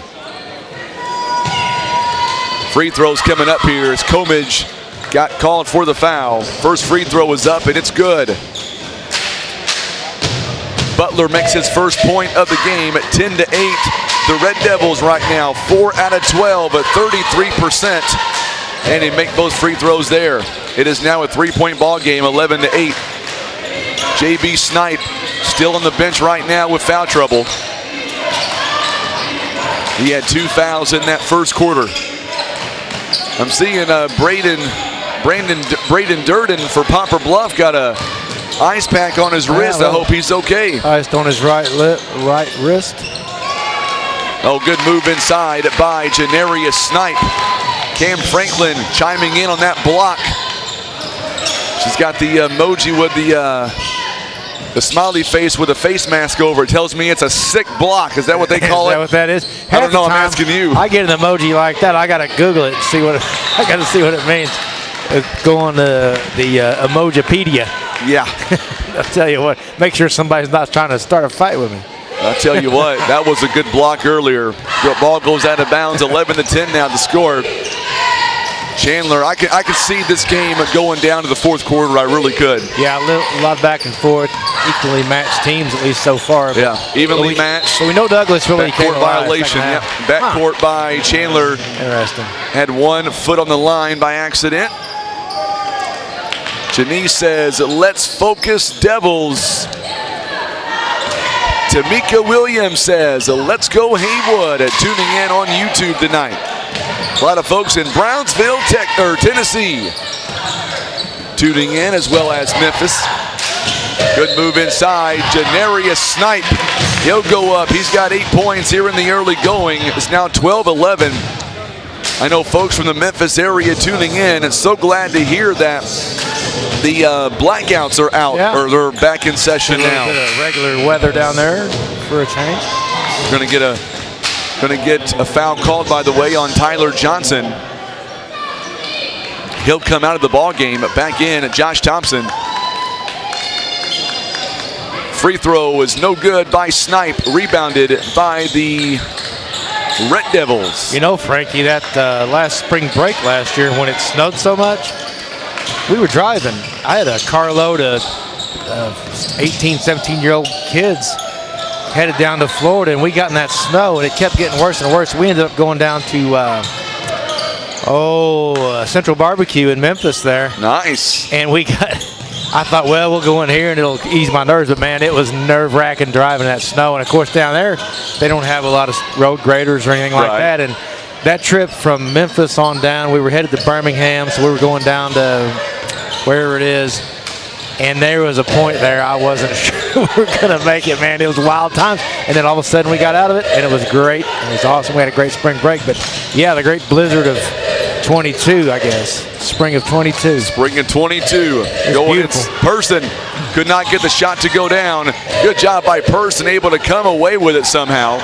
Speaker 1: Free throws coming up here as Comidge got called for the foul. First free throw is up and it's good. Butler makes his first point of the game at 10-8. The Red Devils right now 4 out of 12 at 33%. And they make both free throws there. It is now a three-point ball game, 11-8. JB Snipe still on the bench right now with foul trouble. He had 2 fouls in that first quarter. I'm seeing Braden Durden for Poplar Bluff got a ice pack on his wrist. I hope he's okay.
Speaker 10: Iced on his right wrist.
Speaker 1: Oh, good move inside by Janarius Snipe. Cam Franklin chiming in on that block. She's got the emoji with the smiley face with a face mask over. It tells me it's a sick block. Is that what they call it?
Speaker 10: Is that what that is?
Speaker 1: I don't know. I'm asking you.
Speaker 10: I get an emoji like that. I gotta Google it and see what I gotta see what it means. Go on the Emojipedia.
Speaker 1: Yeah.
Speaker 10: I'll tell you what. Make sure somebody's not trying to start a fight with me.
Speaker 1: I'll tell you what. That was a good block earlier. The ball goes out of bounds. 11-10 now to score. Chandler, I could see this game going down to the fourth quarter. I really could.
Speaker 10: Yeah, a lot back and forth. Equally matched teams, at least so far.
Speaker 1: Yeah, evenly matched.
Speaker 10: So we know Douglas really
Speaker 1: backcourt violation. Yep, backcourt by Chandler.
Speaker 10: Interesting.
Speaker 1: Had 1 foot on the line by accident. Janice says, "Let's focus, Devils." Tamika Williams says, "Let's go Haywood." Tuning in on YouTube tonight. A lot of folks in Brownsville, Tennessee tuning in, as well as Memphis. Good move inside. Janarius Snipe. He'll go up. He's got 8 points here in the early going. It's now 12-11. I know folks from the Memphis area tuning in, and so glad to hear that the blackouts are out, or they're back in session now.
Speaker 10: A bit of regular weather down there for a change.
Speaker 1: Going to get a foul called, by the way, on Tyler Johnson. He'll come out of the ball game, back in at Josh Thompson. Free throw is no good by Snipe, rebounded by the Red Devils.
Speaker 10: You know, Frankie, that last spring break last year when it snowed so much, we were driving. I had a carload of 18, 17-year-old kids headed down to Florida, and we got in that snow, and it kept getting worse and worse. We ended up going down to Central Barbecue in Memphis there.
Speaker 1: Nice.
Speaker 10: And I thought, well, we'll go in here and it'll ease my nerves, but man, it was nerve-wracking driving that snow. And of course down there, they don't have a lot of road graders or anything like that. And that trip from Memphis on down, we were headed to Birmingham, so we were going down to wherever it is. And there was a point there I wasn't sure we were going to make it, man. It was wild times. And then all of a sudden we got out of it, and it was great. It was awesome. We had a great spring break. But, yeah, the great blizzard of 22, I guess. Spring of 22.
Speaker 1: Spring of 22.
Speaker 10: Beautiful.
Speaker 1: Person could not get the shot to go down. Good job by Person, able to come away with it somehow.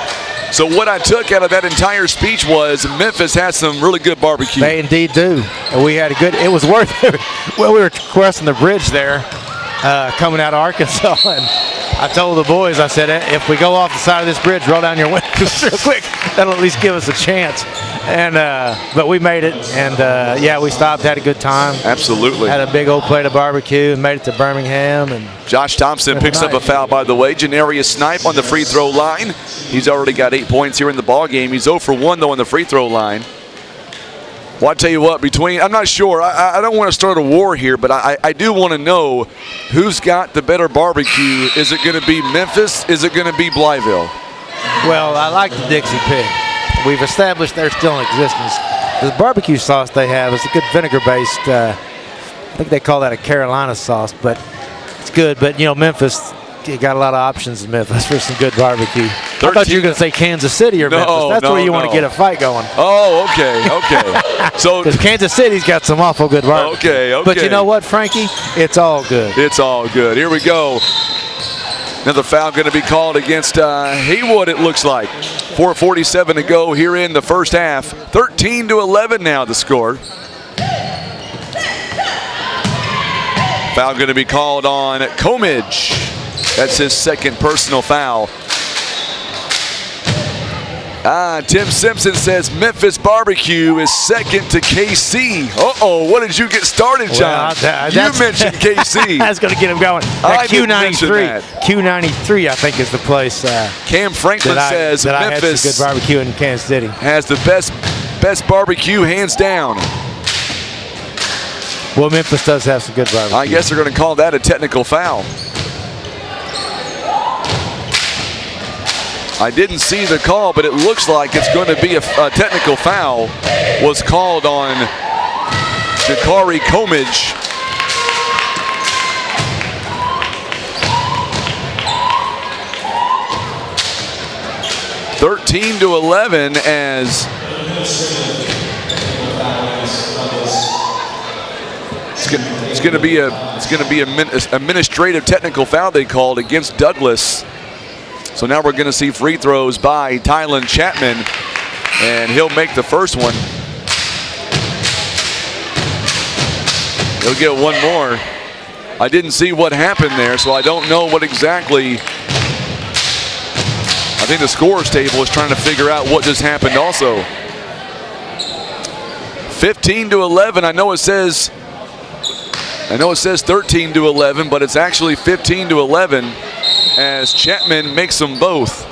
Speaker 1: So what I took out of that entire speech was Memphis has some really good barbecue.
Speaker 10: They indeed do. And we had a good, it was worth it. Well, we were crossing the bridge there coming out of Arkansas, and I told the boys, I said, if we go off the side of this bridge, roll down your windows real quick. That'll at least give us a chance. And but we made it, and yeah, we stopped, had a good time.
Speaker 1: Absolutely.
Speaker 10: Had a big old plate of barbecue and made it to Birmingham. And
Speaker 1: Josh Thompson picks up a foul, by the way. Janarius Snipe on the free throw line. He's already got 8 points here in the ball game. He's 0 for 1 though on the free throw line. Well, I tell you what, I'm not sure. I don't want to start a war here, but I do want to know who's got the better barbecue. Is it going to be Memphis? Is it going to be Blytheville?
Speaker 10: Well, I like the Dixie Pig. We've established they're still in existence. The barbecue sauce they have is a good vinegar-based, I think they call that a Carolina sauce, but it's good. But, you know, Memphis, you got a lot of options in Memphis for some good barbecue. I thought you were going to say Kansas City or Memphis. That's where you want to get a fight going.
Speaker 1: Oh, okay. So
Speaker 10: because Kansas City's got some awful good barbecue.
Speaker 1: Okay.
Speaker 10: But you know what, Frankie? It's all good.
Speaker 1: It's all good. Here we go. Another foul going to be called against Haywood, it looks like. 4:47 to go here in the first half. 13-11 now the score. Foul going to be called on Comidge. That's his second personal foul. Tim Simpson says Memphis barbecue is second to KC. Uh-oh, what did you get started, John?
Speaker 10: Well,
Speaker 1: you mentioned KC.
Speaker 10: That's going to get him going. Q93. Q93, I think, is the place.
Speaker 1: Cam Franklin says
Speaker 10: that
Speaker 1: Memphis
Speaker 10: I had some good barbecue in Kansas City.
Speaker 1: Has the best barbecue, hands down.
Speaker 10: Well, Memphis does have some good barbecue.
Speaker 1: I guess they're going to call that a technical foul. I didn't see the call, but it looks like it's going to be a technical foul was called on Jakari Comidge. (13-11) as it's going to be a administrative technical foul they called against Douglas. So now we're going to see free throws by Tylen Chapman, and he'll make the first one. He'll get one more. I didn't see what happened there, so I don't know what exactly. I think the scorer's table is trying to figure out what just happened also. 15-11, I know it says 13-11, but it's actually 15-11. As Chapman makes them both.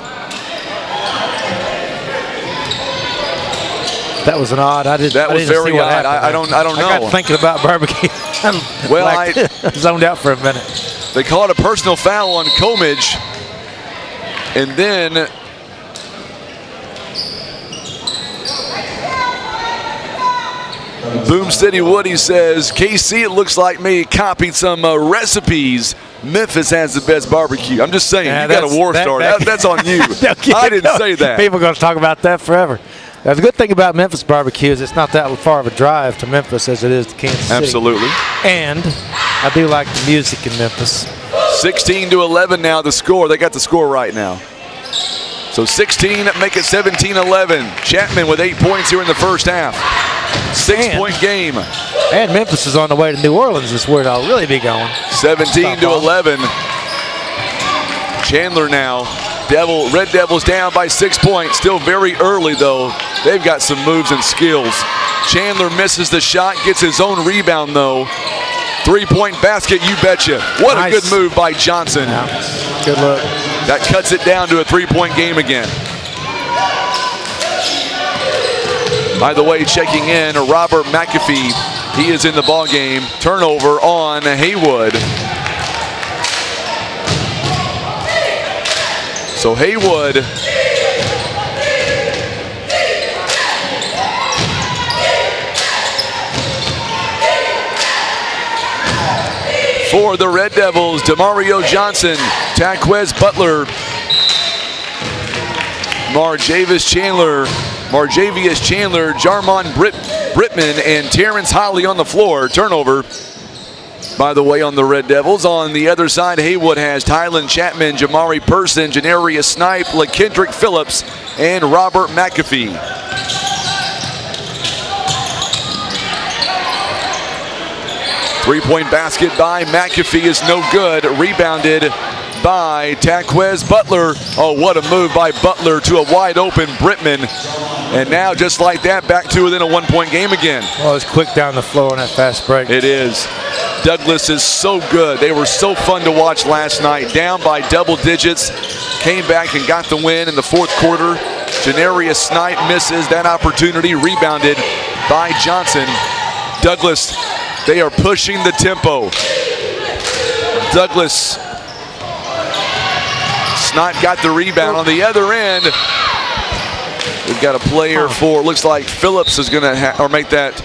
Speaker 10: That was an odd.
Speaker 1: That was very odd. I don't know.
Speaker 10: I got thinking about barbecue.
Speaker 1: Well,
Speaker 10: I zoned out for a minute.
Speaker 1: They called a personal foul on Comidge, and then Boom City Woody says KC, it looks like me copied some recipes. Memphis has the best barbecue. I'm just saying, you got a war started. That's on you. I didn't say that.
Speaker 10: People are going to talk about that forever. Now, the good thing about Memphis barbecue is it's not that far of a drive to Memphis as it is to Kansas City.
Speaker 1: Absolutely.
Speaker 10: And I do like the music in Memphis.
Speaker 1: 16-11 now the score. They got the score right now. So 16, make it 17-11. Chapman with 8 points here in the first half. 6-point game.
Speaker 10: And Memphis is on the way to New Orleans is where it'll really be going.
Speaker 1: 17-11. Chandler now. Red Devils down by 6 points. Still very early though. They've got some moves and skills. Chandler misses the shot, gets his own rebound though. 3-point basket, you betcha. What a good move by Johnson.
Speaker 10: Yeah. Good look.
Speaker 1: That cuts it down to a 3-point game again. By the way, checking in, Robert McAfee. He is in the ball game. Turnover on Haywood. So Haywood for the Red Devils, Demario Johnson, Taquez Butler, Marjavis Chandler, Marjavius Chandler, Jarmon Brittman, and Terrence Holly on the floor. Turnover, by the way, on the Red Devils. On the other side, Haywood has Tylen Chapman, Jamari Person, Janarius Snipe, LaKendrick Phillips, and Robert McAfee. Three-point basket by McAfee is no good. Rebounded by Taquez Butler. Oh, what a move by Butler to a wide open Brittman. And now, just like that, back to within a one-point game again.
Speaker 10: Well, it's quick down the floor on that fast break.
Speaker 1: It is. Douglas is so good. They were so fun to watch last night. Down by double digits. Came back and got the win in the fourth quarter. Janarius Snipe misses that opportunity. Rebounded by Johnson. Douglas, they are pushing the tempo. Douglas, Snipe got the rebound on the other end. We've got a player for, looks like Phillips is going to, or make that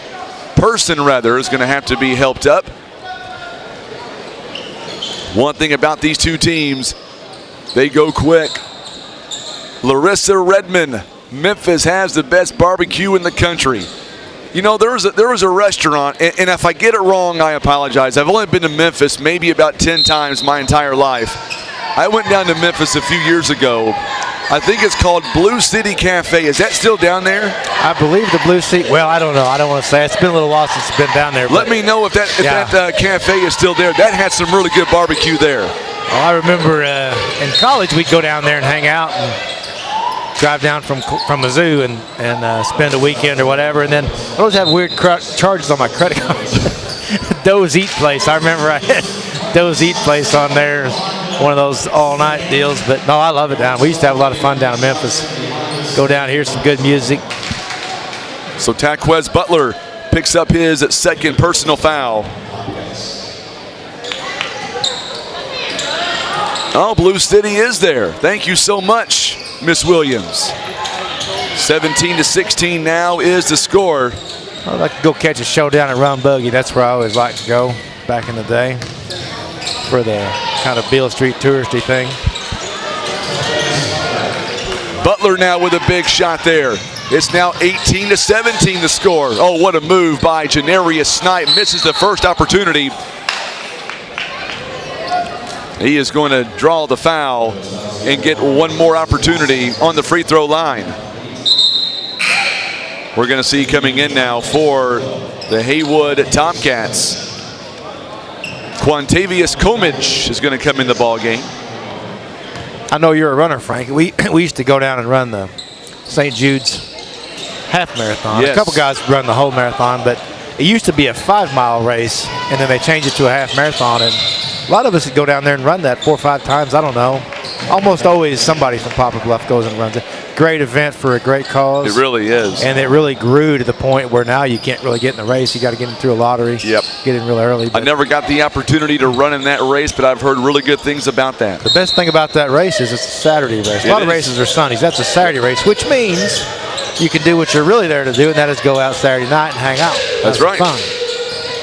Speaker 1: Person rather, is going to have to be helped up. One thing about these two teams, they go quick. Larissa Redmond, Memphis has the best barbecue in the country. You know, there was a restaurant, and if I get it wrong, I apologize. I've only been to Memphis maybe about 10 times my entire life. I went down to Memphis a few years ago. I think it's called Blue City Cafe. Is that still down there?
Speaker 10: I believe the Blue City. Well, I don't know. I don't want to say. It's been a little while since it's been down there.
Speaker 1: Let me know if that cafe is still there. That had some really good barbecue there.
Speaker 10: Well, I remember in college we'd go down there and hang out and drive down from Mizzou and spend a weekend or whatever. And then I always have weird charges on my credit card. Doe's Eat Place. I remember I had Doe's Eat Place on there. One of those all-night deals, but no, I love it down. We used to have a lot of fun down in Memphis. Go down here, some good music.
Speaker 1: So Taquez Butler picks up his second personal foul. Oh, Blue City is there. Thank you so much, Miss Williams. 17-16 now is the score.
Speaker 10: I'd like to go catch a showdown at Rum Buggy. That's where I always liked to go back in the day for the kind of Beale Street touristy thing.
Speaker 1: Butler now with a big shot there. It's now 18-17 the score. Oh, what a move by Janarius Snipe. Misses the first opportunity. He is going to draw the foul and get one more opportunity on the free throw line. We're going to see coming in now for the Haywood Tomcats. Quantavious Comage is going to come in the ball game.
Speaker 10: I know you're a runner, Frank. We used to go down and run the St. Jude's half marathon.
Speaker 1: Yes.
Speaker 10: A couple guys run the whole marathon, but it used to be a 5-mile race, and then they changed it to a half marathon. And a lot of us would go down there and run that 4 or 5 times. I don't know. Almost always somebody from Poplar Bluff goes and runs it. Great event for a great cause.
Speaker 1: It really is.
Speaker 10: And it really grew to the point where now you can't really get in the race. You got to get in through a lottery.
Speaker 1: Yep.
Speaker 10: Get in real early.
Speaker 1: I never got the opportunity to run in that race, but I've heard really good things about that.
Speaker 10: The best thing about that race is it's a Saturday race. A lot of races are Sundays. That's a Saturday race, which means you can do what you're really there to do, and that is go out Saturday night and hang out.
Speaker 1: That's right.
Speaker 10: Fun.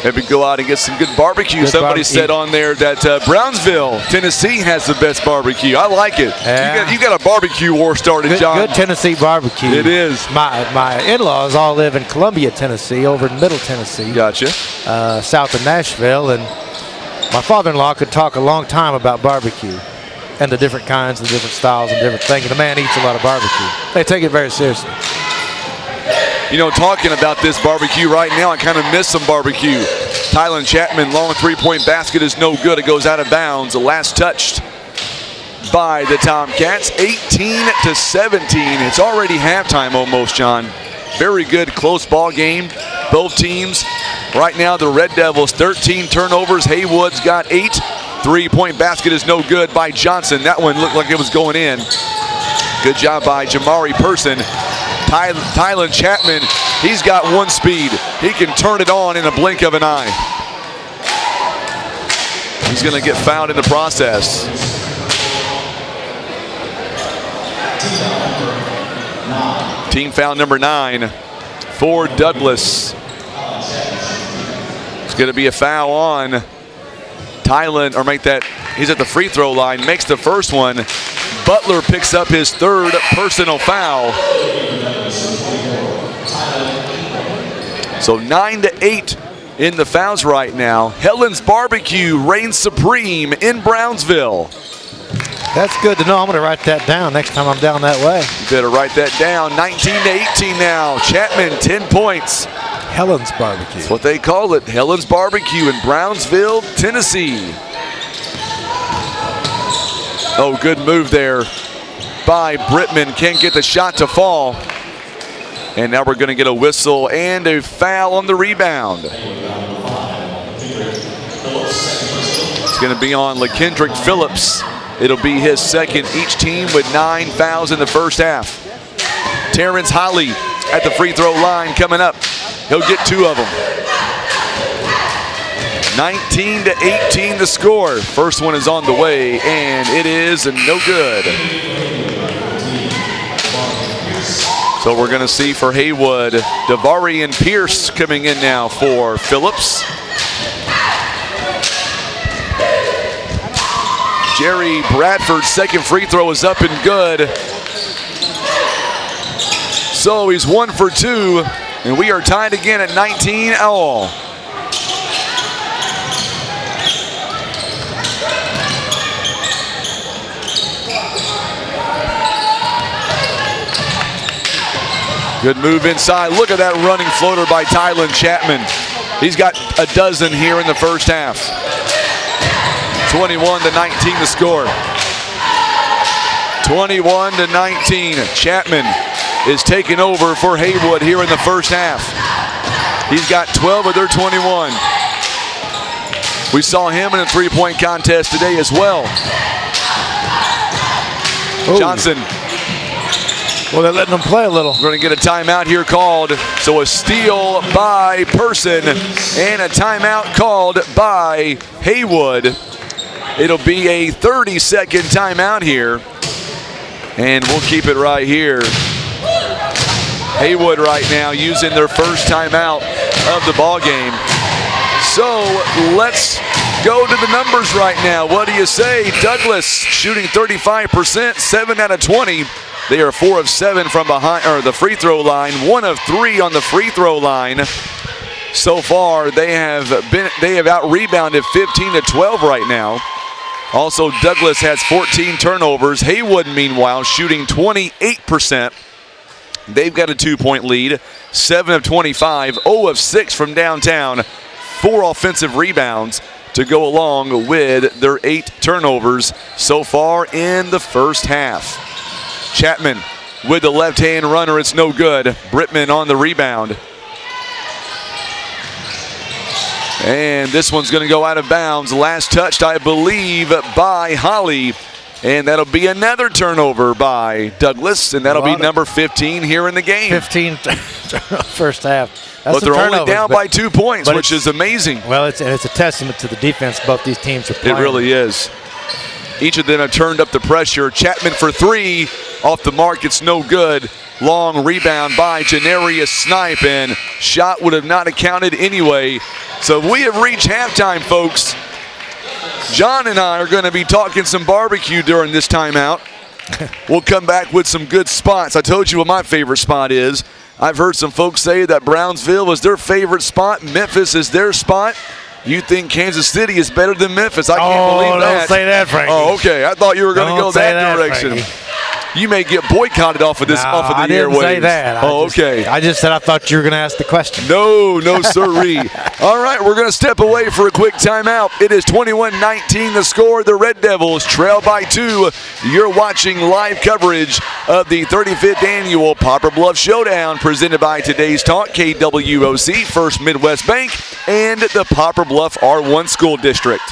Speaker 1: Maybe go out and get some good barbecue. Somebody said on there that Brownsville, Tennessee has the best barbecue. I like it.
Speaker 10: Yeah.
Speaker 1: You got a barbecue war started, John.
Speaker 10: Good Tennessee barbecue.
Speaker 1: It is.
Speaker 10: My in-laws all live in Columbia, Tennessee, over in Middle Tennessee.
Speaker 1: Gotcha.
Speaker 10: South of Nashville. And my father-in-law could talk a long time about barbecue and the different kinds, the different styles and different things. And the man eats a lot of barbecue. They take it very seriously.
Speaker 1: You know, talking about this barbecue right now, I kind of miss some barbecue. Tylen Chapman, long three-point basket is no good. It goes out of bounds. The last touched by the Tomcats. 18-17. It's already halftime almost, John. Very good, close ball game. Both teams. Right now, the Red Devils, 13 turnovers. Haywood's got 8. Three-point basket is no good by Johnson. That one looked like it was going in. Good job by Jamari Person. Tylen Chapman, he's got one speed. He can turn it on in a blink of an eye. He's going to get fouled in the process. Team foul number 9 for Douglas. It's going to be a foul on Tylen, or make that, he's at the free throw line, makes the first one. Butler picks up his third personal foul. So 9-8 in the fouls right now. Helen's Barbecue reigns supreme in Brownsville.
Speaker 10: That's good to know. I'm going to write that down next time I'm down that way.
Speaker 1: You better write that down. 19-18 now. Chapman, 10 points.
Speaker 10: Helen's Barbecue.
Speaker 1: That's what they call it. Helen's Barbecue in Brownsville, Tennessee. Oh, good move there by Brittman. Can't get the shot to fall. And now we're going to get a whistle and a foul on the rebound. It's going to be on LaKendrick Phillips. It'll be his second, each team with 9 fouls in the first half. Terrence Holly at the free throw line coming up. He'll get 2 of them. 19-18 the score. First one is on the way, and it is no good. So we're going to see for Haywood, Davarian Pierce coming in now for Phillips. Jerry Bradford's second free throw is up and good. So he's 1 for 2, and we are tied again at 19 all. Good move inside. Look at that running floater by Tylen Chapman. He's got a dozen here in the first half. 21-19 the score. 21-19. Chapman is taking over for Haywood here in the first half. He's got 12 of their 21. We saw him in a three-point contest today as well.
Speaker 10: Ooh.
Speaker 1: Johnson.
Speaker 10: Well, they're letting them play a little.
Speaker 1: We're going to get a timeout here called. So a steal by Person and a timeout called by Haywood. It'll be a 30-second timeout here. And we'll keep it right here. Haywood right now using their first timeout of the ball game. So let's go to the numbers right now. What do you say? Douglas shooting 35%, 7 out of 20. They are 4 of 7 from behind, or the free throw line, 1 of 3 on the free throw line. So far, they have out-rebounded 15-12 right now. Also, Douglas has 14 turnovers. Haywood, meanwhile, shooting 28%. They've got a 2-point lead, 7 of 25, 0 of 6 from downtown, 4 offensive rebounds to go along with their 8 turnovers so far in the first half. Chapman with the left-hand runner, it's no good. Brittman on the rebound. And this one's going to go out of bounds. Last touched, I believe, by Holly. And that'll be another turnover by Douglas, and that'll be number 15 here in the game.
Speaker 10: 15 first half.
Speaker 1: But they're only down by 2 points, which is amazing.
Speaker 10: Well, it's a testament to the defense both these teams are playing.
Speaker 1: It really is. Each of them have turned up the pressure. Chapman for 3, off the mark, it's no good. Long rebound by Janarius Snipe, and shot would have not accounted anyway. So we have reached halftime, folks. John and I are going to be talking some barbecue during this timeout. We'll come back with some good spots. I told you what my favorite spot is. I've heard some folks say that Brownsville was their favorite spot. Memphis is their spot. You think Kansas City is better than Memphis? I can't believe that.
Speaker 10: Don't say that, Frankie.
Speaker 1: Oh, okay. I thought you were going to go that direction.
Speaker 10: Frankie.
Speaker 1: You may get boycotted off of this, off of the airwaves.
Speaker 10: I didn't say that.
Speaker 1: Okay.
Speaker 10: I just said I thought you were going to ask the question.
Speaker 1: No, sirree. All right, we're going to step away for a quick timeout. It is 21-19 the score. The Red Devils trail by 2. You're watching live coverage of the 35th annual Poplar Bluff Showdown, presented by Today's Talk, KWOC, First Midwest Bank, and the Poplar Bluff R1 School District.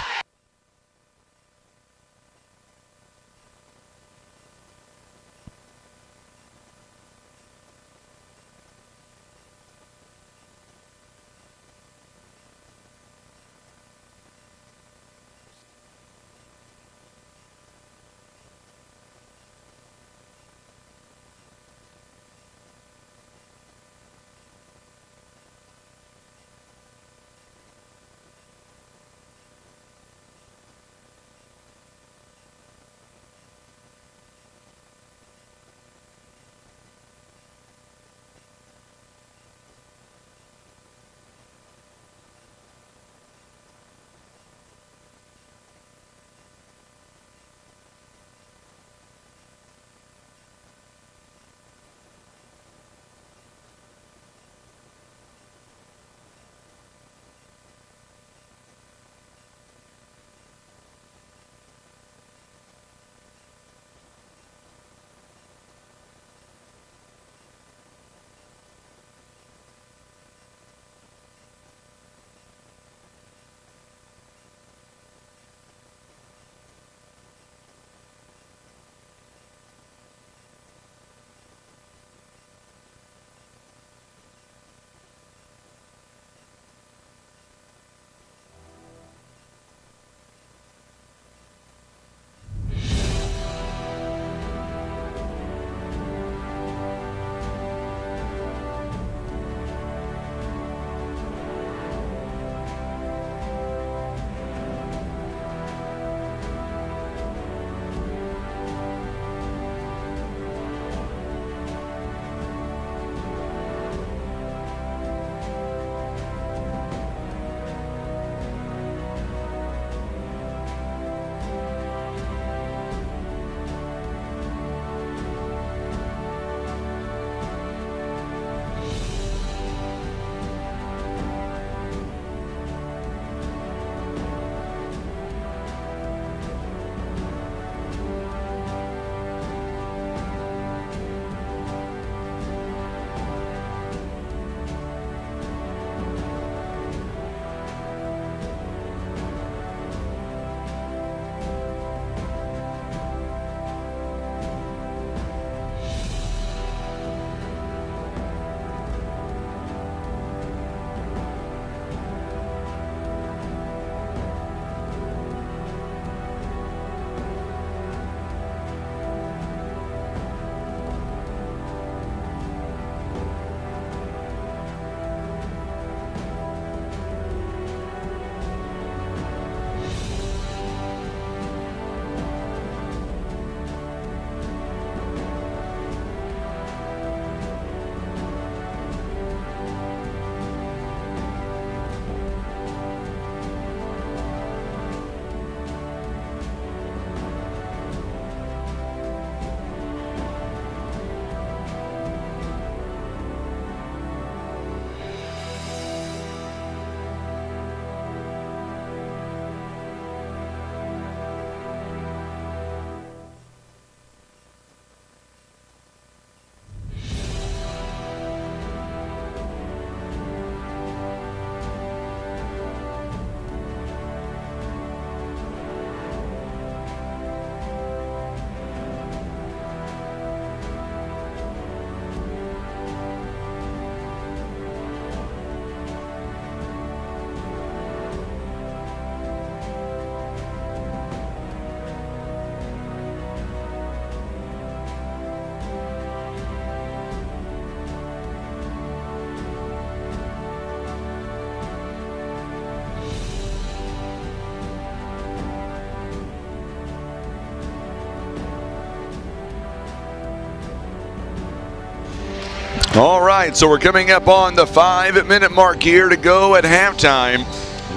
Speaker 1: All right, so we're coming up on the 5-minute mark here to go at halftime.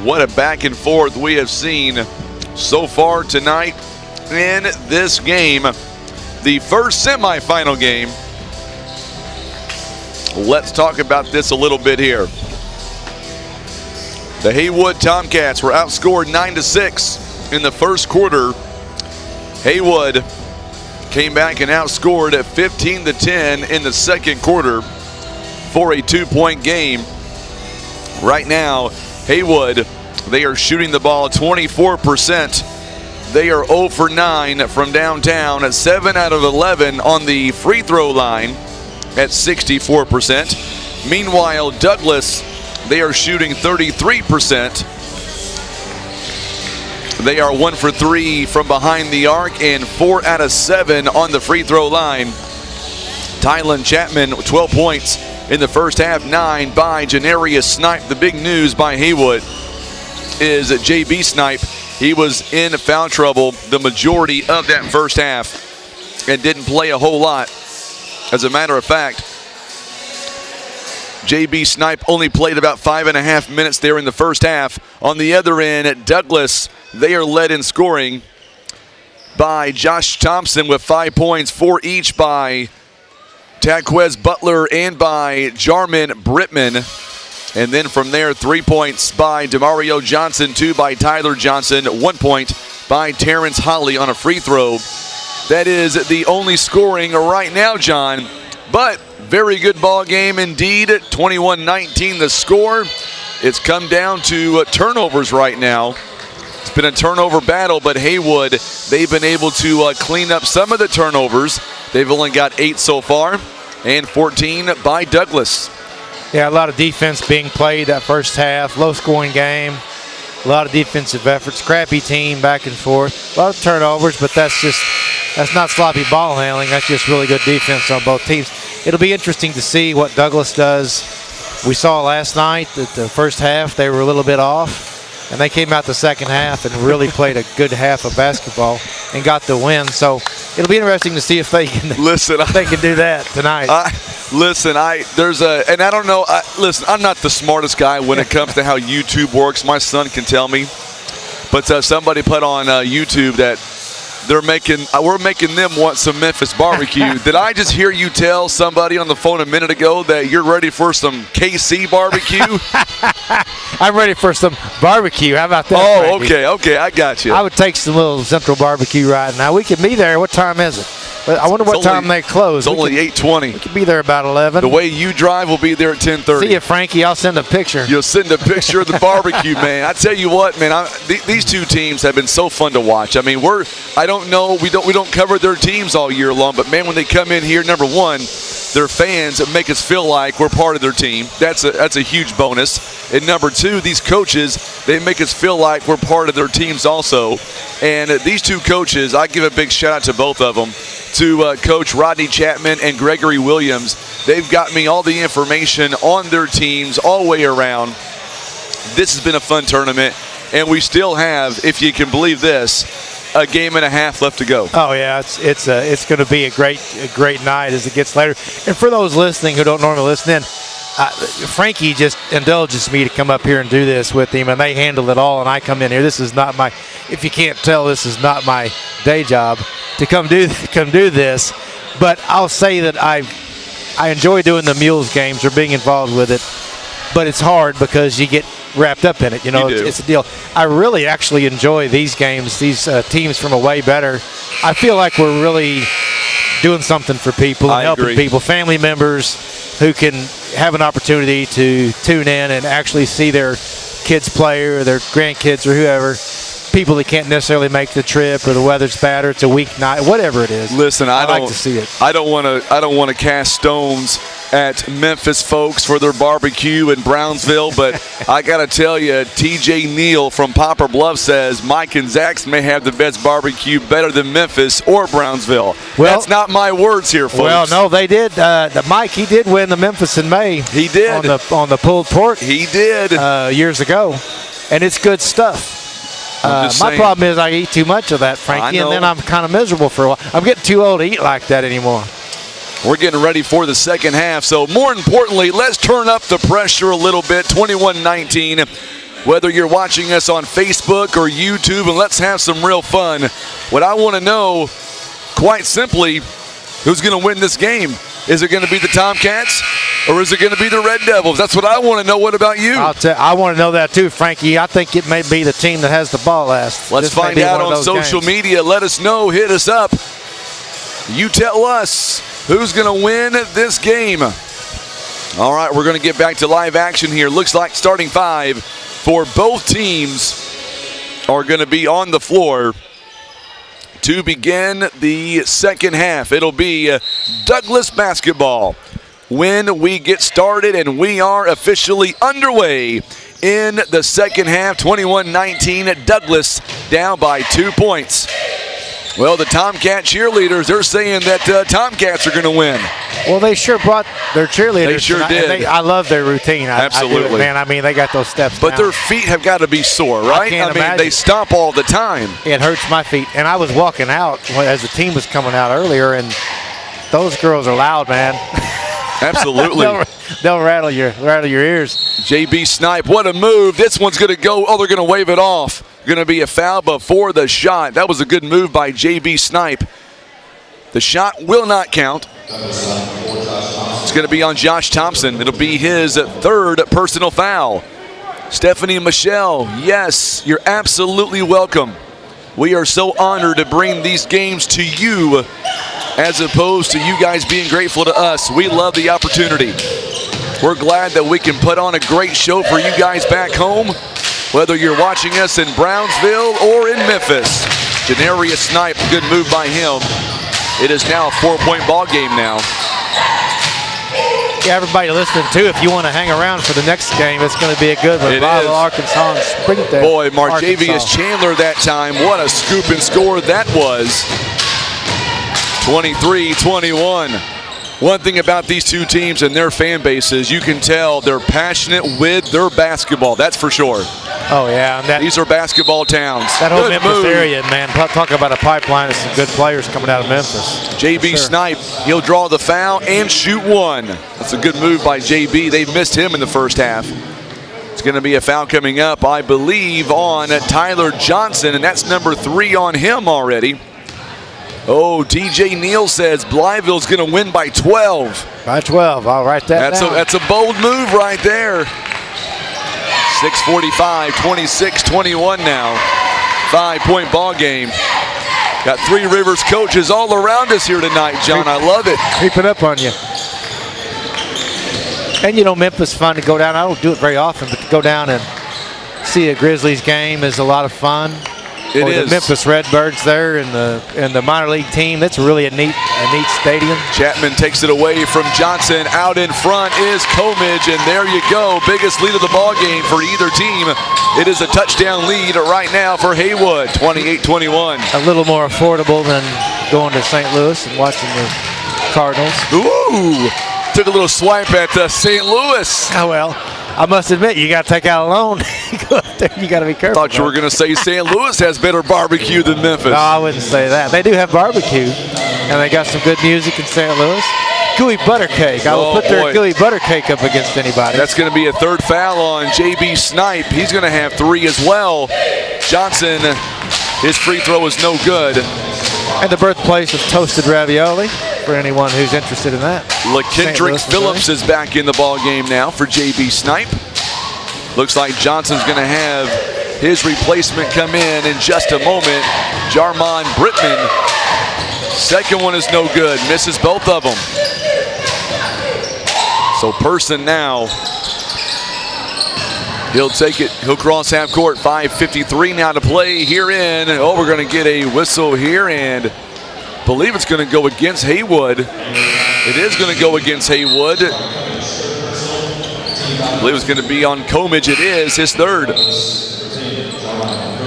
Speaker 1: What a back and forth we have seen so far tonight in this game, the first semifinal game. Let's talk about this a little bit here. The Haywood Tomcats were outscored 9-6 in the first quarter. Haywood came back and outscored at 15-10 in the second quarter for a 2-point game. Right now, Haywood, they are shooting the ball 24%. They are 0 for 9 from downtown, at 7 out of 11 on the free throw line at 64%. Meanwhile, Douglas, they are shooting 33%. They are 1 for 3 from behind the arc and 4 out of 7 on the free throw line. Tylen Chapman, 12 points in the first half, 9 by Janarius Snipe. The big news by Haywood is that JB Snipe, he was in foul trouble the majority of that first half and didn't play a whole lot. As a matter of fact, JB Snipe only played about 5.5 minutes there in the first half. On the other end, at Douglas, they are led in scoring by Josh Thompson with 5 points, 4 each by Taquez Butler and by Jarman Brittman. And then from there, 3 points by Demario Johnson, 2 by Tyler Johnson, 1 point by Terrence Holly on a free throw. That is the only scoring right now, John. But very good ball game indeed. 21-19 the score. It's come down to turnovers right now. It's been a turnover battle, but Haywood, they've been able to clean up some of the turnovers. They've only got 8 so far, and 14 by Douglas.
Speaker 10: Yeah, a lot of defense being played that first half. Low-scoring game. A lot of defensive efforts. Scrappy team back and forth. A lot of turnovers, but that's not sloppy ball handling. That's just really good defense on both teams. It'll be interesting to see what Douglas does. We saw last night that the first half they were a little bit off, and they came out the second half and really played a good half of basketball and got the win. So it'll be interesting to see if they can they can do that tonight.
Speaker 1: I don't know. Listen, I'm not the smartest guy when it comes to how YouTube works. My son can tell me, but somebody put on YouTube that we're making them want some Memphis barbecue. Did I just hear you tell somebody on the phone a minute ago that you're ready for some KC barbecue?
Speaker 10: I'm ready for some barbecue. How about that?
Speaker 1: Oh,
Speaker 10: Frankie?
Speaker 1: okay, I got you.
Speaker 10: I would take some little Central barbecue right now. We could be there. What time is it? But I wonder what time they close.
Speaker 1: It's only 8:20.
Speaker 10: We could be there about 11.
Speaker 1: The way you drive, we'll be there at 10:30.
Speaker 10: See you, Frankie. I'll send a picture.
Speaker 1: You'll send a picture of the barbecue, man. I tell you what, man. These two teams have been so fun to watch. I mean, I don't know. We don't cover their teams all year long, but man, when they come in here, number one, their fans make us feel like we're part of their team. That's a huge bonus. And number two, these coaches, they make us feel like we're part of their teams also. And these two coaches, I give a big shout out to both of them, to Coach Rodney Chapman and Gregory Williams. They've got me all the information on their teams all the way around. This has been a fun tournament, and we still have, if you can believe this, a game and a half left to go.
Speaker 10: Oh yeah, it's going to be a great night as it gets later. And for those listening who don't normally listen in, Frankie just indulges me to come up here and do this with him, and they handle it all, and I come in here. This is not my, if you can't tell, this is not my day job to come do this. But I'll say that I enjoy doing the Mules games or being involved with it, but it's hard because you get wrapped up in it. It's a deal. I really actually enjoy these games, these teams from away better. I feel like we're really doing something for people and helping people, family members who can have an opportunity to tune in and actually see their kids play or their grandkids or whoever, people that can't necessarily make the trip or the weather's bad or it's a weeknight, whatever it is.
Speaker 1: Listen, I
Speaker 10: like to see it.
Speaker 1: I don't want to cast stones at Memphis folks for their barbecue in Brownsville, but I got to tell you, TJ Neal from Poplar Bluff says Mike and Zach's may have the best barbecue, better than Memphis or Brownsville. Well, that's not my words here, folks.
Speaker 10: Well, no, they did. Mike, he did win the Memphis in May.
Speaker 1: He did.
Speaker 10: On the pulled pork.
Speaker 1: He did.
Speaker 10: Years ago. And it's good stuff. My problem is I eat too much of that, Frankie, and then I'm kind of miserable for a while. I'm getting too old to eat like that anymore.
Speaker 1: We're getting ready for the second half. So more importantly, let's turn up the pressure a little bit. 21-19. Whether you're watching us on Facebook or YouTube, and let's have some real fun. What I want to know, quite simply, who's going to win this game? Is it going to be the Tomcats or is it going to be the Red Devils? That's what I want to know. What about you?
Speaker 10: I want to know that too, Frankie. I think it may be the team that has the ball last.
Speaker 1: Let's find out on social media. Let us know. Hit us up. You tell us who's going to win this game. All right, we're going to get back to live action here. Looks like starting five for both teams are going to be on the floor to begin the second half. It'll be Douglas basketball when we get started, and we are officially underway in the second half. 21-19, Douglas down by 2 points. Well, the Tomcat cheerleaders, they're saying that Tomcats are going to win.
Speaker 10: Well, they sure brought their cheerleaders.
Speaker 1: They sure did.
Speaker 10: I love their routine.
Speaker 1: Absolutely.
Speaker 10: I do, man. I mean, they got those steps
Speaker 1: But
Speaker 10: down.
Speaker 1: their feet have got to be sore, right?
Speaker 10: I
Speaker 1: mean, they stomp all the time.
Speaker 10: It hurts my feet. And I was walking out as the team was coming out earlier, and those girls are loud, man.
Speaker 1: Absolutely.
Speaker 10: they'll rattle your ears.
Speaker 1: JB Snipe, what a move. This one's going to go. Oh, they're going to wave it off. Going to be a foul before the shot. That was a good move by JB Snipe. The shot will not count. It's going to be on Josh Thompson. It'll be his third personal foul. Stephanie Michelle, yes, you're absolutely welcome. We are so honored to bring these games to you as opposed to you guys being grateful to us. We love the opportunity. We're glad that we can put on a great show for you guys back home, whether you're watching us in Brownsville or in Memphis. Janarius Snipe, good move by him. It is now a 4-point ball game now.
Speaker 10: Yeah, everybody listening too, if you want to hang around for the next game, it's going to be a good one. Blytheville, Arkansas, and Springdale.
Speaker 1: Boy, Marjavius Chandler that time. What a scoop and score that was. 23-21. One thing about these two teams and their fan bases, you can tell they're passionate with their basketball. That's for sure.
Speaker 10: Oh, yeah.
Speaker 1: These are basketball towns.
Speaker 10: That whole Memphis area, man. Talk about a pipeline of some good players coming out of Memphis.
Speaker 1: JB Snipe, he'll draw the foul and shoot one. That's a good move by JB. They missed him in the first half. It's going to be a foul coming up, I believe, on Tyler Johnson, and that's number 3 on him already. Oh, DJ Neal says Blytheville's going to win by 12.
Speaker 10: By 12, I'll write that down.
Speaker 1: That's a bold move right there. 6:45, 26-21 now. 5-point ball game. Got Three Rivers coaches all around us here tonight, John. I love it.
Speaker 10: Creeping up on you. And you know, Memphis fun to go down. I don't do it very often, but to go down and see a Grizzlies game is a lot of fun.
Speaker 1: It is.
Speaker 10: The Memphis Redbirds there in the minor league team. That's really a neat stadium.
Speaker 1: Chapman takes it away from Johnson. Out in front is Comidge, and there you go. Biggest lead of the ball game for either team. It is a touchdown lead right now for Haywood, 28-21.
Speaker 10: A little more affordable than going to St. Louis and watching the Cardinals.
Speaker 1: Ooh, took a little swipe at St. Louis.
Speaker 10: Oh, well. I must admit, you got to take out a loan. Go up there, you got to be careful.
Speaker 1: Thought you were going to say St. Louis has better barbecue than Memphis.
Speaker 10: No, I wouldn't say that. They do have barbecue, and they got some good music in St. Louis. Gooey butter cake. I will put their gooey butter cake up against anybody.
Speaker 1: That's going to be a third foul on JB Snipe. He's going to have 3 as well. Johnson, his free throw is no good.
Speaker 10: And the birthplace of toasted ravioli, for anyone who's interested in that.
Speaker 1: LaKendrick Phillips is back in the ball game now for JB Snipe. Looks like Johnson's going to have his replacement come in just a moment. Jarmon Brittman. Second one is no good. Misses both of them. So Person now. He'll take it. He'll cross half court. 5:53 now to play here in. Oh, we're going to get a whistle here, and I believe it's going to go against Haywood. It is going to go against Haywood. I believe it's going to be on Comidge. It is his third.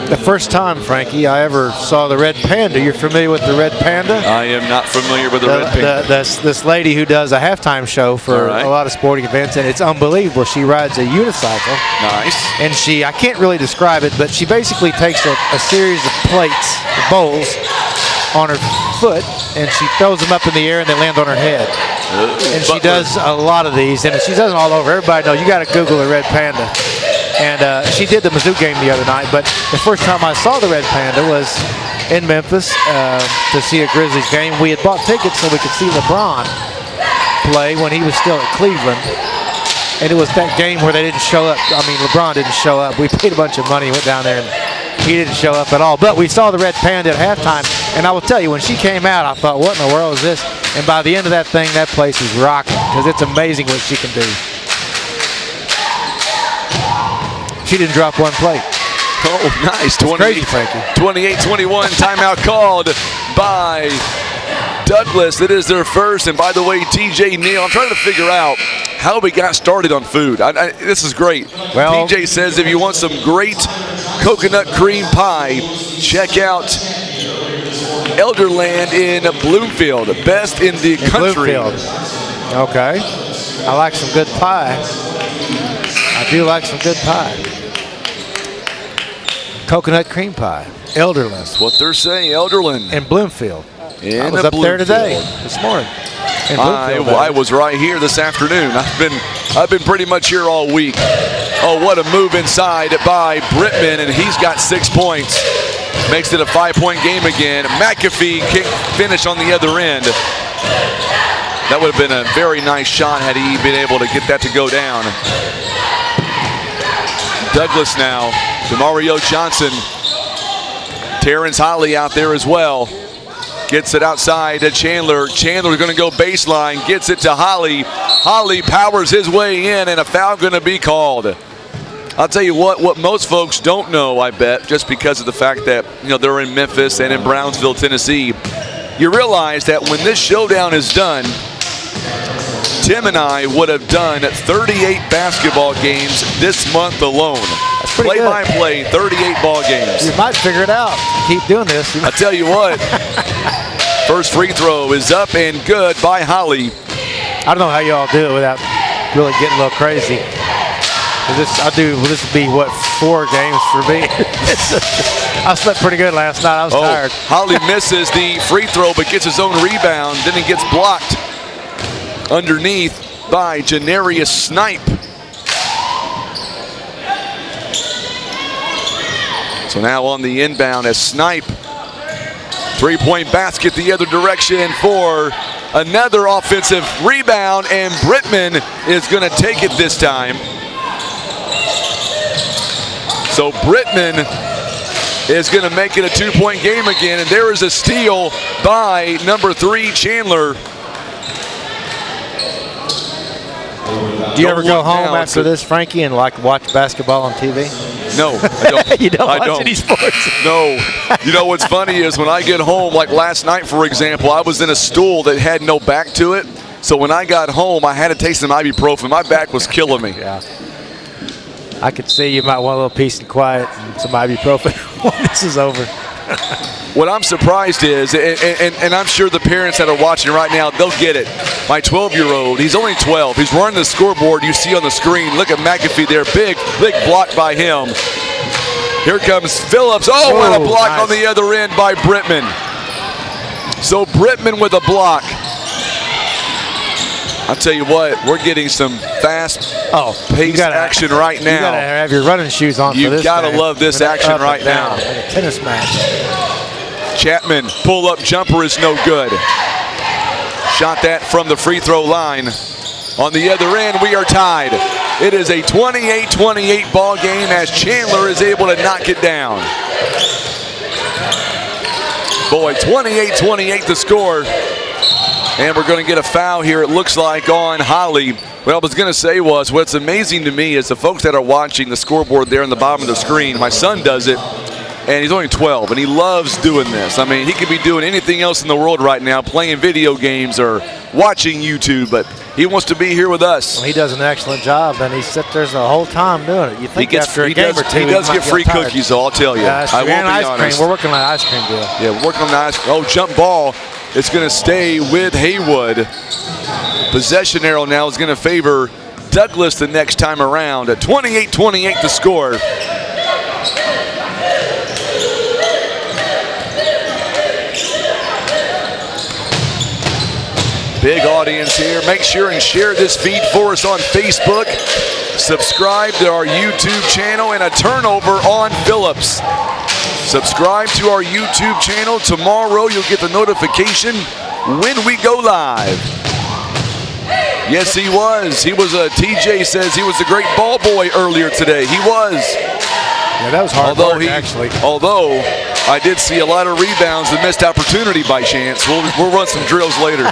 Speaker 10: The first time, Frankie, I ever saw the Red Panda. You're familiar with the Red Panda?
Speaker 1: I am not familiar with the Red Panda.
Speaker 10: This lady who does a halftime show for a lot of sporting events, and it's unbelievable. She rides a unicycle.
Speaker 1: Nice.
Speaker 10: And I can't really describe it, but she basically takes a series of plates, bowls, on her foot, and she throws them up in the air, and they land on her head. And she does a lot of these, and she does them all over. Everybody knows. You got to Google the Red Panda. And she did the Mizzou game the other night, but the first time I saw the Red Panda was in Memphis to see a Grizzlies game. We had bought tickets so we could see LeBron play when he was still at Cleveland. And it was that game where they didn't show up. I mean, LeBron didn't show up. We paid a bunch of money, went down there, and he didn't show up at all. But we saw the Red Panda at halftime, and I will tell you, when she came out, I thought, what in the world is this? And by the end of that thing, that place was rocking, because it's amazing what she can do. She didn't drop one plate.
Speaker 1: Oh, nice.
Speaker 10: 28-21
Speaker 1: timeout called by Douglas. It is their first. And by the way, TJ Neal, I'm trying to figure out how we got started on food. This is great.
Speaker 10: Well,
Speaker 1: TJ says if you want some great coconut cream pie, check out Elderland in Bloomfield, best in the country.
Speaker 10: Bloomfield. Okay. I like some good pie. I do like some good pie. Coconut cream pie. Elderland.
Speaker 1: That's what they're saying, Elderland.
Speaker 10: In Bloomfield. I was up there today, this morning.
Speaker 1: I was right here this afternoon. I've been pretty much here all week. Oh, what a move inside by Brittman, and he's got 6 points. Makes it a 5-point game again. McAfee can't finish on the other end. That would have been a very nice shot had he been able to get that to go down. Douglas now. DeMario Johnson. Terrence Holly out there as well. Gets it outside to Chandler. Chandler going to go baseline. Gets it to Holly. Holly powers his way in, and a foul going to be called. I'll tell you what most folks don't know, I bet, just because of the fact that they're in Memphis and in Brownsville, Tennessee. You realize that when this showdown is done, Tim and I would have done 38 basketball games this month alone. Play-by-play, 38 ball games.
Speaker 10: You might figure it out. Keep doing this.
Speaker 1: I tell you what, first free throw is up and good by Holly.
Speaker 10: I don't know how y'all do it without really getting a little crazy. This would be, 4 games for me. I slept pretty good last night. I was tired.
Speaker 1: Holly misses the free throw but gets his own rebound. Then he gets blocked underneath by Janarius Snipe. So now on the inbound as Snipe. 3-point basket the other direction for another offensive rebound, and Brittman is going to take it this time. So Brittman is going to make it a 2-point game again, and there is a steal by number 3, Chandler.
Speaker 10: Do you ever go home after this, Frankie, and watch basketball on TV?
Speaker 1: No, I don't.
Speaker 10: You don't watch any sports?
Speaker 1: No. You know what's funny is when I get home, like last night, for example, I was in a stool that had no back to it. So when I got home, I had to take some ibuprofen. My back was killing me.
Speaker 10: Yeah. I could see you might want a little peace and quiet and some ibuprofen when this is over.
Speaker 1: What I'm surprised is, and I'm sure the parents that are watching right now, they'll get it. My 12-year-old, he's only 12. He's running the scoreboard you see on the screen. Look at McAfee there. Big block by him. Here comes Phillips. Oh, and a block on the other end by Brittman. So Brittman with a block. I'll tell you what, we're getting some fast-paced action right now.
Speaker 10: You got to have your running shoes on for this.
Speaker 1: You've got to love this action right now.
Speaker 10: Like a tennis match.
Speaker 1: Chapman, pull-up jumper is no good. Shot that from the free throw line. On the other end, we are tied. It is a 28-28 ball game as Chandler is able to knock it down. Boy, 28-28 the score. And we're going to get a foul here, it looks like, on Holly. What I was going to say was, what's amazing to me is the folks that are watching the scoreboard there in the bottom of the screen. My son does it, and he's only 12, and he loves doing this. I mean, he could be doing anything else in the world right now, playing video games or watching YouTube, but he wants to be here with us.
Speaker 10: Well, he does an excellent job, and he sits there the whole time doing it. You think after a game or two,
Speaker 1: he does get free cookies, though, I'll tell you.
Speaker 10: Yeah,
Speaker 1: I won't
Speaker 10: and
Speaker 1: be
Speaker 10: ice
Speaker 1: honest.
Speaker 10: cream. We're working on an ice cream deal.
Speaker 1: Yeah, we're working on the ice cream. Oh, jump ball. It's going to stay with Haywood. Possession arrow now is going to favor Douglas the next time around. At 28-28 the score. Big audience here. Make sure and share this feed for us on Facebook. Subscribe to our YouTube channel, and a turnover on Phillips. Subscribe to our YouTube channel. Tomorrow you'll get the notification when we go live. Yes, he was. TJ says he was a great ball boy earlier today. He was.
Speaker 10: Yeah, that was hard work, actually.
Speaker 1: Although I did see a lot of rebounds and missed opportunity by chance. We'll run some drills later.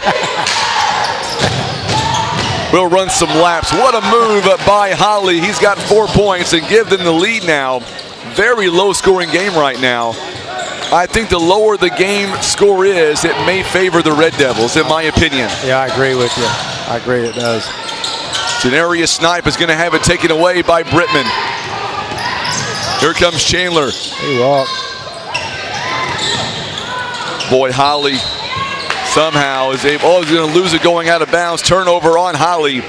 Speaker 1: We'll run some laps. What a move by Holly. He's got 4 points and give them the lead now. Very low-scoring game right now. I think the lower the game score is, it may favor the Red Devils, in my opinion.
Speaker 10: Yeah, I agree with you. I agree it does.
Speaker 1: Janaria Snipe is going to have it taken away by Brittman. Here comes Chandler.
Speaker 10: He walked.
Speaker 1: Boy, Holly somehow is able. Oh, he's going to lose it going out of bounds. Turnover on Holly.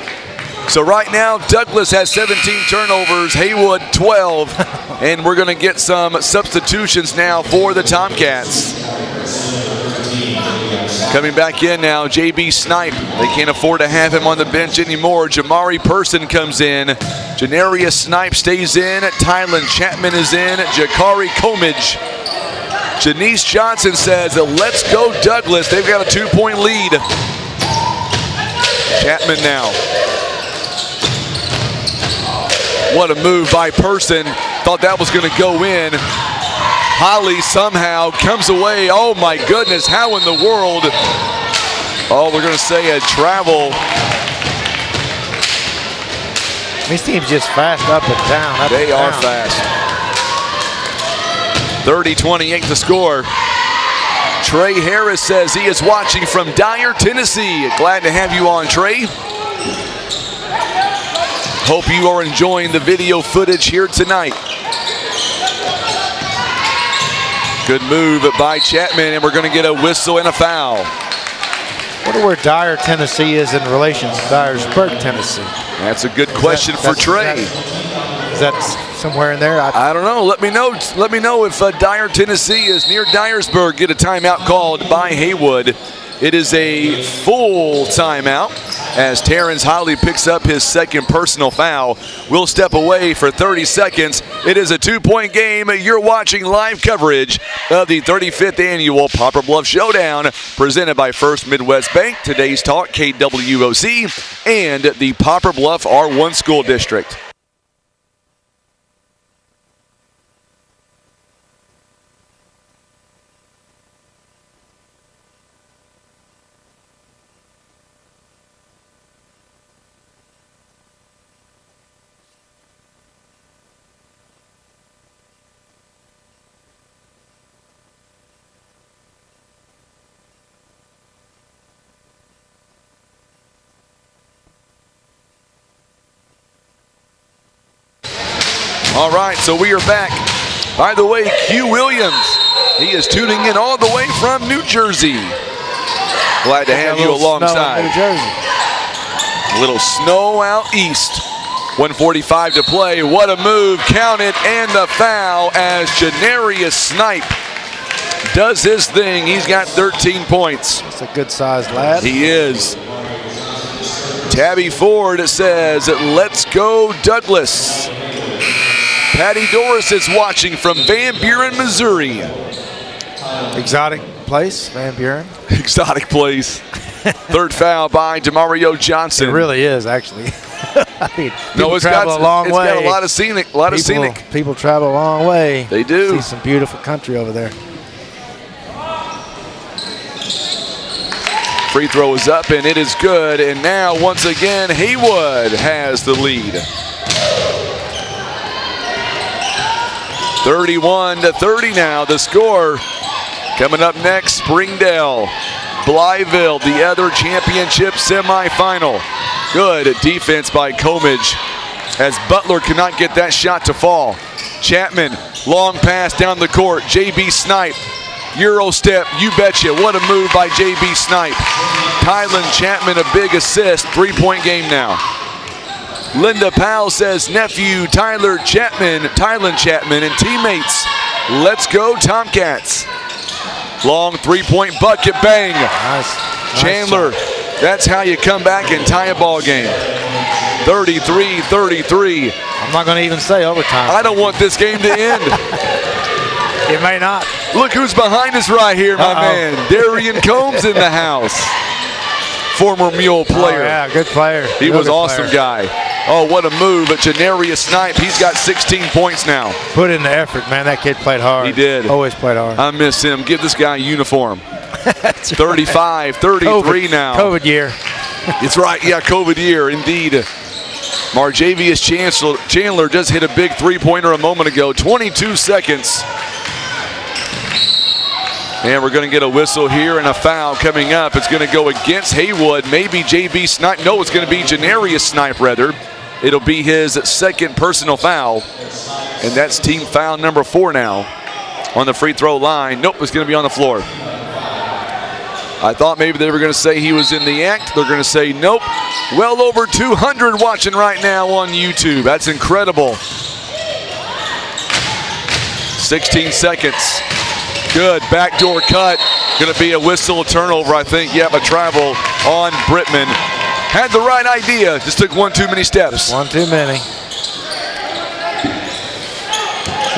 Speaker 1: So right now, Douglas has 17 turnovers, Haywood 12, and we're going to get some substitutions now for the Tomcats. Coming back in now, JB Snipe. They can't afford to have him on the bench anymore. Jamari Person comes in. Janaria Snipe stays in. Tylen Chapman is in. Jakari Comage. Janice Johnson says, let's go Douglas. They've got a 2-point lead. Chapman now. What a move by Person. Thought that was going to go in. Holly somehow comes away. Oh my goodness, how in the world? Oh, we're going to say a travel.
Speaker 10: These teams just fast up and down.
Speaker 1: They are fast. 30-28 the score. Trey Harris says he is watching from Dyer, Tennessee. Glad to have you on, Trey. Hope you are enjoying the video footage here tonight. Good move by Chapman, and we're going to get a whistle and a foul.
Speaker 10: I wonder where Dyer, Tennessee is in relation to Dyersburg, Tennessee.
Speaker 1: That's a good question for Trey.
Speaker 10: Is that somewhere in there?
Speaker 1: I don't know. Let me know. Let me know if Dyer, Tennessee is near Dyersburg. Get a timeout called by Haywood. It is a full timeout as Terrence Holly picks up his second personal foul. We'll step away for 30 seconds. It is a 2-point game. You're watching live coverage of the 35th annual Poplar Bluff Showdown presented by First Midwest Bank, today's talk KWOC, and the Poplar Bluff R1 School District. All right, so we are back. By the way, Q Williams, he is tuning in all the way from New Jersey. Glad to have you alongside.
Speaker 10: New Jersey.
Speaker 1: A little snow out east. 1:45 to play. What a move. Count it, and the foul as Janarius Snipe does his thing. He's got 13 points.
Speaker 10: That's a good-sized lad.
Speaker 1: He is. Tabby Ford says, let's go Douglas. Patty Doris is watching from Van Buren, Missouri.
Speaker 10: Exotic place, Van Buren.
Speaker 1: Exotic place. Third foul by DeMario Johnson.
Speaker 10: It really is, actually. I mean,
Speaker 1: no, it's got a long way. It's got a lot of scenic.
Speaker 10: People travel a long way.
Speaker 1: They do.
Speaker 10: See some beautiful country over there.
Speaker 1: Free throw is up, and it is good. And now, once again, Haywood has the lead. 31-30 now, the score. Coming up next, Springdale, Blytheville, the other championship semifinal. Good defense by Comage as Butler cannot get that shot to fall. Chapman, long pass down the court. JB Snipe, Euro step, you betcha. What a move by JB Snipe. Tylen Chapman, a big assist. 3-point game now. Linda Powell says, nephew Tylen Chapman and teammates, let's go Tomcats. Long 3-point bucket, bang.
Speaker 10: Nice.
Speaker 1: Chandler That's how you come back and tie a ball game. 33-33.
Speaker 10: I'm not going to even say overtime.
Speaker 1: I don't want this game to end.
Speaker 10: It may not.
Speaker 1: Look who's behind us right here, my man. Darian Combs in the house. Former Mule player.
Speaker 10: Oh, yeah, good player.
Speaker 1: He was awesome guy. Oh, what a move. But Janarius Snipe, he's got 16 points now.
Speaker 10: Put in the effort, man. That kid played hard.
Speaker 1: He did.
Speaker 10: Always played hard.
Speaker 1: I miss him. Give this guy a uniform. 35-33 now.
Speaker 10: COVID year.
Speaker 1: It's right. Yeah, COVID year, indeed. Marjavius Chandler just hit a big three-pointer a moment ago. 22 seconds. And we're going to get a whistle here and a foul coming up. It's going to go against Haywood. Maybe JB Snipe. No, it's going to be Janarius Snipe, rather. It'll be his second personal foul. And that's team foul number 4 now on the free throw line. Nope, it's going to be on the floor. I thought maybe they were going to say he was in the act. They're going to say nope. Well over 200 watching right now on YouTube. That's incredible. 16 seconds. Good backdoor cut. Going to be a whistle, a turnover, I think. Yep, a travel on Brittman. Had the right idea. Just took one too many steps.
Speaker 10: One too many.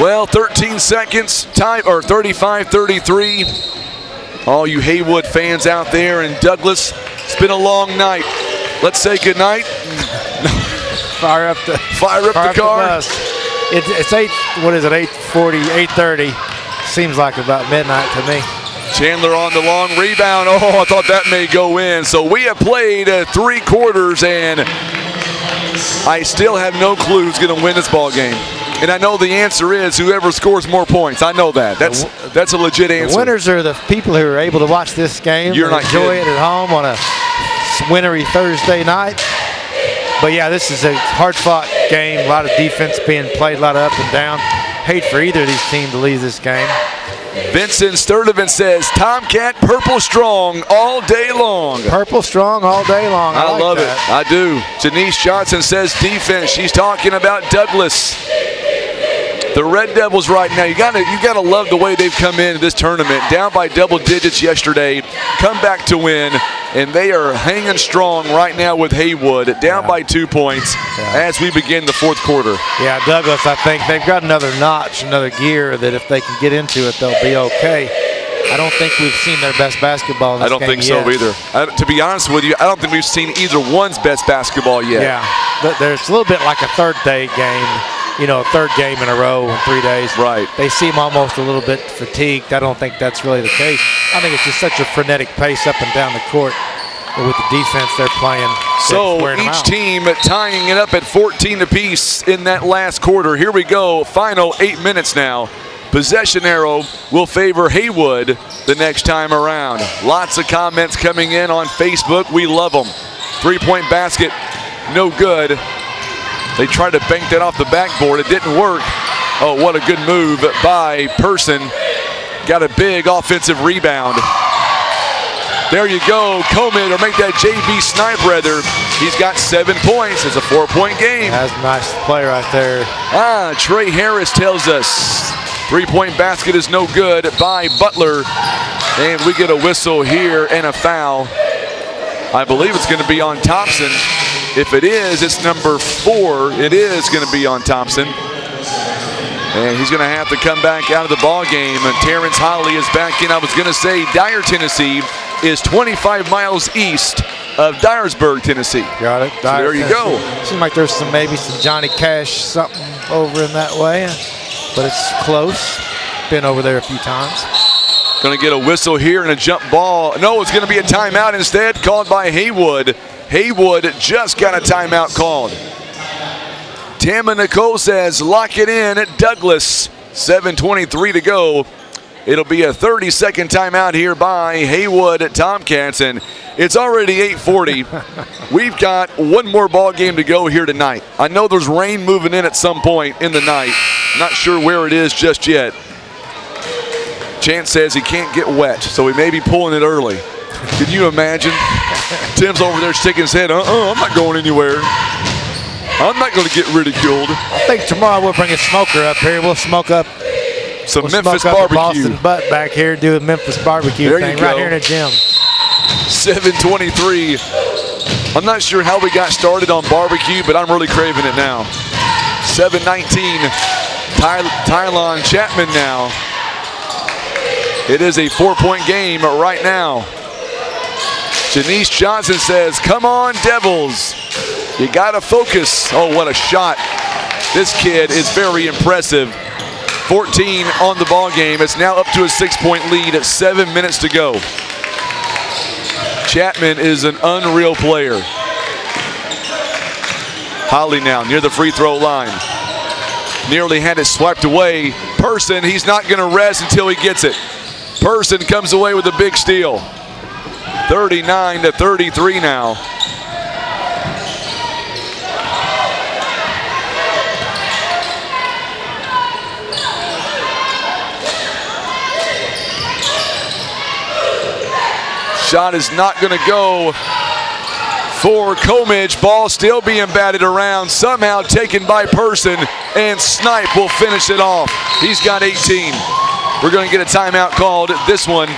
Speaker 1: Well, 13 seconds. Time, or 35-33. All you Haywood fans out there in Douglas, it's been a long night. Let's say goodnight.
Speaker 10: Fire up the
Speaker 1: car.
Speaker 10: It's 8:40, 8:30. Seems like about midnight to me.
Speaker 1: Chandler on the long rebound. Oh, I thought that may go in. So we have played 3 quarters, and I still have no clue who's going to win this ball game. And I know the answer is whoever scores more points. I know that. That's a legit answer.
Speaker 10: The winners are the people who are able to watch this game and enjoy it at home on a wintry Thursday night. But yeah, this is a hard-fought game. A lot of defense being played, a lot of up and down. Hate for either of these teams to leave this game.
Speaker 1: Vincent Sturdivant says, Tomcat purple strong all day long.
Speaker 10: Purple strong all day long.
Speaker 1: I
Speaker 10: like
Speaker 1: love
Speaker 10: that.
Speaker 1: it. I do. Janice Johnson says defense. She's talking about Douglas. The Red Devils right now, you gotta love the way they've come into this tournament. Down by double digits yesterday, come back to win, and they are hanging strong right now with Haywood, down by 2 points as we begin the 4th quarter.
Speaker 10: Yeah, Douglas, I think they've got another notch, another gear that if they can get into it, they'll be okay. I don't think we've seen their best basketball in this game
Speaker 1: I don't think so either. To be honest with you, I don't think we've seen either one's best basketball yet.
Speaker 10: Yeah, it's a little bit like a third-day game. You know, a third game in a row in 3 days.
Speaker 1: Right.
Speaker 10: They seem almost a little bit fatigued. I don't think that's really the case. I think it's just such a frenetic pace up and down the court with the defense they're playing.
Speaker 1: So each team tying it up at 14 apiece in that last quarter. Here we go. Final 8 minutes now. Possession arrow will favor Haywood the next time around. Lots of comments coming in on Facebook. We love them. 3-point basket, no good. They tried to bank that off the backboard. It didn't work. Oh, what a good move by Person. Got a big offensive rebound. There you go. Coleman, or make that JB Snipe, rather. He's got 7 points. It's a 4-point game.
Speaker 10: That's a nice play right there.
Speaker 1: Trey Harris tells us 3-point basket is no good by Butler. And we get a whistle here and a foul. I believe it's going to be on Thompson. If it is, it's number 4. It is going to be on Thompson. And he's going to have to come back out of the ball game. And Terrence Holly is back in. I was going to say Dyer, Tennessee is 25 miles east of Dyersburg, Tennessee.
Speaker 10: Got it.
Speaker 1: So there you go.
Speaker 10: Seems like there's maybe some Johnny Cash something over in that way, but it's close. Been over there a few times.
Speaker 1: Going to get a whistle here and a jump ball. No, it's going to be a timeout instead, called by Haywood. Haywood just got a timeout called. Tama Nicole says, lock it in at Douglas. 7:23 to go. It'll be a 30-second timeout here by Haywood at Tomcats, and it's already 8:40. We've got one more ball game to go here tonight. I know there's rain moving in at some point in the night. Not sure where it is just yet. Chance says he can't get wet, so he may be pulling it early. Can you imagine? Tim's over there shaking his head. I'm not going anywhere. I'm not going to get ridiculed.
Speaker 10: I think tomorrow we'll bring a smoker up here. We'll smoke up
Speaker 1: some Memphis barbecue.
Speaker 10: Boston butt back here, do a Memphis barbecue thing right here in the gym.
Speaker 1: 7:23. I'm not sure how we got started on barbecue, but I'm really craving it now. 7:19. Tylon Chapman now. It is a 4-point game right now. Janice Johnson says, come on, Devils. You got to focus. Oh, what a shot. This kid is very impressive. 14 on the ball game. It's now up to a 6-point lead at 7 minutes to go. Chapman is an unreal player. Holly now near the free throw line. Nearly had it swiped away. Person, he's not going to rest until he gets it. Person comes away with a big steal. 39-33 now. Shot is not going to go for Comidge. Ball still being batted around, somehow taken by Person, and Snipe will finish it off. He's got 18. We're going to get a timeout called. This one.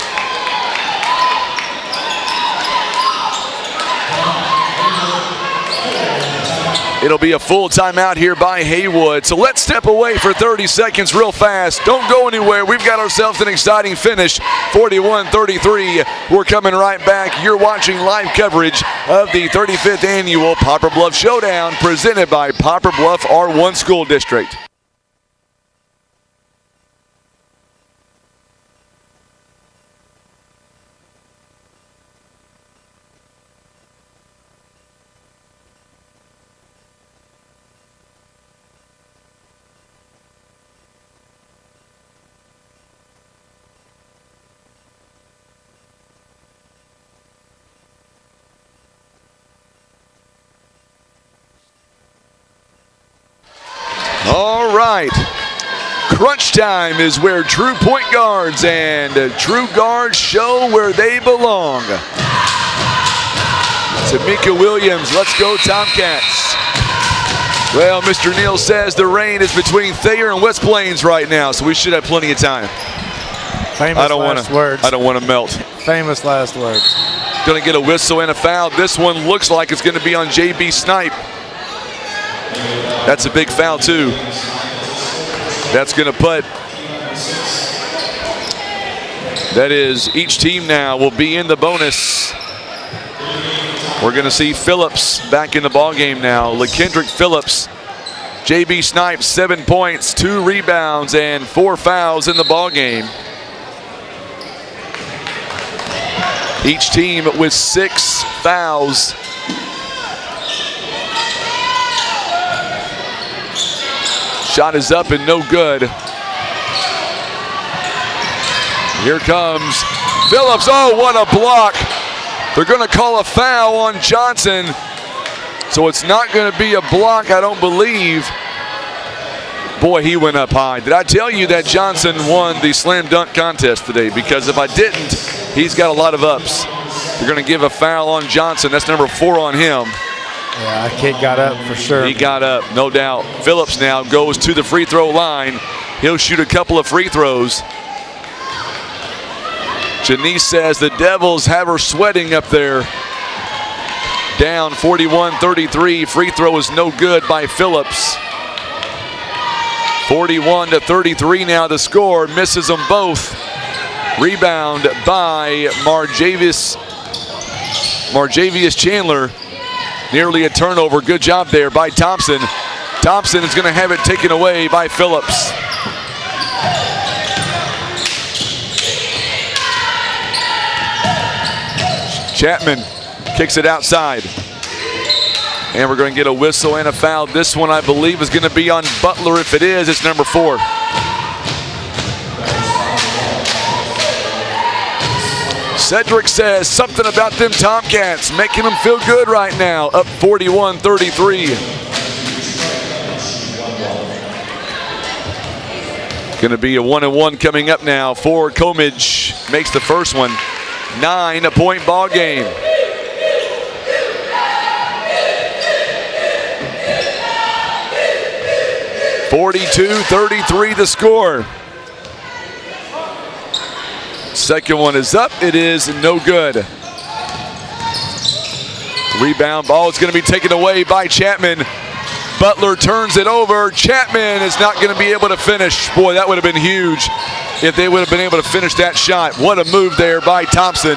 Speaker 1: It'll be a full timeout here by Haywood. So let's step away for 30 seconds real fast. Don't go anywhere. We've got ourselves an exciting finish. 41-33. We're coming right back. You're watching live coverage of the 35th annual Poplar Bluff Showdown presented by Poplar Bluff R1 School District. All right, crunch time is where true point guards and true guards show where they belong. Tamika Williams, let's go Tomcats. Well, Mr. Neal says the rain is between Thayer and West Plains right now, so we should have plenty of time.
Speaker 10: Famous last words.
Speaker 1: I don't want to melt.
Speaker 10: Famous last words.
Speaker 1: Going to get a whistle and a foul. This one looks like it's going to be on J.B. Snipe. That's a big foul too. That's going to put, that is, each team now will be in the bonus. We're going to see Phillips back in the ball game now. LaKendrick Phillips, J.B. Snipes, 7 points, 2 rebounds, and 4 fouls in the ball game. Each team with 6 fouls. Shot is up and no good. Here comes Phillips. Oh, what a block. They're going to call a foul on Johnson. So it's not going to be a block, I don't believe. Boy, he went up high. Did I tell you that Johnson won the slam dunk contest today? Because if I didn't, he's got a lot of ups. They're going to give a foul on Johnson. That's number 4 on him.
Speaker 10: Yeah, that kid got up for sure.
Speaker 1: He got up, no doubt. Phillips now goes to the free throw line. He'll shoot a couple of free throws. Janice says the Devils have her sweating up there. Down 41-33. Free throw is no good by Phillips. 41-33 now the score. Misses them both. Rebound by Marjavius Chandler. Nearly a turnover. Good job there by Thompson. Thompson is going to have it taken away by Phillips. Chapman kicks it outside. And we're going to get a whistle and a foul. This one, I believe, is going to be on Butler. If it is, it's number 4. Cedric says something about them Tomcats, making them feel good right now. Up 41-33. Going to be a 1-and-1 coming up now for Comidge. Makes the first one. 9-point ball game. (42-33) the score. Second one is up. It is no good. Rebound ball is going to be taken away by Chapman. Butler turns it over. Chapman is not going to be able to finish. Boy, that would have been huge if they would have been able to finish that shot. What a move there by Thompson.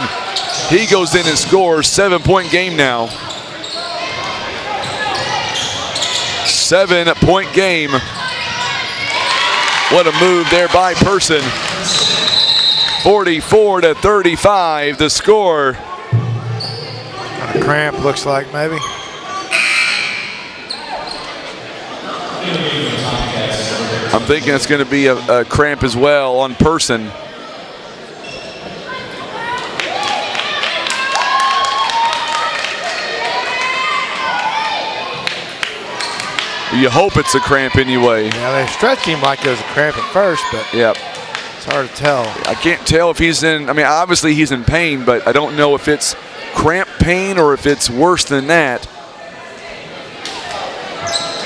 Speaker 1: He goes in and scores. 7-point game now. 7-point game. What a move there by Person. 44-35 the score.
Speaker 10: A cramp looks like maybe.
Speaker 1: I'm thinking it's going to be a cramp as well on Person. You hope it's a cramp anyway.
Speaker 10: Yeah, they stretched him like it was a cramp at first, but
Speaker 1: yep.
Speaker 10: It's hard to tell.
Speaker 1: I can't tell if he's in, I mean, obviously he's in pain, but I don't know if it's cramp pain or if it's worse than that.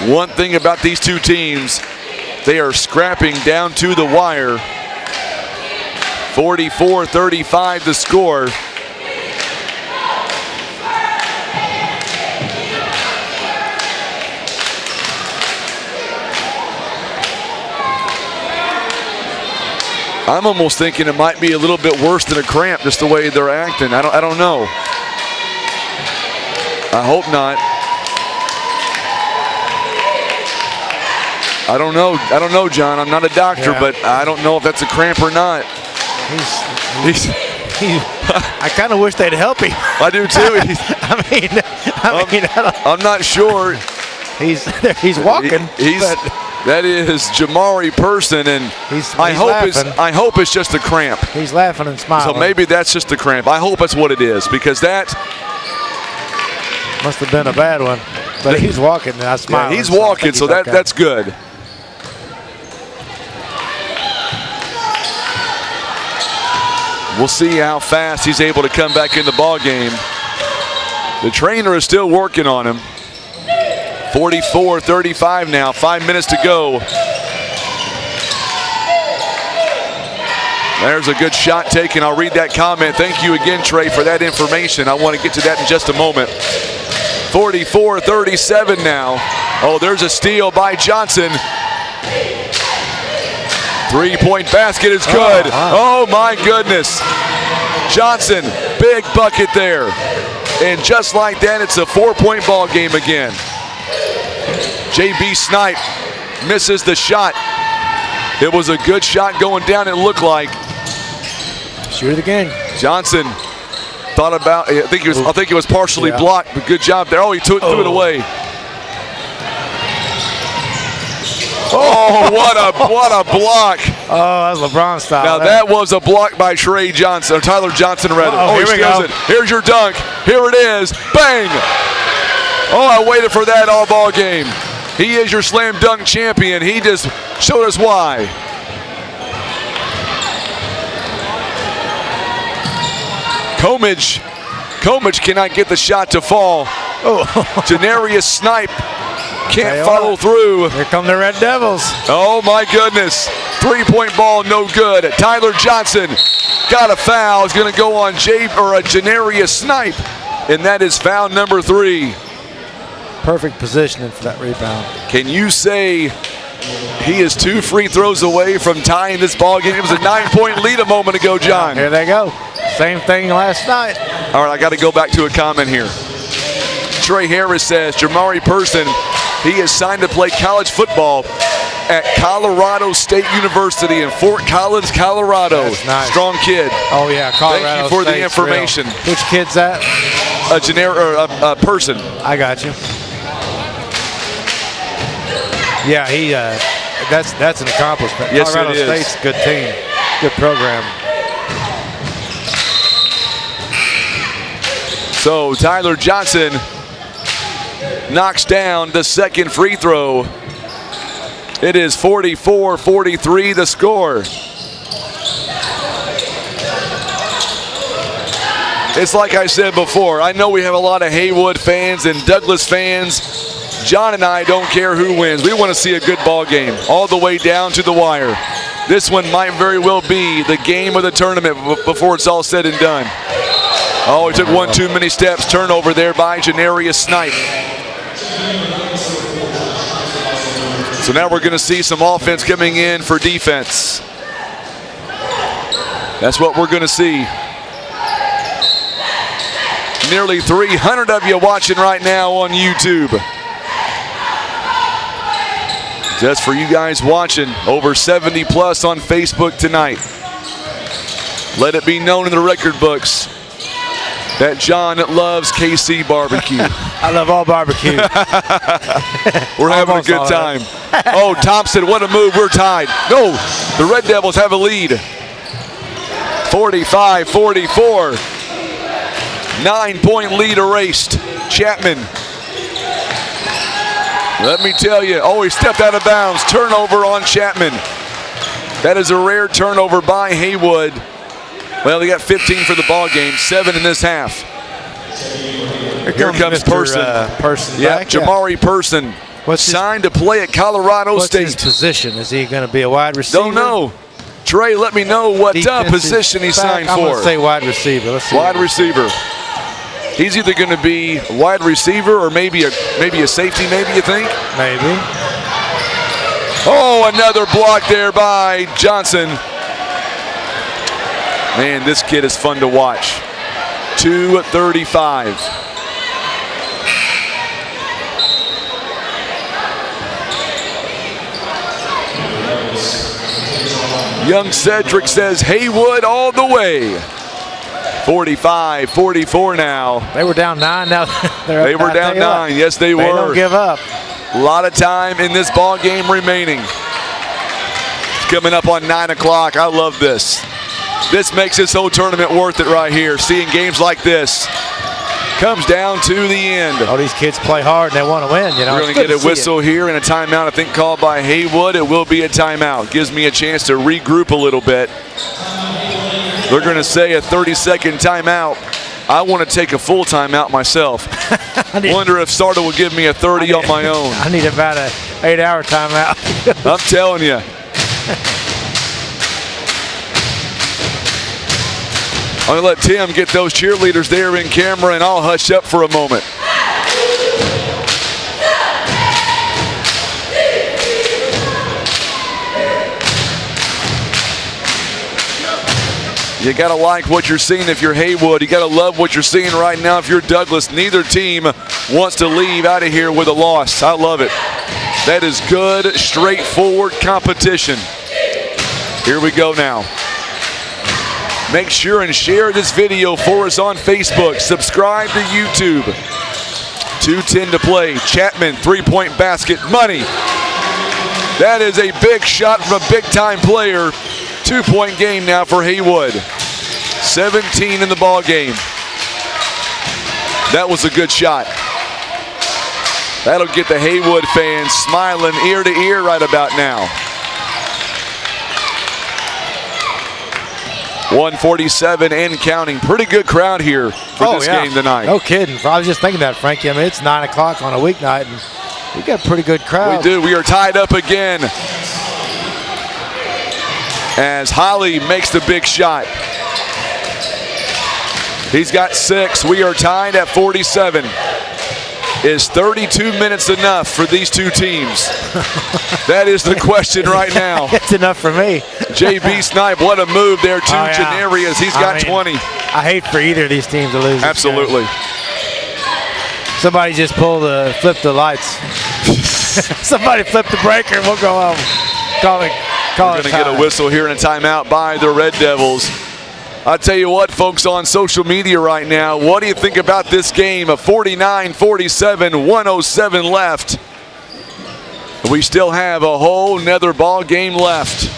Speaker 1: One thing about these two teams, they are scrapping down to the wire. 44-35 the score. I'm almost thinking it might be a little bit worse than a cramp, just the way they're acting. I don't know. I hope not. I don't know, John. I'm not a doctor, but I don't know if that's a cramp or not.
Speaker 10: I kind of wish they'd help him.
Speaker 1: I do too. I'm not sure.
Speaker 10: He's walking.
Speaker 1: That is Jamari Person, and I hope it's just a cramp.
Speaker 10: He's laughing and smiling.
Speaker 1: So maybe that's just a cramp. I hope that's what it is, because that
Speaker 10: must have been a bad one. But he's walking, and I smile.
Speaker 1: Yeah, he's walking, so that's good. We'll see how fast he's able to come back in the ball game. The trainer is still working on him. 44-35 now, 5 minutes to go. There's a good shot taken. I'll read that comment. Thank you again, Trey, for that information. I want to get to that in just a moment. 44-37 now. Oh, there's a steal by Johnson. Three-point basket is good. Oh, my goodness. Johnson, big bucket there. And just like that, it's a 4-point ball game again. JB Snipe misses the shot. It was a good shot going down, it looked like.
Speaker 10: Shoot it again.
Speaker 1: Johnson thought about, I think it was partially blocked, but good job there. Oh, he threw it away. Oh, what a block.
Speaker 10: Oh, that's LeBron style.
Speaker 1: Now that was a block by Tyler Johnson, rather.
Speaker 10: Oh,
Speaker 1: he steals it. Here's your dunk. Here it is. Bang. Oh, I waited for that all ball game. He is your slam dunk champion. He just showed us why. Comich cannot get the shot to fall. Janarius Snipe can't follow through.
Speaker 10: Here come the Red Devils.
Speaker 1: Oh my goodness. 3-point ball, no good. Tyler Johnson got a foul. It's going to go on Janarius Snipe, and that is foul number 3.
Speaker 10: Perfect positioning for that rebound.
Speaker 1: Can you say he is 2 free throws away from tying this ball game? It was a 9-point lead a moment ago, John.
Speaker 10: Here they go. Same thing last night.
Speaker 1: All right, I got to go back to a comment here. Trey Harris says, Jamari Person, he is signed to play college football at Colorado State University in Fort Collins, Colorado.
Speaker 10: That's nice.
Speaker 1: Strong kid.
Speaker 10: Oh, yeah, Colorado
Speaker 1: Thank you for
Speaker 10: State's
Speaker 1: the information.
Speaker 10: Real. Which kid's that?
Speaker 1: A Person.
Speaker 10: I got you. Yeah, that's an accomplishment.
Speaker 1: Yes,
Speaker 10: Colorado
Speaker 1: it is.
Speaker 10: State's a good team, good program.
Speaker 1: So Tyler Johnson knocks down the second free throw. It is 44-43 the score. It's like I said before, I know we have a lot of Haywood fans and Douglas fans. John and I don't care who wins. We want to see a good ball game all the way down to the wire. This one might very well be the game of the tournament before it's all said and done. Oh, he took one too many steps. Turnover there by Janarius Snipe. So now we're going to see some offense coming in for defense. That's what we're going to see. Nearly 300 of you watching right now on YouTube. Just for you guys watching, over 70 plus on Facebook tonight. Let it be known in the record books that John loves KC barbecue.
Speaker 10: I love all barbecue.
Speaker 1: We're having a good time. Oh, Thompson, what a move. We're tied. No, the Red Devils have a lead. 45-44. 9-point lead erased. Chapman. Let me tell you. Oh, he stepped out of bounds. Turnover on Chapman. That is a rare turnover by Haywood. Well, they got 15 for the ball game, 7 in this half. Here comes Person. Yeah, Jamari Person. Signed to play at Colorado State.
Speaker 10: What's his position? Is he going to be a wide receiver?
Speaker 1: Don't know. Trey, let me know what position he signed
Speaker 10: I'm
Speaker 1: for.
Speaker 10: going to say wide receiver. Let's see.
Speaker 1: Wide receiver. He's either going to be a wide receiver or maybe a safety, maybe you think?
Speaker 10: Maybe.
Speaker 1: Oh, another block there by Johnson. Man, this kid is fun to watch. 2:35. Young Cedric says Haywood all the way. 45-44 now.
Speaker 10: They were down 9 now.
Speaker 1: They were down 9. Yes, they were.
Speaker 10: They don't give up.
Speaker 1: A lot of time in this ball game remaining. It's coming up on 9 o'clock. I love this. This makes this whole tournament worth it right here. Seeing games like this. Comes down to the end.
Speaker 10: All these kids play hard and they want to win. You know,
Speaker 1: we're going to get a whistle here and a timeout, I think, called by Haywood. It will be a timeout. Gives me a chance to regroup a little bit. They're going to say a 30-second timeout. I want to take a full timeout myself. Wonder if Sarda will give me a 30 on my own.
Speaker 10: I need about an 8-hour timeout.
Speaker 1: I'm telling you. I'm going to let Tim get those cheerleaders there in camera, and I'll hush up for a moment. You got to like what you're seeing if you're Haywood. You got to love what you're seeing right now if you're Douglas. Neither team wants to leave out of here with a loss. I love it. That is good, straightforward competition. Here we go now. Make sure and share this video for us on Facebook. Subscribe to YouTube. 2:10 to play. Chapman, three-point basket. Money. That is a big shot from a big-time player. 2-point game now for Haywood. 17 in the ball game. That was a good shot. That'll get the Haywood fans smiling ear to ear right about now. 147 and counting. Pretty good crowd here for this game tonight.
Speaker 10: No kidding. I was just thinking that, Frankie. I mean, it's 9 o'clock on a weeknight, and we got a pretty good crowd.
Speaker 1: We do. We are tied up again as Holly makes the big shot. He's got 6. We are tied at 47. Is 32 minutes enough for these two teams? That is the question right now.
Speaker 10: It's enough for me.
Speaker 1: JB Snipe, what a move there to Janarius. He's got 20.
Speaker 10: I hate for either of these teams to lose.
Speaker 1: Absolutely.
Speaker 10: Somebody just flip the lights. Somebody flip the breaker and we'll go home. We're
Speaker 1: going to get a whistle here and a timeout by the Red Devils. I'll tell you what, folks, on social media right now, what do you think about this game? A 49-47, 107 left. We still have a whole nother ball game left.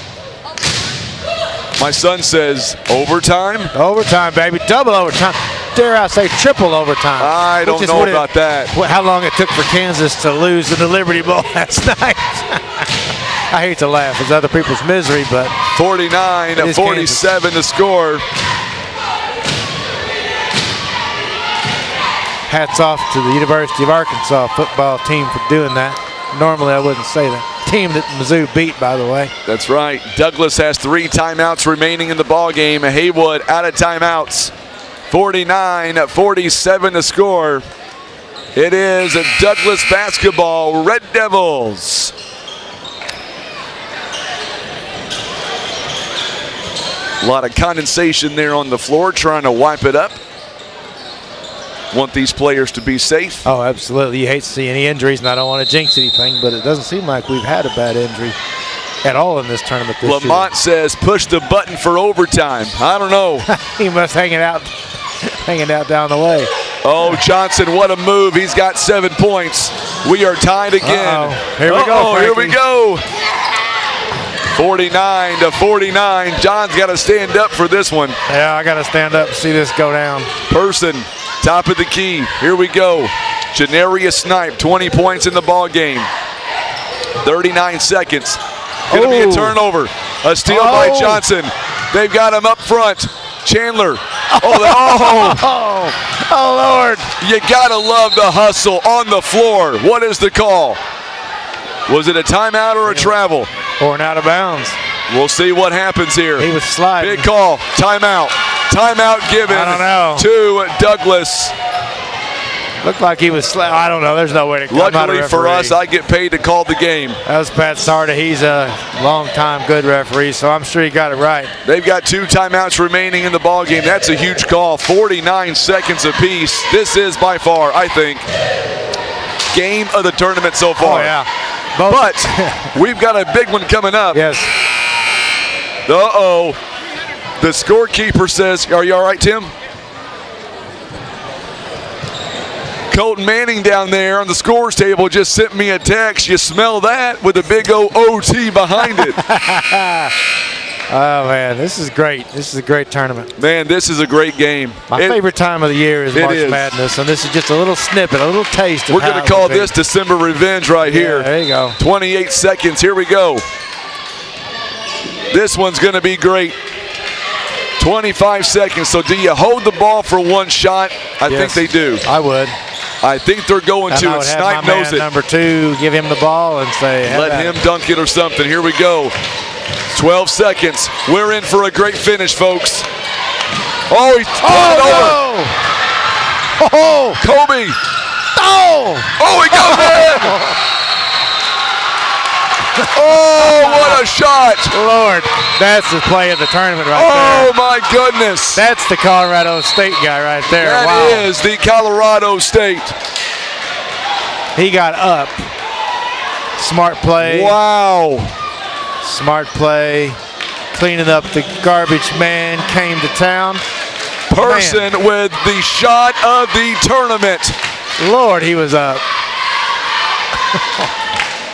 Speaker 1: My son says, overtime?
Speaker 10: Overtime, baby. Double overtime. Dare I say triple overtime.
Speaker 1: I don't know about that.
Speaker 10: How long it took for Kansas to lose in the Liberty Bowl last night. I hate to laugh. It's other people's misery, but
Speaker 1: 49-47 to score.
Speaker 10: Hats off to the University of Arkansas football team for doing that. Normally I wouldn't say that. Team that Mizzou beat, by the way.
Speaker 1: That's right. Douglas has 3 timeouts remaining in the ball game. Haywood out of timeouts. 49-47 to score. It is Douglas basketball, Red Devils. A lot of condensation there on the floor, trying to wipe it up. Want these players to be safe.
Speaker 10: Oh, absolutely. You hate to see any injuries, and I don't want to jinx anything, but it doesn't seem like we've had a bad injury at all in this tournament this
Speaker 1: Lamont says push the button for overtime. I don't know.
Speaker 10: He must hang it out down the way.
Speaker 1: Oh, Johnson, what a move. He's got 7 points. We are tied again.
Speaker 10: Here we go,
Speaker 1: Here we go. 49-49. John's got to stand up for this one.
Speaker 10: Yeah, I got to stand up and see this go down.
Speaker 1: Person, top of the key. Here we go. Janaria Snipe, 20 points in the ball game. 39 seconds. Going to be a turnover. A steal by Johnson. They've got him up front. Chandler.
Speaker 10: Oh, Lord.
Speaker 1: You got to love the hustle on the floor. What is the call? Was it a timeout or a travel?
Speaker 10: Or an out of bounds.
Speaker 1: We'll see what happens here.
Speaker 10: He was sliding.
Speaker 1: Big call. Timeout. Timeout given to Douglas.
Speaker 10: Looked like he was sliding. I don't know. There's no way to call.
Speaker 1: Luckily for us, I get paid to call the game.
Speaker 10: That was Pat Sarda. He's a long-time good referee, so I'm sure he got it right.
Speaker 1: They've got 2 timeouts remaining in the ball game. That's a huge call. 49 seconds apiece. This is by far, I think, game of the tournament so far.
Speaker 10: Oh, yeah.
Speaker 1: But we've got a big one coming up.
Speaker 10: Yes.
Speaker 1: Uh-oh. The scorekeeper says, are you all right, Tim? Colton Manning down there on the scores table just sent me a text. You smell that with a big OT behind it.
Speaker 10: Oh, man, this is great. This is a great tournament.
Speaker 1: Man, this is a great game.
Speaker 10: My favorite time of the year is March Madness, and this is just a little snippet, a little taste of
Speaker 1: We're going to call this December Revenge right here.
Speaker 10: There you go.
Speaker 1: 28 seconds. Here we go. This one's going to be great. 25 seconds. So do you hold the ball for one shot? I think they do.
Speaker 10: I would.
Speaker 1: I think they're going to, and Snipe knows it.
Speaker 10: Number 2, give him the ball and say,
Speaker 1: let him dunk it or something. Here we go. 12 seconds. We're in for a great finish, folks. Oh, he turned it over.
Speaker 10: Oh,
Speaker 1: Kobe.
Speaker 10: Oh,
Speaker 1: he got it. Oh, what a shot.
Speaker 10: Lord, that's the play of the tournament right
Speaker 1: there. Oh, my goodness.
Speaker 10: That's the Colorado State guy right there.
Speaker 1: That is the Colorado State.
Speaker 10: He got up. Smart play.
Speaker 1: Wow.
Speaker 10: Smart play. Cleaning up the garbage man came to town.
Speaker 1: Person with the shot of the tournament.
Speaker 10: Lord, he was up.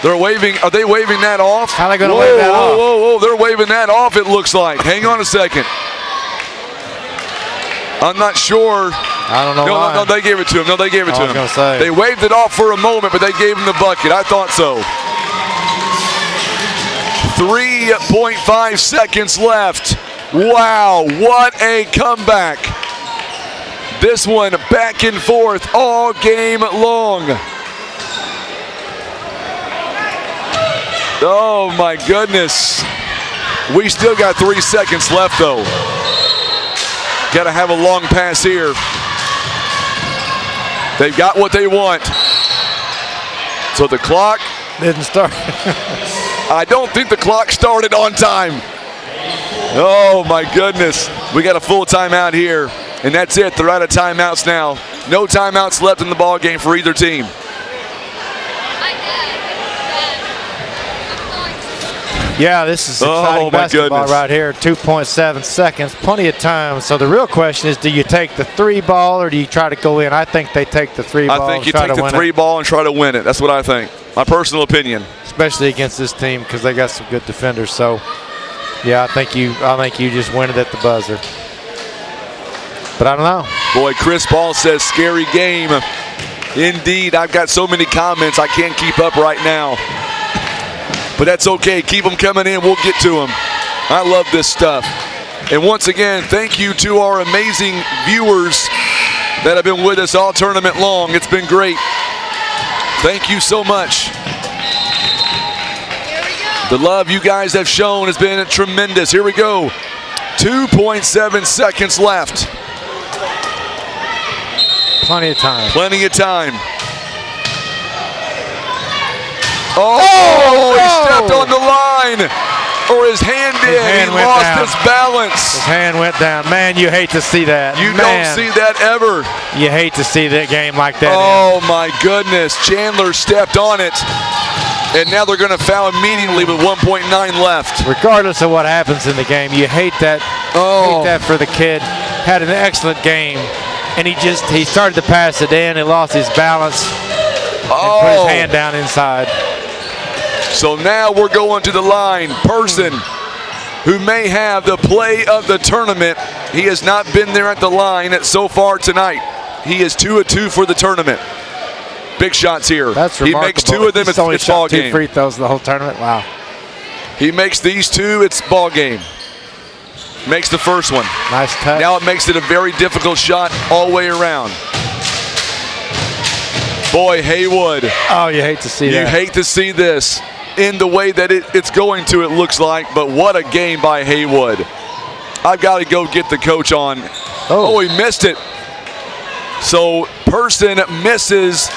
Speaker 1: They're waving. Are they waving that off?
Speaker 10: How are they going to wave that off?
Speaker 1: Whoa. They're waving that off, it looks like. Hang on a second. I'm not sure.
Speaker 10: I don't know why.
Speaker 1: No, they gave it to him. They gave it to him.
Speaker 10: I was gonna say.
Speaker 1: They waved it off for a moment, but they gave him the bucket. I thought so. 3.5 seconds left. Wow, what a comeback. This one back and forth all game long. Oh my goodness. We still got 3 seconds left though. Got to have a long pass here. They've got what they want. So the clock
Speaker 10: didn't start.
Speaker 1: I don't think the clock started on time. Oh my goodness. We got a full timeout here. And that's it. They're out of timeouts now. No timeouts left in the ball game for either team.
Speaker 10: Yeah, this is exciting basketball right here. 2.7 seconds, plenty of time. So the real question is, do you take the 3 ball or do you try to go in? I think they take the 3 ball.
Speaker 1: I think you take the 3 ball and try to win it. That's what I think. My personal opinion.
Speaker 10: Especially against this team because they got some good defenders. So, yeah, I think you just win it at the buzzer. But I don't know.
Speaker 1: Boy, Chris Ball says scary game. Indeed, I've got so many comments I can't keep up right now. But that's okay. Keep them coming in. We'll get to them. I love this stuff. And once again, thank you to our amazing viewers that have been with us all tournament long. It's been great. Thank you so much. The love you guys have shown has been tremendous. Here we go. 2.7 seconds left.
Speaker 10: Plenty of time.
Speaker 1: Plenty of time. Oh, he stepped on the line. Or his hand did. He lost his balance.
Speaker 10: His hand went down. Man, you hate to see that.
Speaker 1: You don't see that ever.
Speaker 10: You hate to see that game like that.
Speaker 1: Oh, my goodness. Chandler stepped on it. And now they're going to foul immediately with 1.9 left.
Speaker 10: Regardless of what happens in the game, you hate that. Hate that for the kid. Had an excellent game. And he started to pass it in. He lost his balance. And put his hand down inside.
Speaker 1: So now we're going to the line. Person who may have the play of the tournament. He has not been there at the line so far tonight. He is 2 of 2 for the tournament. Big shots here.
Speaker 10: That's remarkable.
Speaker 1: He makes 2 of them. It's ball game.
Speaker 10: 2 free throws the whole tournament. Wow.
Speaker 1: He makes these 2. It's ball game. Makes the first one.
Speaker 10: Nice touch.
Speaker 1: Now it makes it a very difficult shot all the way around. Boy, Haywood.
Speaker 10: Oh, you hate to see that.
Speaker 1: You hate to see this in the way that it's going to, it looks like. But what a game by Haywood. I've got to go get the coach on. Oh, he missed it. So Person misses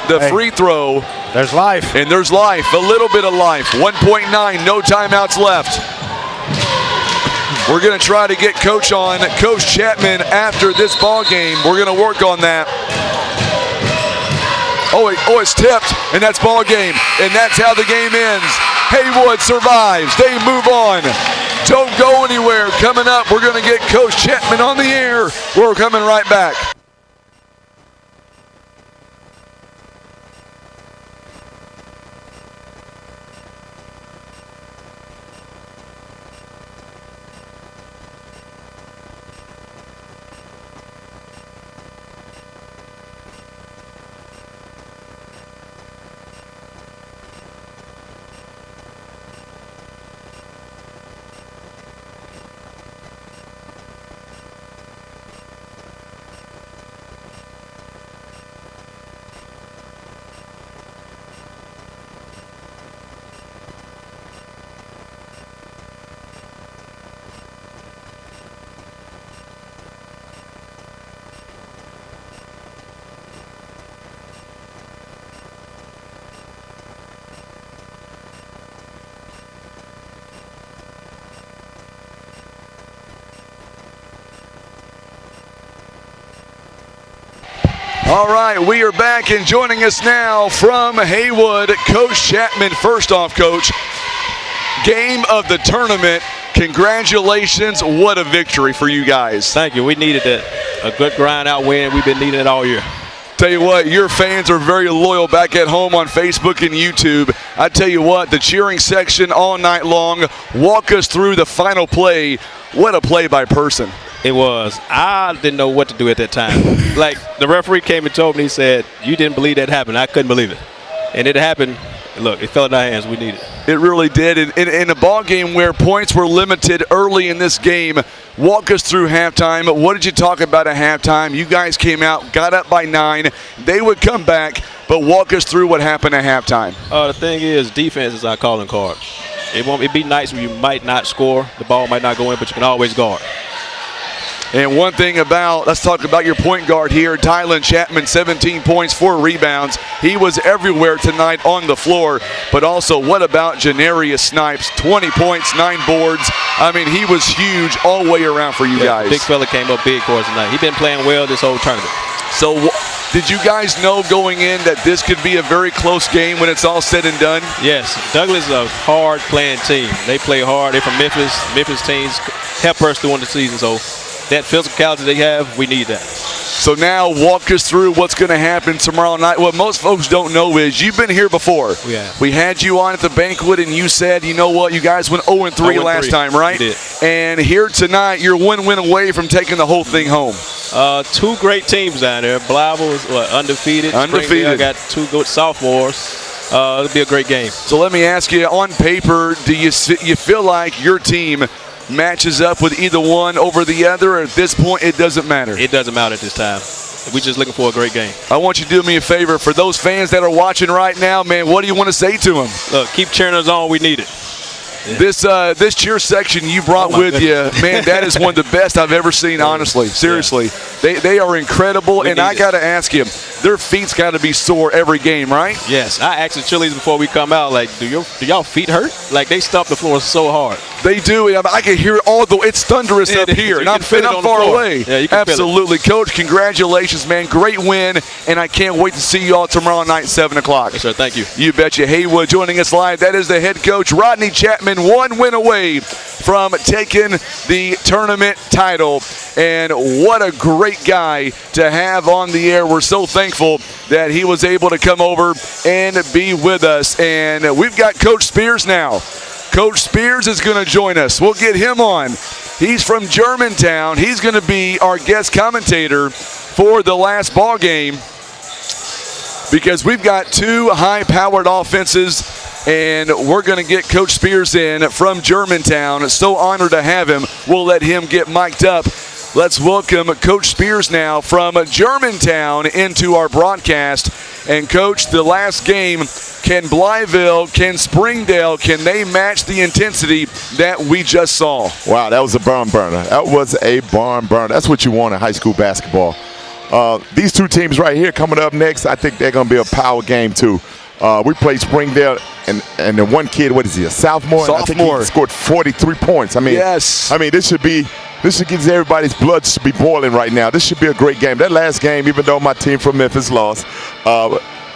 Speaker 1: the free throw.
Speaker 10: There's life.
Speaker 1: And there's life. A little bit of life. 1.9. No timeouts left. We're going to try to get Coach on. Coach Chapman after this ball game. We're going to work on that. Oh, it's tipped, and that's ball game. And that's how the game ends. Haywood survives. They move on. Don't go anywhere. Coming up, we're going to get Coach Chapman on the air. We're coming right back. All right, we are back, and joining us now from Haywood, Coach Chapman. First off, Coach, game of the tournament. Congratulations. What a victory for you guys.
Speaker 16: Thank you. We needed it. A good grind-out win. We've been needing it all year.
Speaker 1: Tell you what, your fans are very loyal back at home on Facebook and YouTube. I tell you what, the cheering section all night long. Walk us through the final play. What a play by Person.
Speaker 16: It was. I didn't know what to do at that time. Like, the referee came and told me, he said, you didn't believe that happened. I couldn't believe it. And it happened. Look, it fell in our hands. We needed it. It
Speaker 1: really did. In a ball game where points were limited early in this game, walk us through halftime. What did you talk about at halftime? You guys came out, got up by 9. They would come back, but walk us through what happened at halftime.
Speaker 16: The thing is, defense is our calling card. It'd be nice when you might not score. The ball might not go in, but you can always guard.
Speaker 1: And one thing about, let's talk about your point guard here, Tylen Chapman, 17 points, 4 rebounds. He was everywhere tonight on the floor. But also, what about Janarius Snipes? 20 points, 9 boards. I mean, he was huge all the way around for you guys.
Speaker 16: Big fella came up big for us tonight. He's been playing well this whole tournament.
Speaker 1: So did you guys know going in that this could be a very close game when it's all said and done?
Speaker 16: Yes. Douglas is a hard-playing team. They play hard. They're from Memphis. Memphis teams help us during the season. So that physicality they have, we need that.
Speaker 1: So now walk us through what's going to happen tomorrow night. What most folks don't know is you've been here before.
Speaker 16: Yeah.
Speaker 1: We had you on at the banquet, and you said, you know what, you guys went 0-3 last time, right?
Speaker 16: We did.
Speaker 1: And here tonight, you're 1 win away from taking the whole thing home.
Speaker 16: 2 great teams down there. Blytheville is undefeated.
Speaker 1: Undefeated.
Speaker 16: Got 2 good sophomores. It'll be a great game.
Speaker 1: So let me ask you, on paper, do you feel like your team matches up with either one over the other, or at this point it doesn't matter?
Speaker 16: It doesn't matter at this time. We're just looking for a great game.
Speaker 1: I want you to do me a favor. For those fans that are watching right now, man, what do you want to say to them?
Speaker 16: Look, keep cheering us on. We need it.
Speaker 1: Yeah. This cheer section you brought with you, man, that is one of the best I've ever seen, honestly. Seriously. They are incredible, and I got to ask you, their feet's got to be sore every game, right?
Speaker 16: Yes. I asked the Chili's before we come out, like, do y'all feet hurt? Like, they stomp the floor so hard.
Speaker 1: They do. I can hear it all the way. It's thunderous up here, and I'm far away.
Speaker 16: Yeah, you can
Speaker 1: Absolutely. Coach, congratulations, man. Great win, and I can't wait to see you all tomorrow night, 7 o'clock.
Speaker 16: Yes, sir. Thank you.
Speaker 1: You betcha. Haywood joining us live. That is the head coach, Rodney Chapman, 1 win away from taking the tournament title. And what a great guy to have on the air. We're so thankful that he was able to come over and be with us. And we've got Coach Spears now. Coach Spears is going to join us. We'll get him on. He's from Germantown. He's going to be our guest commentator for the last ball game because we've got 2 high-powered offenses, and we're going to get Coach Spears in from Germantown. So honored to have him. We'll let him get mic'd up. Let's welcome Coach Spears now from Germantown into our broadcast. And, Coach, the last game, can Blytheville, can Springdale, can they match the intensity that we just saw?
Speaker 17: Wow, that was a barn burner. That was a barn burner. That's what you want in high school basketball. These 2 teams right here coming up next, I think they're going to be a power game too. We played Springdale, and the one kid, what is he, a sophomore? I think he scored 43 points. I mean,
Speaker 1: yes.
Speaker 17: I mean, this should get everybody's blood should be boiling right now. This should be a great game. That last game, even though my team from Memphis lost,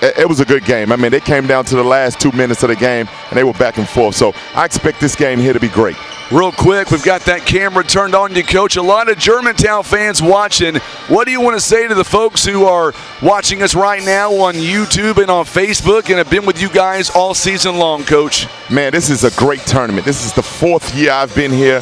Speaker 17: it was a good game. I mean, they came down to the last 2 minutes of the game, and they were back and forth. So I expect this game here to be great.
Speaker 1: Real quick, we've got that camera turned on you, Coach. A lot of Germantown fans watching. What do you want to say to the folks who are watching us right now on YouTube and on Facebook and have been with you guys all season long, Coach?
Speaker 17: Man, this is a great tournament. This is the 4th year I've been here.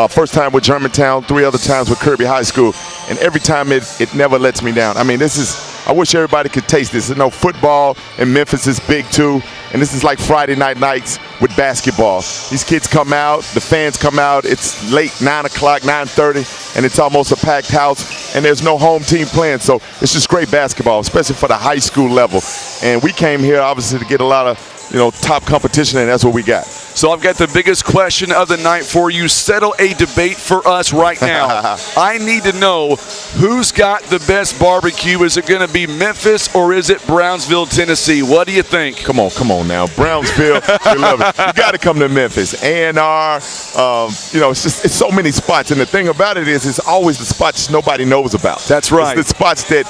Speaker 17: First time with Germantown, 3 other times with Kirby High School, and every time it never lets me down. I mean, I wish everybody could taste this. You know, football in Memphis is big too, and this is like Friday nights with basketball. These kids come out, the fans come out, it's late, 9 o'clock, 9:30, and it's almost a packed house, and there's no home team playing, so it's just great basketball, especially for the high school level. And we came here, obviously, to get a lot of top competition, and that's what we got.
Speaker 1: So I've got the biggest question of the night for you. Settle a debate for us right now. I need to know who's got the best barbecue. Is it going to be Memphis or is it Brownsville, Tennessee? What do you think?
Speaker 17: Come on now. Brownsville, we love it. You got to come to Memphis. A&R, it's so many spots. And the thing about it is it's always the spots nobody knows about.
Speaker 1: That's right.
Speaker 17: It's the spots that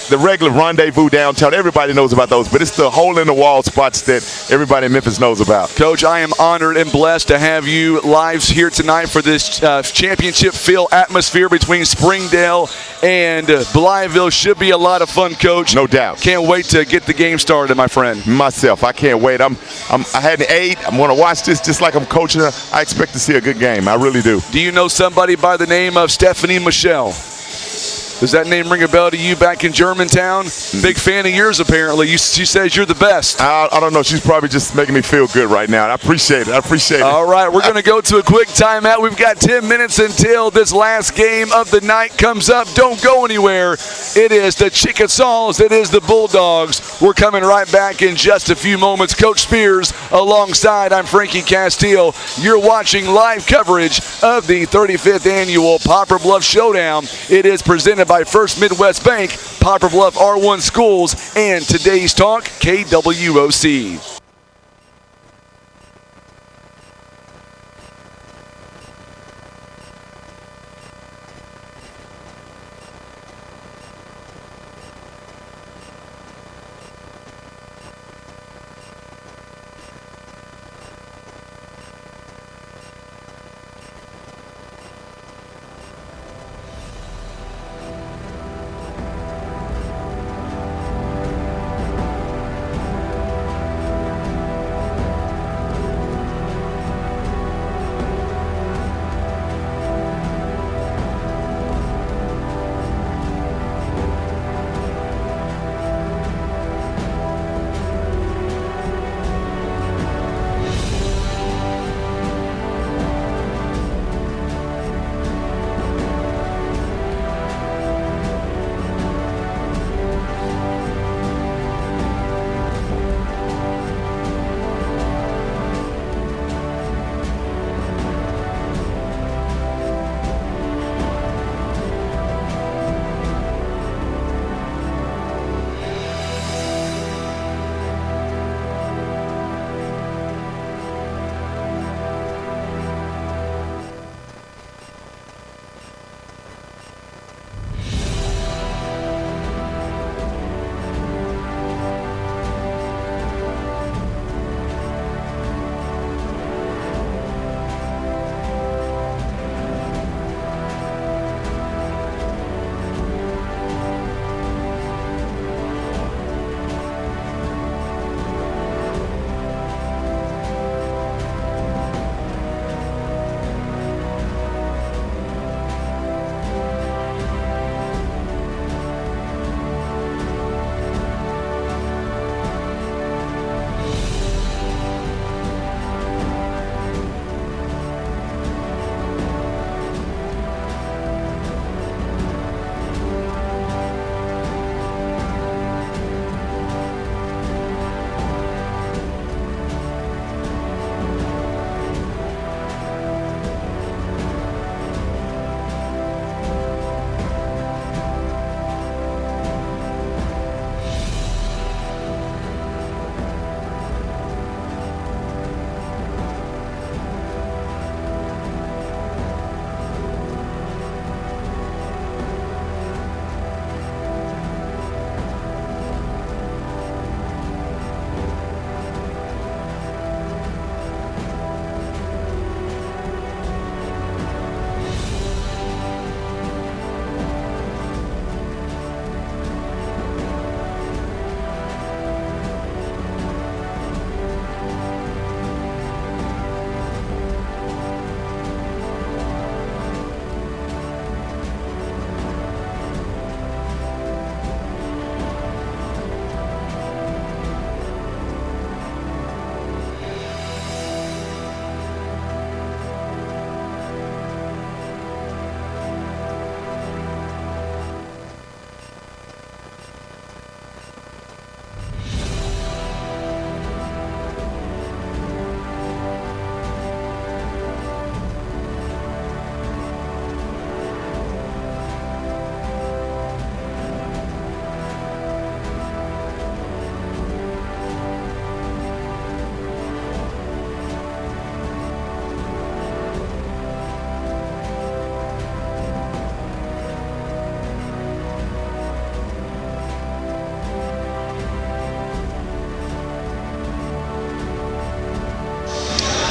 Speaker 17: the regular rendezvous downtown, everybody knows about those. But it's the hole-in-the-wall spots that everybody in Memphis knows about.
Speaker 1: Coach, I am honored and blessed to have you live here tonight for this championship feel atmosphere between Springdale and Blytheville. Should be a lot of fun, Coach.
Speaker 17: No doubt.
Speaker 1: Can't wait to get the game started, my friend.
Speaker 17: Myself, I can't wait. I hadn't ate. I'm going to watch this just like I'm coaching. I expect to see a good game. I really do.
Speaker 1: Do you know somebody by the name of Stephanie Michelle? Does that name ring a bell to you back in Germantown? Big fan of yours, apparently. She says you're the best.
Speaker 17: I don't know. She's probably just making me feel good right now. I appreciate it.
Speaker 1: All right, we're going to go to a quick timeout. We've got 10 minutes until this last game of the night comes up. Don't go anywhere. It is the Chickasaws. It is the Bulldogs. We're coming right back in just a few moments. Coach Spears alongside. I'm Frankie Castile. You're watching live coverage of the 35th annual Poplar Bluff Showdown. It is presented by First Midwest Bank, Poplar Bluff R1 Schools, and Today's Talk, KWOC.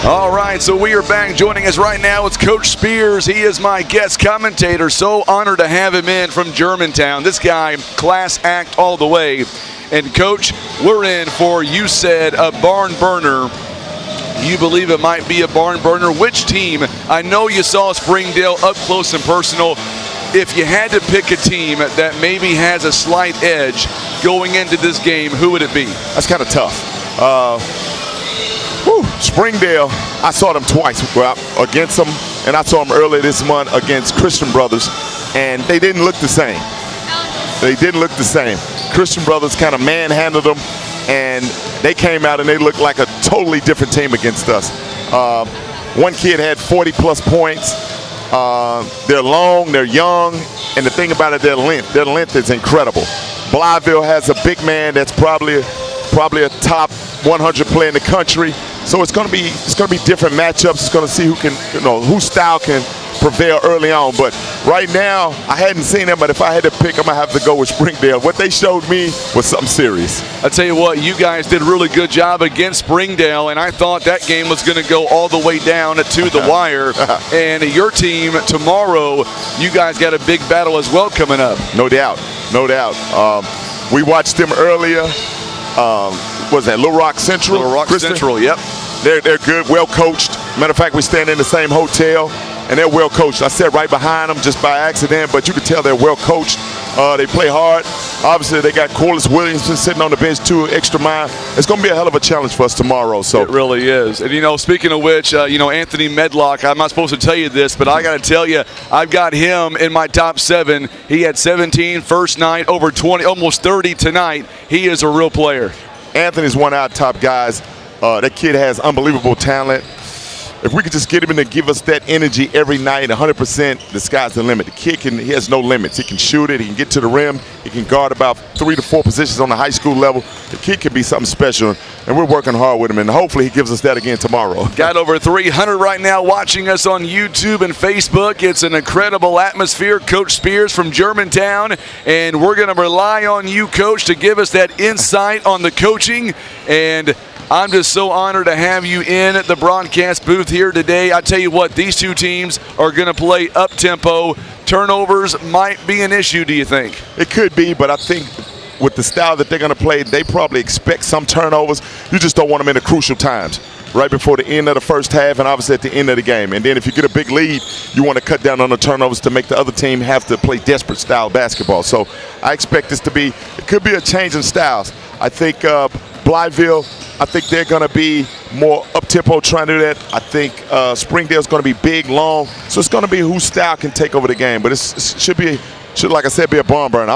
Speaker 1: All right, so we are back. Joining us right now is Coach Spears. He is my guest commentator. So honored to have him in from Germantown. This guy, class act all the way. And Coach, we're in for, you said, a barn burner. You believe it might be a barn burner. Which team? I know you saw Springdale up close and personal. If you had to pick a team that maybe has a slight edge going into this game, who would it be?
Speaker 17: That's kind of tough. Springdale, I saw them twice against them, and I saw them earlier this month against Christian Brothers, and they didn't look the same. They didn't look the same. Christian Brothers kind of manhandled them, and they came out and they looked like a totally different team against us. One kid had 40-plus points. They're long, they're young, and the thing about it, their length is incredible. Blytheville has a big man that's probably a top 100 player in the country. So it's going to be different matchups. It's going to see whose style can prevail early on. But right now, I hadn't seen them, but if I had to pick, I'm going to have to go with Springdale. What they showed me was something serious.
Speaker 1: I tell you what, you guys did a really good job against Springdale, and I thought that game was going to go all the way down to the wire. And your team tomorrow, you guys got a big battle as well coming up.
Speaker 17: No doubt, no doubt. We watched them earlier. Was that Little Rock Central?
Speaker 1: Little Rock Central, yep.
Speaker 17: They're good, well coached. Matter of fact, we stand in the same hotel, and they're well coached. I sat right behind them just by accident, but you can tell they're well coached. They play hard. Obviously, they got Corliss Williamson sitting on the bench too, extra mile. It's going to be a hell of a challenge for us tomorrow. So
Speaker 1: it really is. And speaking of which, Anthony Medlock. I'm not supposed to tell you this, but I got to tell you, I've got him in my top 7. He had 17 first night, over 20, almost 30 tonight. He is a real player.
Speaker 17: Anthony's one of our top guys. That kid has unbelievable talent. If we could just get him in to give us that energy every night, 100%, the sky's the limit. The kid he has no limits. He can shoot it. He can get to the rim. He can guard about 3 to 4 positions on the high school level. The kid can be something special, and we're working hard with him, and hopefully he gives us that again tomorrow.
Speaker 1: Got over 300 right now watching us on YouTube and Facebook. It's an incredible atmosphere. Coach Spears from Germantown, and we're going to rely on you, Coach, to give us that insight on the coaching. And I'm just so honored to have you in the broadcast booth here today. I tell you what, these two teams are going to play up-tempo. Turnovers might be an issue, do you think?
Speaker 17: It could be, but I think with the style that they're going to play, they probably expect some turnovers. You just don't want them in the crucial times, right before the end of the first half and obviously at the end of the game. And then if you get a big lead, you want to cut down on the turnovers to make the other team have to play desperate style basketball. So I expect this to be, it could be a change in styles. I think Blytheville, I think they're going to be more up-tempo trying to do that. I think Springdale's going to be big, long. So it's going to be whose style can take over the game. But it should, like I said, be a barn burn.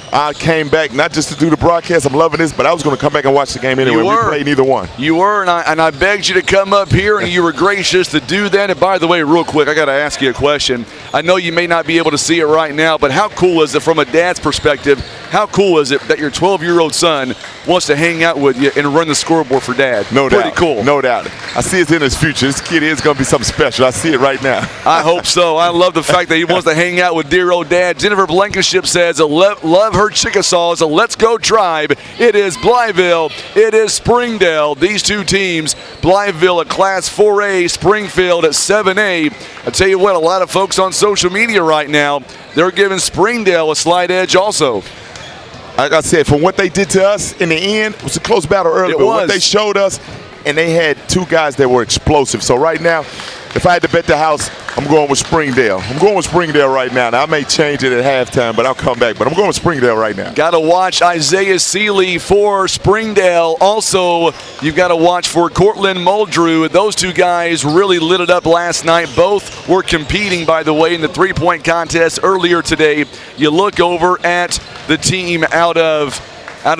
Speaker 17: I came back not just to do the broadcast. I'm loving this, but I was going to come back and watch the game anyway. We played neither one.
Speaker 1: You were, and I begged you to come up here, and you were gracious to do that. And by the way, real quick, I got to ask you a question. I know you may not be able to see it right now, but how cool is it from a dad's perspective? How cool is it that your 12-year-old son wants to hang out with you and run the scoreboard for Dad?
Speaker 17: No doubt.
Speaker 1: Pretty cool.
Speaker 17: No doubt. I see it in his future. This kid is going to be something special. I see it right now.
Speaker 1: I hope so. I love the fact that he wants to hang out with dear old Dad. Jennifer Blankenship says, love her Chickasaws. Let's go Tribe. It is Blytheville. It is Springdale. These two teams, Blytheville at Class 4A, Springfield at 7A. I tell you what, a lot of folks on social media right now, they're giving Springdale a slight edge also.
Speaker 17: Like I said, from what they did to us in the end, it was a close battle earlier. But what they showed us, and they had two guys that were explosive. So right now, if I had to bet the house, I'm going with Springdale. I'm going with Springdale right now. Now, I may change it at halftime, but I'll come back. But I'm going with Springdale right now.
Speaker 1: Got to watch Isaiah Seeley for Springdale. Also, you've got to watch for Cortland Muldrew. Those two guys really lit it up last night. Both were competing, by the way, in the three-point contest earlier today. You look over at the team out of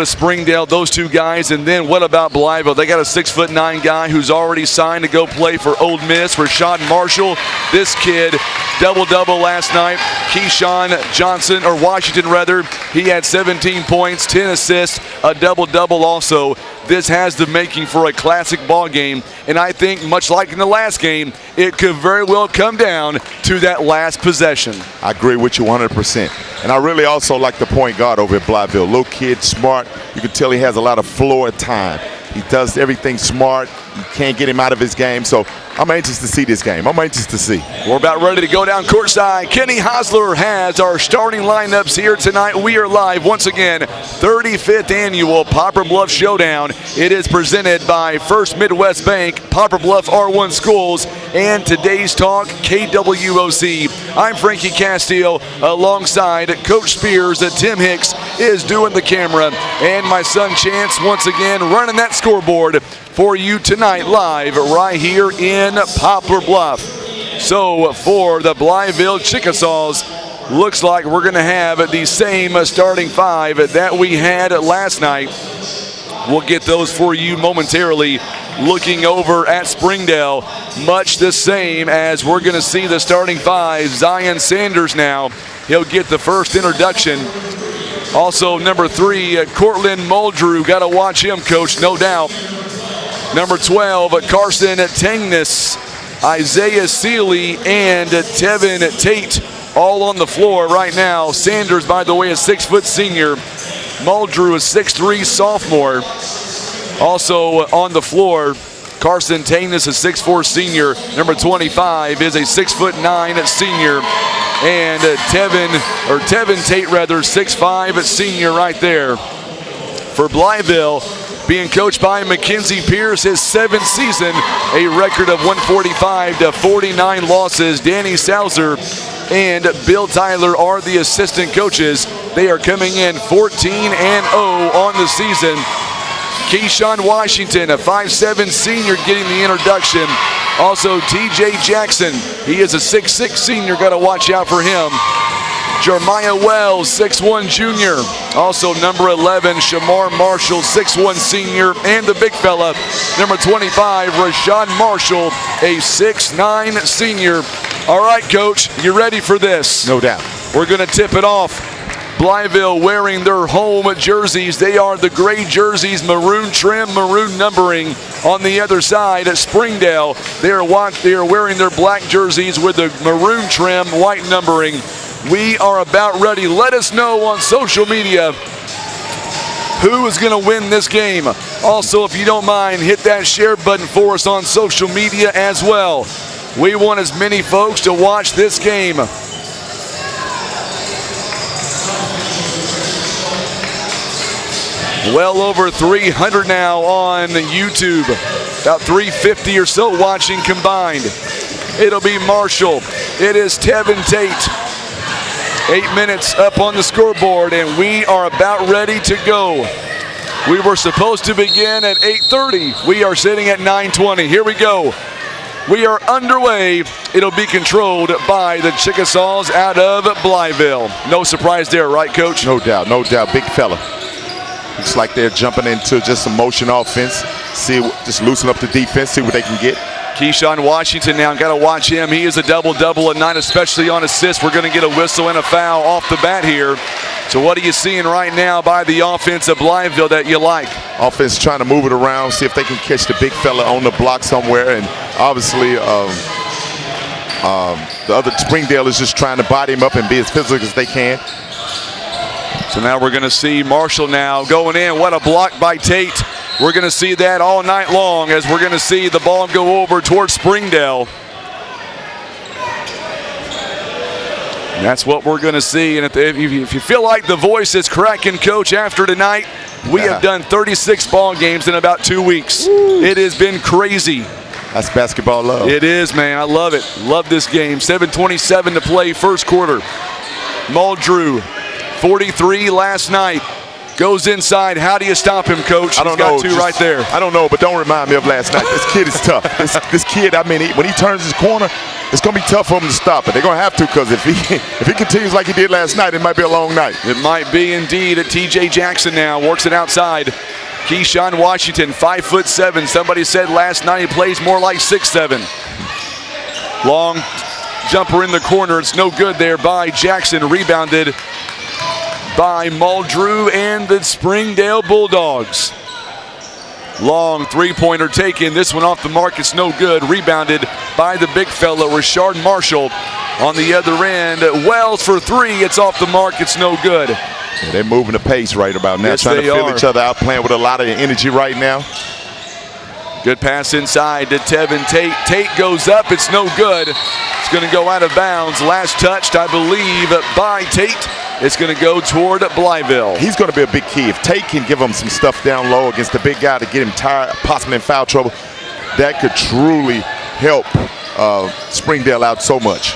Speaker 1: Springdale, those two guys. And then what about Blytheville? They got a 6'9" guy who's already signed to go play for Ole Miss, Rashad Marshall. This kid, double-double last night. Keyshawn Johnson, or Washington rather, he had 17 points, 10 assists, a double-double also. This has the making for a classic ball game, and I think, much like in the last game, it could very well come down to that last possession.
Speaker 17: I agree with you 100%. And I really also like the point guard over at Blytheville. Little kid, smart. You can tell he has a lot of floor time. He does everything smart. You can't get him out of his game. So I'm anxious to see this game. I'm anxious to see.
Speaker 1: We're about ready to go down courtside. Kenny Hosler has our starting lineups here tonight. We are live once again, 35th annual Poplar Bluff Showdown. It is presented by First Midwest Bank, Poplar Bluff R1 Schools, and Today's Talk KWOC. I'm Frankie Castillo alongside Coach Spears. Tim Hicks is doing the camera, and my son Chance once again running that scoreboard for you tonight live right here in Poplar Bluff. So for the Blytheville Chickasaws, looks like we're going to have the same starting five that we had last night. We'll get those for you momentarily. Looking over at Springdale, much the same as we're going to see the starting five. Zion Sanders now, he'll get the first introduction. Also number 3, Cortland Muldrew, got to watch him, Coach, no doubt. Number 12, Carson Tangnes, Isaiah Seeley, and Tevin Tate all on the floor right now. Sanders, by the way, a 6-foot senior. Muldrew, a 6'3" sophomore. Also on the floor, Carson Tangnes, a 6'4" senior. Number 25 is a 6'9" senior. And Tevin Tate, 6'5" senior right there. For Blytheville, being coached by Mackenzie Pierce, his 7th season, a record of 145 to 49 losses. Danny Salzer and Bill Tyler are the assistant coaches. They are coming in 14-0 on the season. Keyshawn Washington, a 5'7" senior, getting the introduction. Also TJ Jackson, he is a 6'6" senior, got to watch out for him. Jeremiah Wells, 6'1" junior. Also number 11, Shamar Marshall, 6'1" senior. And the big fella, number 25, Rashawn Marshall, a 6'9" senior. All right, Coach, you ready for this?
Speaker 17: No doubt.
Speaker 1: We're going to tip it off. Blytheville wearing their home jerseys. They are the gray jerseys, maroon trim, maroon numbering. On the other side at Springdale, they are wearing their black jerseys with the maroon trim, white numbering. We are about ready. Let us know on social media who is going to win this game. Also, if you don't mind, hit that share button for us on social media as well. We want as many folks to watch this game. Well over 300 now on YouTube. About 350 or so watching combined. It'll be Marshall. It is Tevin Tate. 8 minutes up on the scoreboard, and we are about ready to go. We were supposed to begin at 8:30. We are sitting at 9:20. Here we go. We are underway. It'll be controlled by the Chickasaws out of Blytheville. No surprise there, right, Coach?
Speaker 17: No doubt, no doubt. Big fella. Looks like they're jumping into just some motion offense. Just loosen up the defense, see what they can get.
Speaker 1: Keyshawn Washington now, got to watch him. He is a double-double at 9, especially on assists. We're going to get a whistle and a foul off the bat here. So what are you seeing right now by the offense of Blytheville that you like?
Speaker 17: Offense trying to move it around, see if they can catch the big fella on the block somewhere. And obviously the other Springdale is just trying to body him up and be as physical as they can.
Speaker 1: So now we're going to see Marshall now going in. What a block by Tate. We're going to see that all night long as we're going to see the ball go over towards Springdale. And that's what we're going to see. And if you feel like the voice is cracking, Coach, after tonight, we have done 36 ball games in about 2 weeks. Woo. It has been crazy.
Speaker 17: That's basketball love.
Speaker 1: It is, man. I love it. Love this game. 7:27 to play, first quarter. Muldrew, 43 last night. Goes inside. How do you stop him, Coach?
Speaker 17: I don't know.
Speaker 1: He's got two right there.
Speaker 17: I don't know, but don't remind me of last night. This kid is tough. This kid, I mean, when he turns his corner, it's going to be tough for him to stop it. They're going to have to, because if he continues like he did last night, it might be a long night.
Speaker 1: It might be indeed. TJ Jackson now works it outside. Keyshawn Washington, 5'7". Somebody said last night he plays more like 6'7". Long jumper in the corner. It's no good there by Jackson. Rebounded by Muldrew and the Springdale Bulldogs. Long three-pointer taken. This one off the mark. It's no good. Rebounded by the big fella, Rashard Marshall. On the other end, Wells for three. It's off the mark. It's no good.
Speaker 17: Yeah, they're moving the pace right about now.
Speaker 1: Yes,
Speaker 17: trying to feel
Speaker 1: are.
Speaker 17: each other out, playing with a lot of energy right now.
Speaker 1: Good pass inside to Tevin Tate. Tate goes up. It's no good. It's going to go out of bounds. Last touched, I believe, by Tate. It's going to go toward Blytheville.
Speaker 17: He's going to be a big key. If Tate can give him some stuff down low against the big guy to get him tired, possibly in foul trouble, that could truly help Springdale out so much.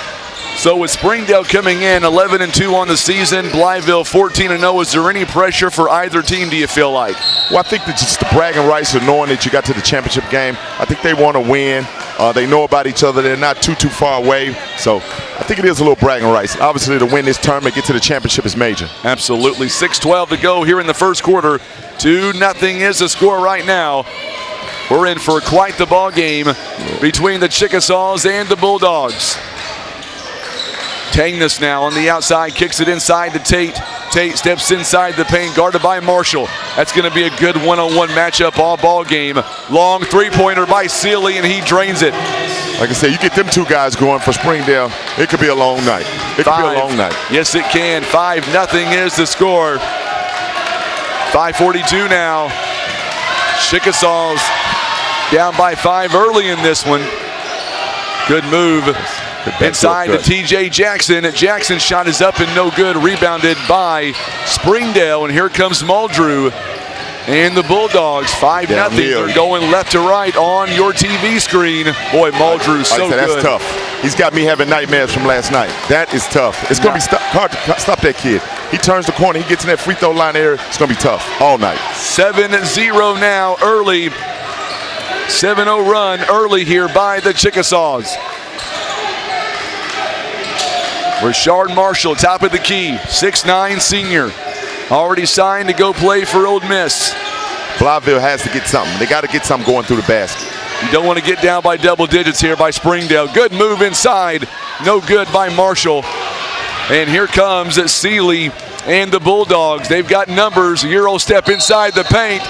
Speaker 1: So with Springdale coming in 11-2 on the season, Blytheville 14-0, is there any pressure for either team, do you feel like?
Speaker 17: Well, I think that just the bragging rights of knowing that you got to the championship game, I think they want to win. They know about each other. They're not too far away. So I think it is a little bragging rights. Obviously, to win this tournament, get to the championship is major.
Speaker 1: Absolutely. 6:12 to go here in the first quarter. 2-0 is the score right now. We're in for quite the ball game between the Chickasaws and the Bulldogs. Tangness now on the outside, kicks it inside to Tate. Tate steps inside the paint, guarded by Marshall. That's going to be a good one-on-one matchup all ball game. Long three-pointer by Sealy, and he drains it.
Speaker 17: Like I said, you get them two guys going for Springdale, it could be a long night. It could be a long night.
Speaker 1: Yes, it can. 5-0 is the score. 5:42 now. Chickasaws down by 5 early in this one. Good move. Inside to TJ Jackson. Jackson's shot is up and no good. Rebounded by Springdale. And here comes Muldrew and the Bulldogs. 5-0. They're going left to right on your TV screen. Boy, Muldrew's so good.
Speaker 17: That's tough. He's got me having nightmares from last night. That is tough. It's going to be hard to stop that kid. He turns the corner. He gets in that free throw line area. It's going to be tough all night.
Speaker 1: 7-0 now early. 7-0 run early here by the Chickasaws. Rashard Marshall, top of the key, 6'9" senior. Already signed to go play for Ole Miss.
Speaker 17: Blytheville has to get something. They got to get something going through the basket.
Speaker 1: You don't want to get down by double digits here by Springdale. Good move inside. No good by Marshall. And here comes Sealy and the Bulldogs. They've got numbers. Euro step inside the paint.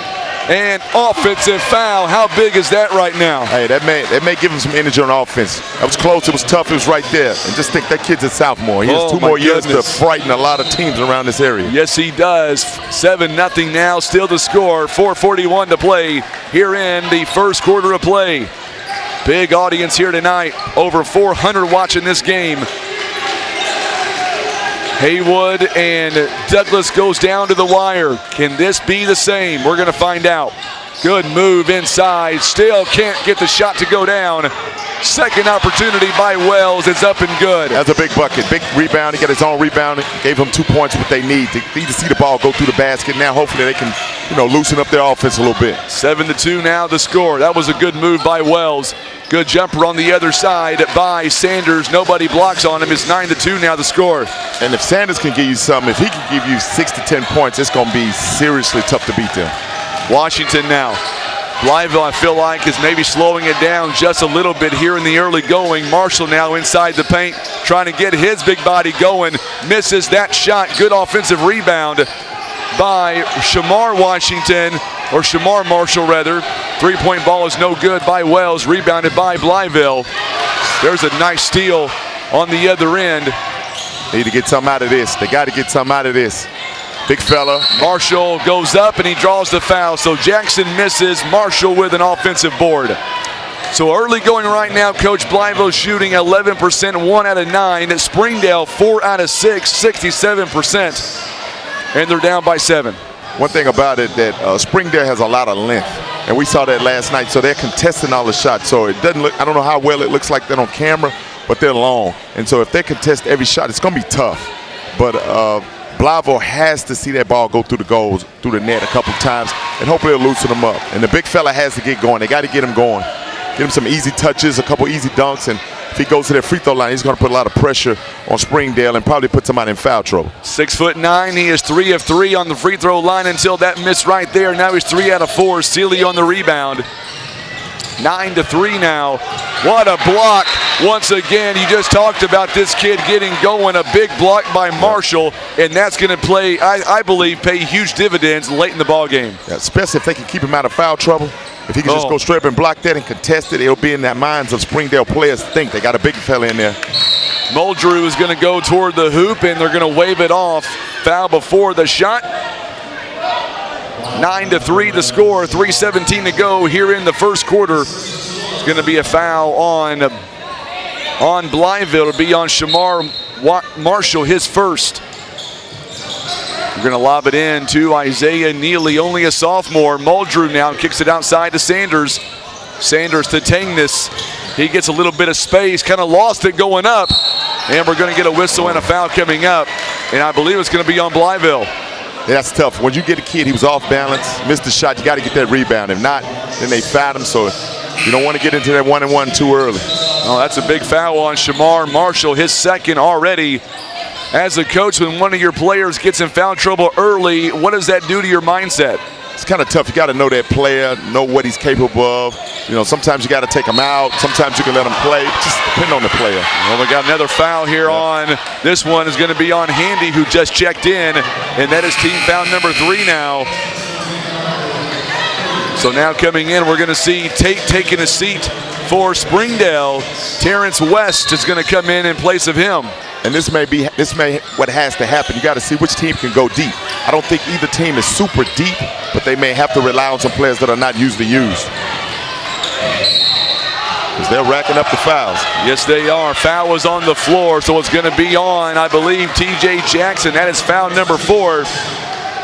Speaker 1: And offensive foul. How big is that right now?
Speaker 17: Hey, that may give him some energy on offense. That was close. It was tough. It was right there. And just think that kid's a sophomore. He has 2 more years to frighten a lot of teams around this area.
Speaker 1: Yes, he does. 7-0 now. Still the score. 4:41 to play here in the first quarter of play. Big audience here tonight. Over 400 watching this game. Haywood and Douglas goes down to the wire. Can this be the same? We're going to find out. Good move inside. Still can't get the shot to go down. Second opportunity by Wells. It's up and good.
Speaker 17: That's a big bucket. Big rebound. He got his own rebound. Gave them 2 points, what they need. They need to see the ball go through the basket. Now hopefully they can, loosen up their offense a little bit.
Speaker 1: 7-2 now the score. That was a good move by Wells. Good jumper on the other side by Sanders. Nobody blocks on him. It's 9-2 now the score.
Speaker 17: And if Sanders can give you something, if he can give you 6 to 10 points, it's going to be seriously tough to beat them.
Speaker 1: Washington now. Blytheville, I feel like, is maybe slowing it down just a little bit here in the early going. Marshall now inside the paint, trying to get his big body going. Misses that shot. Good offensive rebound by Shamar Washington, or Shamar Marshall rather. Three-point ball is no good by Wells. Rebounded by Blytheville. There's a nice steal on the other end.
Speaker 17: Need to get something out of this. They got to get something out of this. Big fella.
Speaker 1: Marshall goes up and he draws the foul. So Jackson misses. Marshall with an offensive board. So early going right now, Coach Blytheville shooting 11%, 1 out of 9. Springdale 4 out of 6, 67%. And they're down by 7.
Speaker 17: One thing about it that Springdale has a lot of length. And we saw that last night. So they're contesting all the shots. So it doesn't look, I don't know how well it looks like that on camera, but they're long. And so if they contest every shot, it's going to be tough. But Blytheville has to see that ball go through the goals, through the net a couple times, and hopefully it'll loosen them up. And the big fella has to get going. They got to get him going. Get him some easy touches, a couple easy dunks, and if he goes to that free throw line, he's going to put a lot of pressure on Springdale and probably put somebody in foul trouble.
Speaker 1: 6'9". He is 3 of 3 on the free throw line until that miss right there. Now he's 3 out of 4. Sealy on the rebound. 9-3 now. What a block. Once again, you just talked about this kid getting going. A big block by Marshall, and that's going to play, I believe, pay huge dividends late in the ball game.
Speaker 17: Yeah, especially if they can keep him out of foul trouble. If he can just go straight up and block that and contest it, it'll be in that minds of Springdale players think they got a big fella in there.
Speaker 1: Muldrew is going to go toward the hoop, and they're going to wave it off. Foul before the shot. 9-3 the score, 3:17 to go here in the first quarter. It's going to be a foul on Blytheville. It'll be on Shamar Marshall, his first. We're going to lob it in to Isaiah Neely, only a sophomore. Muldrew now kicks it outside to Sanders. Sanders to Tangness. He gets a little bit of space, kind of lost it going up. And we're going to get a whistle and a foul coming up. And I believe it's going to be on Blytheville.
Speaker 17: Yeah, that's tough. When you get a kid, he was off balance, missed the shot, you got to get that rebound. If not, then they fouled him, so you don't want to get into that 1-and-1 too early.
Speaker 1: Oh, that's a big foul on Shamar Marshall, his second already. As a coach, when one of your players gets in foul trouble early, what does that do to your mindset?
Speaker 17: It's kind of tough. You got to know that player, know what he's capable of. You know, sometimes you got to take him out. Sometimes you can let him play. Just depend on the player.
Speaker 1: Well, we got another foul here on. This one is going to be on Handy, who just checked in, and that is team foul number 3 now. So now coming in, we're going to see Tate taking a seat for Springdale. Terrence West is going to come in place of him.
Speaker 17: And this may what has to happen. You got to see which team can go deep. I don't think either team is super deep, but they may have to rely on some players that are not usually used. Because they're racking up the fouls.
Speaker 1: Yes, they are. Foul was on the floor, so it's going to be on, I believe, TJ Jackson. That is foul number 4.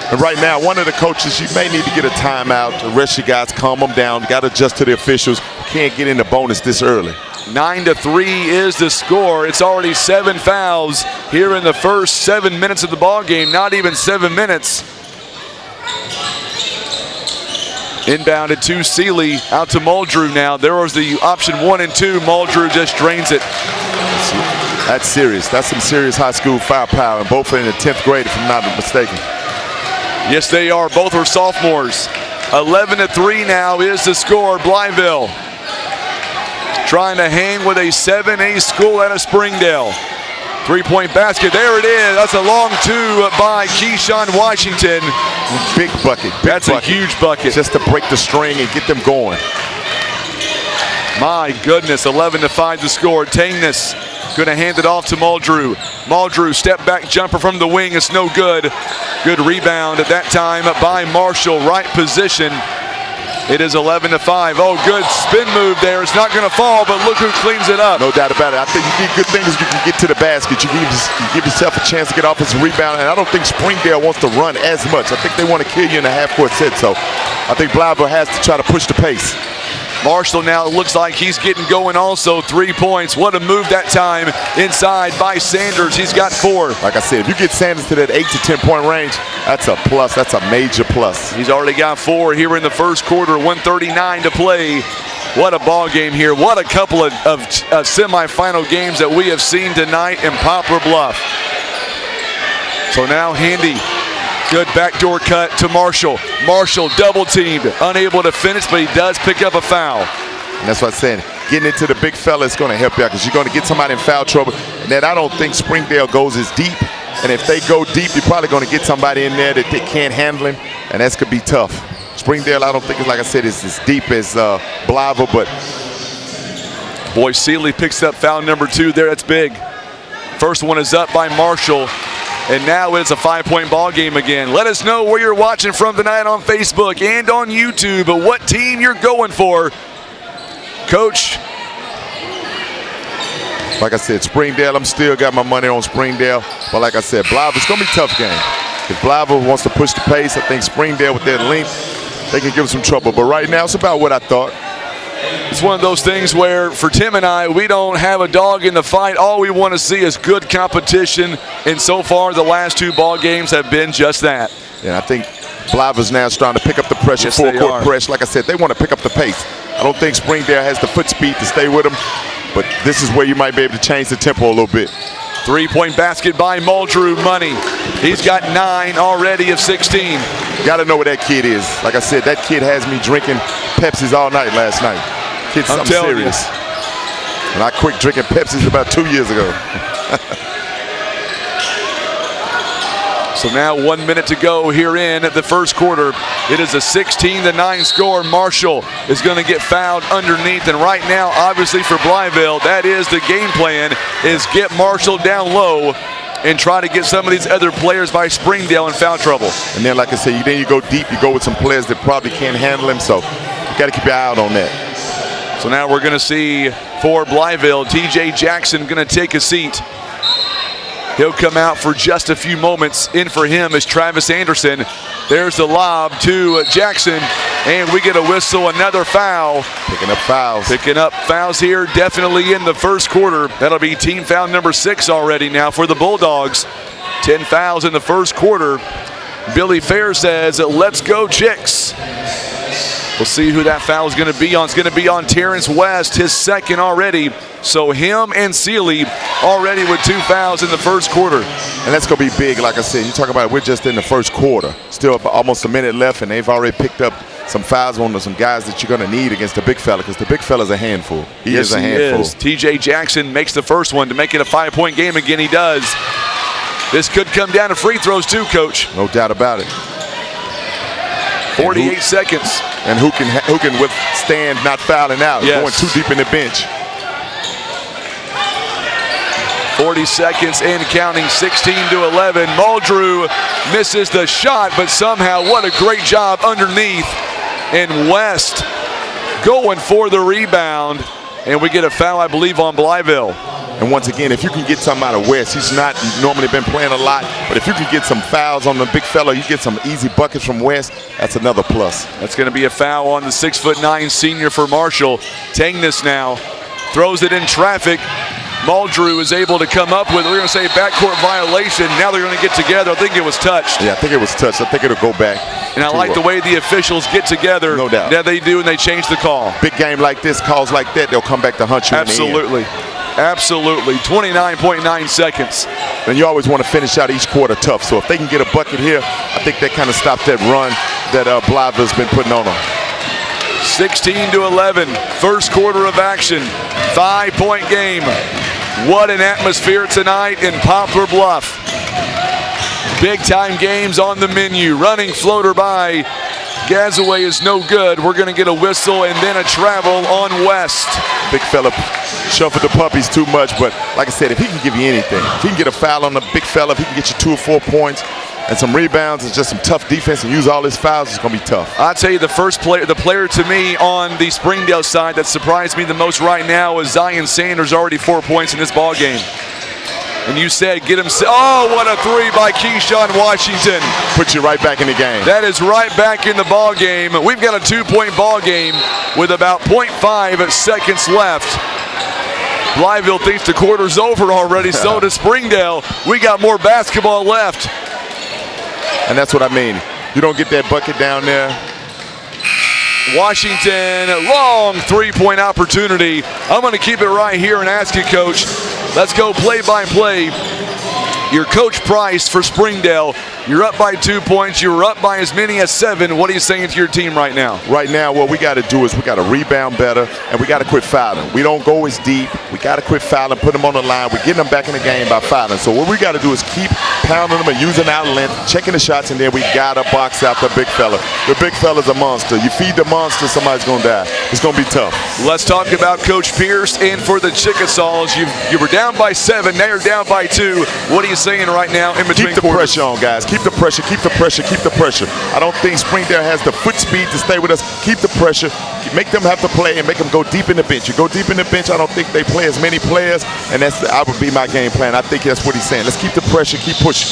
Speaker 17: And right now, one of the coaches, you may need to get a timeout to rest your guys, calm them down. You got to adjust to the officials. Can't get in the bonus this early.
Speaker 1: 9-3 is the score. It's already 7 fouls here in the first 7 minutes of the ball game. Not even 7 minutes. Inbounded to Seeley, out to Muldrew now. There was the option 1 and 2. Muldrew just drains it.
Speaker 17: That's serious. That's some serious high school firepower, and both are in the 10th grade, if I'm not mistaken.
Speaker 1: Yes, they are. Both are sophomores. 11-3 now is the score. Blytheville trying to hang with a 7A school out of Springdale. 3-point basket. There it is. That's a long 2 by Keyshawn Washington.
Speaker 17: Big bucket.
Speaker 1: That's a huge bucket.
Speaker 17: Just to break the string and get them going.
Speaker 1: My goodness, 11-5 the score. Tangness going to hand it off to Muldrew. Muldrew, step back jumper from the wing. It's no good. Good rebound at that time by Marshall. Right position. It is 11-5. Oh, good spin move there. It's not going to fall, but look who cleans it up.
Speaker 17: No doubt about it. I think you get good things. You can get to the basket. You give yourself a chance to get offensive rebound. And I don't think Springdale wants to run as much. I think they want to kill you in a half-court set. So I think Blytheville has to try to push the pace.
Speaker 1: Marshall now looks like he's getting going also. 3 points. What a move that time inside by Sanders. He's got 4.
Speaker 17: Like I said, if you get Sanders to that 8 to 10 point range, that's a plus. That's a major plus.
Speaker 1: He's already got 4 here in the first quarter. 1:39 to play. What a ball game here. What a couple of semifinal games that we have seen tonight in Poplar Bluff. So now Handy. Good backdoor cut to Marshall. Marshall double teamed, unable to finish, but he does pick up a foul.
Speaker 17: And that's what I'm saying. Getting into the big fella is going to help you out because you're going to get somebody in foul trouble. And then I don't think Springdale goes as deep. And if they go deep, you're probably going to get somebody in there that they can't handle him, and that's could be tough. Springdale, I don't think, like I said, is as deep as Blytheville, but
Speaker 1: boy, Seeley picks up foul number 2 there. That's big. First one is up by Marshall. And now it's a 5-point ball game again. Let us know where you're watching from tonight on Facebook and on YouTube, but what team you're going for. Coach.
Speaker 17: Like I said, Springdale, I'm still got my money on Springdale. But like I said, Blytheville, it's going to be a tough game. If Blytheville wants to push the pace, I think Springdale with their length, they can give them some trouble. But right now, it's about what I thought.
Speaker 1: It's one of those things where for Tim and I, we don't have a dog in the fight. All we want to see is good competition. And so far, the last 2 ball games have been just that.
Speaker 17: And I think Blytheville's now starting to pick up the pressure,
Speaker 1: yes,
Speaker 17: full-court press. Like I said, they want to pick up the pace. I don't think Springdale has the foot speed to stay with them, but this is where you might be able to change the tempo a little bit.
Speaker 1: 3-point basket by Muldrew. Money. He's got 9 already of 16.
Speaker 17: Got to know what that kid is. Like I said, that kid has me drinking Pepsis all night last night. Kid's something serious. And I quit drinking Pepsis about 2 years ago.
Speaker 1: So now 1 minute to go here in the first quarter. It is a 16-9 score. Marshall is going to get fouled underneath. And right now, obviously for Blytheville, that is the game plan, is get Marshall down low and try to get some of these other players by Springdale in foul trouble.
Speaker 17: And then, like I said, then you go deep. You go with some players that probably can't handle him. So you got to keep your eye out on that.
Speaker 1: So now we're going to see for Blytheville, T.J. Jackson going to take a seat. He'll come out for just a few moments. In for him is Travis Anderson. There's the lob to Jackson, and we get a whistle, another foul.
Speaker 17: Picking up fouls.
Speaker 1: Picking up fouls here, definitely in the first quarter. That'll be team foul number 6 already now for the Bulldogs. 10 fouls in the first quarter. Billy Fair says, let's go, Chicks. We'll see who that foul is going to be on. It's going to be on Terrence West, his second already. So him and Sealy already with 2 fouls in the first quarter.
Speaker 17: And that's going to be big, like I said. You talk about it, we're just in the first quarter. Still almost a minute left, and they've already picked up some fouls on some guys that you're going to need against the big fella, because the big fella's a handful. He is a handful.
Speaker 1: T.J. Jackson makes the first one to make it a 5-point game again. He does. This could come down to free throws too, Coach.
Speaker 17: No doubt about it.
Speaker 1: 48 seconds.
Speaker 17: And who can withstand not fouling out, going too deep in the bench.
Speaker 1: 40 seconds and counting, 16-11. Muldrew misses the shot, but somehow what a great job underneath. And West going for the rebound. And we get a foul, I believe, on Blytheville.
Speaker 17: And once again, if you can get something out of West, he's not normally been playing a lot, but if you can get some fouls on the big fella, you get some easy buckets from West, that's another plus.
Speaker 1: That's going to be a foul on the 6'9" senior for Marshall. Tangnes now throws it in traffic. Muldrew is able to come up with, we're going to say, backcourt violation. Now they're going to get together. I think it was touched.
Speaker 17: Yeah, I think it was touched. I think it'll go back.
Speaker 1: And I like the way the officials get together.
Speaker 17: No doubt.
Speaker 1: Yeah, they do, and they change the call.
Speaker 17: Big game like this, calls like that, they'll come back to hunt you.
Speaker 1: Absolutely. Absolutely. 29.9 seconds.
Speaker 17: And you always want to finish out each quarter tough. So if they can get a bucket here, I think that kind of stops that run that Blytheville's been putting on them.
Speaker 1: 16-11, first quarter of action, 5-point game. What an atmosphere tonight in Poplar Bluff. Big time games on the menu. Running floater by Gazaway is no good. We're going to get a whistle and then a travel on West.
Speaker 17: Big fella shuffled the puppies too much, but like I said, if he can give you anything, if he can get a foul on the big fella, if he can get you 2 or 4 points and some rebounds and just some tough defense and use all his fouls, it's going to be tough.
Speaker 1: I'll tell you, the player to me on the Springdale side that surprised me the most right now is Zion Sanders, already 4 points in this ball game. And you said get him. Oh, what a 3 by Keyshawn Washington.
Speaker 17: Put you right back in the game.
Speaker 1: That is right back in the ball game. We've got a 2-point ball game with about 0.5 seconds left. Blytheville thinks the quarter's over already, so does Springdale. We got more basketball left.
Speaker 17: And that's what I mean. You don't get that bucket down there.
Speaker 1: Washington, long 3-point opportunity. I'm going to keep it right here and ask you, Coach. Let's go play-by-play. Your Coach Price for Springdale. You're up by 2 points. You're up by as many as 7. What are you saying to your team right now?
Speaker 17: Right now, what we got to do is we got to rebound better, and we got to quit fouling. We don't go as deep. We got to quit fouling, put them on the line. We're getting them back in the game by fouling. So what we got to do is keep pounding them and using our length, checking the shots, and then we got to box out the big fella. The big fella's a monster. You feed the monster, somebody's going to die. It's going to be tough.
Speaker 1: Let's talk about Coach Pierce. And for the Chickasaws, you were down by 7. Now you're down by 2. What are you saying right now in between
Speaker 17: quarters? Keep the pressure on, guys. Keep the pressure, keep the pressure, keep the pressure. I don't think Springdale has the foot speed to stay with us. Keep the pressure. Make them have to play and make them go deep in the bench. You go deep in the bench, I don't think they play as many players, and that would be my game plan. I think that's what he's saying. Let's keep the pressure, keep pushing.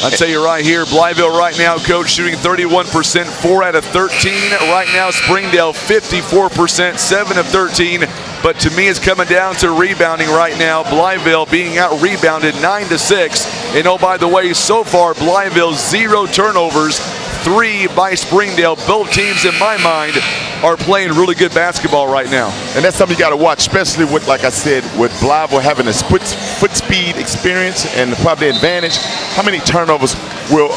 Speaker 1: I'll tell you right here, Blytheville right now, Coach, shooting 31%, 4 out of 13. Right now, Springdale 54%, 7 of 13. But to me, it's coming down to rebounding right now. Blytheville being out-rebounded 9-6. And oh, by the way, so far, Blytheville 0 turnovers, 3 by Springdale. Both teams, in my mind, are playing really good basketball right now.
Speaker 17: And that's something you got to watch, especially with, like I said, with Blytheville having a foot speed experience and probably advantage. How many turnovers will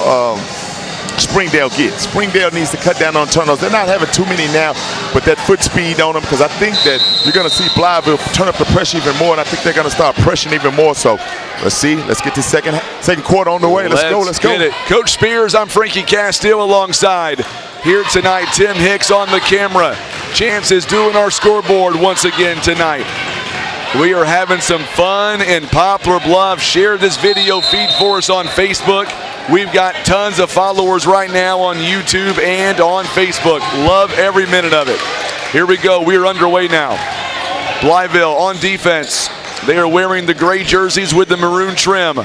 Speaker 17: Springdale get? Springdale needs to cut down on turnovers. They're not having too many now, but that foot speed on them, because I think that you're going to see Blytheville turn up the pressure even more, and I think they're going to start pressuring even more. So let's see. Let's get the second quarter on the way. Let's go.
Speaker 1: Get it. Coach Spears, I'm Frankie Castile alongside. Here tonight, Tim Hicks on the camera. Chance is doing our scoreboard once again tonight. We are having some fun in Poplar Bluff. Share this video feed for us on Facebook. We've got tons of followers right now on YouTube and on Facebook. Love every minute of it. Here we go. We are underway now. Blytheville on defense. They are wearing the gray jerseys with the maroon trim.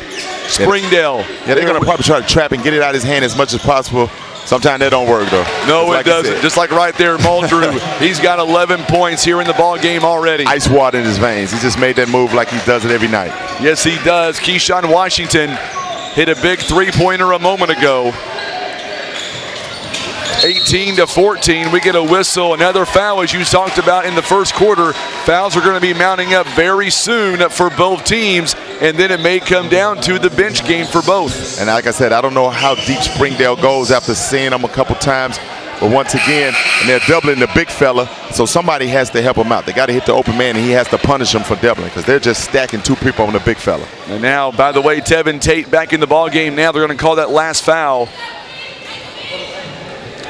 Speaker 1: Springdale.
Speaker 17: Yeah, they're going to probably try to trap and get it out of his hand as much as possible. Sometimes that don't work, though.
Speaker 1: No, it doesn't. Just like right there, Muldrew. He's got 11 points here in the ball game already.
Speaker 17: Ice water in his veins. He just made that move like he does it every night.
Speaker 1: Yes, he does. Keyshawn Washington hit a big three-pointer a moment ago. 18-14, we get a whistle. Another foul, as you talked about in the first quarter. Fouls are going to be mounting up very soon for both teams, and then it may come down to the bench game for both.
Speaker 17: And like I said, I don't know how deep Springdale goes after seeing them a couple times, but once again, and they're doubling the big fella, so somebody has to help him out. They got to hit the open man, and he has to punish him for doubling because they're just stacking two people on the big fella.
Speaker 1: And now, by the way, Tevin Tate back in the ball game now. They're going to call that last foul.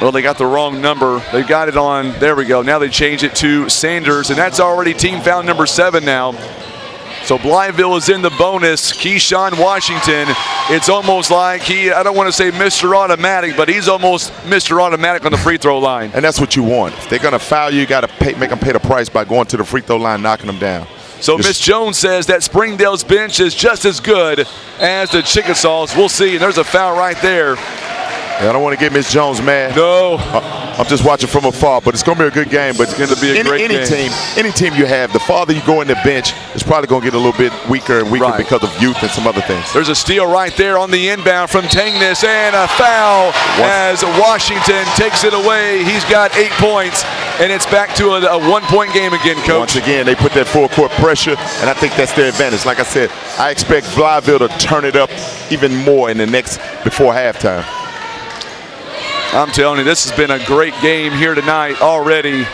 Speaker 1: Well, they got the wrong number. They got it on, there we go. Now they change it to Sanders, and that's already team foul number 7 now. So Blytheville is in the bonus. Keyshawn Washington, it's almost like I don't want to say Mr. Automatic, but he's almost Mr. Automatic on the free throw line.
Speaker 17: And that's what you want. If they're going to foul you, you got to make them pay the price by going to the free throw line, knocking them down.
Speaker 1: So Miss Jones says that Springdale's bench is just as good as the Chickasaws. We'll see, and there's a foul right there.
Speaker 17: I don't want to get Miss Jones mad.
Speaker 1: No.
Speaker 17: I'm just watching from afar, but it's going to be a good game. But
Speaker 1: it's going to be a great game.
Speaker 17: Any team you have, the farther you go in the bench, it's probably going to get a little bit weaker and weaker because of youth and some other things.
Speaker 1: There's a steal right there on the inbound from Tangness, and a foul as Washington takes it away. He's got 8 points, and it's back to a one-point game again, Coach.
Speaker 17: Once again, they put that full-court pressure, and I think that's their advantage. Like I said, I expect Blytheville to turn it up even more in the before halftime.
Speaker 1: I'm telling you, this has been a great game here tonight already.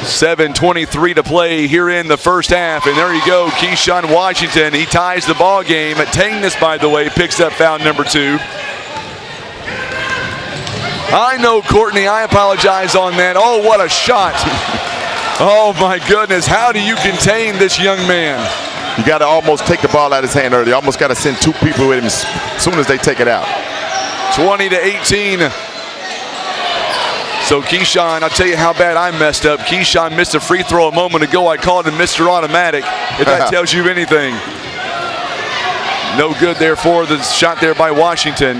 Speaker 1: 7:23 to play here in the first half, and there you go, Keyshawn Washington. He ties the ball game. Tangness, by the way, picks up foul number 2. I know, Courtney, I apologize on that. Oh, what a shot. Oh, my goodness. How do you contain this young man?
Speaker 17: You got to almost take the ball out of his hand early. You almost got to send 2 people with him as soon as they take it out.
Speaker 1: 20-18. So Keyshawn, I'll tell you how bad I messed up. Keyshawn missed a free throw a moment ago. I called him Mr. Automatic, if that tells you anything. No good there for the shot there by Washington.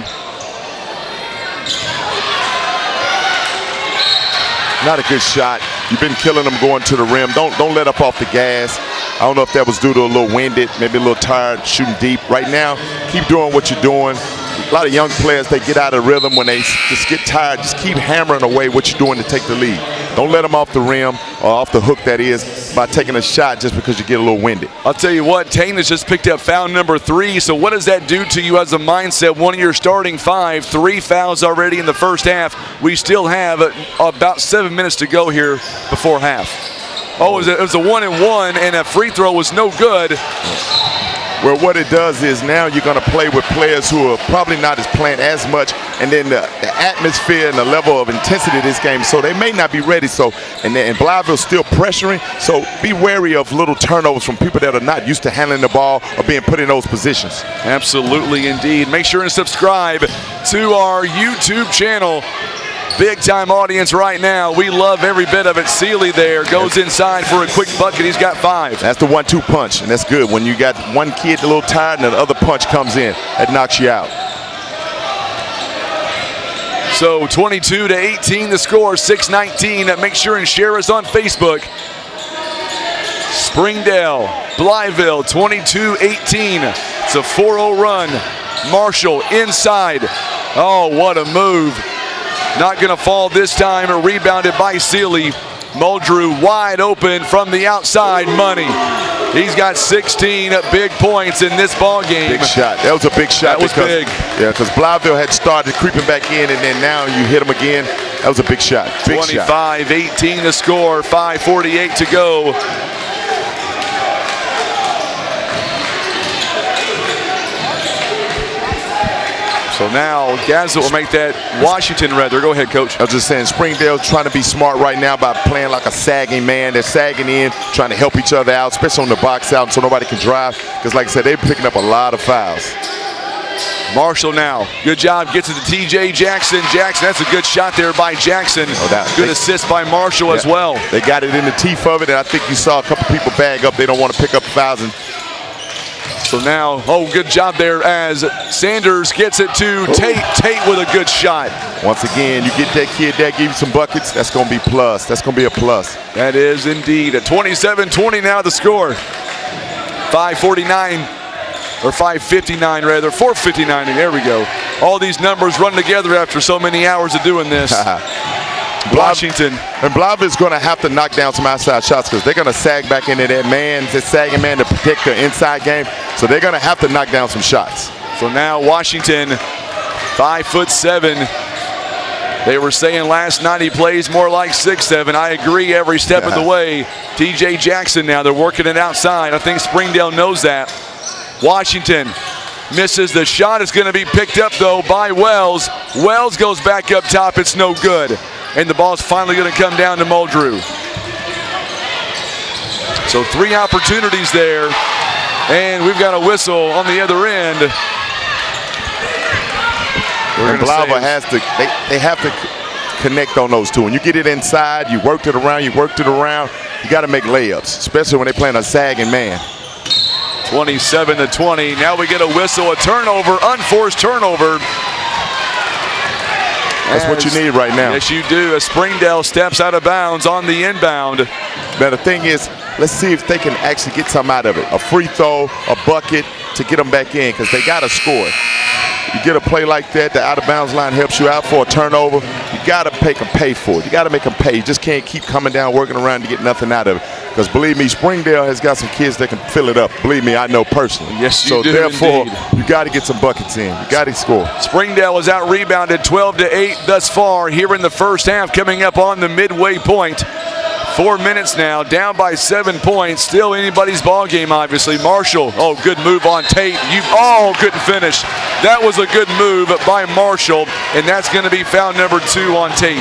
Speaker 17: Not a good shot. You've been killing them going to the rim. Don't let up off the gas. I don't know if that was due to a little winded, maybe a little tired, shooting deep. Right now, keep doing what you're doing. A lot of young players, they get out of rhythm when they just get tired. Just keep hammering away what you're doing to take the lead. Don't let them off the rim or off the hook, that is, by taking a shot just because you get a little winded.
Speaker 1: I'll tell you what, Tangness just picked up foul number 3. So what does that do to you as a mindset? One of your starting 5, 3 fouls already in the first half. We still have about 7 minutes to go here before half. Oh, it was a 1-and-1, and a free throw was no good.
Speaker 17: Well, what it does is now you're going to play with players who are probably not playing as much, and then the atmosphere and the level of intensity of this game, so they may not be ready. So, and Blytheville's still pressuring, so be wary of little turnovers from people that are not used to handling the ball or being put in those positions.
Speaker 1: Absolutely, indeed. Make sure to subscribe to our YouTube channel. Big time audience right now. We love every bit of it. Sealy there goes inside for a quick bucket. He's got 5.
Speaker 17: That's the 1-2 punch, and that's good. When you got one kid a little tired and the other punch comes in, that knocks you out.
Speaker 1: So 22-18 the score, 6:19. Make sure and share us on Facebook. Springdale, Blytheville, 22-18. It's a 4-0 run. Marshall inside. Oh, what a move. Not going to fall this time. Rebounded by Sealy. Muldrew wide open from the outside. Money. He's got 16 big points in this ball game.
Speaker 17: Big shot. That was a big shot.
Speaker 1: That was big.
Speaker 17: Yeah, because Blytheville had started creeping back in, and then now you hit him again. That was a big shot. Big
Speaker 1: 25-18 the score. 5:48 to go. So now Gadsden will make that Washington rather. Go ahead, Coach.
Speaker 17: I was just saying, Springdale's trying to be smart right now by playing like a sagging man. They're sagging in, trying to help each other out, especially on the box out so nobody can drive. Because like I said, they're picking up a lot of fouls.
Speaker 1: Marshall now. Good job. Gets it to T.J. Jackson. That's a good shot there by Jackson. Good assist by Marshall as well.
Speaker 17: They got it in the teeth of it, and I think you saw a couple people bag up. They don't want to pick up fouls.
Speaker 1: So now, good job there as Sanders gets it to Tate. Tate with a good shot.
Speaker 17: Once again, you get that kid that give you some buckets, that's going to be plus. That's going to be a plus.
Speaker 1: That is indeed. At 27-20 now the score. 5:49. Or 5:59 rather, 4:59, and there we go. All these numbers run together after so many hours of doing this. Washington.
Speaker 17: And Blytheville's going to have to knock down some outside shots because they're going to sag back into that man, that sagging man to protect the inside game. So they're going to have to knock down some shots.
Speaker 1: So now Washington, 5'7". They were saying last night he plays more like 6'7". I agree every step of the way. T.J. Jackson now, they're working it outside. I think Springdale knows that. Washington misses the shot. It's going to be picked up, though, by Wells. Wells goes back up top. It's no good. And the ball's finally going to come down to Muldrew. So 3 opportunities there. And we've got a whistle on the other end.
Speaker 17: Blytheville has to, they have to connect on those two. When you get it inside, you worked it around, you got to make layups, especially when they're playing a sagging man.
Speaker 1: 27-20. Now we get a whistle, a turnover, unforced turnover.
Speaker 17: That's what you need right now.
Speaker 1: Yes, you do. As Springdale steps out of bounds on the inbound.
Speaker 17: Now the thing is, let's see if they can actually get something out of it. A free throw, a bucket to get them back in because they got to score. You get a play like that, the out-of-bounds line helps you out for a turnover. You got to make them pay for it. You got to make them pay. You just can't keep coming down, working around to get nothing out of it. Because believe me, Springdale has got some kids that can fill it up. Believe me, I know personally.
Speaker 1: Yes, you do.
Speaker 17: So therefore,
Speaker 1: indeed.
Speaker 17: You got to get some buckets in. You got to score.
Speaker 1: Springdale was out-rebounded 12-8 thus far here in the first half, coming up on the midway point. 4 minutes now, down by 7 points. Still anybody's ball game, obviously. Marshall, good move on Tate. Couldn't finish. That was a good move by Marshall, and that's going to be foul number 2 on Tate.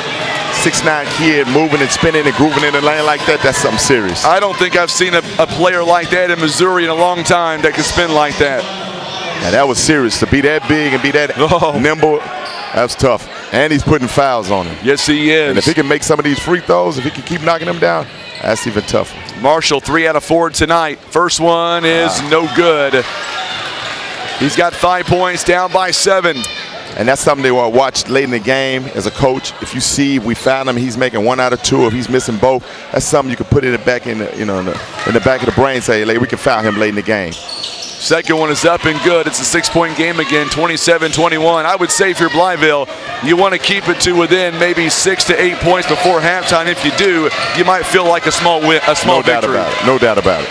Speaker 17: 6'9" kid moving and spinning and grooving in the lane like that, that's something serious.
Speaker 1: I don't think I've seen a player like that in Missouri in a long time that can spin like that.
Speaker 17: Yeah, that was serious. To be that big and be that nimble, that's tough. And he's putting fouls on him.
Speaker 1: Yes, he is.
Speaker 17: And if he can make some of these free throws, if he can keep knocking them down, that's even tougher.
Speaker 1: Marshall, 3 out of 4 tonight. First one is no good. He's got 5 points, down by 7.
Speaker 17: And that's something they want to watch late in the game as a coach. If you see we found him, he's making 1 out of 2. If he's missing both, that's something you can put it back in the, in the back of the brain. Say, we can foul him late in the game.
Speaker 1: Second one is up and good. It's a 6-point game again, 27-21. I would say for Blytheville, you want to keep it to within maybe 6 to 8 points before halftime. If you do, you might feel like a small win, a small victory.
Speaker 17: No doubt about it.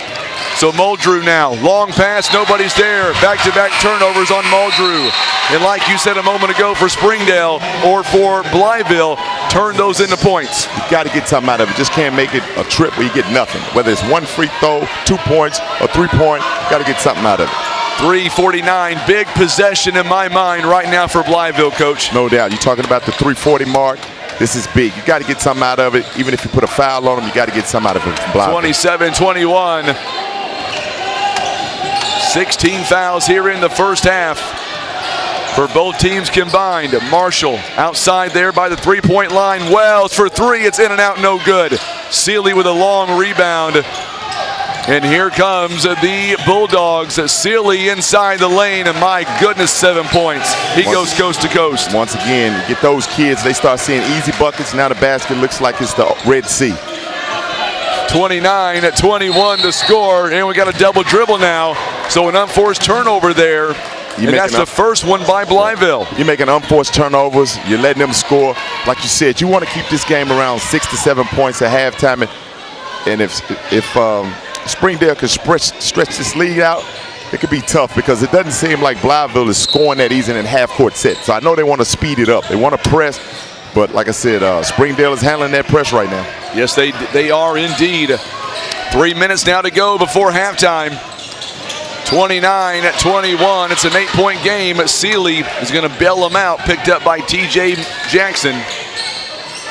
Speaker 1: So Muldrew now, long pass, nobody's there. Back-to-back turnovers on Muldrew. And like you said a moment ago for Springdale or for Blytheville, turn those into points.
Speaker 17: You got to get something out of it. Just can't make it a trip where you get nothing. Whether it's 1 free throw, 2 points, or 3-point, got to get something out of it.
Speaker 1: 3:49, big possession in my mind right now for Blytheville, Coach.
Speaker 17: No doubt. You're talking about the 3:40 mark. This is big. You got to get something out of it. Even if you put a foul on them, you got to get something out of it.
Speaker 1: 27-21. 16 fouls here in the first half for both teams combined. Marshall outside there by the 3-point line. Wells for 3. It's in and out, no good. Sealy with a long rebound. And here comes the Bulldogs. Sealy inside the lane, and my goodness, 7 points. He goes coast to coast.
Speaker 17: Once again, get those kids, they start seeing easy buckets. Now the basket looks like it's the Red Sea.
Speaker 1: 29-21 to score, and we got a double dribble now. So an unforced turnover there, and that's the first one by Blytheville.
Speaker 17: You're making unforced turnovers. You're letting them score. Like you said, you want to keep this game around 6 to 7 points at halftime. And if Springdale could stretch this lead out, it could be tough because it doesn't seem like Blytheville is scoring that easy in half-court set. So I know they want to speed it up. They want to press. But like I said, Springdale is handling that press right now.
Speaker 1: Yes, they are indeed. 3 minutes now to go before halftime. 29-21. It's an 8-point game. Sealy is going to bail them out. Picked up by T.J. Jackson.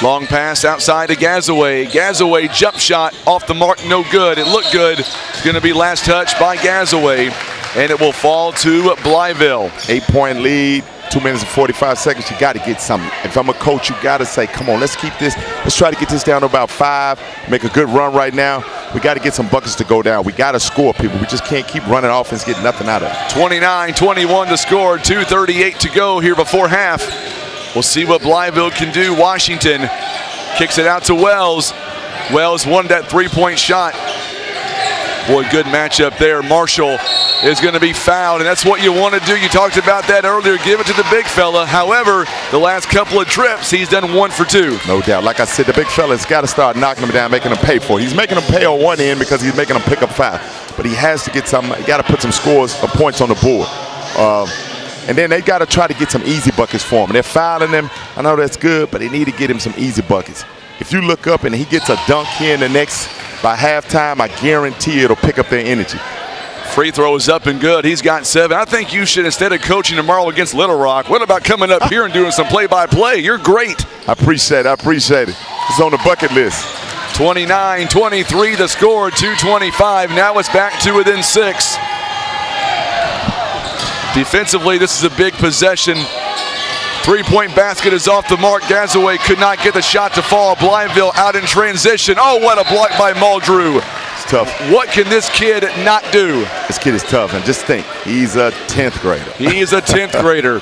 Speaker 1: Long pass outside to Gazaway. Gazaway jump shot off the mark, no good. It looked good. It's going to be last touch by Gazaway, and it will fall to Blytheville.
Speaker 17: 8-point lead. 2 minutes and 45 seconds, you got to get something. If I'm a coach, you got to say, come on, let's keep this. Let's try to get this down to about 5, make a good run right now. We got to get some buckets to go down. We got to score, people. We just can't keep running offense, get nothing out of it.
Speaker 1: 29-21 to score, 2:38 to go here before half. We'll see what Blytheville can do. Washington kicks it out to Wells. Wells won that 3-point shot. Boy, good matchup there. Marshall is going to be fouled, and that's what you want to do. You talked about that earlier. Give it to the big fella. However, the last couple of trips, he's done 1 for 2.
Speaker 17: No doubt. Like I said, the big fella's got to start knocking them down, making them pay for it. He's making them pay on one end because he's making them pick up 5. But he has to get some. He got to put some scores or points on the board. And then they got to try to get some easy buckets for him. And they're fouling him. I know that's good, but they need to get him some easy buckets. If you look up and he gets a dunk here in the next, by halftime, I guarantee it'll pick up their energy.
Speaker 1: Free throw is up and good. He's got 7. I think you should, instead of coaching tomorrow against Little Rock, what about coming up here and doing some play-by-play? You're great.
Speaker 17: I appreciate it. I appreciate it. It's on the bucket list.
Speaker 1: 29-23 the score, 2:25. Now it's back to within 6. Defensively, this is a big possession. 3-point basket is off the mark. Gazaway could not get the shot to fall. Blytheville out in transition. Oh, what a block by Muldrew.
Speaker 17: It's tough.
Speaker 1: What can this kid not do?
Speaker 17: This kid is tough, and just think, he's a 10th grader.
Speaker 1: He is a 10th grader.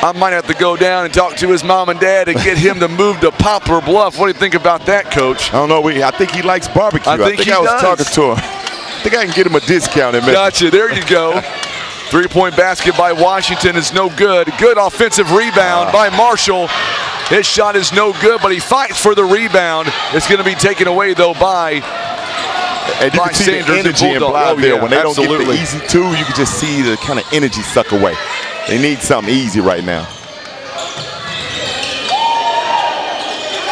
Speaker 1: I might have to go down and talk to his mom and dad and get him to move to Poplar Bluff. What do you think about that, Coach?
Speaker 17: I don't know. I think he likes barbecue.
Speaker 1: I think
Speaker 17: I was talking to him. I think I can get him a discount.
Speaker 1: Gotcha. There you go. 3-point basket by Washington is no good. Good offensive rebound by Marshall. His shot is no good, but he fights for the rebound. It's going to be taken away, though, by
Speaker 17: and you can see
Speaker 1: Sanders
Speaker 17: the energy in Blytheville. When they don't get the easy 2, you can just see the kind of energy suck away. They need something easy right now.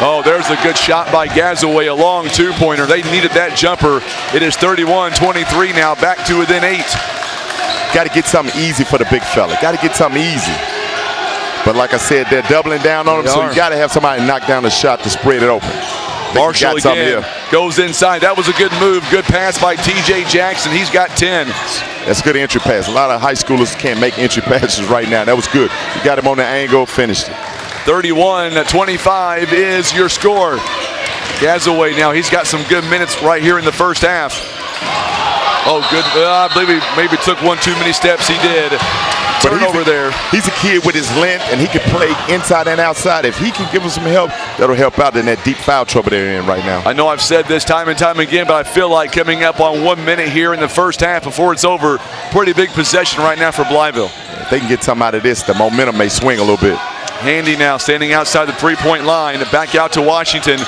Speaker 1: Oh, there's a good shot by Gazaway, a long 2-pointer. They needed that jumper. It is 31-23 now, back to within 8.
Speaker 17: Got to get something easy for the big fella. Got to get something easy. But like I said, they're doubling down on him, so you got to have somebody knock down the shot to spread it open.
Speaker 1: Marshall again goes inside. That was a good move. Good pass by T.J. Jackson. He's got 10.
Speaker 17: That's a good entry pass. A lot of high schoolers can't make entry passes right now. That was good. You got him on the angle, finished it.
Speaker 1: 31-25 is your score. Gazaway now, he's got some good minutes right here in the first half. Oh, good. I believe he maybe took 1 too many steps. He did. Turnover there.
Speaker 17: He's a kid with his length, and he can play inside and outside. If he can give him some help, that'll help out in that deep foul trouble they're in right now.
Speaker 1: I know I've said this time and time again, but I feel like coming up on 1 minute here in the first half before it's over, pretty big possession right now for Blytheville.
Speaker 17: If they can get something out of this, the momentum may swing a little bit.
Speaker 1: Handy now standing outside the 3-point line. Back out to Washington.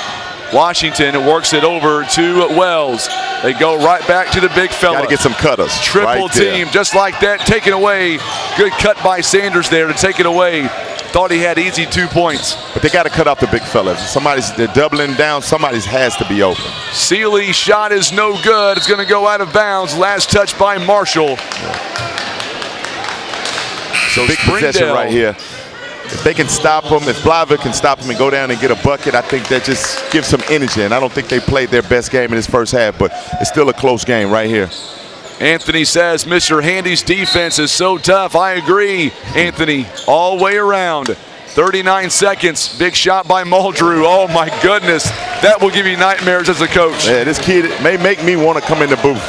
Speaker 1: Washington works it over to Wells. They go right back to the big fella.
Speaker 17: Got to get some cutters.
Speaker 1: Triple team, just like that, taken away. Good cut by Sanders there to take it away. Thought he had easy 2 points.
Speaker 17: But they got to cut off the big fella. They're doubling down. Somebody's has to be open.
Speaker 1: Sealy's shot is no good. It's going to go out of bounds. Last touch by Marshall.
Speaker 17: So big possession right here. If they can stop them, if Blytheville can stop them and go down and get a bucket, I think that just gives some energy. And I don't think they played their best game in this first half, but it's still a close game right here.
Speaker 1: Anthony says Mr. Handy's defense is so tough. I agree, Anthony, all way around. 39 seconds, big shot by Muldrew. Oh my goodness, that will give you nightmares as a coach.
Speaker 17: Yeah, this kid may make me want to come in the booth.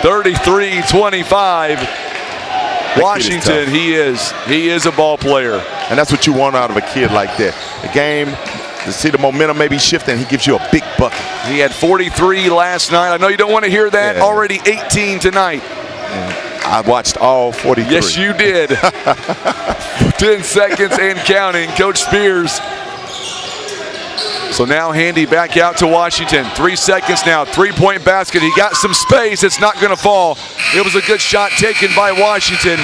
Speaker 1: 33-25. Washington, he is a ball player.
Speaker 17: And that's what you want out of a kid like that. The game, to see the momentum maybe shifting, he gives you a big bucket.
Speaker 1: He had 43 last night. I know you don't want to hear that. Yeah. Already 18 tonight.
Speaker 17: I watched all 43.
Speaker 1: Yes, you did. 10 seconds and counting. Coach Spears. So now Handy back out to Washington. 3 seconds now, 3-point basket. He got some space. It's not going to fall. It was a good shot taken by Washington.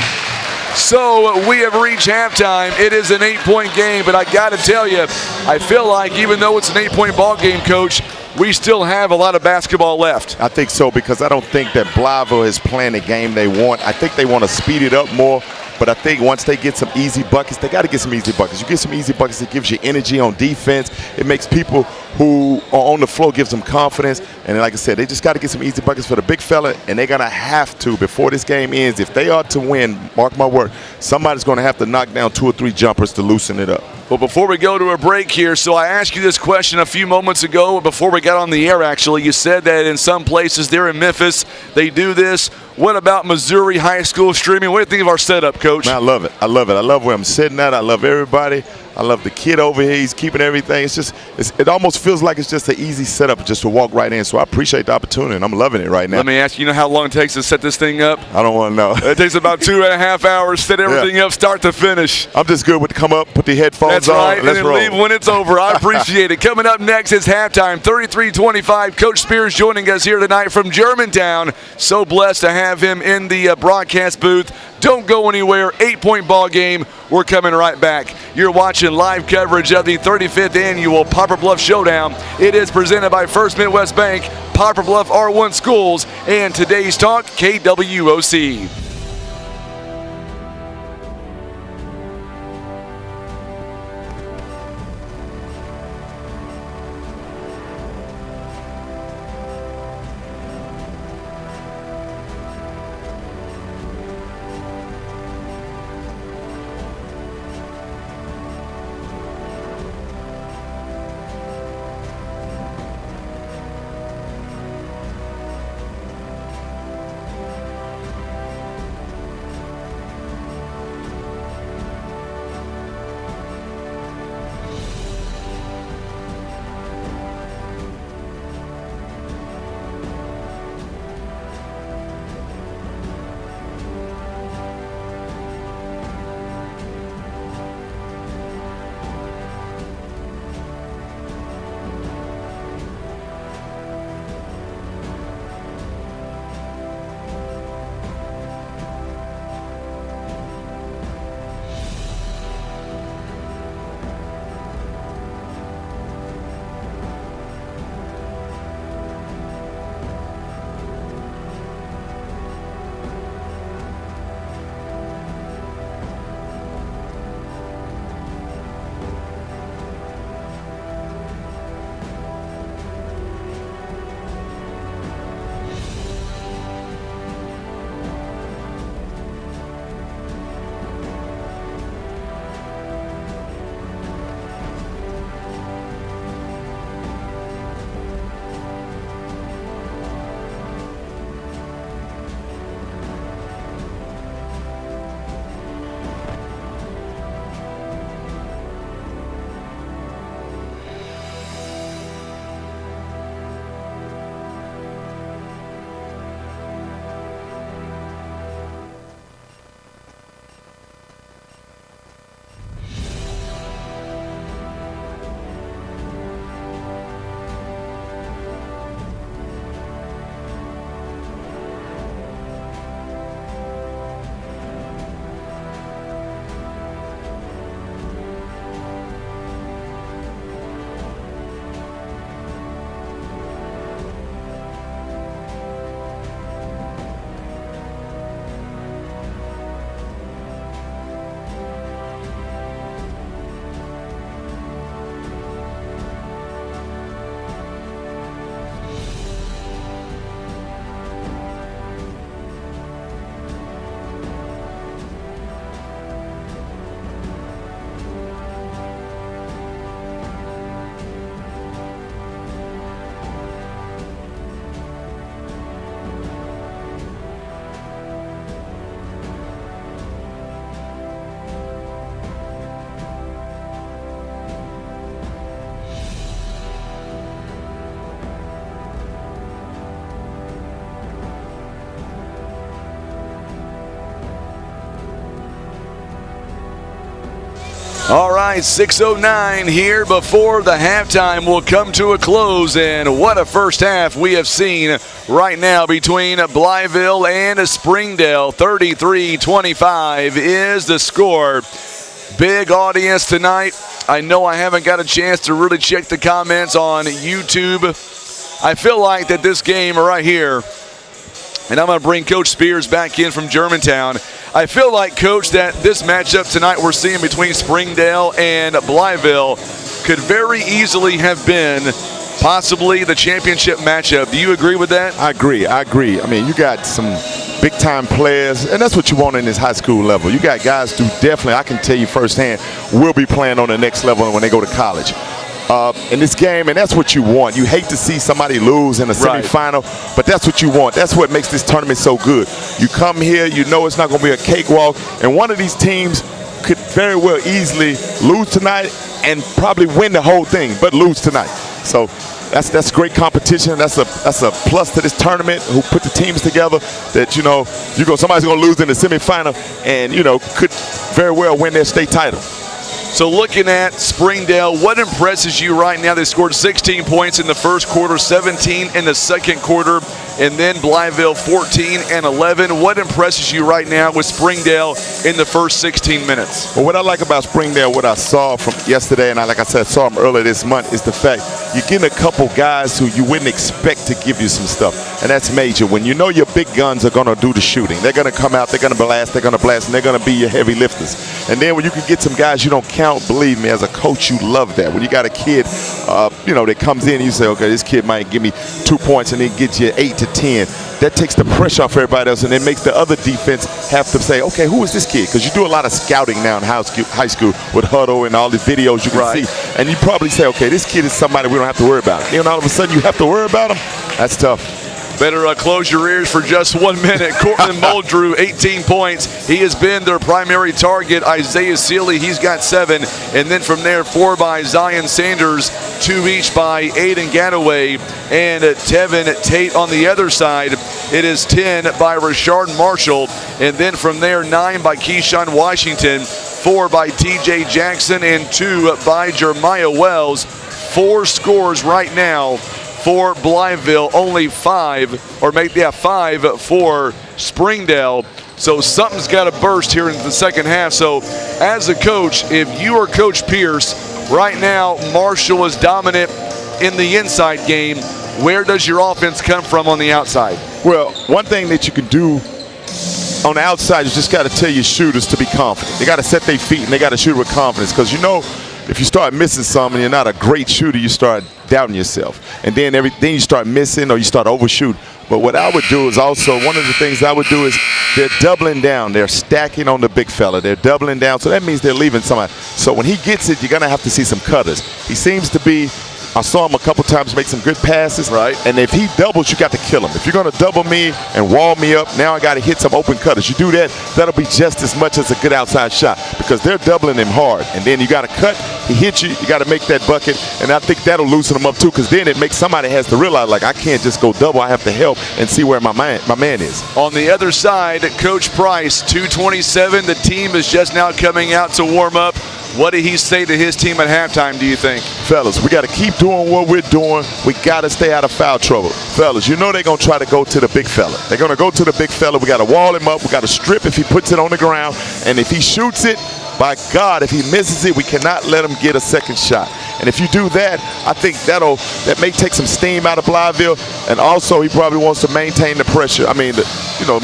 Speaker 1: So we have reached halftime. It is an 8-point game, but I got to tell you, I feel like even though it's an 8-point ball game, Coach, we still have a lot of basketball left.
Speaker 17: I think so, because I don't think that Blytheville is playing the game they want. I think they want to speed it up more. But I think once they get some easy buckets, they got to get some easy buckets. You get some easy buckets, it gives you energy on defense. It makes people who are on the floor, gives them confidence. And like I said, they just got to get some easy buckets for the big fella, and they're going to have to, before this game ends, if they are to win, mark my word, somebody's going to have to knock down 2 or 3 jumpers to loosen it up.
Speaker 1: Well, before we go to a break here, so I asked you this question a few moments ago before we got on the air, actually. You said that in some places there in Memphis, they do this. What about Missouri high school streaming? What do you think of our setup, Coach?
Speaker 17: Man, I love it. I love it. I love where I'm sitting at. I love everybody. I love the kid over here. He's keeping everything. It almost feels like it's just an easy setup just to walk right in. So I appreciate the opportunity, and I'm loving it right now.
Speaker 1: Let me ask you, know how long it takes to set this thing up?
Speaker 17: I don't want to know.
Speaker 1: It takes about 2.5 hours, set everything up, start to finish.
Speaker 17: I'm just good with come up, put the headphones
Speaker 1: That's
Speaker 17: on,
Speaker 1: right,
Speaker 17: and let's
Speaker 1: and then
Speaker 17: roll.
Speaker 1: leave when it's over. I appreciate it. Coming up next is halftime, 33-25. Coach Spears joining us here tonight from Germantown. So blessed to have him in the broadcast booth. Don't go anywhere. 8-point ball game. We're coming right back. You're watching live coverage of the 35th annual Poplar Bluff Showdown. It is presented by First Midwest Bank, Poplar Bluff R1 Schools, and today's talk, KWOC. All right, 6:09 here before the halftime will come to a close, and what a first half we have seen right now between Blytheville and Springdale. 33-25 is the score. Big audience tonight. I know I haven't got a chance to really check the comments on YouTube. I feel like that this game right here, and I'm going to bring Coach Spears back in from Germantown. I feel like, Coach, that this matchup tonight we're seeing between Springdale and Blytheville could very easily have been possibly the championship matchup. Do you agree with that?
Speaker 17: I agree. I mean, you got some big-time players, and that's what you want in this high school level. You got guys who definitely, I can tell you firsthand, will be playing on the next level when they go to college. In this game, and that's what you want. You hate to see somebody lose in a semifinal, but that's what you want. That's what makes this tournament so good. You come here, you know it's not going to be a cakewalk, and one of these teams could very well easily lose tonight and probably win the whole thing, but lose tonight. So that's great competition. That's a plus to this tournament. Who put the teams together that somebody's going to lose in the semifinal and could very well win their state title.
Speaker 1: So looking at Springdale, what impresses you right now? They scored 16 points in the first quarter, 17 in the second quarter, and then Blytheville 14 and 11. What impresses you right now with Springdale in the first 16 minutes?
Speaker 17: Well, what I like about Springdale, what I saw from yesterday, and like I said, saw them earlier this month, is the fact you're getting a couple guys who you wouldn't expect to give you some stuff, and that's major. When you know your big guns are going to do the shooting, they're going to come out, they're going to blast, and they're going to be your heavy lifters. And then when you can get some guys you don't count, believe me, as a coach, you love that. When you got a kid, that comes in, you say, okay, this kid might give me 2 points and then get you 8 to 10. That takes the pressure off everybody else, and it makes the other defense have to say, okay, who is this kid? Because you do a lot of scouting now in high school with Huddle and all the videos you can see. And you probably say, okay, this kid is somebody we don't have to worry about. And all of a sudden you have to worry about him. That's tough.
Speaker 1: Better close your ears for just 1 minute. Cortland Muldrew, 18 points. He has been their primary target. Isaiah Seeley, he's got 7. And then from there, 4 by Zion Sanders, 2 each by Aiden Gadaway and Tevin Tate on the other side. It is 10 by Rashard Marshall. And then from there, 9 by Keyshawn Washington, 4 by TJ Jackson, and 2 by Jeremiah Wells. 4 scores right now for Blytheville, only 5 for Springdale. So something's got to burst here in the second half. So as a coach, if you are Coach Pierce, right now Marshall is dominant in the inside game. Where does your offense come from on the outside?
Speaker 17: Well, one thing that you can do on the outside is just got to tell your shooters to be confident. They got to set their feet and they got to shoot with confidence, because if you start missing some and you're not a great shooter, you start doubting yourself. And then you start missing or you start overshoot. But what I would do is also, one of the things I would do is they're doubling down. They're stacking on the big fella. They're doubling down. So that means they're leaving somebody. So when he gets it, you're going to have to see some cutters. He seems to be, I saw him a couple times make some good passes.
Speaker 1: Right.
Speaker 17: And if he doubles, you got to kill him. If you're going to double me and wall me up, now I got to hit some open cutters. You do that, that'll be just as much as a good outside shot, because they're doubling him hard. And then you got to cut, he hits you, you got to make that bucket. And I think that'll loosen him up too, because then it makes somebody has to realize, like, I can't just go double. I have to help and see where my man is.
Speaker 1: On the other side, Coach Price, 2:27. The team is just now coming out to warm up. What did he say to his team at halftime, do you think?
Speaker 17: Fellas, we got to keep doing what we're doing. We got to stay out of foul trouble. Fellas, they're going to try to go to the big fella. They're going to go to the big fella. We got to wall him up. We got to strip if he puts it on the ground. And if he shoots it, by God, if he misses it, we cannot let him get a second shot. And if you do that, I think that may take some steam out of Blytheville. And also, he probably wants to maintain the pressure. I mean,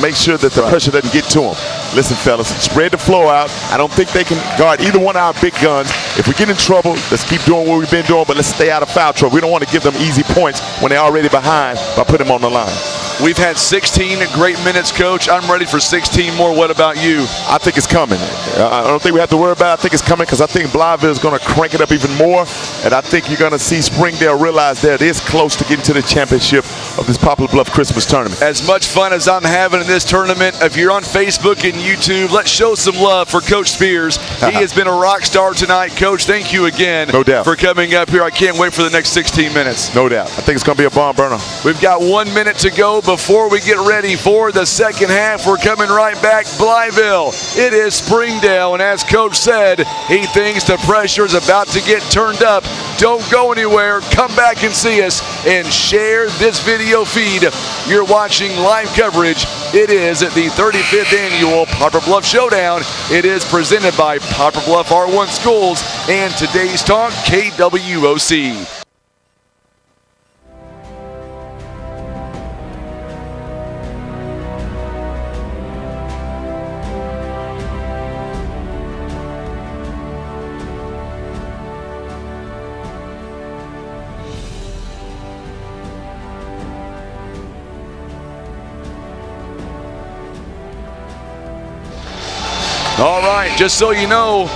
Speaker 17: make sure that the pressure doesn't get to him. Listen, fellas, spread the flow out. I don't think they can guard either one of our big guns. If we get in trouble, let's keep doing what we've been doing, but let's stay out of foul trouble. We don't want to give them easy points when they're already behind by putting them on the line.
Speaker 1: We've had 16 great minutes, Coach. I'm ready for 16 more. What about you?
Speaker 17: I think it's coming. I don't think we have to worry about it. I think it's coming, because I think Blytheville is going to crank it up even more. And I think you're going to see Springdale realize that it is close to getting to the championship of this Poplar Bluff Christmas tournament.
Speaker 1: As much fun as I'm having in this tournament, if you're on Facebook and YouTube, let's show some love for Coach Spears. He has been a rock star tonight. Coach, thank you again for coming up here. I can't wait for the next 16 minutes.
Speaker 17: No doubt. I think it's going to be a barn burner.
Speaker 1: We've got 1 minute to go before we get ready for the second half. We're coming right back. Blytheville, it is Springdale, and as Coach said, he thinks the pressure is about to get turned up Don't go anywhere. Come back and see us and share this video feed. You're watching live coverage. It is the 35th annual Poplar Bluff Showdown. It is presented by Poplar Bluff R1 Schools and Today's Talk KWOC. All right, just so you know,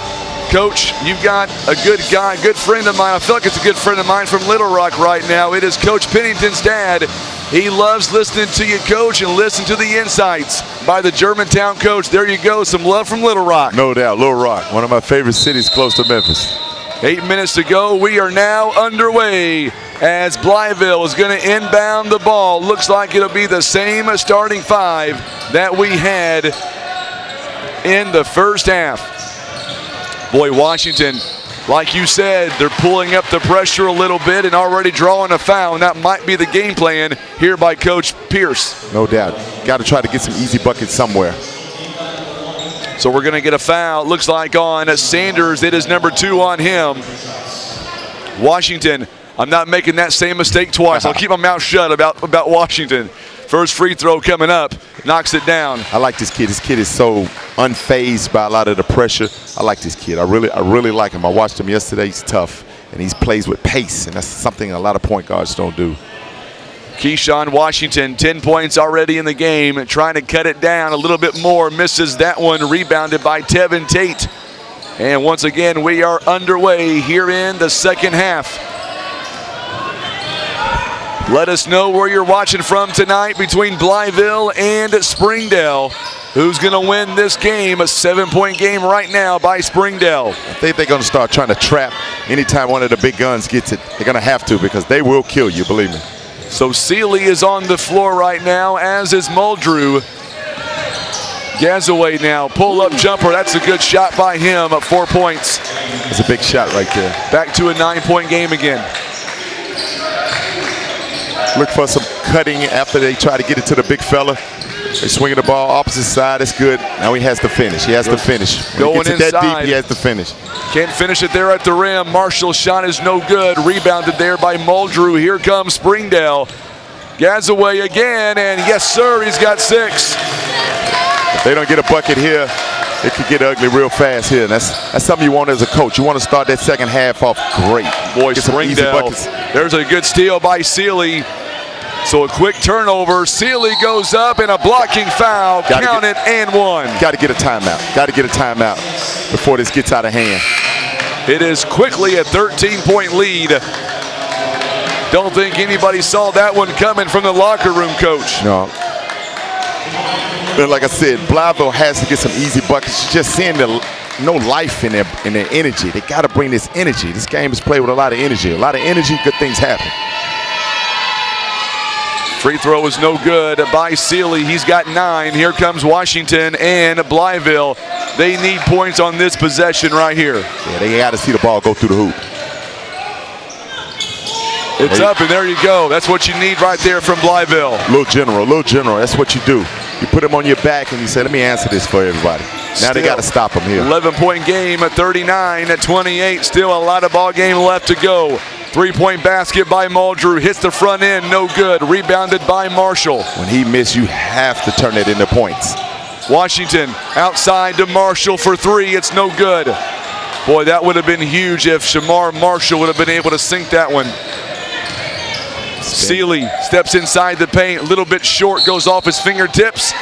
Speaker 1: Coach, you've got a good guy, good friend of mine. I feel like it's a good friend of mine from Little Rock right now. It is Coach Pennington's dad. He loves listening to you, Coach, and listen to the insights by the Germantown coach. There you go, some love from Little Rock.
Speaker 17: No doubt, Little Rock, one of my favorite cities close to Memphis.
Speaker 1: 8 minutes to go. We are now underway as Blytheville is going to inbound the ball. Looks like it'll be the same starting five that we had in the first half. Boy, Washington, like you said, they're pulling up the pressure a little bit and already drawing a foul, and that might be the game plan here by Coach Pierce.
Speaker 17: No doubt. Got to try to get some easy buckets somewhere.
Speaker 1: So we're going to get a foul, looks like on Sanders. It is number 2 on him. Washington, I'm not making that same mistake twice. I'll keep my mouth shut about Washington. First free throw coming up, knocks it down.
Speaker 17: I like this kid. This kid is so unfazed by a lot of the pressure. I like this kid. I really like him. I watched him yesterday. He's tough, and he plays with pace, and that's something a lot of point guards don't do.
Speaker 1: Keyshawn Washington, 10 points already in the game, trying to cut it down a little bit more. Misses that one, rebounded by Tevin Tate. And once again, we are underway here in the second half. Let us know where you're watching from tonight between Blytheville and Springdale. Who's going to win this game? A 7-point game right now by Springdale.
Speaker 17: I think they're going to start trying to trap anytime one of the big guns gets it. They're going to have to, because they will kill you, believe me.
Speaker 1: So Seeley is on the floor right now, as is Muldrew. Gazaway now, pull-up jumper. That's a good shot by him at 4 points.
Speaker 17: That's a big shot right there.
Speaker 1: Back to a 9-point game again.
Speaker 17: Look for some cutting after they try to get it to the big fella. They're swinging the ball opposite side. That's good. Now he has to finish. He has to finish. When
Speaker 1: Going
Speaker 17: he gets it that deep, he has to finish.
Speaker 1: Can't finish it there at the rim. Marshall's shot is no good. Rebounded there by Muldrew. Here comes Springdale. Gazaway again, and yes, sir, he's got 6.
Speaker 17: If they don't get a bucket here, it could get ugly real fast here. And that's something you want as a coach. You want to start that second half off great.
Speaker 1: Boy,
Speaker 17: get some easy
Speaker 1: Springdale,
Speaker 17: buckets.
Speaker 1: There's a good steal by Seeley. So a quick turnover. Seeley goes up and a blocking foul. Count it and 1.
Speaker 17: Got to get a timeout. Got to get a timeout before this gets out of hand.
Speaker 1: It is quickly a 13-point lead. Don't think anybody saw that one coming from the locker room, Coach.
Speaker 17: No. But like I said, Blytheville has to get some easy buckets. Just seeing no life in their energy. They got to bring this energy. This game is played with a lot of energy. A lot of energy, good things happen.
Speaker 1: Free throw is no good by Seeley. He's got 9. Here comes Washington and Blytheville. They need points on this possession right here.
Speaker 17: Yeah, they got to see the ball go through the hoop.
Speaker 1: It's up, and there you go. That's what you need right there from Blytheville.
Speaker 17: Little general. That's what you do. You put them on your back and you say, let me answer this for everybody. Now they got to stop them here.
Speaker 1: 11-point game at 39-28. Still a lot of ball game left to go. 3-point basket by Muldrew. Hits the front end, no good. Rebounded by Marshall.
Speaker 17: When he missed, you have to turn it into points.
Speaker 1: Washington outside to Marshall for 3. It's no good. Boy, that would have been huge if Shamar Marshall would have been able to sink that one. Seeley steps inside the paint, a little bit short, goes off his fingertips,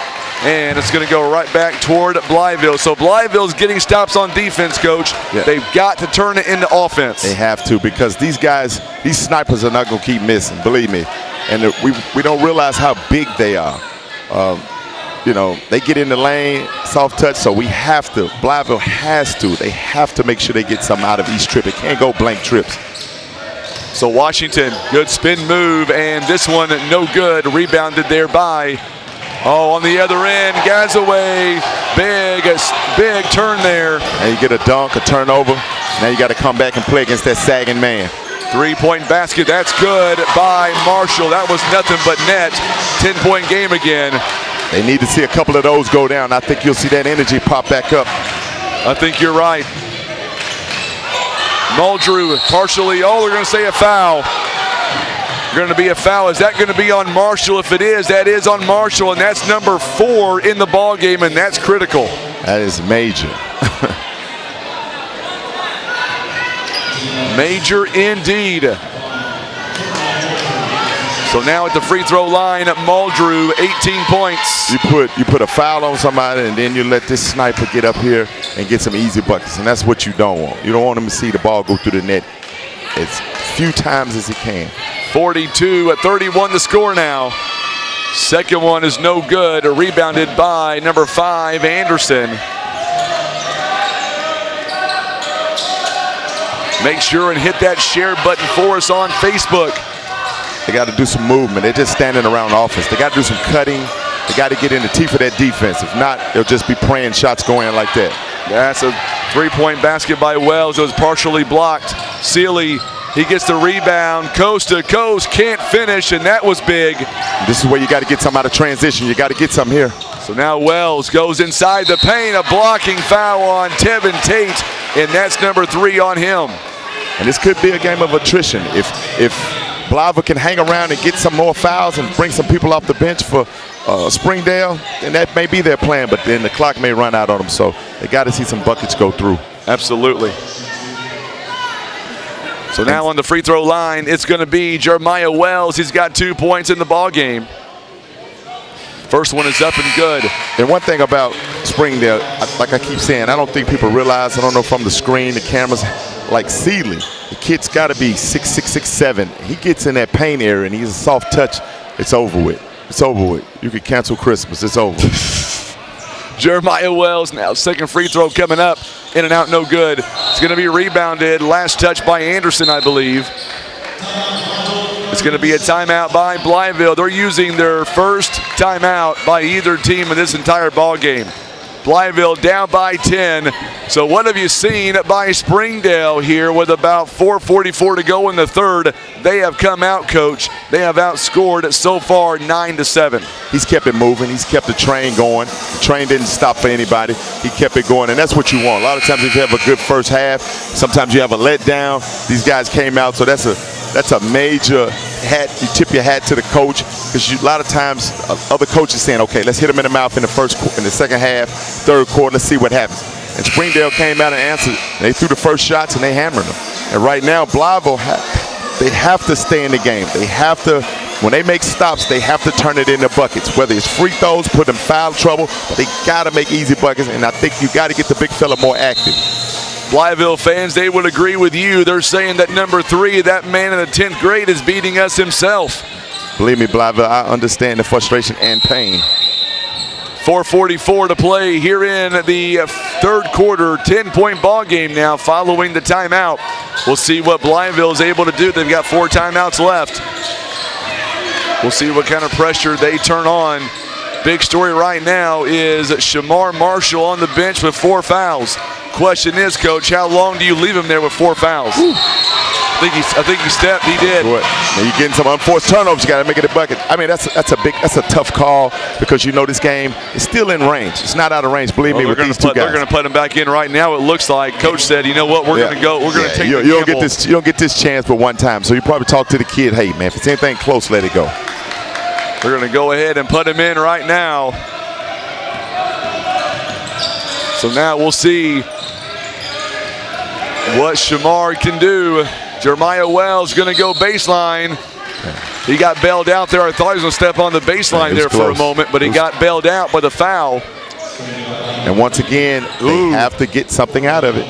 Speaker 1: and it's going to go right back toward Blytheville. So Blytheville's getting stops on defense, Coach.
Speaker 17: Yeah.
Speaker 1: They've got to turn it into offense.
Speaker 17: They have to, because these guys, these snipers are not going to keep missing, believe me. And we don't realize how big they are. You know, they get in the lane, soft touch, so we have to. Blytheville has to. They have to make sure they get something out of each trip. It can't go blank trips.
Speaker 1: So Washington, good spin move, and this one no good. Rebounded there by, on the other end, Gazaway. Big turn there.
Speaker 17: And you get a dunk, a turnover. Now you got to come back and play against that sagging man.
Speaker 1: 3-point basket, that's good by Marshall. That was nothing but net. 10-point game again.
Speaker 17: They need to see a couple of those go down. I think you'll see that energy pop back up.
Speaker 1: I think you're right. Muldrew partially, they're going to say a foul. Going to be a foul. Is that going to be on Marshall? If it is, that is on Marshall, and that's number 4 in the ball game, and that's critical.
Speaker 17: That is major.
Speaker 1: Major indeed. So now at the free throw line, Muldrew, 18 points.
Speaker 17: You put a foul on somebody, and then you let this sniper get up here and get some easy buckets, and that's what you don't want. You don't want him to see the ball go through the net as few times as he can.
Speaker 1: 42-31 the score now. Second one is no good. Rebounded by number 5, Anderson. Make sure and hit that share button for us on Facebook.
Speaker 17: They got to do some movement. They're just standing around the office. They got to do some cutting. They got to get in the teeth of that defense. If not, they'll just be praying shots going like that.
Speaker 1: That's a 3-point basket by Wells. It was partially blocked. Sealy, he gets the rebound, coast to coast, can't finish, and that was big.
Speaker 17: This is where you got to get some out of transition. You got to get some here.
Speaker 1: So now Wells goes inside the paint, a blocking foul on Tevin Tate, and that's number 3 on him.
Speaker 17: And this could be a game of attrition. If Blytheville can hang around and get some more fouls and bring some people off the bench for Springdale, then that may be their plan, but then the clock may run out on them, so they got to see some buckets go through.
Speaker 1: Absolutely. So now on the free throw line, it's going to be Jeremiah Wells. He's got 2 points in the ball game. First one is up and good.
Speaker 17: And one thing about Springdale, like I keep saying, I don't think people realize, I don't know from the screen, the cameras, like Seeley, the kid's got to be 6'6", 6'7". He gets in that paint area and he's a soft touch, it's over with. It's over with. You can cancel Christmas, it's over.
Speaker 1: Jeremiah Wells now, second free throw coming up. In and out, no good. It's going to be rebounded. Last touch by Anderson, I believe. It's going to be a timeout by Blytheville. They're using their first timeout by either team in this entire ball game. Blytheville down by 10. So what have you seen by Springdale here with about 4:44 to go in the third? They have come out, Coach. They have outscored so far 9-7.
Speaker 17: He's kept it moving. He's kept the train going. The train didn't stop for anybody. He kept it going, and that's what you want. A lot of times if you have a good first half, sometimes you have a letdown. These guys came out, so that's a major hat. You tip your hat to the coach, because a lot of times other coaches saying, okay, let's hit them in the mouth in the second half, third quarter, let's see what happens. And Springdale came out and answered. They threw the first shots and they hammered them. And right now, Blytheville, they have to stay in the game. They have to, when they make stops, they have to turn it into buckets. Whether it's free throws, put them foul trouble, but they got to make easy buckets. And I think you got to get the big fella more active.
Speaker 1: Blytheville fans, they would agree with you. They're saying that number 3, that man in the 10th grade, is beating us himself.
Speaker 17: Believe me, Blytheville, I understand the frustration and pain.
Speaker 1: 4:44 to play here in the third quarter. 10-point ball game now following the timeout. We'll see what Blytheville is able to do. They've got 4 timeouts left. We'll see what kind of pressure they turn on. Big story right now is Shamar Marshall on the bench with 4 fouls. Question is, Coach, how long do you leave him there with 4 fouls? I think he stepped. He did.
Speaker 17: Now you're getting some unforced turnovers. You got to make it a bucket. I mean, that's a tough call, because you know this game is still in range. It's not out of range. Believe me, with these two guys.
Speaker 1: They're going to put him back in right now. It looks like Coach said, you know what, we're going to go. We're going to take the gamble.
Speaker 17: You don't get this chance but one time. So you probably talk to the kid, hey man, if it's anything close, let it go.
Speaker 1: We're going to go ahead and put him in right now. So now we'll see what Shamar can do. Jeremiah Wells going to go baseline. He got bailed out there. I thought he was going to step on the baseline there for a moment, but he got bailed out by the foul.
Speaker 17: And once again, they have to get something out of it.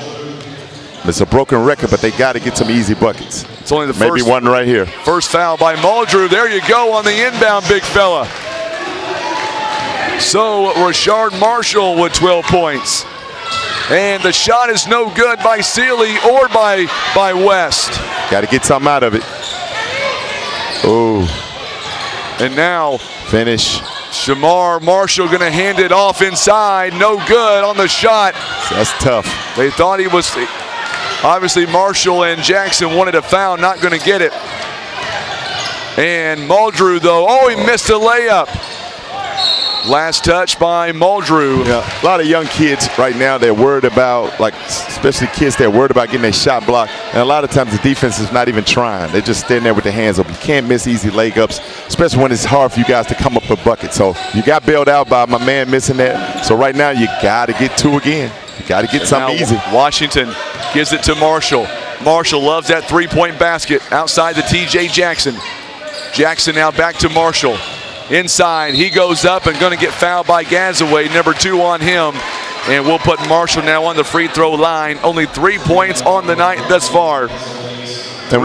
Speaker 17: It's a broken record, but they got to get some easy buckets.
Speaker 1: It's only the
Speaker 17: maybe one right here.
Speaker 1: First foul by Muldrew. There you go on the inbound, big fella. So Rashard Marshall with 12 points. And the shot is no good by Seeley or by West.
Speaker 17: Got to get something out of it. Oh.
Speaker 1: And now
Speaker 17: finish.
Speaker 1: Shamar Marshall going to hand it off inside. No good on the shot.
Speaker 17: That's tough.
Speaker 1: They thought he was. Obviously, Marshall and Jackson wanted a foul, not going to get it. And Muldrew, though, oh, he missed a layup. Last touch by Muldrew.
Speaker 17: Yeah, a lot of young kids right now, they're worried about, like, especially kids, they're worried about getting their shot blocked. And a lot of times the defense is not even trying. They're just standing there with their hands up. You can't miss easy layups, especially when it's hard for you guys to come up with buckets. So you got bailed out by my man missing that. So right now you got to get two again. You got to get something easy.
Speaker 1: Washington gives it to Marshall. Marshall loves that three-point basket outside the TJ Jackson. Jackson now back to Marshall. Inside, he goes up and going to get fouled by Gazaway, number 2 on him. And we'll put Marshall now on the free throw line. Only 3 points on the night thus far.
Speaker 17: And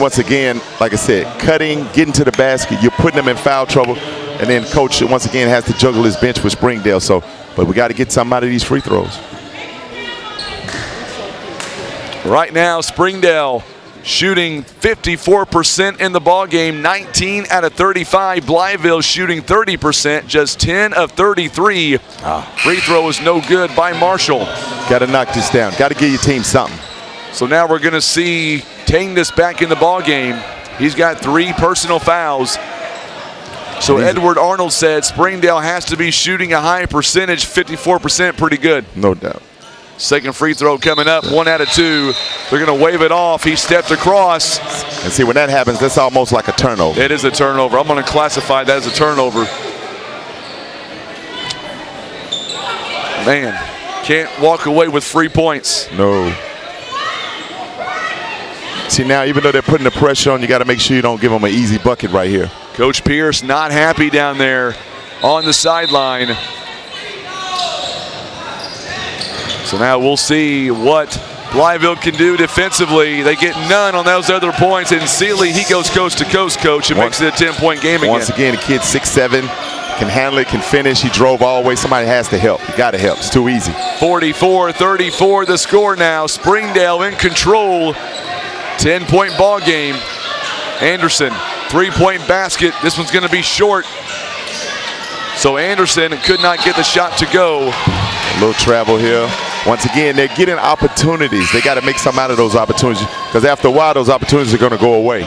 Speaker 17: once again, like I said, cutting, getting to the basket, you're putting them in foul trouble. And then coach, once again, has to juggle his bench with Springdale. So, but we got to get something out of these free throws.
Speaker 1: Right now, Springdale shooting 54% in the ball game, 19 out of 35. Blytheville shooting 30%, just 10 of 33. Free throw is no good by Marshall.
Speaker 17: Got to knock this down. Got to give your team something.
Speaker 1: So now we're going to see Tangnes back in the ball game. He's got 3 personal fouls. So Edward Arnold said Springdale has to be shooting a high percentage, 54%, pretty good.
Speaker 17: No doubt.
Speaker 1: Second free throw coming up, 1 out of 2. They're going to wave it off. He stepped across.
Speaker 17: And see, when that happens, that's almost like a turnover.
Speaker 1: It is a turnover. I'm going to classify that as a turnover. Man, can't walk away with 3 points.
Speaker 17: No. See, now, even though they're putting the pressure on, you got to make sure you don't give them an easy bucket right here.
Speaker 1: Coach Pierce not happy down there on the sideline. So now we'll see what Blytheville can do defensively. They get none on those other points, and Seeley, he goes coast to coast, coach, and makes it a 10-point game again.
Speaker 17: Once again, the kid 6'7", can handle it, can finish. He drove all the way. Somebody has to help. You got to help. It's too easy.
Speaker 1: 44-34 the score now. Springdale in control. 10-point ball game. Anderson, 3-point basket. This one's going to be short. So Anderson could not get the shot to go.
Speaker 17: A little travel here. Once again, they're getting opportunities. They got to make some out of those opportunities, because after a while, those opportunities are going to go away.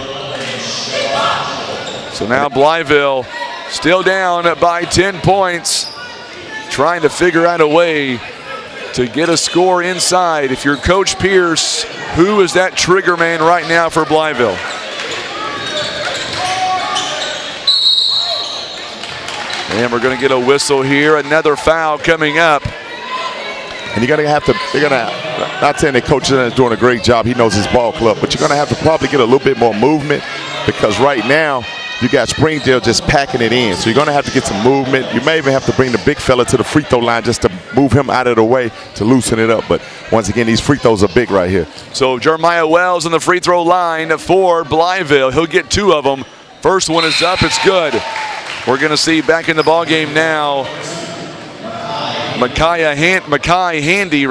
Speaker 1: So now Blytheville still down by 10 points, trying to figure out a way to get a score inside. If you're Coach Pierce, who is that trigger man right now for Blytheville? And we're going to get a whistle here. Another foul coming up.
Speaker 17: And you're going to have to, not saying that Coach is doing a great job, he knows his ball club, but you're going to have to probably get a little bit more movement, because right now you got Springdale just packing it in. So you're going to have to get some movement. You may even have to bring the big fella to the free throw line just to move him out of the way to loosen it up. But once again, these free throws are big right here.
Speaker 1: So Jeremiah Wells on the free throw line for Blytheville. He'll get 2 of them. First one is up. It's good. We're going to see back in the ball game now. Makai Handy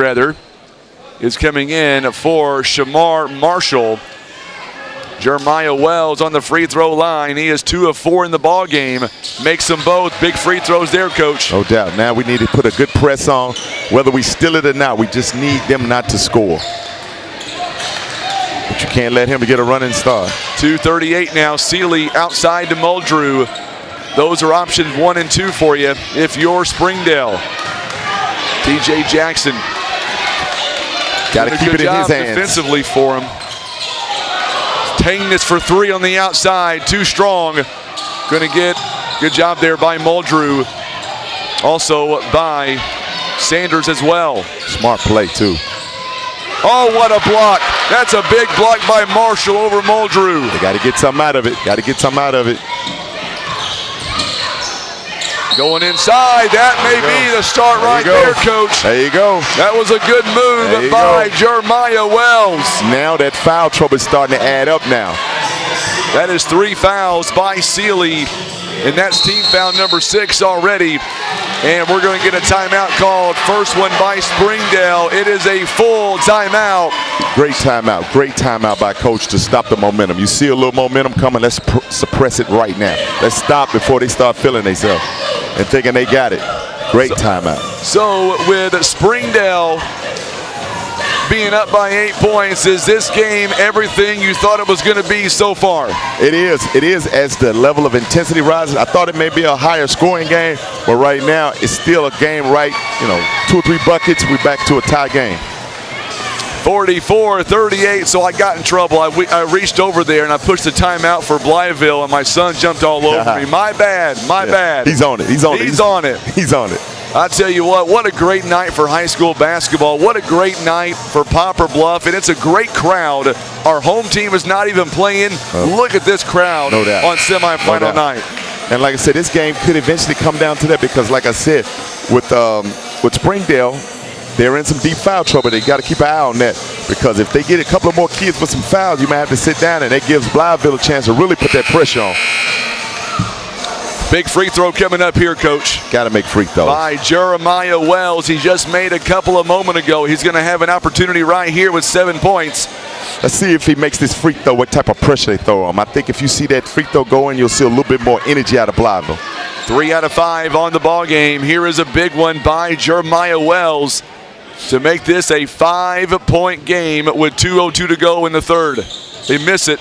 Speaker 1: is coming in for Shamar Marshall. Jeremiah Wells on the free throw line. He is 2 of 4 in the ball game. Makes them both. Big free throws there, Coach.
Speaker 17: No doubt. Now we need to put a good press on. Whether we steal it or not, we just need them not to score. But you can't let him get a running start.
Speaker 1: 2:38 now. Seeley outside to Muldrew. Those are options 1 and 2 for you if you're Springdale. TJ Jackson.
Speaker 17: Got to keep it in his hands.
Speaker 1: Defensively for him. Tangnes for 3 on the outside. Too strong. Going to get good job there by Muldrew. Also by Sanders as well.
Speaker 17: Smart play too.
Speaker 1: Oh, what a block. That's a big block by Marshall over Muldrew.
Speaker 17: They got to get something out of it. Got to get something out of it.
Speaker 1: Going inside, that may be the start right there, Coach.
Speaker 17: There you go.
Speaker 1: That was a good move by Jeremiah Wells.
Speaker 17: Now that foul trouble is starting to add up now.
Speaker 1: That is 3 fouls by Seeley, and that's team foul number 6 already. And we're going to get a timeout called. First one by Springdale. It is a full timeout.
Speaker 17: Great timeout. Great timeout by Coach to stop the momentum. You see a little momentum coming. Let's suppress it right now. Let's stop before they start feeling themselves and thinking they got it. Great timeout.
Speaker 1: So with Springdale being up by 8 points. Is this game everything you thought it was going to be so far?
Speaker 17: It is. It is as the level of intensity rises. I thought it may be a higher scoring game, but right now it's still a game right, 2 or 3 buckets, we're back to a tie game.
Speaker 1: 44-38, so I got in trouble. I reached over there and I pushed the timeout for Blytheville, and my son jumped all over me. My bad, my bad.
Speaker 17: He's on it. He's on it.
Speaker 1: He's on it.
Speaker 17: He's on it.
Speaker 1: I tell you what a great night for high school basketball. What a great night for Poplar Bluff, and it's a great crowd. Our home team is not even playing. Look at this crowd on semifinal night.
Speaker 17: And like I said, this game could eventually come down to that because, like I said, with Springdale, they're in some deep foul trouble. They got to keep an eye on that because if they get a couple of more kids with some fouls, you might have to sit down, and that gives Blytheville a chance to really put that pressure on.
Speaker 1: Big free throw coming up here, Coach.
Speaker 17: Got to make free throws.
Speaker 1: By Jeremiah Wells. He just made a couple a moment ago. He's going to have an opportunity right here with 7 points.
Speaker 17: Let's see if he makes this free throw, what type of pressure they throw on him. I think if you see that free throw going, you'll see a little bit more energy out of Blytheville.
Speaker 1: 3 out of 5 on the ball game. Here is a big one by Jeremiah Wells to make this a 5-point game with 2:02 to go in the third. They miss it.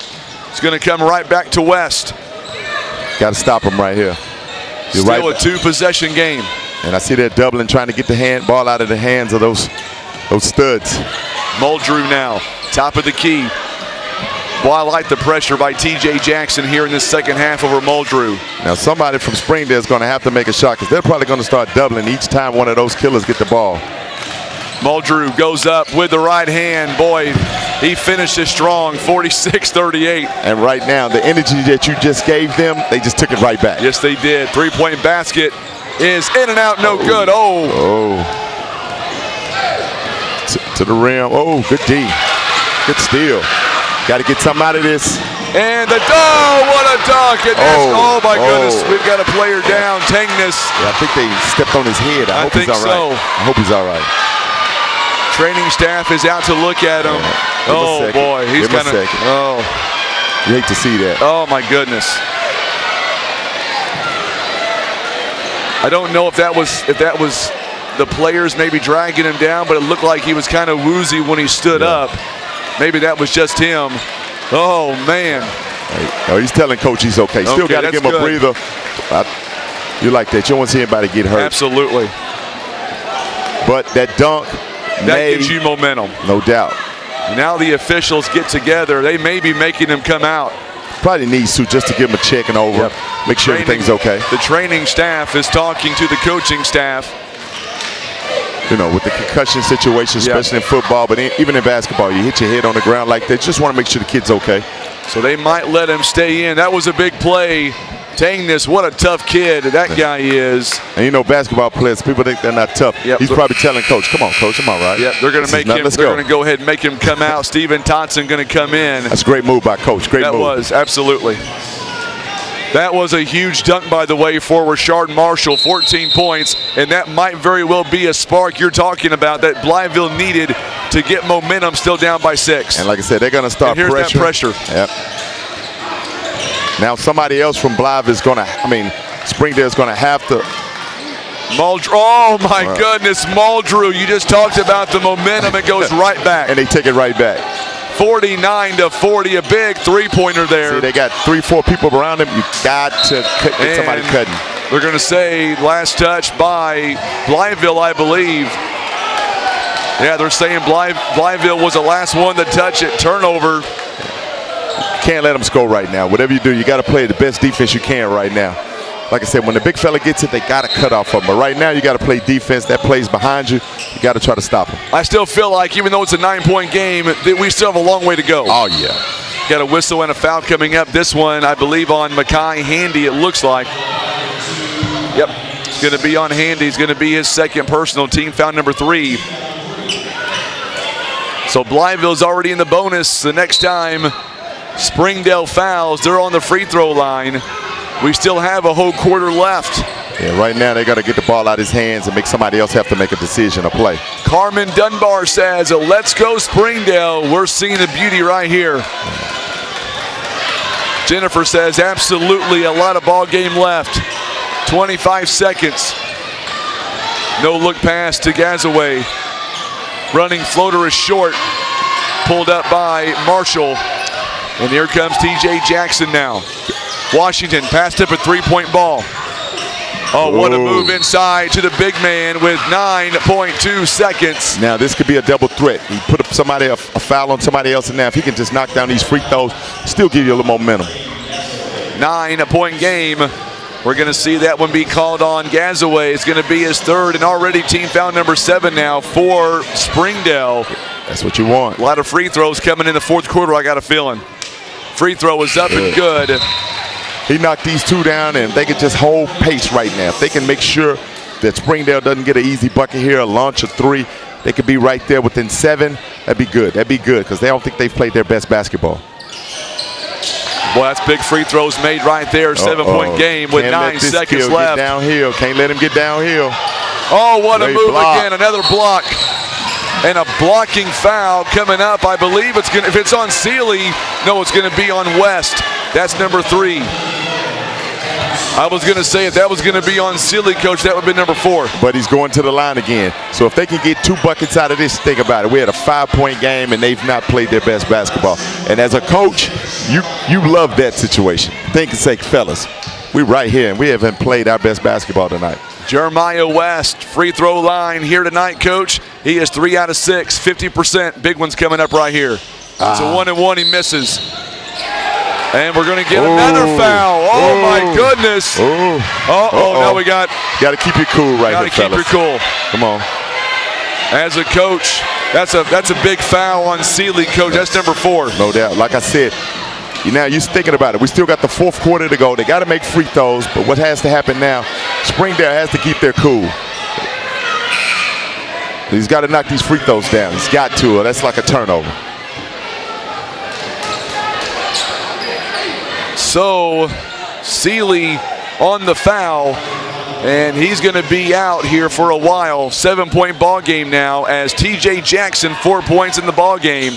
Speaker 1: It's going to come right back to West.
Speaker 17: Got to stop him right here.
Speaker 1: Still a 2-possession game.
Speaker 17: And I see that doubling, trying to get the ball out of the hands of those studs.
Speaker 1: Muldrew now, top of the key. Boy, I like the pressure by T.J. Jackson here in this second half over Muldrew.
Speaker 17: Now somebody from Springdale is going to have to make a shot because they're probably going to start doubling each time one of those killers get the ball.
Speaker 1: Muldrew goes up with the right hand. Boy, he finishes strong, 46-38.
Speaker 17: And right now, the energy that you just gave them, they just took it right back.
Speaker 1: Yes, they did. 3-point basket is in and out, no good.
Speaker 17: To the rim. Oh, good D. Good steal. Got to get something out of this.
Speaker 1: And what a dunk. And oh my goodness, we've got a player down, Tangness.
Speaker 17: Yeah, I think they stepped on his head. I hope he's all right. I hope he's all right.
Speaker 1: Training staff is out to look at him. Oh boy, he's kind of. Oh,
Speaker 17: you hate to see that.
Speaker 1: Oh my goodness. I don't know if that was the players maybe dragging him down, but it looked like he was kind of woozy when he stood up. Maybe that was just him. Oh man.
Speaker 17: Oh, he's telling coach he's okay. Still got to give him a breather. You like that? You don't want to see anybody get hurt.
Speaker 1: Absolutely.
Speaker 17: But that dunk.
Speaker 1: That gives you momentum.
Speaker 17: No doubt.
Speaker 1: Now the officials get together. They may be making him come out.
Speaker 17: Probably needs to just to give him a check and over. Make sure everything's okay.
Speaker 1: The training staff is talking to the coaching staff.
Speaker 17: With the concussion situation, especially in football, but even in basketball, you hit your head on the ground like that. Just want to make sure the kid's okay.
Speaker 1: So they might let him stay in. That was a big play. Tangness, what a tough kid that guy is.
Speaker 17: And basketball players, people think they're not tough. He's probably telling coach, come on, coach, I'm all right.
Speaker 1: Yep, they're going to make him. They're going to go ahead and make him come out. Steven Totson going to come in.
Speaker 17: That's a great move by coach. Great move.
Speaker 1: That was, absolutely. That was a huge dunk, by the way, for Rashard Marshall, 14 points, and that might very well be a spark you're talking about that Blytheville needed to get momentum, still down by 6.
Speaker 17: And like I said, they're going to start
Speaker 1: here's that pressure.
Speaker 17: Yep. Now somebody else from Blytheville is going to, Springdale's going to have to.
Speaker 1: Muldrew, oh my goodness, Muldrew, you just talked about the momentum, it goes right back.
Speaker 17: And they take it right back.
Speaker 1: 49-40, a big three-pointer there.
Speaker 17: See, they got 3-4 people around him. You got to get somebody cutting.
Speaker 1: They're going to say last touch by Blytheville, I believe. Yeah, they're saying Blytheville was the last one to touch it. Turnover.
Speaker 17: Can't let them score right now. Whatever you do, you got to play the best defense you can right now. Like I said, when the big fella gets it, they got to cut off of him. But right now, you got to play defense. That plays behind you. You got to try to stop him.
Speaker 1: I still feel like, even though it's a 9-point game, we still have a long way to go.
Speaker 17: Oh, yeah.
Speaker 1: Got a whistle and a foul coming up. This one, I believe, on Makai Handy, it looks like. Yep, it's going to be on Handy. It's going to be his second personal, team foul number 3. So Blytheville's already in the bonus. The next time Springdale fouls, they're on the free throw line. We still have a whole quarter left.
Speaker 17: Yeah, right now they got to get the ball out of his hands and make somebody else have to make a decision or play.
Speaker 1: Carmen Dunbar says, let's go Springdale. We're seeing the beauty right here. Jennifer says, absolutely, a lot of ball game left. 25 seconds. No look pass to Gazaway. Running floater is short. Pulled up by Marshall. And here comes T.J. Jackson now. Washington passed up a three-point ball. Oh, what a move inside to the big man with 9.2 seconds.
Speaker 17: Now, this could be a double threat. He put up somebody, a foul on somebody else, and now if he can just knock down these free throws, still give you a little momentum.
Speaker 1: 9-point game. We're going to see that one be called on Gazaway. It's going to be his third and already team foul number 7 now for Springdale.
Speaker 17: That's what you want.
Speaker 1: A lot of free throws coming in the fourth quarter, I got a feeling. Free throw is up and good.
Speaker 17: He knocked these two down, and they can just hold pace right now. If they can make sure that Springdale doesn't get an easy bucket here, a launch of 3, they could be right there within 7. That'd be good. That'd be good because they don't think they've played their best basketball.
Speaker 1: Boy, that's big free throws made right there. 7-point game with 9 seconds left.
Speaker 17: Get downhill. Can't let him get downhill.
Speaker 1: Oh, what a move again. Another block. And a blocking foul coming up. I believe it's going to, if it's on Sealy, no, it's going to be on West. That's number 3. I was going to say if that was going to be on Sealy, Coach, that would be number 4.
Speaker 17: But he's going to the line again. So if they can get 2 buckets out of this, think about it. We had a 5-point game, and they've not played their best basketball. And as a coach, you love that situation. Think and say, fellas, we're right here, and we haven't played our best basketball tonight.
Speaker 1: Jeremiah West, free throw line here tonight, Coach. He is 3 out of 6, 50%. Big one's coming up right here. It's a 1-and-1. He misses. And we're going to get another foul. Oh, my goodness. Now we got
Speaker 17: to keep you cool right here, fellas.
Speaker 1: Got to keep your cool.
Speaker 17: Come on.
Speaker 1: As a coach, that's a big foul on Sealy, Coach. That's number 4.
Speaker 17: No doubt. Like I said, now you're thinking about it. We still got the fourth quarter to go. They got to make free throws, but what has to happen now, Springdale has to keep their cool. He's got to knock these free throws down. He's got to. That's like a turnover.
Speaker 1: So Sealy on the foul, and he's going to be out here for a while. 7-point ball game now as T.J. Jackson 4 points in the ball game.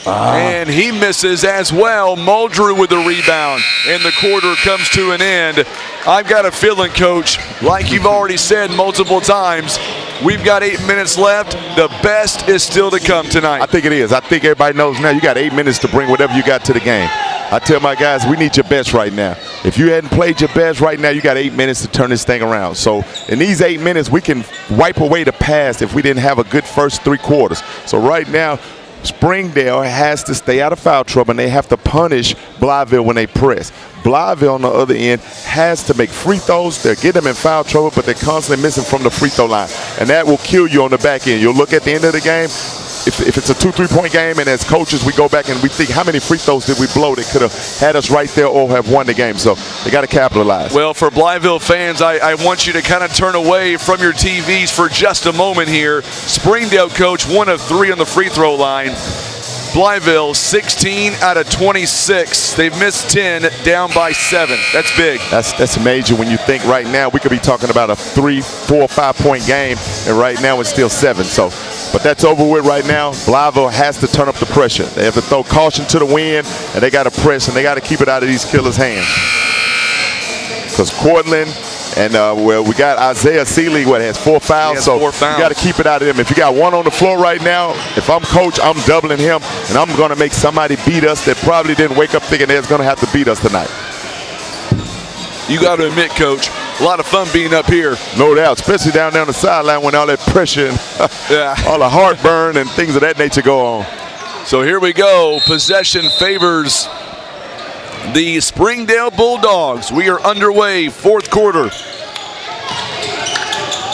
Speaker 1: And he misses as well. Muldrew with the rebound, and the quarter comes to an end. I've got a feeling, Coach, like you've already said multiple times, we've got 8 minutes left. The best is still to come tonight.
Speaker 17: I think it is. I think everybody knows now you got 8 minutes to bring whatever you got to the game. I tell my guys, we need your best right now. If you hadn't played your best right now, you got 8 minutes to turn this thing around. So in these 8 minutes, we can wipe away the past if we didn't have a good first 3 quarters. So right now, Springdale has to stay out of foul trouble, and they have to punish Blytheville when they press. Blytheville on the other end has to make free throws. They're getting them in foul trouble, but they're constantly missing from the free throw line. And that will kill you on the back end. You'll look at the end of the game. If it's a 2-3-point game, and as coaches we go back and we think how many free throws did we blow that could have had us right there or have won the game. So they got to capitalize.
Speaker 1: Well, for Blytheville fans, I want you to kind of turn away from your TVs for just a moment here. Springdale, Coach, 1 of 3 on the free throw line. Blytheville 16 out of 26. They've missed 10, down by 7. That's big.
Speaker 17: That's major when you think right now we could be talking about a 3, 4, 5-point game, and right now it's still 7. So, but that's over with right now. Blytheville has to turn up the pressure. They have to throw caution to the wind, and they got to press, and they got to keep it out of these killers' hands. Because Cortland and we got Isaiah Sealy, has 4 fouls, so
Speaker 1: 4 fouls.
Speaker 17: You got to keep it out of him. If you got 1 on the floor right now, if I'm coach, I'm doubling him, and I'm going to make somebody beat us that probably didn't wake up thinking they're going to have to beat us tonight.
Speaker 1: You got to admit, Coach, a lot of fun being up here.
Speaker 17: No doubt, especially down there on the sideline when all that pressure and all the heartburn and things of that nature go on.
Speaker 1: So here we go. Possession favors the Springdale Bulldogs. We are underway, 4th quarter.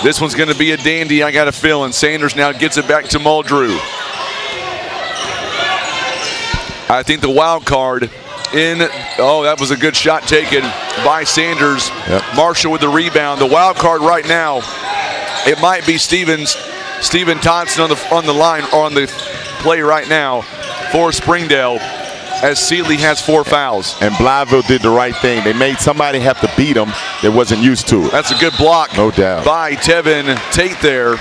Speaker 1: This one's going to be a dandy, I got a feeling. Sanders now gets it back to Muldrew. I think the wild card in, that was a good shot taken by Sanders.
Speaker 17: Yep.
Speaker 1: Marshall with the rebound. The wild card right now, it might be Steven Thompson on the line, or on the play right now for Springdale, as Sealy has 4 fouls.
Speaker 17: And Blytheville did the right thing. They made somebody have to beat them that wasn't used to it.
Speaker 1: That's a good block.
Speaker 17: No doubt.
Speaker 1: By Tevin Tate there,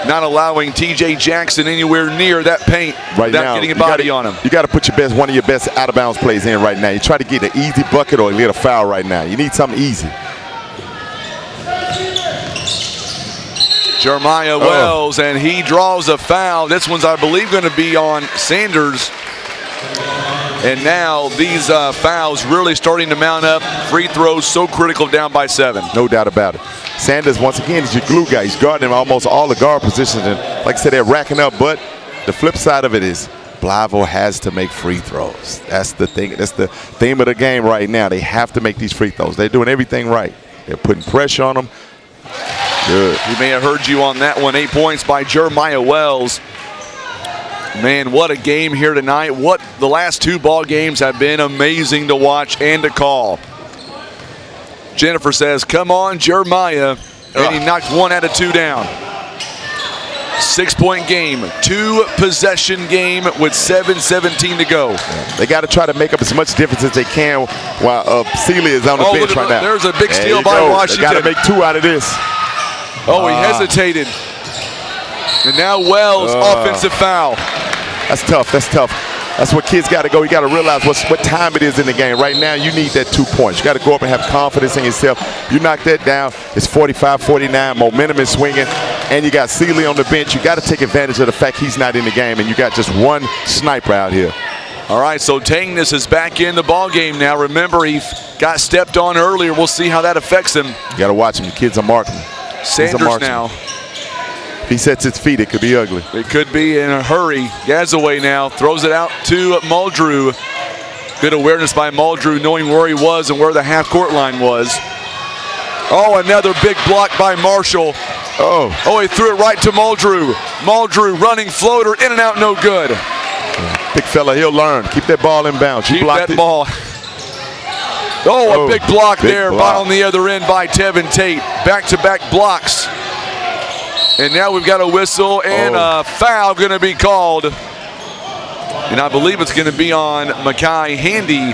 Speaker 1: not allowing T.J. Jackson anywhere near that paint
Speaker 17: right
Speaker 1: without
Speaker 17: now,
Speaker 1: getting a body on him.
Speaker 17: You got to put one of your best out-of-bounds plays in right now. You try to get an easy bucket or get a foul right now. You need something easy.
Speaker 1: Jeremiah Wells, and he draws a foul. This one's, I believe, going to be on Sanders. And now these fouls really starting to mount up. Free throws so critical, down by 7.
Speaker 17: No doubt about it. Sanders, once again, is your glue guy. He's guarding almost all the guard positions. And like I said, they're racking up. But the flip side of it is Blytheville has to make free throws. That's the thing. That's the theme of the game right now. They have to make these free throws. They're doing everything right. They're putting pressure on them. Good.
Speaker 1: He may have heard you on that one. 8 points by Jeremiah Wells. Man, what a game here tonight. What the last 2 ball games have been amazing to watch and to call. Jennifer says, come on, Jeremiah. And he knocked 1 out of 2 down. 6-point game, 2-possession game with 7:17 to go.
Speaker 17: They got to try to make up as much difference as they can while Sealy is on the bench right now.
Speaker 1: There's a big steal by Washington.
Speaker 17: They got to make 2 out of this.
Speaker 1: Oh, he hesitated. And now Wells, offensive foul.
Speaker 17: That's tough. That's tough. That's what kids got to go. You got to realize what time it is in the game. Right now, you need that 2 points. You got to go up and have confidence in yourself. You knock that down, it's 45-49. Momentum is swinging, and you got Sealy on the bench. You got to take advantage of the fact he's not in the game, and you got just one sniper out here.
Speaker 1: All right, so Tangness is back in the ball game now. Remember, he got stepped on earlier. We'll see how that affects him.
Speaker 17: You got to watch him. The kid's a marksman.
Speaker 1: Sanders now.
Speaker 17: If he sets his feet, it could be ugly.
Speaker 1: It could be in a hurry. Gazaway now throws it out to Muldrew. Good awareness by Muldrew, knowing where he was and where the half-court line was. Oh, another big block by Marshall. Oh, he threw it right to Muldrew. Muldrew running floater, in and out, no good.
Speaker 17: Big fella, he'll learn. Keep that ball in bounds.
Speaker 1: Keep that ball. Oh, a big block there on the other end by Tevin Tate. Back-to-back blocks. And now we've got a whistle and a foul going to be called. And I believe it's going to be on Makai Handy,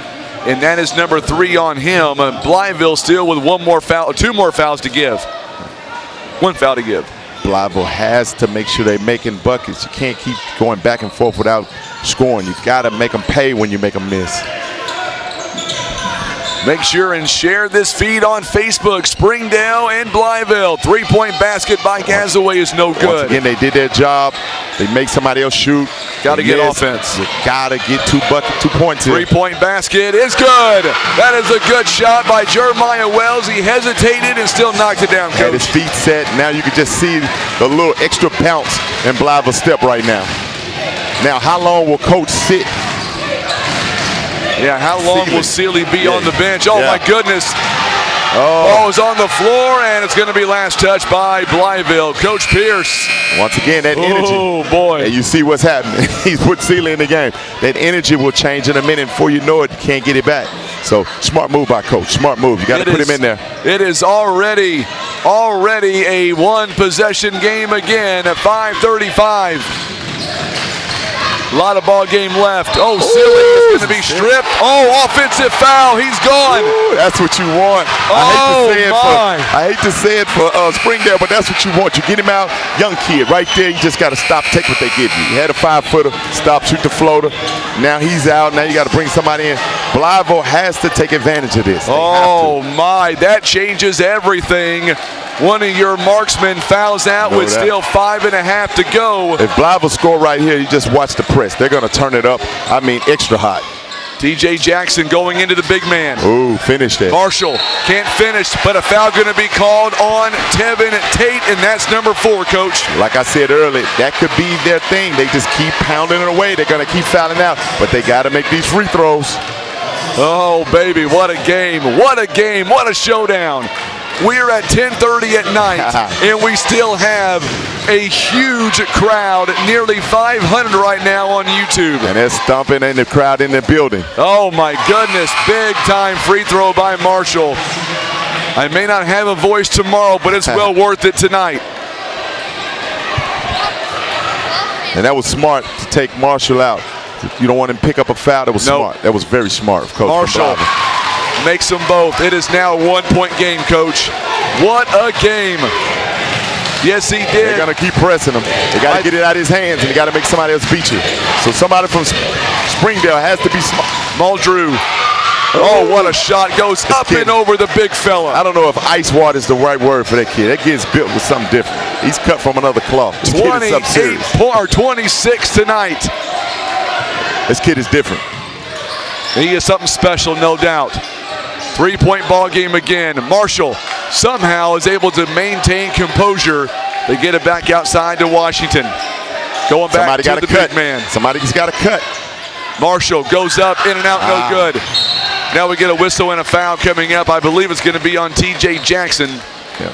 Speaker 1: and that is number 3 on him. Blytheville still with 2 more fouls to give. 1 foul to give.
Speaker 17: Blytheville has to make sure they're making buckets. You can't keep going back and forth without scoring. You got to make them pay when you make them miss.
Speaker 1: Make sure and share this feed on Facebook. Springdale and Blytheville. 3-point basket by Gazaway is no good.
Speaker 17: Once again, they did their job. They make somebody else shoot.
Speaker 1: Got to get offense.
Speaker 17: You got to get 2 points here.
Speaker 1: 3-point basket is good. That is a good shot by Jeremiah Wells. He hesitated and still knocked it down, Coach.
Speaker 17: Had his feet set. Now you can just see the little extra bounce in Blytheville's step right now. Now, how long will Coach sit?
Speaker 1: Yeah, how long will Sealy be on the bench? Oh, my goodness. It's on the floor, and it's going to be last touch by Blytheville. Coach Pierce.
Speaker 17: Once again, that energy.
Speaker 1: Oh, boy.
Speaker 17: And you see what's happening. He's put Sealy in the game. That energy will change in a minute. Before you know it, you can't get it back. So, smart move by Coach. Smart move. You got to put him in there.
Speaker 1: It is already a 1-possession game again at 5:35. A lot of ball game left. Oh, Sealy is going to be stripped. Oh, offensive foul. He's gone.
Speaker 17: Ooh, that's what you want. I hate to say it for Springdale, but that's what you want. You get him out, young kid, right there. You just got to stop, take what they give you. You had a 5-footer, stop, shoot the floater. Now he's out. Now you got to bring somebody in. Blytheville has to take advantage of this.
Speaker 1: Oh, my. That changes everything. One of your marksmen fouls out with still 5.5 to go.
Speaker 17: If Blytheville score right here, you just watch the press. They're going to turn it up. I mean, extra hot.
Speaker 1: TJ Jackson going into the big man.
Speaker 17: Ooh, finished it.
Speaker 1: Marshall can't finish, but a foul going to be called on Tevin Tate, and that's number 4, Coach.
Speaker 17: Like I said earlier, that could be their thing. They just keep pounding it away. They're going to keep fouling out, but they got to make these free throws.
Speaker 1: Oh, baby, what a game. What a game. What a showdown. We're at 10:30 at night, and we still have a huge crowd, nearly 500 right now on YouTube.
Speaker 17: And they're stomping in the crowd in the building.
Speaker 1: Oh, my goodness. Big-time free throw by Marshall. I may not have a voice tomorrow, but it's well worth it tonight.
Speaker 17: And that was smart to take Marshall out. You don't want him to pick up a foul. That was smart. That was very smart of Coach
Speaker 1: Marshall makes them both. It is now a 1-point game, Coach. What a game. Yes, he did.
Speaker 17: They're going to keep pressing him. They got to get it out of his hands, and they got to make somebody else beat you. So somebody from Springdale has to be smart.
Speaker 1: Muldrew Oh, what a shot. Goes up and over the big fella.
Speaker 17: I don't know if ice water is the right word for that kid. That kid's built with something different. He's cut from another cloth. This kid is something serious.
Speaker 1: 26 tonight.
Speaker 17: This kid is different.
Speaker 1: He is something special, no doubt. 3-point ball game again. Marshall somehow is able to maintain composure. They get it back outside to Washington. Going back to the big man.
Speaker 17: Somebody's got to cut.
Speaker 1: Marshall goes up, in and out, no good. Now we get a whistle and a foul coming up. I believe it's going to be on TJ Jackson.
Speaker 17: Yeah.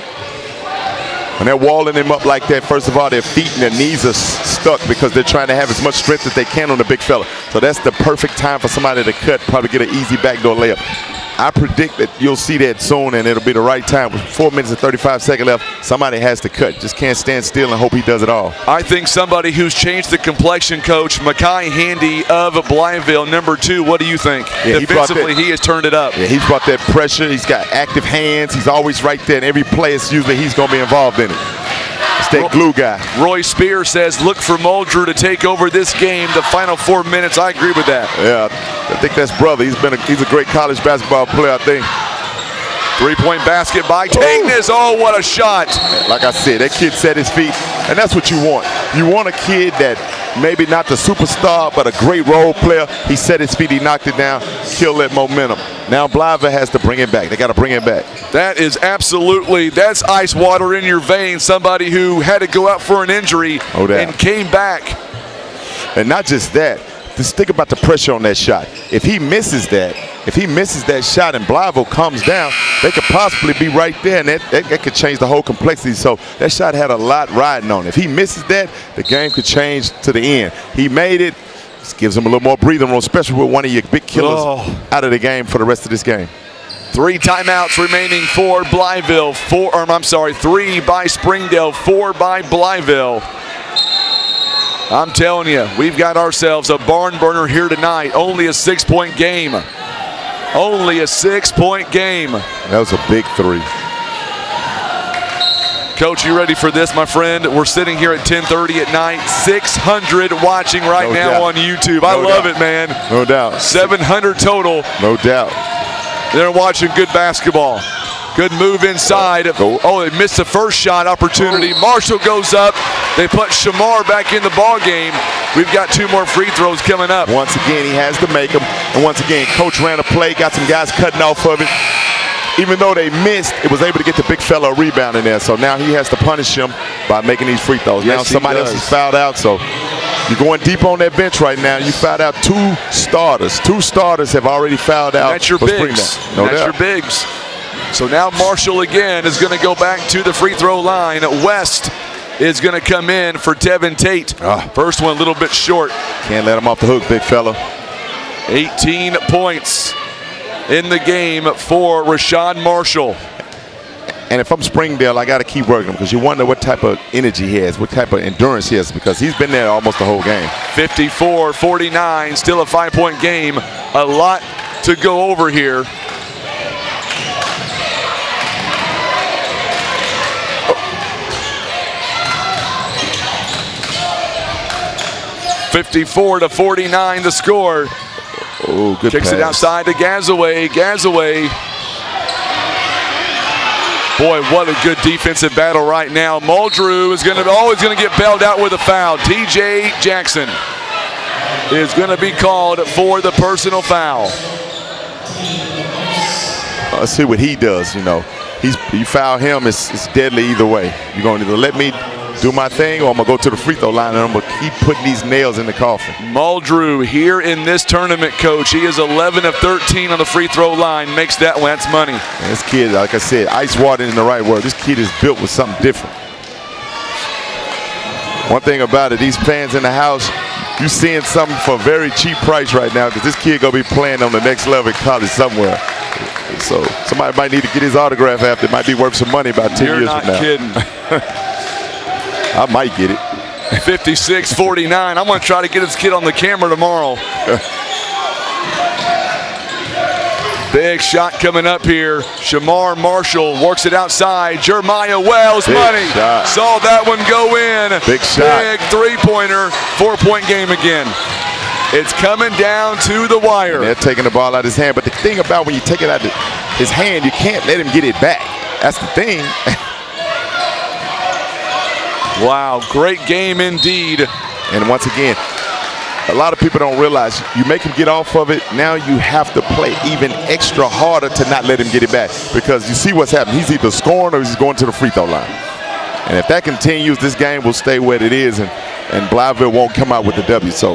Speaker 17: When they're walling him up like that, first of all, their feet and their knees are stuck because they're trying to have as much strength as they can on the big fella. So that's the perfect time for somebody to cut, probably get an easy backdoor layup. I predict that you'll see that soon, and it'll be the right time. With 4 minutes and 35 seconds left, somebody has to cut. Just can't stand still and hope he does it all.
Speaker 1: I think somebody who's changed the complexion, Coach, Makai Handy of Blytheville, number 2. What do you think?
Speaker 17: Yeah,
Speaker 1: defensively, he has turned it up.
Speaker 17: Yeah, he's brought that pressure. He's got active hands. He's always right there, and every play is usually he's going to be involved in it. It's that glue guy.
Speaker 1: Roy Spear says, look for Muldrew to take over this game the final 4 minutes. I agree with that.
Speaker 17: Yeah, I think that's brother. He's a great college basketball player, I think.
Speaker 1: 3-point basket by Tignes. Oh, what a shot.
Speaker 17: Like I said, that kid set his feet, and that's what you want. You want a kid that maybe not the superstar, but a great role player. He set his feet, he knocked it down, killed that momentum. Now Blytheville has to bring it back. They got to bring it back.
Speaker 1: That is absolutely, that's ice water in your veins. Somebody who had to go out for an injury and came back.
Speaker 17: And not just that, just think about the pressure on that shot. If he misses that shot and Blytheville comes down, they could possibly be right there, and that could change the whole complexity. So that shot had a lot riding on it. If he misses that, the game could change to the end. He made it. Just gives him a little more breathing room, especially with one of your big killers out of the game for the rest of this game.
Speaker 1: 3 timeouts remaining for Blytheville. 3 by Springdale, 4 by Blytheville. I'm telling you, we've got ourselves a barn burner here tonight. Only a 6-point game. Only a 6-point game.
Speaker 17: That was a big 3.
Speaker 1: Coach, you ready for this, my friend? We're sitting here at 10:30 at night. 600 watching right now on YouTube. I love it, man.
Speaker 17: No doubt.
Speaker 1: 700 total.
Speaker 17: No doubt.
Speaker 1: They're watching good basketball. Good move inside. Oh, they missed the first shot opportunity. Marshall goes up. They put Shamar back in the ball game. We've got 2 more free throws coming up.
Speaker 17: Once again, he has to make them. And once again, Coach ran a play, got some guys cutting off of it. Even though they missed, it was able to get the big fella a rebound in there. So now he has to punish him by making these free throws.
Speaker 1: Yes,
Speaker 17: now somebody else is fouled out. So you're going deep on that bench right now. You fouled out 2 starters. 2 starters have already fouled out.
Speaker 1: That's your bigs. That's your bigs. So now Marshall again is going to go back to the free throw line. West is going to come in for Tevin Tate. First one a little bit short.
Speaker 17: Can't let him off the hook, big fella.
Speaker 1: 18 points in the game for Rashad Marshall.
Speaker 17: And if I'm Springdale, I got to keep working him because you wonder what type of energy he has, what type of endurance he has, because he's been there almost the whole game.
Speaker 1: 54-49, still a 5-point game. A lot to go over here. $54-49 the score.
Speaker 17: Oh, good
Speaker 1: Kicks
Speaker 17: pass.
Speaker 1: it outside to Gazaway. Gazaway. Boy, what a good defensive battle right now. Muldrew is always going to get bailed out with a foul. TJ Jackson is going to be called for the personal foul.
Speaker 17: Let's see what he does. You know, you foul him, it's deadly either way. You're going to either let me do my thing, or I'm going to go to the free throw line and I'm going to keep putting these nails in the coffin.
Speaker 1: Muldrew here in this tournament, Coach. He is 11 of 13 on the free throw line. Makes that one. That's money.
Speaker 17: And this kid, like I said, ice water is the right word. This kid is built with something different. One thing about it, these fans in the house, you seeing something for a very cheap price right now, because this kid going to be playing on the next level in college somewhere. So somebody might need to get his autograph after. It might be worth some money about 10 years from now.
Speaker 1: You're not kidding.
Speaker 17: I might get it.
Speaker 1: 56-49. I'm going to try to get this kid on the camera tomorrow. Big shot coming up here. Shamar Marshall works it outside. Jeremiah Wells, money.
Speaker 17: Shot.
Speaker 1: Saw that one go in.
Speaker 17: Big shot.
Speaker 1: Big 3-pointer. 4-point game again. It's coming down to the wire.
Speaker 17: And they're taking the ball out of his hand. But the thing about when you take it out of his hand, you can't let him get it back. That's the thing.
Speaker 1: Wow, great game indeed.
Speaker 17: And once again, a lot of people don't realize you make him get off of it. Now you have to play even extra harder to not let him get it back, because you see what's happening. He's either scoring or he's going to the free throw line. And if that continues, this game will stay where it is, and Blytheville won't come out with the W. So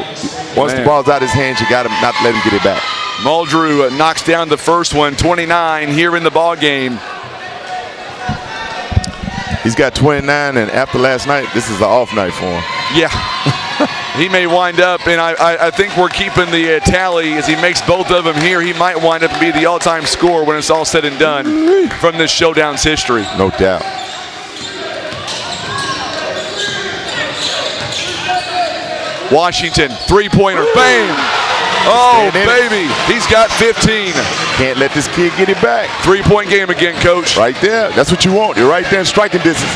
Speaker 17: once the ball's out of his hands, you got to not let him get it back.
Speaker 1: Muldrew knocks down the first one, 29 here in the ball game.
Speaker 17: He's got 29, and after last night, this is an off night for him.
Speaker 1: Yeah. He may wind up, and I think we're keeping the tally as he makes both of them here. He might wind up and be the all-time scorer when it's all said and done from this showdown's history.
Speaker 17: No doubt.
Speaker 1: Washington, three-pointer, bam! Oh, baby, he's got 15.
Speaker 17: Can't let this kid get it back.
Speaker 1: Three-point game again, Coach.
Speaker 17: Right there. That's what you want. You're right there in striking distance.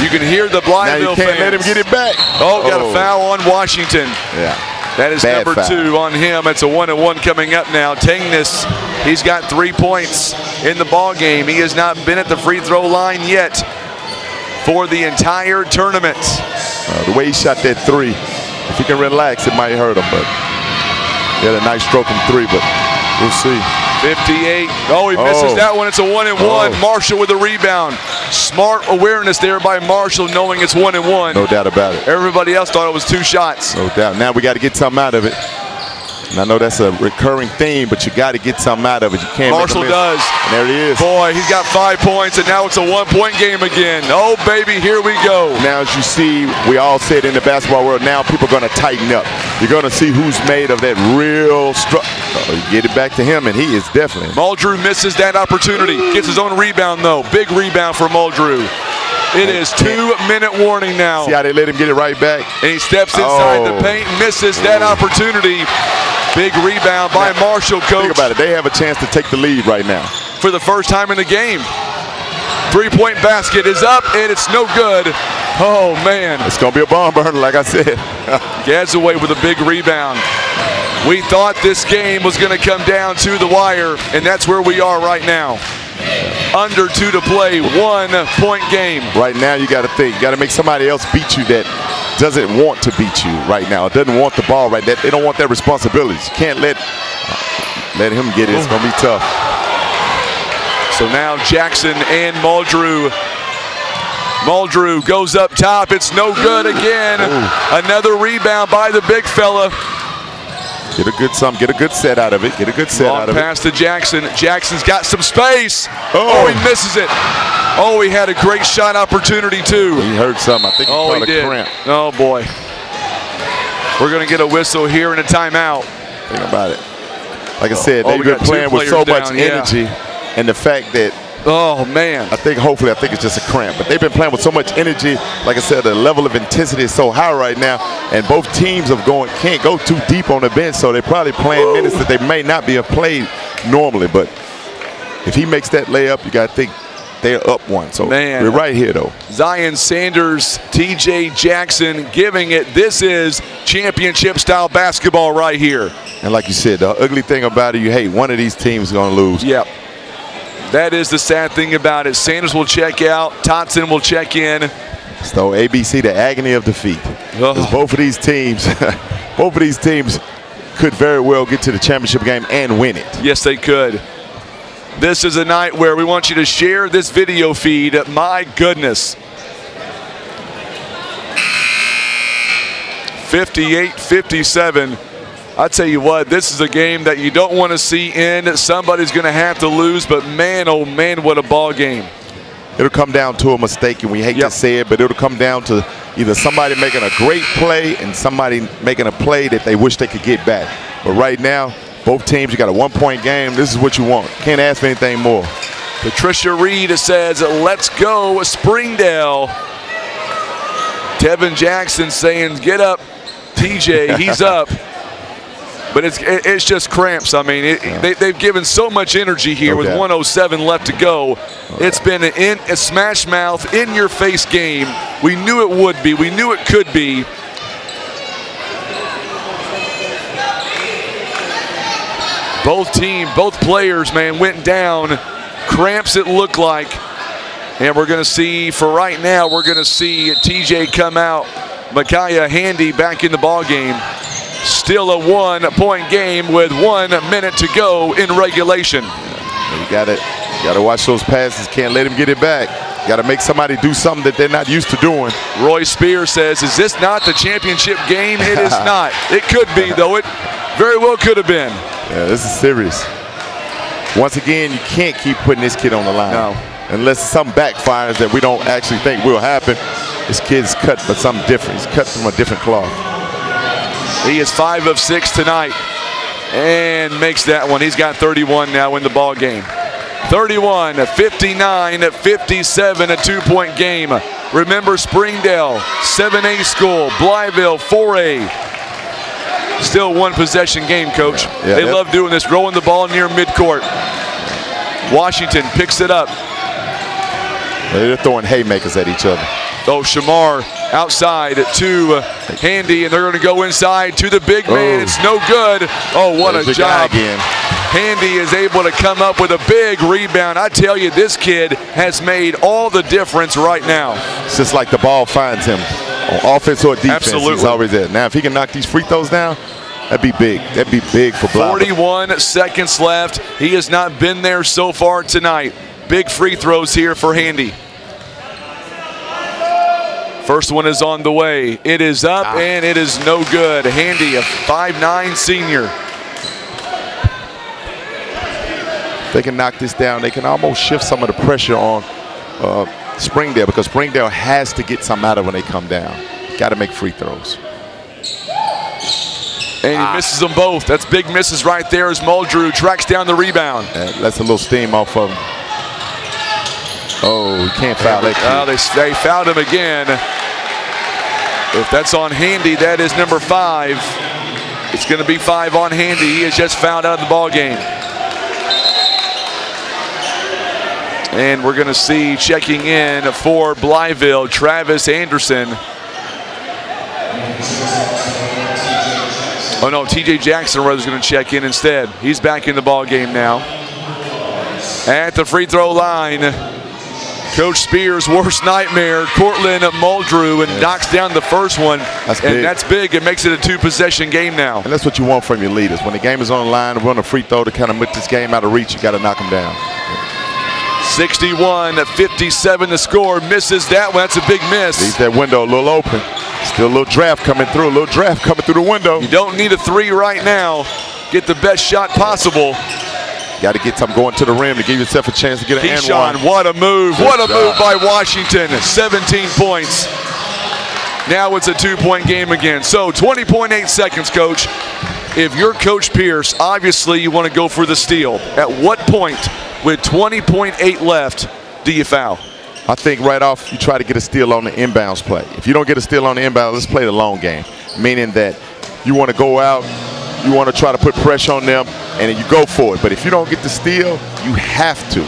Speaker 1: You can hear the Blytheville fans.
Speaker 17: Now you can't let him get it back.
Speaker 1: Oh, got a foul on Washington.
Speaker 17: Yeah.
Speaker 1: That is
Speaker 17: Bad
Speaker 1: number
Speaker 17: foul.
Speaker 1: 2 on him. It's a 1-and-1 coming up now. Tingnes, he's got 3 points in the ball game. He has not been at the free throw line yet for the entire tournament.
Speaker 17: The way he shot that 3, if he can relax, it might hurt him, but he had a nice stroke from 3, but we'll see.
Speaker 1: 58. Oh, he misses that one. It's a 1-and-1. Marshall with a rebound. Smart awareness there by Marshall, knowing it's 1-and-1.
Speaker 17: No doubt about it.
Speaker 1: Everybody else thought it was 2 shots.
Speaker 17: No doubt. Now we got to get something out of it. And I know that's a recurring theme, but you got to get something out of it. You can't.
Speaker 1: Marshall does.
Speaker 17: And there he is.
Speaker 1: Boy, he's got 5 points, and now it's a 1-point game again. Oh, baby, here we go.
Speaker 17: Now, as you see, we all said in the basketball world, now people are going to tighten up. You're going to see who's made of that real you get it back to him, and he is definitely.
Speaker 1: Muldrew misses that opportunity. Gets his own rebound, though. Big rebound for Muldrew. It is 2-minute warning now.
Speaker 17: See how they let him get it right back?
Speaker 1: And he steps inside the paint, misses that opportunity. Big rebound by Marshall, Coach.
Speaker 17: Think about it. They have a chance to take the lead right now.
Speaker 1: For the first time in the game. 3-point basket is up, and it's no good. Oh, man.
Speaker 17: It's going to be a bomb burner, like I said.
Speaker 1: Gadzaway with a big rebound. We thought this game was going to come down to the wire, and that's where we are right now. Under 2 to play, 1-point game.
Speaker 17: Right now, you got to think. You got to make somebody else beat you that doesn't want to beat you right now. Doesn't want the ball right now. They don't want that responsibility. You can't let him get it. It's going to be tough.
Speaker 1: So now Jackson and Muldrew. Muldrew goes up top. It's no good again. Another rebound by the big fella.
Speaker 17: Get a good set out of it. Get a good set out of it.
Speaker 1: Long pass to Jackson. Jackson's got some space. Oh, he misses it. Oh, he had a great shot opportunity, too.
Speaker 17: He heard something. I think he caught a cramp.
Speaker 1: Oh, boy. We're going to get a whistle here and a timeout.
Speaker 17: Think about it. Like I said, they've been playing with so much energy. And the fact that,
Speaker 1: oh, man.
Speaker 17: I think it's just a cramp. But they've been playing with so much energy. Like I said, the level of intensity is so high right now. And both teams can't go too deep on the bench. So they're probably playing minutes that they may not be played normally. But if he makes that layup, you got to think they're up 1. So we're right here, though.
Speaker 1: Zion Sanders, TJ Jackson giving it. This is championship-style basketball right here.
Speaker 17: And like you said, the ugly thing about it, you hate one of these teams is going to lose.
Speaker 1: Yep. That is the sad thing about it. Sanders will check out. Totson will check in.
Speaker 17: So ABC, the agony of defeat. Because both of these teams could very well get to the championship game and win it.
Speaker 1: Yes, they could. This is a night where we want you to share this video feed. My goodness. 58-57. I tell you what, this is a game that you don't want to see end. Somebody's going to have to lose, but man, oh man, what a ball game.
Speaker 17: It'll come down to a mistake, and we hate to say it, but it'll come down to either somebody making a great play and somebody making a play that they wish they could get back. But right now, both teams, you got a 1-point game. This is what you want. Can't ask for anything more.
Speaker 1: Patricia Reed says, let's go, Springdale. Tevin Jackson saying, get up, TJ, he's up. But it's just cramps. I mean, they've given so much energy here with 1:07 left to go. It's been a smash mouth, in-your-face game. We knew it would be. We knew it could be. Both players, man, went down. Cramps it looked like. And we're going to see, for right now, we're going to see TJ come out. Micaiah Handy back in the ball game. Still a 1-point game with 1 minute to go in regulation.
Speaker 17: You got to watch those passes. Can't let him get it back. Got to make somebody do something that they're not used to doing.
Speaker 1: Roy Spears says, is this not the championship game? It is not. It could be, though. It very well could have been.
Speaker 17: Yeah, this is serious. Once again, you can't keep putting this kid on the line.
Speaker 1: No.
Speaker 17: Unless some backfires that we don't actually think will happen. This kid's cut for something different. He's cut from a different cloth.
Speaker 1: He is 5 of 6 tonight and makes that one. He's got 31 now in the ball game. 31, 59, 57, a 2-point game. Remember, Springdale, 7A school, Blytheville, 4A. Still 1 possession game, Coach.
Speaker 17: Yeah,
Speaker 1: they love doing this, rolling the ball near midcourt. Washington picks it up.
Speaker 17: They're throwing haymakers at each other.
Speaker 1: Oh, Shamar outside to Handy, and they're going to go inside to the big man. It's no good. Oh, what a job. Handy is able to come up with a big rebound. I tell you, this kid has made all the difference right now.
Speaker 17: It's just like the ball finds him on offense or defense.
Speaker 1: Absolutely.
Speaker 17: He's always there. Now, if he can knock these free throws down, that'd be big. That'd be big for Blytheville.
Speaker 1: 41 seconds left. He has not been there so far tonight. Big free throws here for Handy. First one is on the way. It is up and it is no good. Handy, a 5'9" senior.
Speaker 17: If they can knock this down, they can almost shift some of the pressure on Springdale, because Springdale has to get something out of when they come down. Got to make free throws.
Speaker 1: And he misses them both. That's big misses right there as Muldrew tracks down the rebound.
Speaker 17: That's a little steam off of him. Oh, you can't foul that kid.
Speaker 1: They fouled him again. If that's on Handy, that is number 5. It's going to be 5 on Handy. He is just fouled out of the ball game. And we're going to see checking in for Blytheville, Travis Anderson. Oh no, TJ Jackson was going to check in instead. He's back in the ball game now. At the free throw line, Coach Spears' worst nightmare, Cortland Muldrew, and knocks down the first one. That's big. It makes it a 2-possession game now.
Speaker 17: And that's what you want from your leaders. When the game is on the line, run a free throw to kind of put this game out of reach, you got to knock them down.
Speaker 1: 61-57 the score. Misses that one. That's a big miss.
Speaker 17: Leaves that window a little open. Still a little draft coming through. A little draft coming through the window.
Speaker 1: You don't need a 3 right now. Get the best shot possible.
Speaker 17: Got to get something going to the rim to give yourself a chance to get an
Speaker 1: Keyshawn,
Speaker 17: and one.
Speaker 1: what a move. What a move by Washington. 17 points. Now it's a 2-point game again. So 20.8 seconds, Coach. If you're Coach Pierce, obviously you want to go for the steal. At what point, with 20.8 left, do you foul?
Speaker 17: I think right off you try to get a steal on the inbounds play. If you don't get a steal on the inbound, let's play the long game. Meaning that you want to go out, you want to try to put pressure on them, and then you go for it. But if you don't get the steal, you have to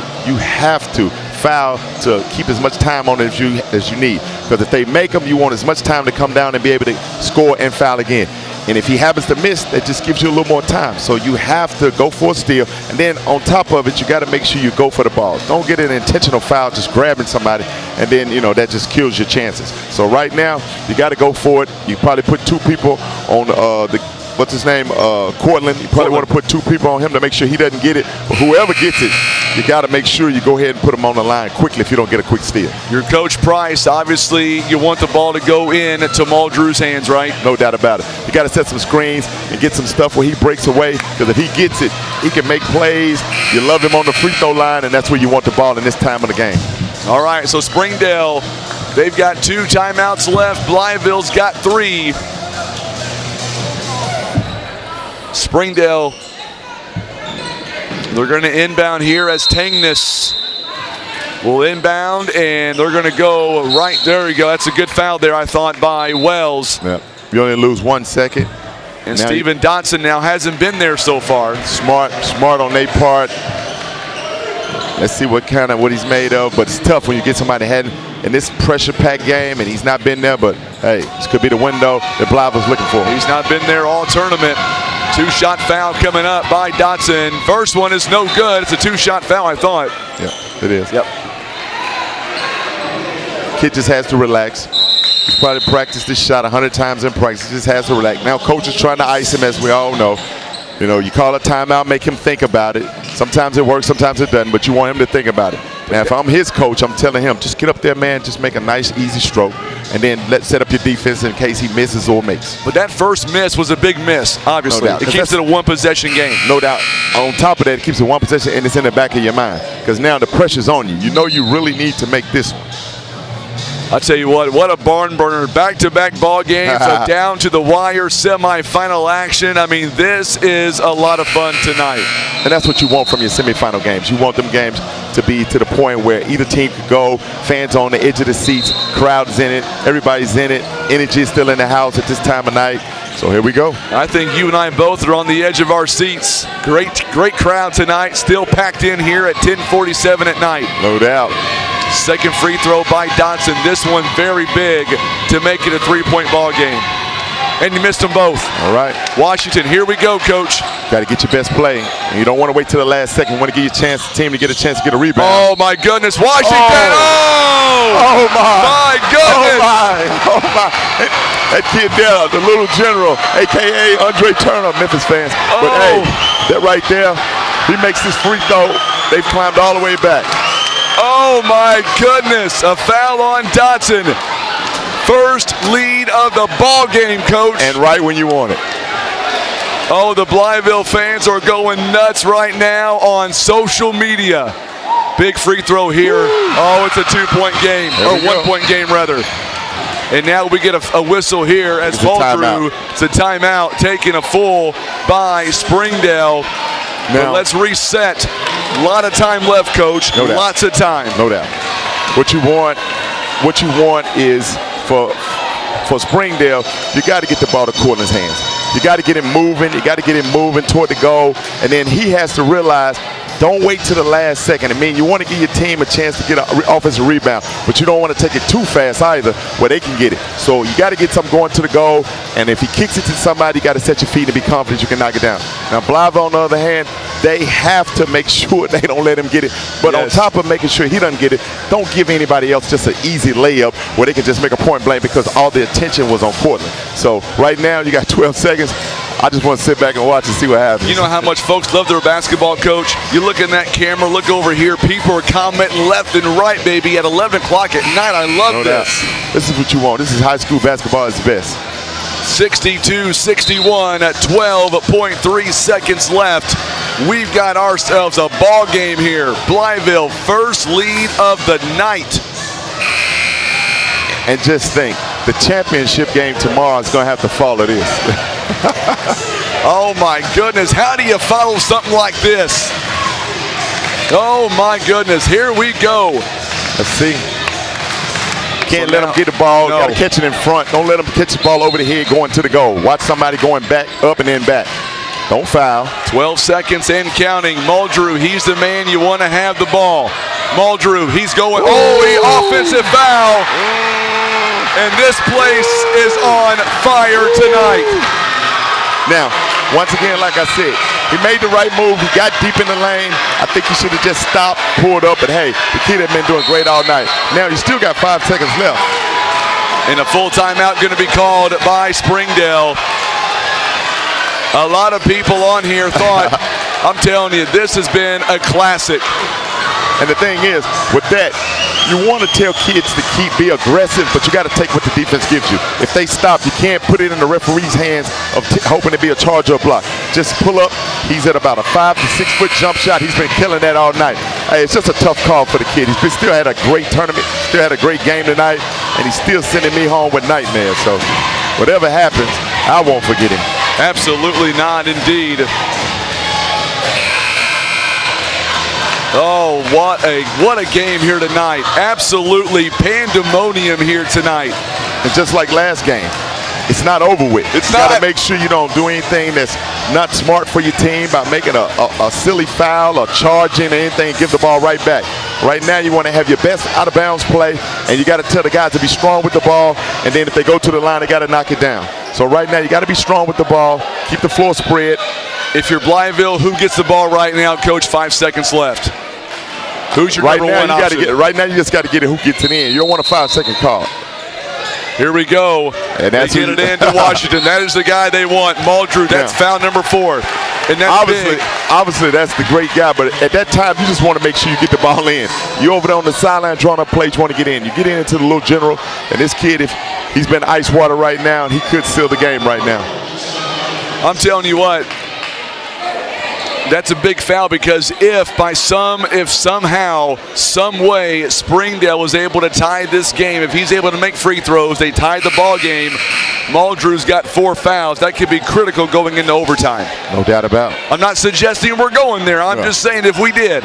Speaker 17: foul to keep as much time on it as you need. Because if they make them, you want as much time to come down and be able to score and foul again. And if he happens to miss, that just gives you a little more time. So you have to go for a steal. And then on top of it, you got to make sure you go for the ball. Don't get an intentional foul just grabbing somebody, and then, that just kills your chances. So right now, you got to go for it. You probably put 2 people on what's his name, Cortland. You probably want to put 2 people on him to make sure he doesn't get it. But whoever gets it, you got to make sure you go ahead and put him on the line quickly if you don't get a quick steal.
Speaker 1: Your Coach Price, obviously you want the ball to go in to Muldrew's hands, right?
Speaker 17: No doubt about it. You got to set some screens and get some stuff where he breaks away, because if he gets it, he can make plays. You love him on the free throw line, and that's where you want the ball in this time of the game.
Speaker 1: All right, so Springdale, they've got 2 timeouts left. Blytheville's got 3. Springdale, they're going to inbound here as Tangness will inbound, and they're going to go right there. You go. That's a good foul there, I thought, by Wells.
Speaker 17: Yeah. You only lose 1 second.
Speaker 1: And now Steven Dotson now hasn't been there so far.
Speaker 17: Smart on their part. Let's see what he's made of, but it's tough when you get somebody ahead in this pressure-packed game, and he's not been there. But hey, this could be the window that Blytheville's looking for.
Speaker 1: He's not been there all tournament. Two-shot foul coming up by Dotson. First one is no good. It's a two-shot foul, I thought.
Speaker 17: Yeah, it is.
Speaker 1: Yep.
Speaker 17: Kid just has to relax. He's probably practiced this shot 100 times in practice. He just has to relax. Now coach is trying to ice him, as we all know. You know, you call a timeout, make him think about it. Sometimes it works, sometimes it doesn't, but you want him to think about it. Now, if I'm his coach, I'm telling him, just get up there, man, just make a nice, easy stroke, and then let's set up your defense in case he misses or makes.
Speaker 1: But that first miss was a big miss, obviously.
Speaker 17: No doubt.
Speaker 1: It keeps it a one-possession game.
Speaker 17: No doubt. On top of that, it keeps it one possession, and it's in the back of your mind because now the pressure's on you. You know you really need to make this one.
Speaker 1: I tell you what a barn burner. Back-to-back ball games, a down-to-the-wire semifinal action. I mean, this is a lot of fun tonight.
Speaker 17: And that's what you want from your semifinal games. You want them games to be to the point where either team could go, fans on the edge of the seats, crowd's in it, everybody's in it, energy is still in the house at this time of night. So here we go.
Speaker 1: I think you and I both are on the edge of our seats. Great crowd tonight, still packed in here at 10:47 at night.
Speaker 17: No doubt.
Speaker 1: Second free throw by Dotson. This one very big to make it a three-point ball game. And you missed them both.
Speaker 17: All right.
Speaker 1: Washington, here we go, Coach.
Speaker 17: Got to get your best play. And you don't want to wait till the last second. You want to give your team to get a chance to get a rebound.
Speaker 1: Oh, my goodness. Washington.
Speaker 17: Oh my.
Speaker 1: My goodness.
Speaker 17: Oh, my. That kid there, the little general, a.k.a. Andre Turner, Memphis fans. But, hey, that right there, he makes this free throw. They've climbed all the way back.
Speaker 1: Oh, my goodness. A foul on Dotson. First lead of the ball game, Coach.
Speaker 17: And right when you want it.
Speaker 1: Oh, the Blytheville fans are going nuts right now on social media. Big free throw here. Oh, it's a two-point game, or one-point game, rather. And now we get a whistle here as ball through. It's a timeout, taking a full by Springdale. Now, let's reset. A lot of time left, Coach.
Speaker 17: No doubt.
Speaker 1: Lots of time.
Speaker 17: No doubt. What you want is for Springdale, you got to get the ball to Cortland's hands. You got to get him moving. You got to get him moving toward the goal. And then he has to realize, don't wait till the last second. I mean, you want to give your team a chance to get an offensive rebound, but you don't want to take it too fast either where they can get it. So you got to get something going to the goal, and if he kicks it to somebody, you got to set your feet and be confident you can knock it down. Now, Blytheville, on the other hand, they have to make sure they don't let him get it. But on top of making sure he doesn't get it, don't give anybody else just an easy layup where they can just make a point blank because all the attention was on Cortland. So right now, you got 12 seconds. I just want to sit back and watch and see what happens.
Speaker 1: You know how much folks love their basketball, Coach? You look in that camera, look over here. People are commenting left and right, baby, at 11 o'clock at night. I love this.
Speaker 17: This is what you want. This is high school basketball at its best.
Speaker 1: 62-61 at 12.3 seconds left. We've got ourselves a ball game here. Blytheville, first lead of the night.
Speaker 17: And just think, the championship game tomorrow is going to have to follow this.
Speaker 1: Oh, my goodness. How do you follow something like this? Oh, my goodness. Here we go.
Speaker 17: Let's see. Can't let them get the ball. Got to catch it in front. Don't let them catch the ball over the head going to the goal. Watch somebody going back, up, and then back. Don't foul.
Speaker 1: 12 seconds and counting. Muldrew, he's the man you want to have the ball. Muldrew, he's going. Offensive foul. And this place is on fire tonight.
Speaker 17: Now, once again, like I said, he made the right move. He got deep in the lane. I think he should have just stopped, pulled up, but hey, the kid had been doing great all night. Now, you still got 5 seconds left.
Speaker 1: And a full timeout going to be called by Springdale. A lot of people on here thought, I'm telling you, this has been a classic.
Speaker 17: And the thing is, with that, you want to tell kids to be aggressive, but you got to take what the defense gives you. If they stop, you can't put it in the referee's hands of hoping to be a charge or a block. Just pull up. He's at about a 5 to 6 foot jump shot. He's been killing that all night. Hey, it's just a tough call for the kid. He's still had a great tournament, still had a great game tonight, and he's still sending me home with nightmares. So whatever happens, I won't forget him.
Speaker 1: Absolutely not, indeed. Oh, what a game here tonight. Absolutely pandemonium here tonight.
Speaker 17: And just like last game, it's not over with. You got to make sure you don't do anything that's not smart for your team by making a silly foul or charging or anything, give the ball right back. Right now, you want to have your best out-of-bounds play, and you got to tell the guys to be strong with the ball, and then if they go to the line, they got to knock it down. So right now, you got to be strong with the ball. Keep the floor spread.
Speaker 1: If you're Blytheville, who gets the ball right now, Coach? 5 seconds left. Who's your number one option?
Speaker 17: Right now, you just got to get it. Who gets it in? You don't want a 5-second call.
Speaker 1: Here we go.
Speaker 17: And
Speaker 1: they get it into Washington. That is the guy they want. Muldrew, that's foul number 4. And that's
Speaker 17: obviously, that's the great guy. But at that time, you just want to make sure you get the ball in. You over there on the sideline drawing up plays, you want to get in. You get into the little general. And this kid, if he's been ice water right now, and he could seal the game right now.
Speaker 1: I'm telling you what. That's a big foul because if somehow, some way, Springdale was able to tie this game, if he's able to make free throws, they tied the ball game. Muldrew's got 4 fouls. That could be critical going into overtime.
Speaker 17: No doubt about it.
Speaker 1: I'm not suggesting we're going there. I'm just saying if we did.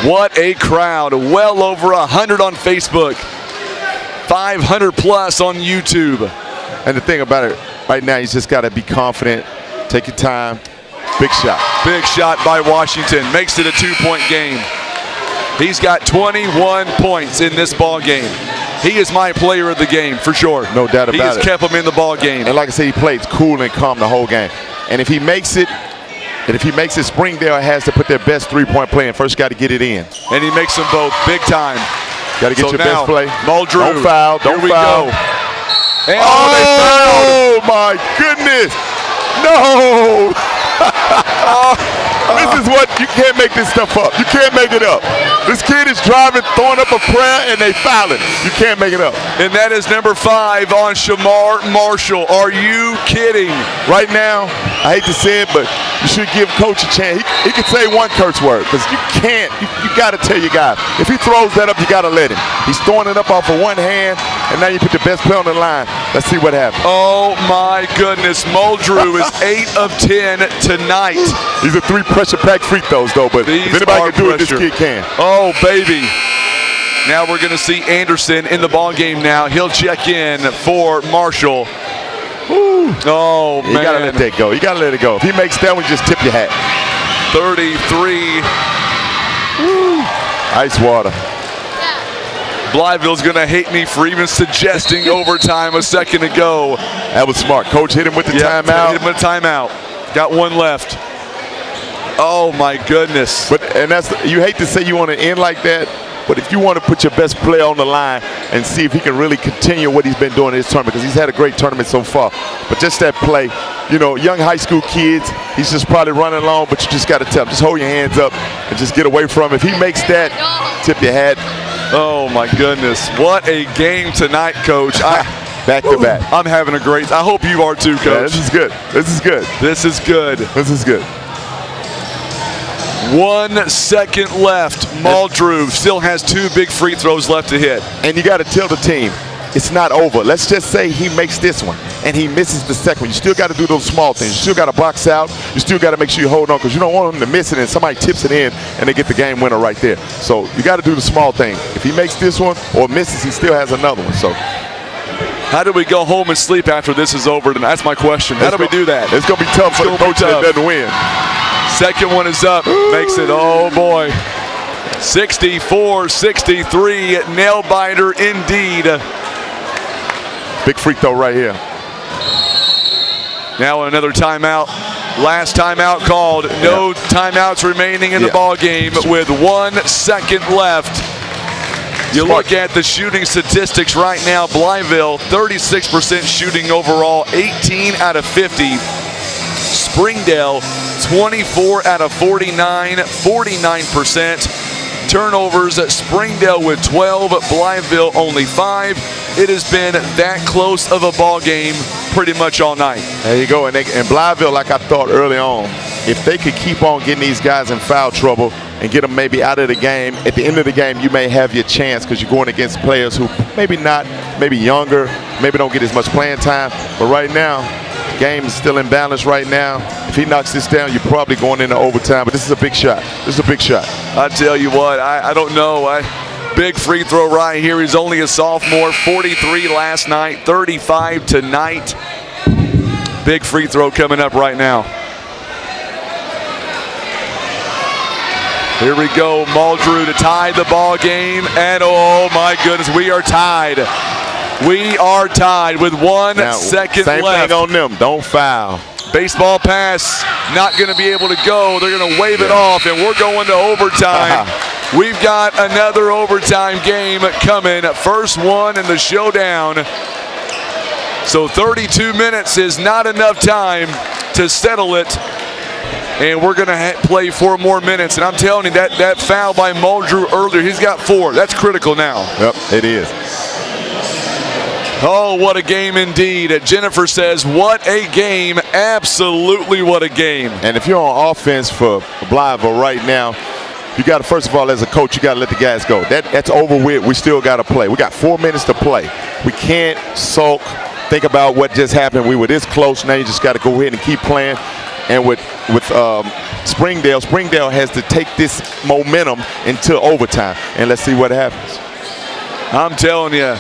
Speaker 1: What a crowd. Well over 100 on Facebook. 500 plus on YouTube.
Speaker 17: And the thing about it, right now, you just got to be confident. Take your time. Big shot.
Speaker 1: Big shot by Washington. Makes it a 2-point game. He's got 21 points in this ball game. He is my player of the game for sure.
Speaker 17: No doubt about it.
Speaker 1: He has kept him in the ball game.
Speaker 17: And like I said, he played cool and calm the whole game. And if he makes it, Springdale has to put their best 3-point play in. First got to get it in.
Speaker 1: And he makes them both big time.
Speaker 17: Got to get your best play.
Speaker 1: Muldrew.
Speaker 17: Don't foul. Don't foul.
Speaker 1: And
Speaker 17: oh my goodness. No! This is what, you can't make this stuff up. You can't make it up. This kid is driving, throwing up a prayer, and they fouling. You can't make it up.
Speaker 1: And that is number 5 on Shamar Marshall. Are you kidding?
Speaker 17: Right now, I hate to say it, but you should give Coach a chance. He could say one curse word, because you can't. You got to tell your guy. If he throws that up, you got to let him. He's throwing it up off of one hand, and now you put the best play on the line. Let's see what happens.
Speaker 1: Oh, my goodness. Muldrew is 8 of 10 tonight.
Speaker 17: These are 3 pressure-packed free throws, though, but if anybody can do it, this kid can.
Speaker 1: Oh, baby. Now we're going to see Anderson in the ball game now. He'll check in for Marshall.
Speaker 17: Woo.
Speaker 1: Oh, man.
Speaker 17: You got to let that go. You got to let it go. If he makes that one, just tip your hat.
Speaker 1: 33.
Speaker 17: Woo. Ice water.
Speaker 1: Blytheville's going to hate me for even suggesting overtime a second ago.
Speaker 17: That was smart. Coach hit him with the timeout.
Speaker 1: Hit him with a timeout. Got one left. Oh, my goodness.
Speaker 17: And you hate to say you want to end like that, but if you want to put your best player on the line and see if he can really continue what he's been doing in this tournament, because he's had a great tournament so far. But just that play, young high school kids, he's just probably running along, but you just got to tell him, just hold your hands up and just get away from him. If he makes that, tip your hat.
Speaker 1: Oh, my goodness. What a game tonight, Coach.
Speaker 17: Back to back.
Speaker 1: I'm having a great, I hope you are too, Coach.
Speaker 17: Yeah, this is good. This is good.
Speaker 1: This is good.
Speaker 17: This is good.
Speaker 1: 1 second left. Muldrew still has 2 big free throws left to hit.
Speaker 17: And you got to tell the team, it's not over. Let's just say he makes this one and he misses the second one. You still got to do those small things. You still got to box out. You still got to make sure you hold on, because you don't want him to miss it and somebody tips it in and they get the game winner right there. So you got to do the small thing. If he makes this one or misses, he still has another one. So
Speaker 1: how do we go home and sleep after this is over? That's my question. How do we do that?
Speaker 17: It's going to be tough for the coach that doesn't win.
Speaker 1: Second one is up. Makes it, oh boy. 64-63. Nail biter indeed.
Speaker 17: Big free throw right here.
Speaker 1: Now another timeout. Last timeout called. No timeouts remaining in the ball game with 1 second left. You look at the shooting statistics right now. Blytheville, 36% shooting overall, 18 out of 50. Springdale, 24 out of 49, 49%. Turnovers, Springdale with 12, Blytheville only 5. It has been that close of a ball game pretty much all night.
Speaker 17: There you go. And Blytheville, like I thought early on, if they could keep on getting these guys in foul trouble and get them maybe out of the game, at the end of the game, you may have your chance, because you're going against players who maybe younger, maybe don't get as much playing time. But right now, the game is still in balance right now. If he knocks this down, you're probably going into overtime. But this is a big shot. This is a big shot.
Speaker 1: I tell you what, I don't know. Big free throw right here. He's only a sophomore. 43 last night, 35 tonight. Big free throw coming up right now. Here we go, Muldrew to tie the ball game, and oh my goodness, we are tied. We are tied with 1 second
Speaker 17: same
Speaker 1: left.
Speaker 17: Thing on them. Don't foul.
Speaker 1: Baseball pass, not going to be able to go. They're going to wave it off, and we're going to overtime. We've got another overtime game coming. First one in the showdown. So 32 minutes is not enough time to settle it. And we're going to play 4 more minutes. And I'm telling you, that foul by Muldrew earlier, he's got 4. That's critical now.
Speaker 17: Yep, it is.
Speaker 1: Oh, what a game indeed. Jennifer says, what a game. Absolutely what a game.
Speaker 17: And if you're on offense for Blytheville right now, you got to, first of all, as a coach, you got to let the guys go. That's over with. We still got to play. We got 4 minutes to play. We can't sulk, think about what just happened. We were this close. Now you just got to go ahead and keep playing. And with Springdale has to take this momentum into overtime. And let's see what happens.
Speaker 1: I'm telling you,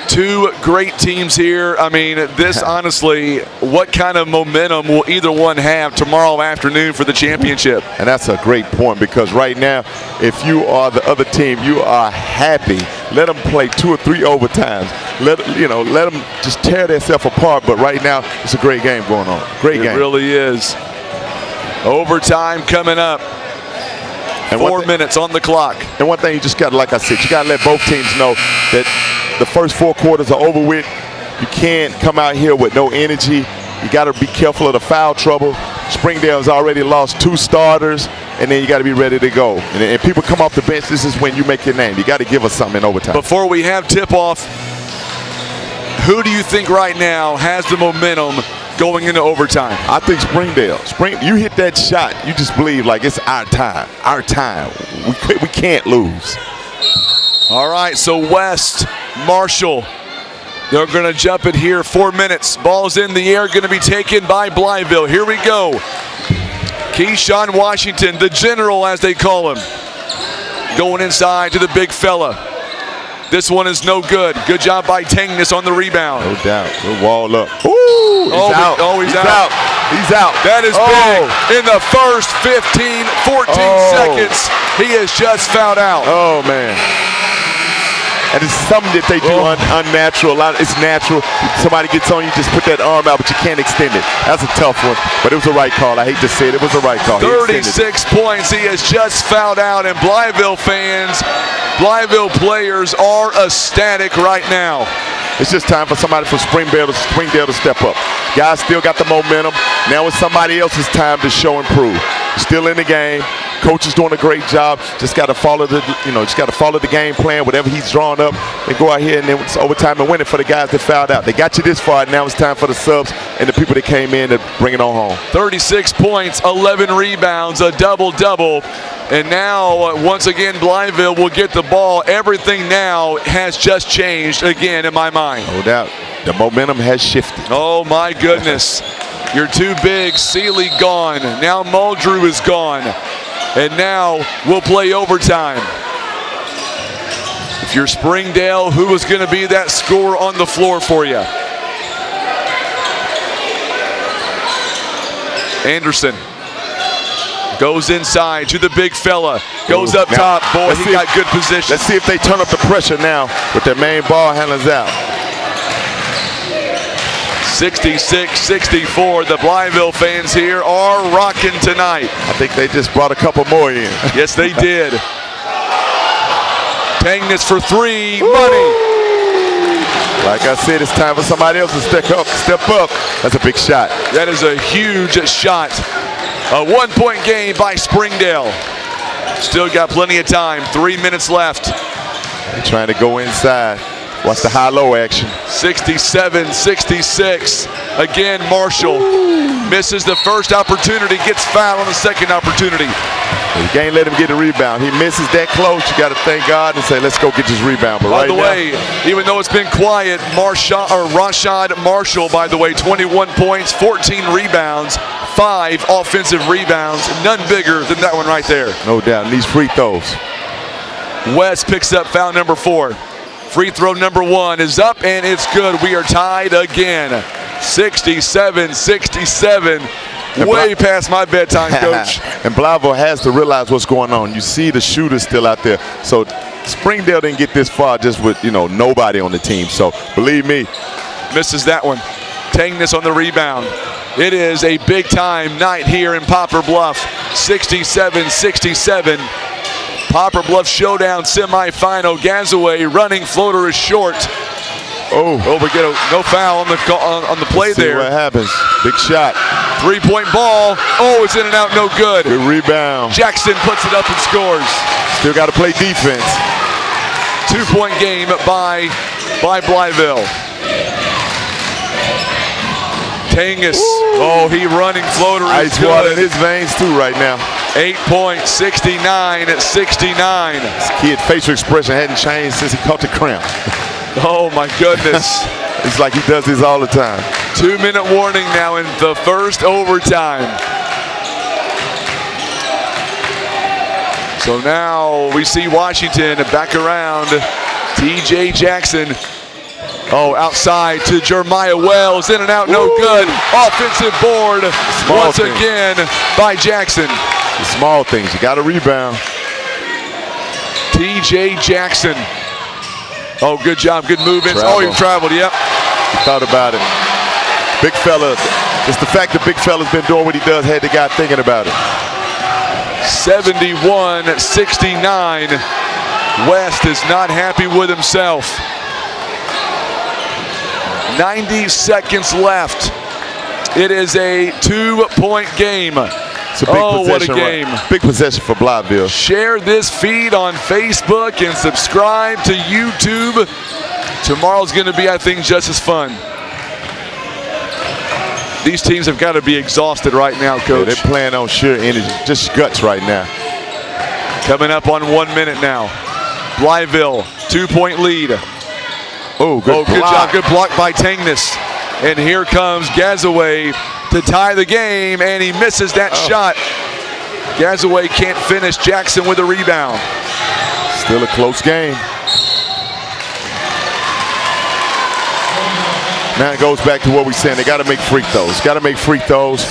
Speaker 1: 2 great teams here. I mean, this honestly, what kind of momentum will either one have tomorrow afternoon for the championship?
Speaker 17: And that's a great point, because right now, if you are the other team, you are happy. Let them play 2 or 3 overtimes. Let them just tear themselves apart. But right now, it's a great game going on. Great game.
Speaker 1: It really is. Overtime coming up. And 4 minutes on the clock.
Speaker 17: And one thing you just got to, like I said, you got to let both teams know that the first 4 quarters are over with. You can't come out here with no energy. You got to be careful of the foul trouble. Springdale's already lost 2 starters, and then you got to be ready to go. And people come off the bench, this is when you make your name. You got to give us something in overtime.
Speaker 1: Before we have tip-off, who do you think right now has the momentum going into overtime?
Speaker 17: I think Springdale. You hit that shot, you just believe like it's our time. Our time. We can't lose.
Speaker 1: All right, so West, Marshall, they're going to jump it here. 4 minutes. Ball's in the air, going to be taken by Blytheville. Here we go. Keyshawn Washington, the general as they call him, going inside to the big fella. This one is no good. Good job by Tangness on the rebound.
Speaker 17: No doubt. Good wall up. Ooh, he's out.
Speaker 1: He's out.
Speaker 17: He's out.
Speaker 1: That is big. In the first 15, 14 seconds, he has just fouled out.
Speaker 17: Oh, man. And it's something that they do unnatural. It's natural. Somebody gets on you, just put that arm out, but you can't extend it. That's a tough one, but it was the right call. I hate to say it. It was the right call.
Speaker 1: 36 points. He has just fouled out, and Blytheville fans, Blytheville players are ecstatic right now.
Speaker 17: It's just time for somebody from Springdale to step up. Guys still got the momentum. Now it's somebody else's time to show and prove. Still in the game. Coach is doing a great job. Just got to follow the game plan, whatever he's drawn up, and go out here and then it's overtime and win it for the guys that fouled out. They got you this far. Now it's time for the subs and the people that came in to bring it on home.
Speaker 1: 36 points, 11 rebounds, a double-double. And now, once again, Blytheville will get the ball. Everything now has just changed again in my mind.
Speaker 17: No doubt. The momentum has shifted.
Speaker 1: Oh, my goodness. You're too big. Seeley gone. Now Muldrew is gone. And now we'll play overtime. If you're Springdale, who is going to be that scorer on the floor for you? Anderson goes inside to the big fella. Goes up top. Boy, he got good position.
Speaker 17: Let's see if they turn up the pressure now with their main ball handlers out.
Speaker 1: 66-64. The Blytheville fans here are rocking tonight.
Speaker 17: I think they just brought a couple more in.
Speaker 1: Yes, they did. Tangness for 3. Money.
Speaker 17: Like I said, it's time for somebody else to step up. That's a big shot.
Speaker 1: That is a huge shot. A 1-point game by Springdale. Still got plenty of time. 3 minutes left.
Speaker 17: They're trying to go inside. Watch the high-low action.
Speaker 1: 67-66. Again, Marshall misses the first opportunity, gets fouled on the second opportunity.
Speaker 17: You can't let him get a rebound. He misses that close. You got to thank God and say, let's go get this rebound. But
Speaker 1: by the way, even though it's been quiet, Rashad Marshall, by the way, 21 points, 14 rebounds, 5 offensive rebounds. None bigger than that one right there.
Speaker 17: No doubt. And these free throws.
Speaker 1: West picks up foul number 4. Free throw number 1 is up, and it's good. We are tied again. 67-67. Way past my bedtime, Coach.
Speaker 17: And Blytheville has to realize what's going on. You see the shooters still out there. So Springdale didn't get this far just with, nobody on the team. So believe me.
Speaker 1: Misses that one. Tangness on the rebound. It is a big-time night here in Poplar Bluff. 67-67. Poplar Bluff Showdown semifinal. Gazaway running floater is short.
Speaker 17: Oh,
Speaker 1: we get no foul on the play
Speaker 17: Let's see
Speaker 1: there.
Speaker 17: what happens. Big shot.
Speaker 1: 3-point ball. Oh, it's in and out, no good.
Speaker 17: Good rebound.
Speaker 1: Jackson puts it up and scores.
Speaker 17: Still got to play defense.
Speaker 1: 2-point game by Blytheville. Tangus. Oh, he running floater is
Speaker 17: Ice
Speaker 1: good.
Speaker 17: water in his veins too right now.
Speaker 1: 8 points, 69-69.
Speaker 17: This kid facial expression hadn't changed since he caught the cramp.
Speaker 1: Oh my goodness.
Speaker 17: It's like he does this all the time.
Speaker 1: 2-minute warning now in the first overtime. So now we see Washington back around. TJ Jackson. Oh, outside to Jeremiah Wells. In and out, no good. Offensive board once again by Jackson.
Speaker 17: The small things, you got to rebound.
Speaker 1: TJ Jackson. Oh, good job, good movements. Oh, he traveled, yep.
Speaker 17: He thought about it. Big fella, just the fact that big fella's been doing what he does had the guy thinking about it.
Speaker 1: 71-69. West is not happy with himself. 90 seconds left. It is a 2-point game.
Speaker 17: It's a big possession.
Speaker 1: What a game.
Speaker 17: Big possession for Blytheville.
Speaker 1: Share this feed on Facebook and subscribe to YouTube. Tomorrow's going to be, I think, just as fun. These teams have got to be exhausted right now, Coach.
Speaker 17: Yeah, they're playing on sheer energy, just guts right now.
Speaker 1: Coming up on 1 minute now. Blytheville, 2-point lead.
Speaker 17: Oh, good
Speaker 1: job. Good block by Tangness. And here comes Gazaway to tie the game, and he misses that shot. Gazaway can't finish. Jackson with a rebound.
Speaker 17: Still a close game. Now it goes back to what we're saying. They got to make free throws. Got to make free throws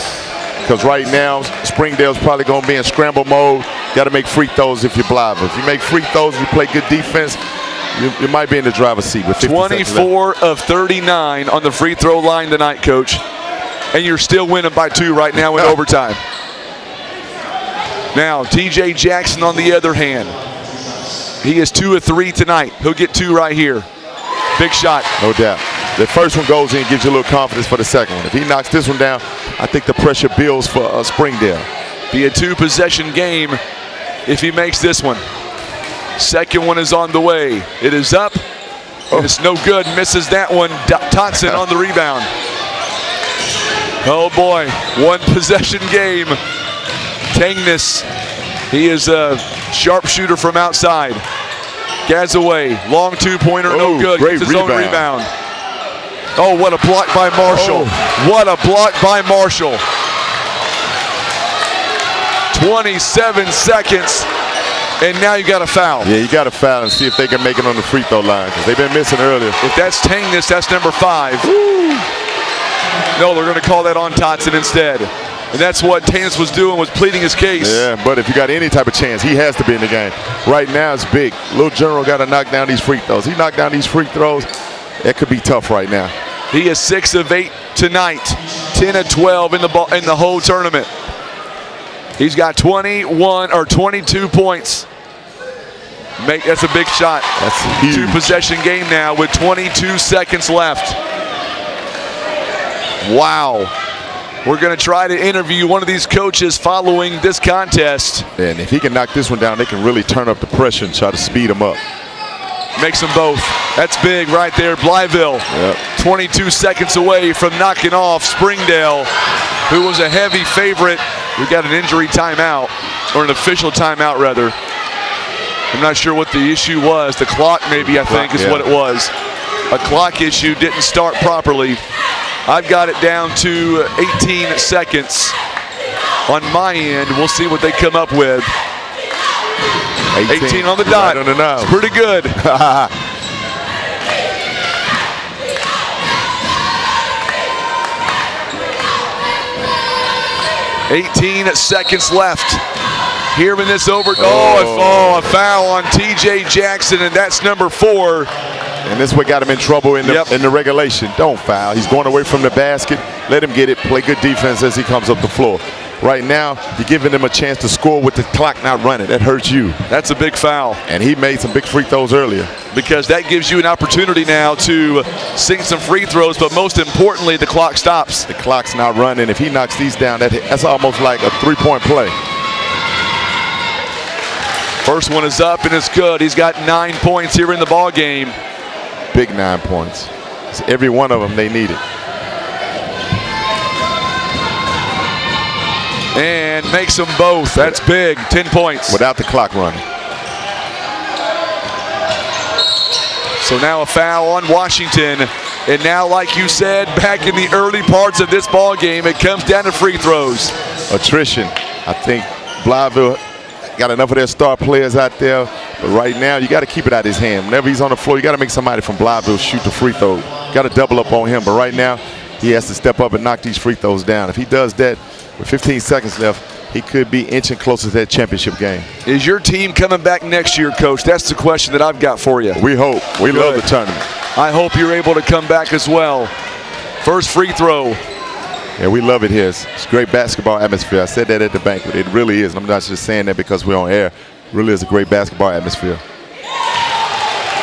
Speaker 17: because right now Springdale's probably going to be in scramble mode. Got to make free throws if you're Blytheville. If you make free throws and you play good defense, you might be in the driver's seat with 50
Speaker 1: 24 of 39 on the free throw line tonight, Coach. And you're still winning by 2 right now in overtime. Now, TJ Jackson on the other hand. He is 2 of 3 tonight. He'll get 2 right here. Big shot.
Speaker 17: No doubt. The first one goes in, gives you a little confidence for the second one. If he knocks this one down, I think the pressure builds for Springdale.
Speaker 1: Be a 2-possession game if he makes this one. Second one is on the way. It is up. And it's no good. Misses that one. Totson on the rebound. Oh boy, 1-possession game. Tangness, he is a sharpshooter from outside. Gazaway, long 2-pointer, no good.
Speaker 17: Great
Speaker 1: Gets his own rebound. Oh, what a block by Marshall. What a block by Marshall. 27 seconds. And now you got a foul.
Speaker 17: Yeah, you got to foul and see if they can make it on the free throw line because they've been missing earlier.
Speaker 1: If that's Tangness, that's number 5. No, they're going to call that on Totson instead. And that's what Tangness was doing, was pleading his case.
Speaker 17: Yeah, but if you got any type of chance, he has to be in the game. Right now it's big. Little General got to knock down these free throws. He knocked down these free throws. That could be tough right now.
Speaker 1: He is 6 of 8 tonight. 10 of 12 in the whole tournament. He's got 22 points. That's a big shot.
Speaker 17: That's huge.
Speaker 1: 2-possession game now with 22 seconds left. Wow. We're going to try to interview one of these coaches following this contest.
Speaker 17: And if he can knock this one down, they can really turn up the pressure and try to speed him up.
Speaker 1: Makes them both. That's big right there. Blytheville, 22 seconds away from knocking off Springdale, who was a heavy favorite. We got an injury timeout, or an official timeout rather. I'm not sure what the issue was. The clock maybe, I think, is what it was. A clock issue, didn't start properly. I've got it down to 18 seconds on my end. We'll see what they come up with. 18 on the dot.
Speaker 17: Right on the nose.
Speaker 1: It's pretty good. 18 seconds left. here in this a foul on T.J. Jackson, and that's number 4.
Speaker 17: And this is what got him in trouble in the regulation. Don't foul. He's going away from the basket. Let him get it. Play good defense as he comes up the floor. Right now, you're giving him a chance to score with the clock not running. That hurts you.
Speaker 1: That's a big foul.
Speaker 17: And he made some big free throws earlier.
Speaker 1: Because that gives you an opportunity now to sink some free throws, but most importantly, the clock stops.
Speaker 17: The clock's not running. If he knocks these down, that's almost like a 3-point play.
Speaker 1: First one is up and it's good. He's got 9 points here in the ball game.
Speaker 17: Big 9 points. It's every one of them they needed.
Speaker 1: And makes them both. That's big. 10 points.
Speaker 17: Without the clock running.
Speaker 1: So now a foul on Washington. And now, like you said, back in the early parts of this ball game, it comes down to free throws.
Speaker 17: Attrition. I think Blytheville got enough of their star players out there. But right now, you got to keep it out of his hand. Whenever he's on the floor, you got to make somebody from Blytheville shoot the free throw. Got to double up on him. But right now, he has to step up and knock these free throws down. If he does that with 15 seconds left, he could be inching closer to that championship game.
Speaker 1: Is your team coming back next year, Coach? That's the question that I've got for you.
Speaker 17: We hope. We love the tournament.
Speaker 1: I hope you're able to come back as well. First free throw.
Speaker 17: Yeah, we love it here. It's great basketball atmosphere. I said that at the banquet. It really is. I'm not just saying that because we're on air. It really is a great basketball atmosphere.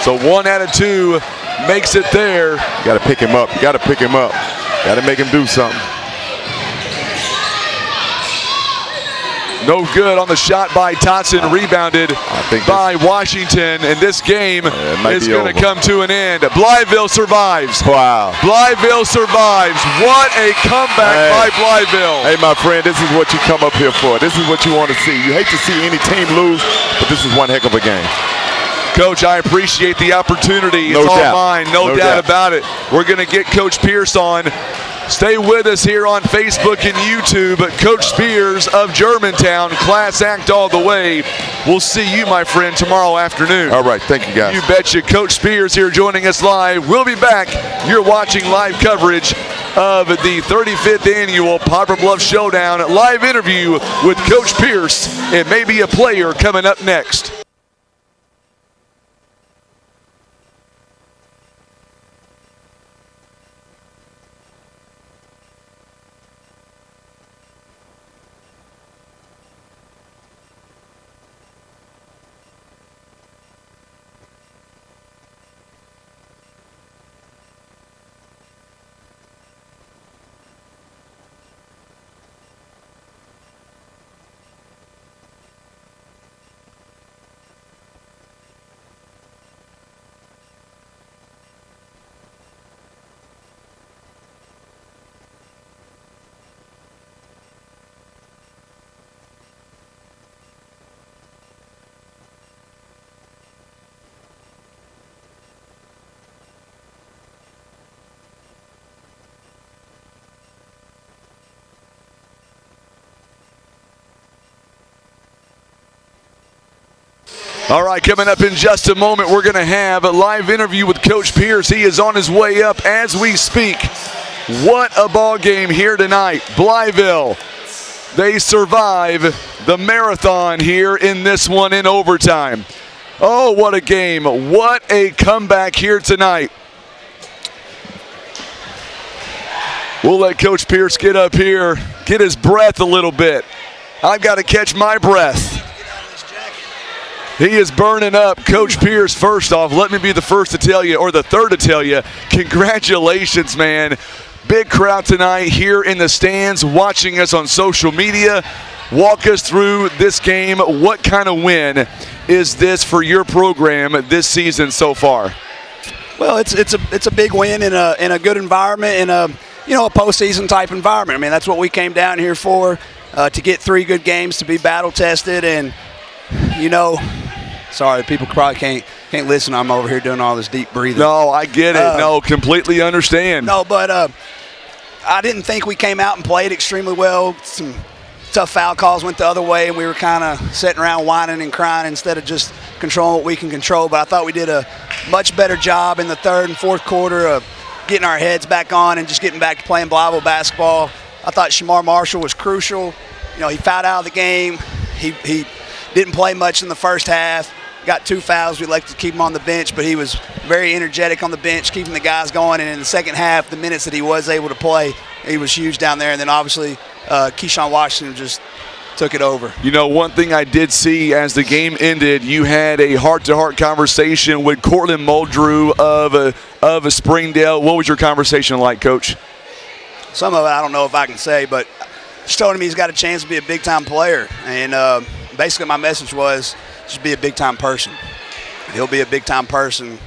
Speaker 1: So 1 out of 2 makes it there.
Speaker 17: You got to pick him up. You got to pick him up. Got to make him do something.
Speaker 1: No good on the shot by Totson, rebounded by Washington, and this game is going to come to an end. Blytheville survives.
Speaker 17: Wow.
Speaker 1: Blytheville survives. What a comeback by Blytheville.
Speaker 17: Hey, my friend, this is what you come up here for. This is what you want to see. You hate to see any team lose, but this is one heck of a game.
Speaker 1: Coach, I appreciate the opportunity. It's all mine, no doubt about it. We're going to get Coach Pierce on. Stay with us here on Facebook and YouTube. Coach Spears of Germantown, class act all the way. We'll see you, my friend, tomorrow afternoon.
Speaker 17: All right, thank you, guys.
Speaker 1: You betcha. Coach Spears here joining us live. We'll be back. You're watching live coverage of the 35th annual Poplar Bluff Showdown. Live interview with Coach Pierce and maybe a player coming up next. All right, coming up in just a moment, we're going to have a live interview with Coach Pierce. He is on his way up as we speak. What a ball game here tonight. Blytheville, they survive the marathon here in this one in overtime. Oh, what a game. What a comeback here tonight. We'll let Coach Pierce get up here, get his breath a little bit. I've got to catch my breath. He is burning up. Coach Pierce, first off, let me be the first to tell you, or the third to tell you, congratulations, man. Big crowd tonight here in the stands watching us on social media. Walk us through this game. What kind of win is this for your program this season so far?
Speaker 18: Well, it's a big win in a good environment, in a postseason type environment. I mean, that's what we came down here for, to get 3 good games, to be battle tested, and sorry, people probably can't listen. I'm over here doing all this deep breathing.
Speaker 1: No, I get it. No, completely understand.
Speaker 18: No, but I didn't think we came out and played extremely well. Some tough foul calls went the other way, and we were kind of sitting around whining and crying instead of just controlling what we can control. But I thought we did a much better job in the third and fourth quarter of getting our heads back on and just getting back to playing Blytheville basketball. I thought Shamar Marshall was crucial. He fouled out of the game. He didn't play much in the first half. Got 2 fouls. We'd like to keep him on the bench, but he was very energetic on the bench, keeping the guys going. And in the second half, the minutes that he was able to play, he was huge down there. And then obviously Keyshawn Washington just took it over.
Speaker 1: You know, one thing I did see as the game ended, you had a heart-to-heart conversation with Cortland Muldrew of Springdale. What was your conversation like, Coach?
Speaker 18: Some of it I don't know if I can say, but just told him he's got a chance to be a big-time player. And basically my message was just be a big-time person. He'll be a big-time person.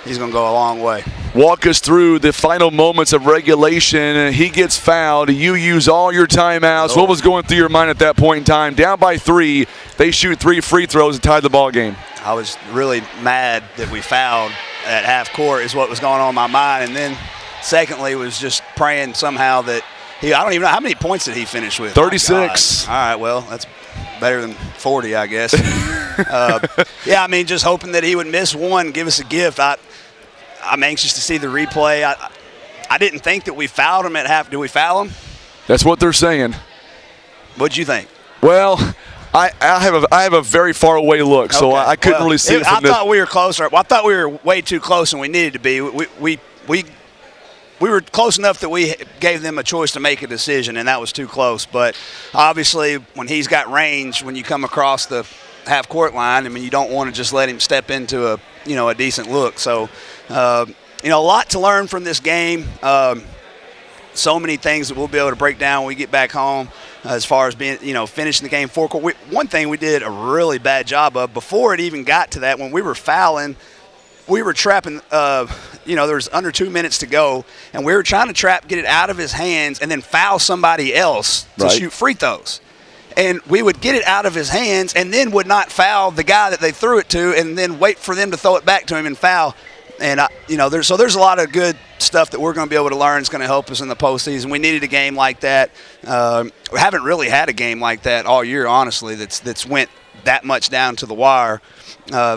Speaker 18: He's going to go a long way.
Speaker 1: Walk us through the final moments of regulation. He gets fouled. You use all your timeouts. What was going through your mind at that point in time? Down by 3, they shoot 3 free throws and tie the ball game.
Speaker 18: I was really mad that we fouled at half court is what was going on in my mind. And then secondly was just praying somehow that I don't even know how many points did he finish with?
Speaker 1: 36.
Speaker 18: All right, well, that's better than 40, I guess. Yeah, I mean, just hoping that he would miss one, give us a gift. I'm anxious to see the replay. I didn't think that we fouled him at half. Did we foul him?
Speaker 1: That's what they're saying.
Speaker 18: What'd you think?
Speaker 1: Well, I have a very far away look, so I couldn't really see it from this.
Speaker 18: I thought we were closer. Well, I thought we were way too close and we needed to be. We were close enough that we gave them a choice to make a decision, and that was too close. But obviously, when he's got range, when you come across the half-court line, I mean, you don't want to just let him step into a decent look. So, a lot to learn from this game. So many things that we'll be able to break down when we get back home as far as being, finishing the game forecourt. One thing we did a really bad job of before it even got to that, when we were fouling, we were trapping, there was under 2 minutes to go, and we were trying to get it out of his hands and then foul somebody else to shoot free throws. And we would get it out of his hands and then would not foul the guy that they threw it to and then wait for them to throw it back to him and foul. And, there's a lot of good stuff that we're going to be able to learn. It's going to help us in the postseason. We needed a game like that. We haven't really had a game like that all year, honestly, that's went that much down to the wire.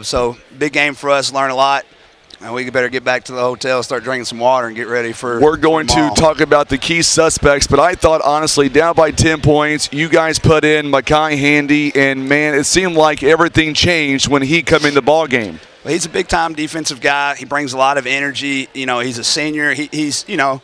Speaker 18: So big game for us, learn a lot. And we better get back to the hotel, start drinking some water, and get ready for
Speaker 1: We're going to talk about the key suspects, but I thought, honestly, down by 10 points, you guys put in Makai Handy, and, man, it seemed like everything changed when he come in the ball game.
Speaker 18: Well, he's a big-time defensive guy. He brings a lot of energy. He's a senior. He's a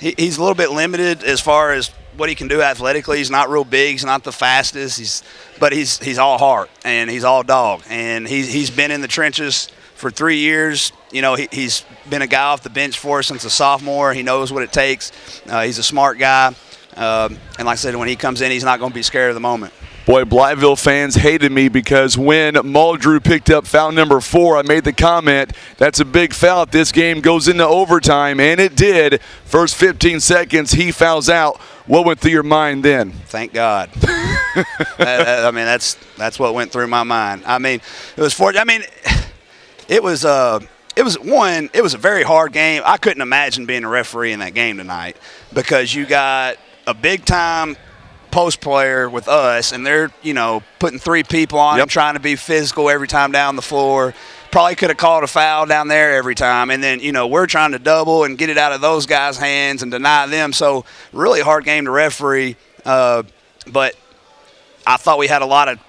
Speaker 18: little bit limited as far as what he can do athletically. He's not real big. He's not the fastest. But he's all heart, and he's all dog. And he's been in the trenches for 3 years. He's been a guy off the bench for us since a sophomore. He knows what it takes. He's a smart guy. And like I said, when he comes in, he's not going to be scared of the moment.
Speaker 1: Boy, Blytheville fans hated me because when Muldrew picked up foul number 4, I made the comment, that's a big foul if this game goes into overtime, and it did. First 15 seconds, he fouls out. What went through your mind then?
Speaker 18: Thank God. That's what went through my mind. It was a very hard game. I couldn't imagine being a referee in that game tonight because you got a big-time post player with us, and they're, putting 3 people on him, trying to be physical every time down the floor. Probably could have called a foul down there every time. And then, we're trying to double and get it out of those guys' hands and deny them. So really hard game to referee. But I thought we had a lot of,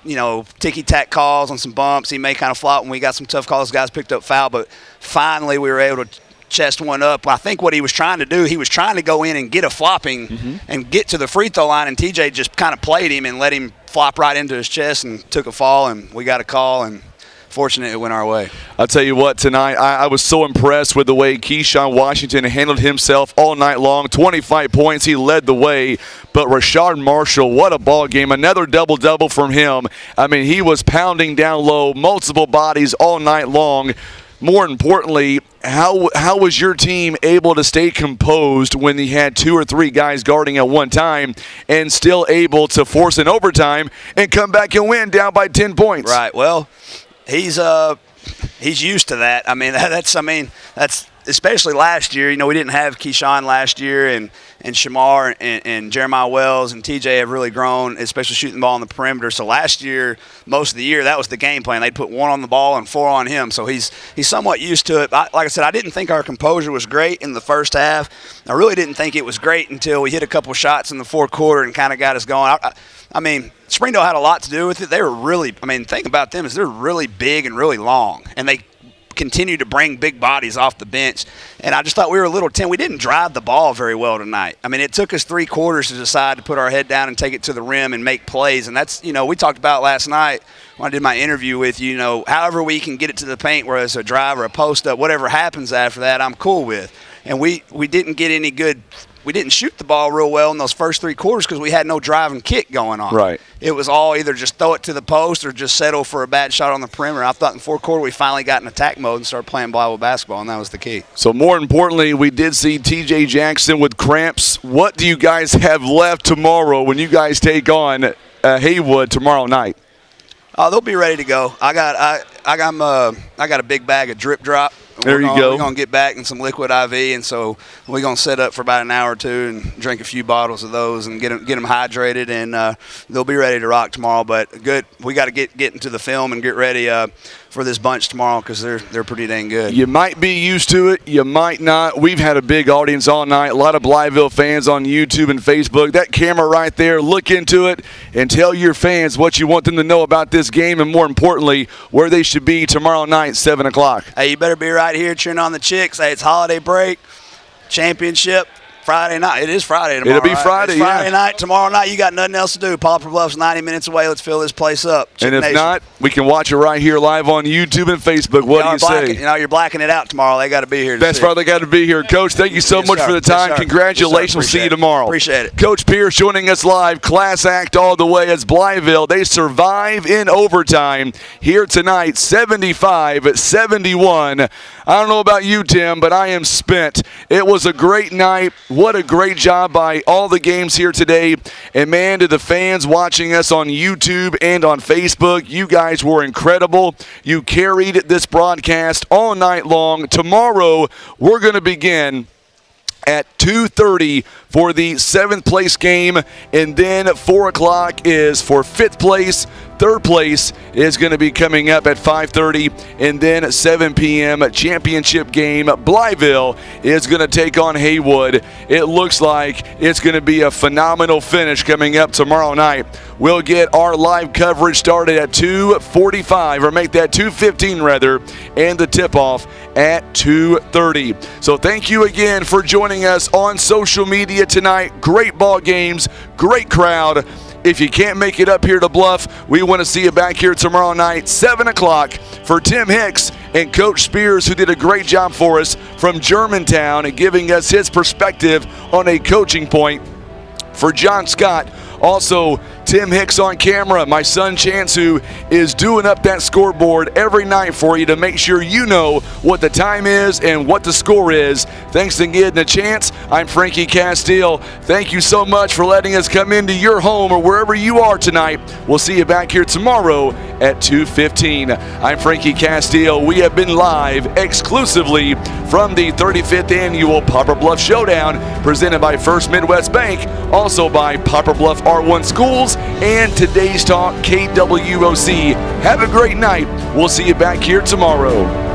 Speaker 18: ticky-tack calls on some bumps. He may kind of flop when we got some tough calls. Guys picked up foul, but finally we were able to chest one up. I think what he was trying to do, he was trying to go in and get a flopping and get to the free throw line, and TJ just kind of played him and let him flop right into his chest and took a fall, and we got a call, and fortunately it went our way.
Speaker 1: I'll tell you what, tonight I was so impressed with the way Keyshawn Washington handled himself all night long. 25 points, he led the way. But Rashard Marshall, what a ball game. Another double-double from him. I mean, he was pounding down low, multiple bodies all night long. More importantly, how was your team able to stay composed when he had 2 or 3 guys guarding at one time and still able to force an overtime and come back and win down by 10 points?
Speaker 18: Right. Well, he's used to that. That's especially last year. We didn't have Keyshawn last year, and Shamar and Jeremiah Wells and TJ have really grown, especially shooting the ball on the perimeter. So last year, most of the year, that was the game plan. They'd put 1 on the ball and 4 on him. So he's somewhat used to it. Like I said, I didn't think our composure was great in the first half. I really didn't think it was great until we hit a couple shots in the fourth quarter and kind of got us going. I mean, Springdale had a lot to do with it. They were really, I mean, the thing about them is they're really big and really long, and they continue to bring big bodies off the bench. And I just thought we were a little we didn't drive the ball very well tonight. I mean, it took us 3 quarters to decide to put our head down and take it to the rim and make plays. And that's, you know, we talked about last night when I did my interview with you, you know, however we can get it to the paint, whether it's a drive or a post up, whatever happens after that, I'm cool with. And we didn't get any good. We didn't shoot the ball real well in those first 3 quarters because we had no drive and kick going on.
Speaker 1: Right.
Speaker 18: It was all either just throw it to the post or just settle for a bad shot on the perimeter. I thought in the 4th quarter we finally got in attack mode and started playing Blytheville basketball, and that was the key.
Speaker 1: So more importantly, we did see TJ Jackson with cramps. What do you guys have left tomorrow when you guys take on Haywood tomorrow night?
Speaker 18: They'll be ready to go. I got a big bag of Drip Drop.
Speaker 1: There you go.
Speaker 18: We're going to get back in some liquid IV, and so we're going to set up for about an hour or 2 and drink a few bottles of those and get them hydrated, and they'll be ready to rock tomorrow. But good, we got to get into the film and get ready for this bunch tomorrow because they're pretty dang good.
Speaker 1: You might be used to it. You might not. We've had a big audience all night. A lot of Blytheville fans on YouTube and Facebook. That camera right there, look into it and tell your fans what you want them to know about this game and, more importantly, where they should be tomorrow night, 7 o'clock.
Speaker 18: Hey, you better be right here cheering on the Chicks. Hey, it's holiday break, championship. Friday night. It is Friday tomorrow.
Speaker 1: It'll be Friday,
Speaker 18: it's Friday night. Tomorrow night, you got nothing else to do. Poplar Bluff's 90 minutes away. Let's fill this place up.
Speaker 1: And if not, we can watch it right here live on YouTube and Facebook. What do you say?
Speaker 18: You know, you're blacking it out tomorrow. They got to be here.
Speaker 1: That's right. They got to be here. Coach, thank you so much for the time. Congratulations. We'll see you tomorrow.
Speaker 18: Appreciate it.
Speaker 1: Coach Pierce joining us live. Class act all the way as Blytheville. They survive in overtime here tonight, 75-71. I don't know about you, Tim, but I am spent. It was a great night. What a great job by all the games here today. And, man, to the fans watching us on YouTube and on Facebook, you guys were incredible. You carried this broadcast all night long. Tomorrow, we're going to begin at 2:30 for the 7th place game, and then 4 o'clock is for 5th place. 3rd place is going to be coming up at 5:30, and then at 7 p.m. championship game. Blytheville is going to take on Haywood. It looks like it's going to be a phenomenal finish coming up tomorrow night. We'll get our live coverage started at 2:45, or make that 2:15 rather, and the tip-off at 2:30. So thank you again for joining us on social media tonight. Great ball games, great crowd. If you can't make it up here to Bluff, we want to see you back here tomorrow night, 7 o'clock, for Tim Hicks and Coach Spears, who did a great job for us from Germantown and giving us his perspective on a coaching point. For John Scott, also Tim Hicks on camera, my son Chance, who is doing up that scoreboard every night for you to make sure you know what the time is and what the score is. Thanks again to Chance. I'm Frankie Castile. Thank you so much for letting us come into your home or wherever you are tonight. We'll see you back here tomorrow at 2:15. I'm Frankie Castile. We have been live exclusively from the 35th Annual Poplar Bluff Showdown, presented by First Midwest Bank, also by Poplar Bluff R1 Schools and Today's Talk KWOC. Have a great night. We'll see you back here tomorrow.